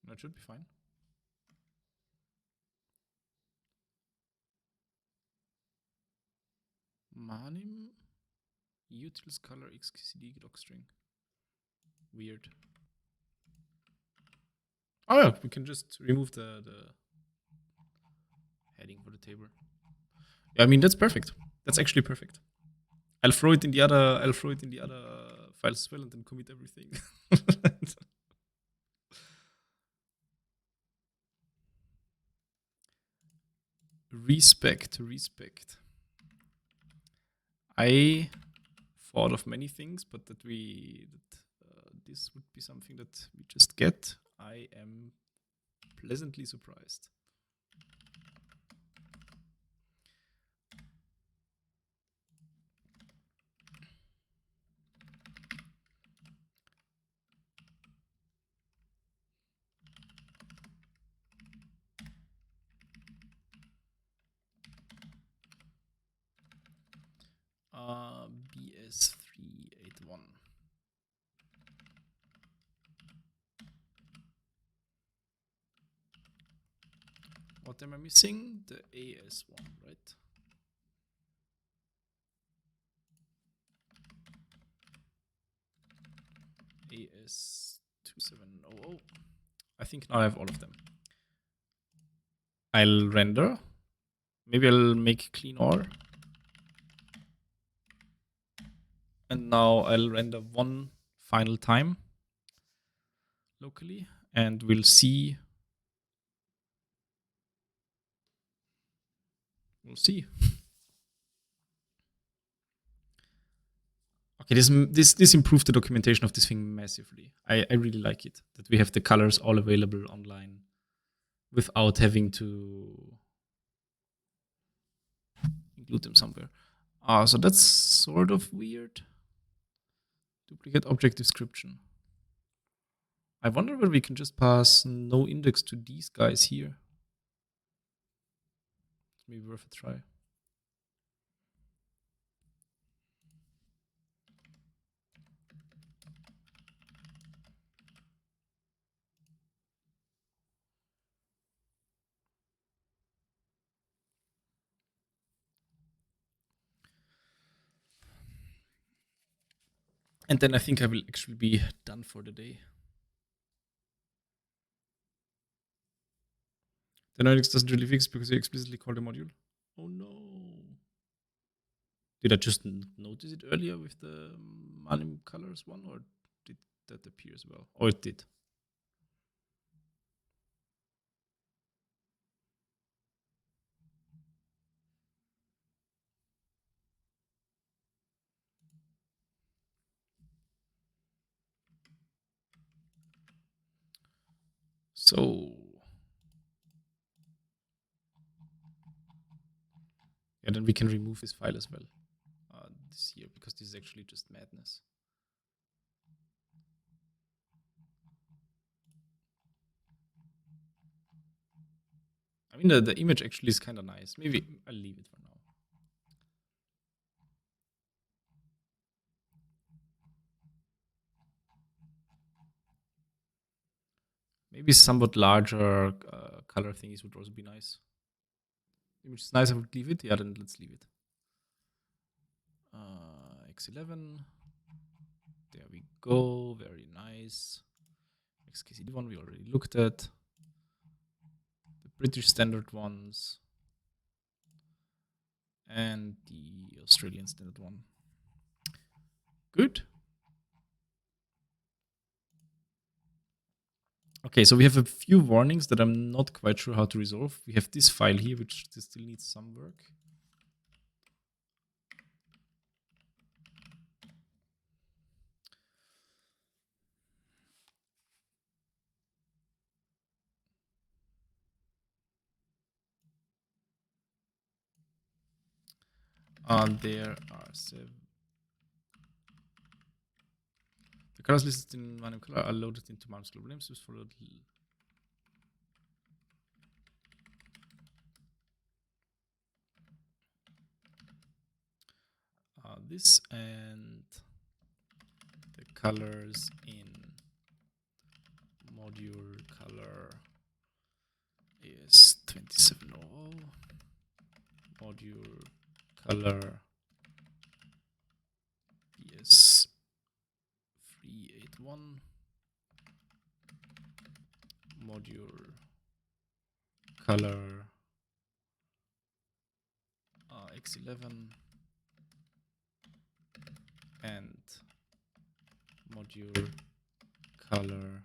That should be fine. Manim utils color xkcd docstring. Weird. Oh yeah, we can just remove the heading for the table. Yeah, I mean that's perfect. That's actually perfect. I'll throw it in the other files as well and then commit everything. Respect. I thought of many things, but that this would be something that we just get. I am pleasantly surprised. BS381. What am I missing? The AS1, right? AS2700. I think now I have all of them. I'll render. Maybe I'll make clean OR. And now I'll render one final time locally, and we'll see. We'll see. Okay, this improved the documentation of this thing massively. I really like it that we have the colors all available online without having to include them somewhere. So that's sort of weird. Duplicate object description. I wonder whether we can just pass no index to these guys here. It's maybe worth a try. And then I think I will actually be done for the day. The Linux doesn't really fix because you explicitly called a module. Oh no. Did I just notice it earlier with the Manim colors one, or did that appear as well? Oh, it did. So yeah, then we can remove this file as well this here, because this is actually just madness. I mean, the image actually is kind of nice. Maybe I'll leave it for now. Maybe somewhat larger color thingies would also be nice. Image is nice, I would leave it. Yeah, then let's leave it. X11. There we go. Very nice. XKCD one we already looked at. The British standard ones. And the Australian standard one. Good. Okay, so we have a few warnings that I'm not quite sure how to resolve. We have this file here, which still needs some work. There are 7. The colors listed in Manim color are loaded into Manim's global names. Just followed. This and the colors in module color 27 all. Module color BS 381. Module color X11 and module color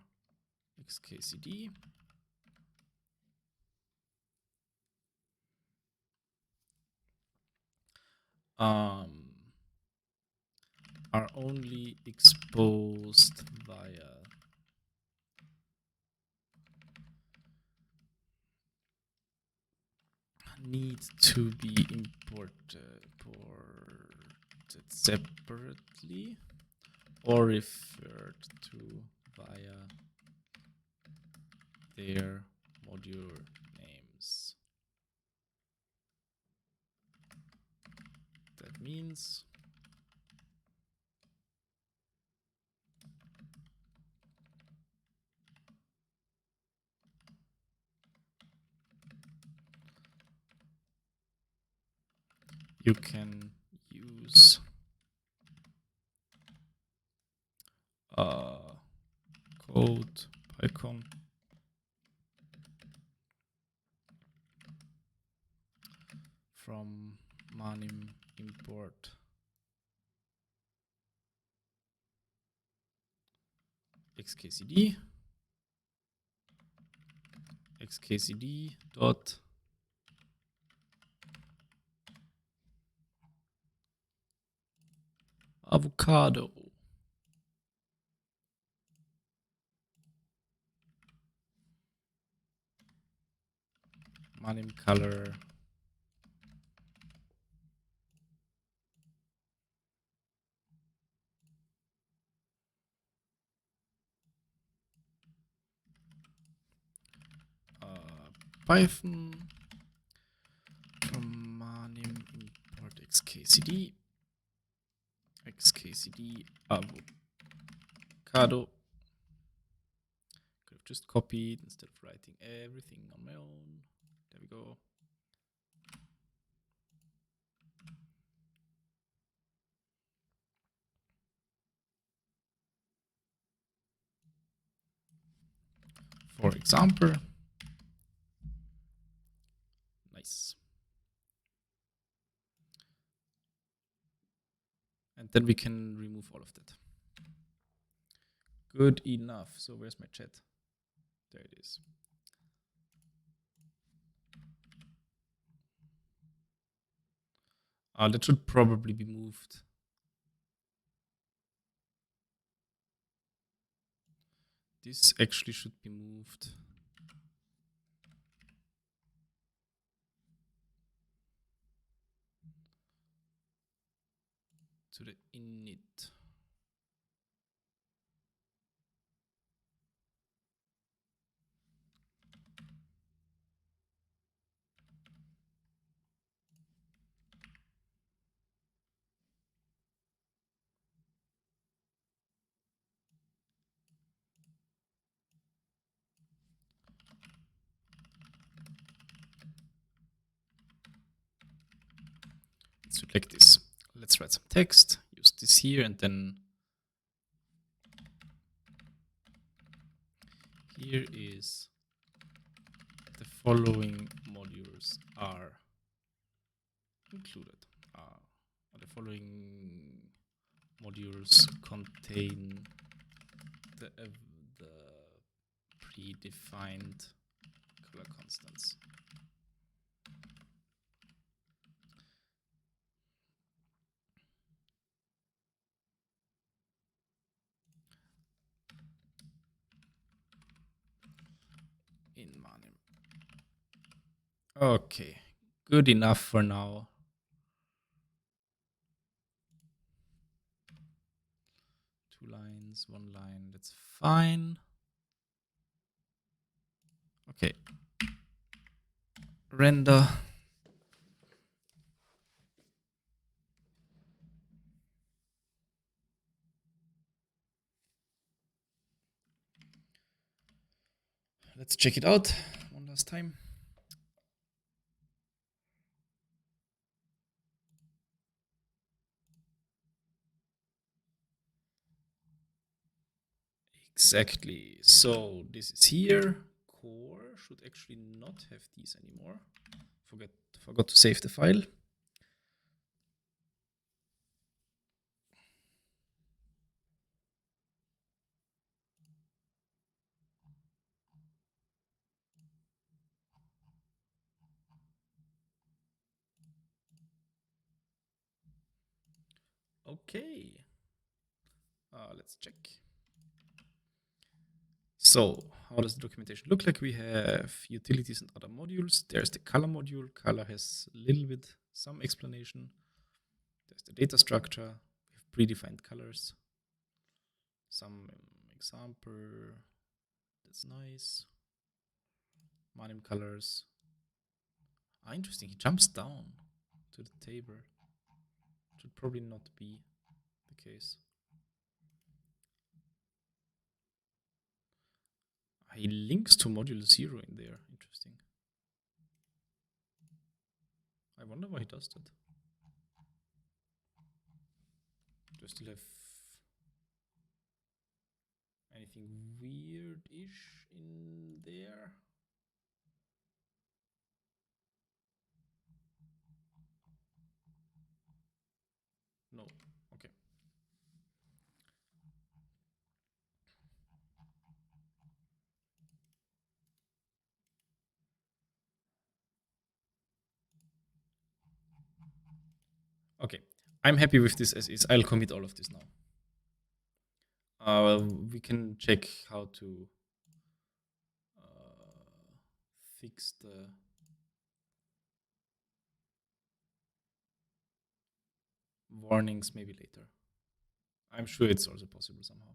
XKCD. Are only exposed via need to be imported separately or referred to via their module names. That means you can use code Python from Manim import xkcd dot avocado Manim color Python from Manim import xkcd avocado. Could have just copied instead of writing everything on my own. There we go. For example, nice. And then we can remove all of that. Good enough. So where's my chat? There it is. That should probably be moved. This actually should be moved to the init. So like this. Let's write some text, use this here, and then here is the following modules are included. The following modules contain the predefined color constants. In Manim. Okay, good enough for now. Two lines, one line, that's fine. Okay. Render. Let's check it out one last time. Exactly. So this is here. Core should actually not have these anymore. Forgot to save the file. Okay. Let's check. So how does the documentation look like? We have utilities and other modules. There's the color module. Color has a little bit, some explanation. There's the data structure. We have predefined colors. Some example. That's nice. Manim colors. Interesting. He jumps down to the table. Should probably not be the case. He links to module 0 in there. Interesting. I wonder why he does that. Do I still have anything weird-ish in there? No. Okay. Okay. I'm happy with this as is. I'll commit all of this now. We can check how to fix the warnings maybe later. I'm sure it's also possible somehow.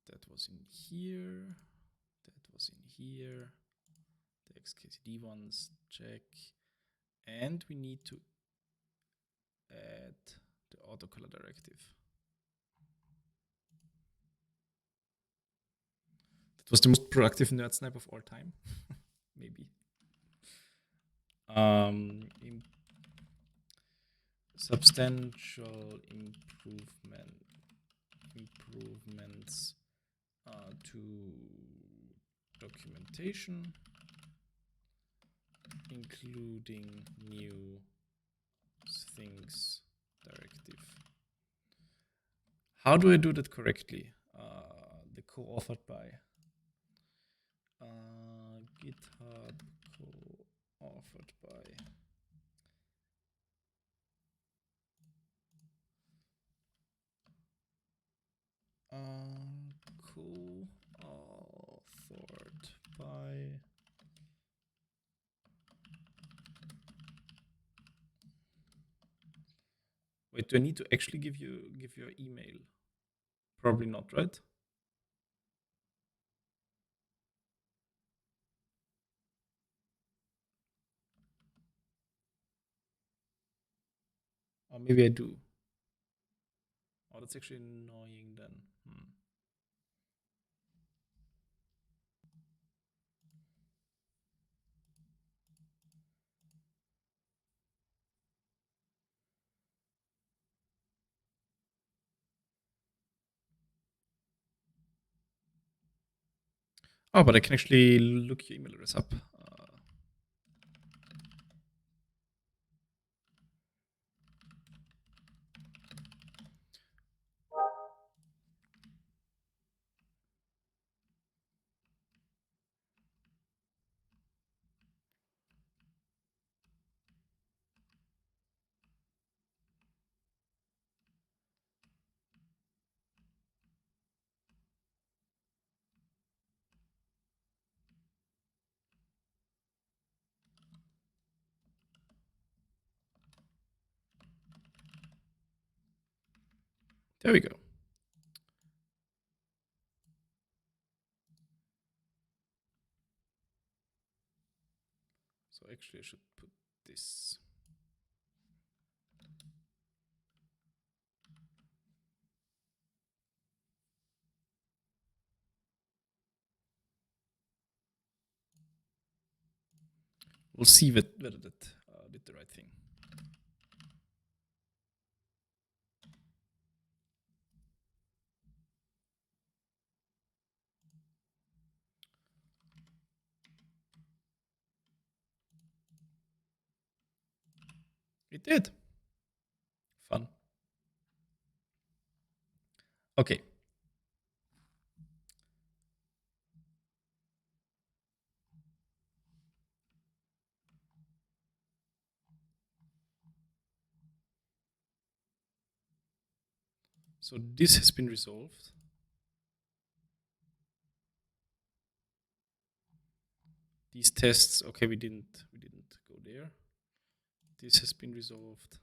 That was in here. That was in here. The XKCD ones, check. And we need to add the autocolor directive. That was the most productive nerd snipe of all time. Maybe. Substantial improvements to documentation, including new things directive. How do I do that correctly? The co-authored by GitHub co-authored by co-authored by Wait, do I need to actually give your email? Probably not, right? Or maybe I do. Oh, that's actually annoying then. Oh, but I can actually look your email address up. There we go. So actually I should put this. We'll see whether that did the right thing. It did. Fun. Okay. So this has been resolved. These tests, okay, we didn't go there. This has been resolved.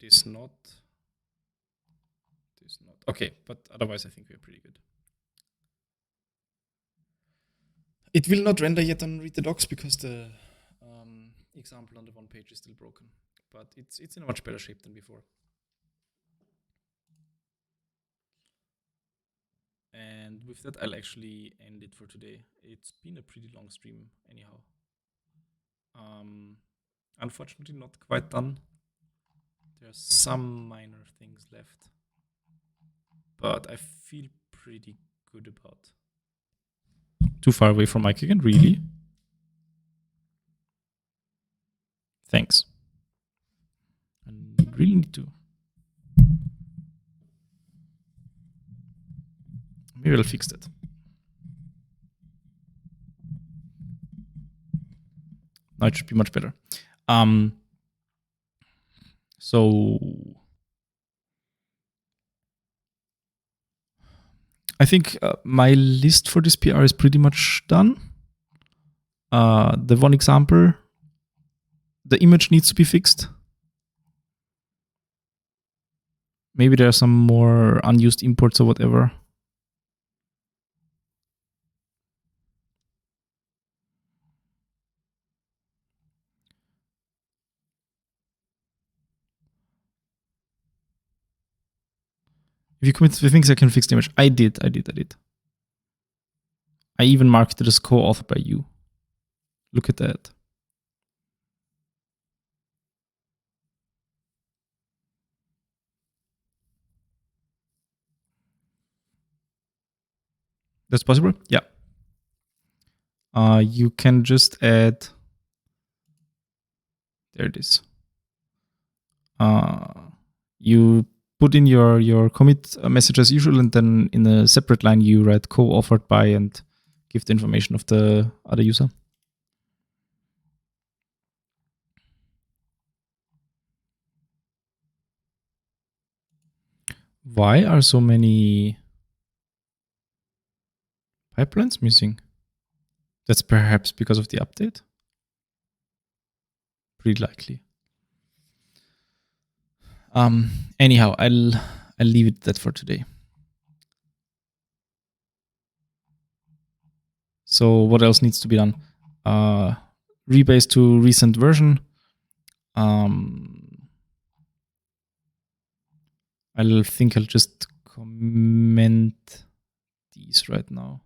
This not. This not. Okay, but otherwise I think we're pretty good. It will not render yet on read the docs because the example on the one page is still broken. But it's in a much better shape than before. And with that, I'll actually end it for today. It's been a pretty long stream anyhow. Unfortunately, not quite done. There are some minor things left. But I feel pretty good about. Too far away from mic again, really? Thanks. I really need to. Maybe I'll fix that. Now it should be much better. So I think my list for this PR is pretty much done. The one example, the image needs to be fixed. Maybe there are some more unused imports or whatever. If you commit the things, I can fix the image. I did. I even marked it as co-authored by you. Look at that. That's possible? Yeah. You can just add. There it is. You put in your commit message as usual, and then in a separate line you write co-authored by and give the information of the other user. Why are so many pipelines missing? That's perhaps because of the update. Pretty likely. Anyhow, I'll leave it at that for today. So what else needs to be done? Rebase to recent version. I'll just comment these right now.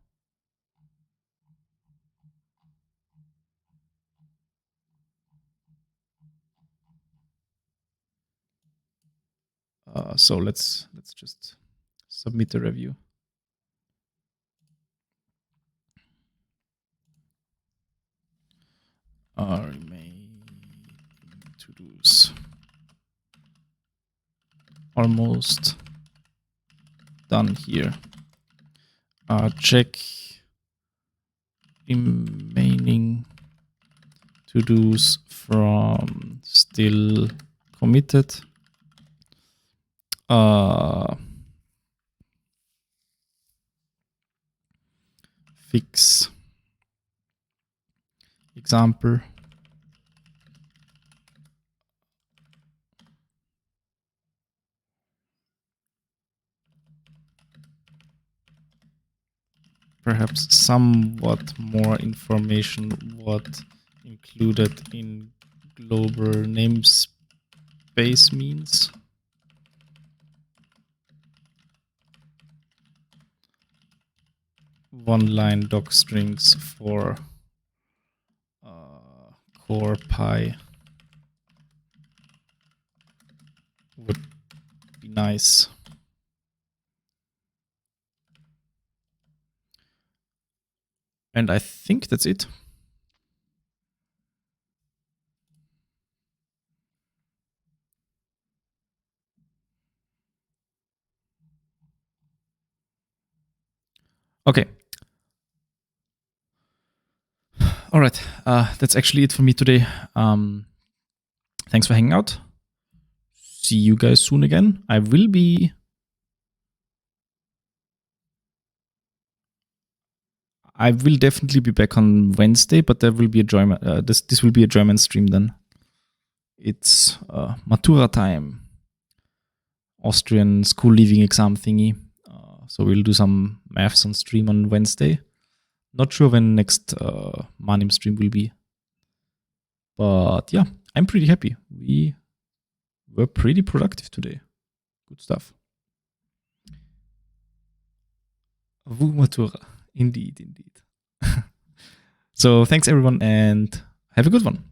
So let's just submit the review. Remain to-dos. Almost done here. Check remaining to-dos from still committed. Fix example. perhaps somewhat more information what included in global namespace means. One-line doc strings for core pi would be nice. And I think that's it. Okay. All right. That's actually it for me today. Thanks for hanging out. See you guys soon again. I will definitely be back on Wednesday, but there will be a German. This will be a German stream then. It's Matura time, Austrian school leaving exam thingy. So we'll do some maths on stream on Wednesday. Not sure when next Manim stream will be, but yeah, I'm pretty happy. We were pretty productive today. Good stuff. Vous Matura, indeed. So thanks everyone, and have a good one.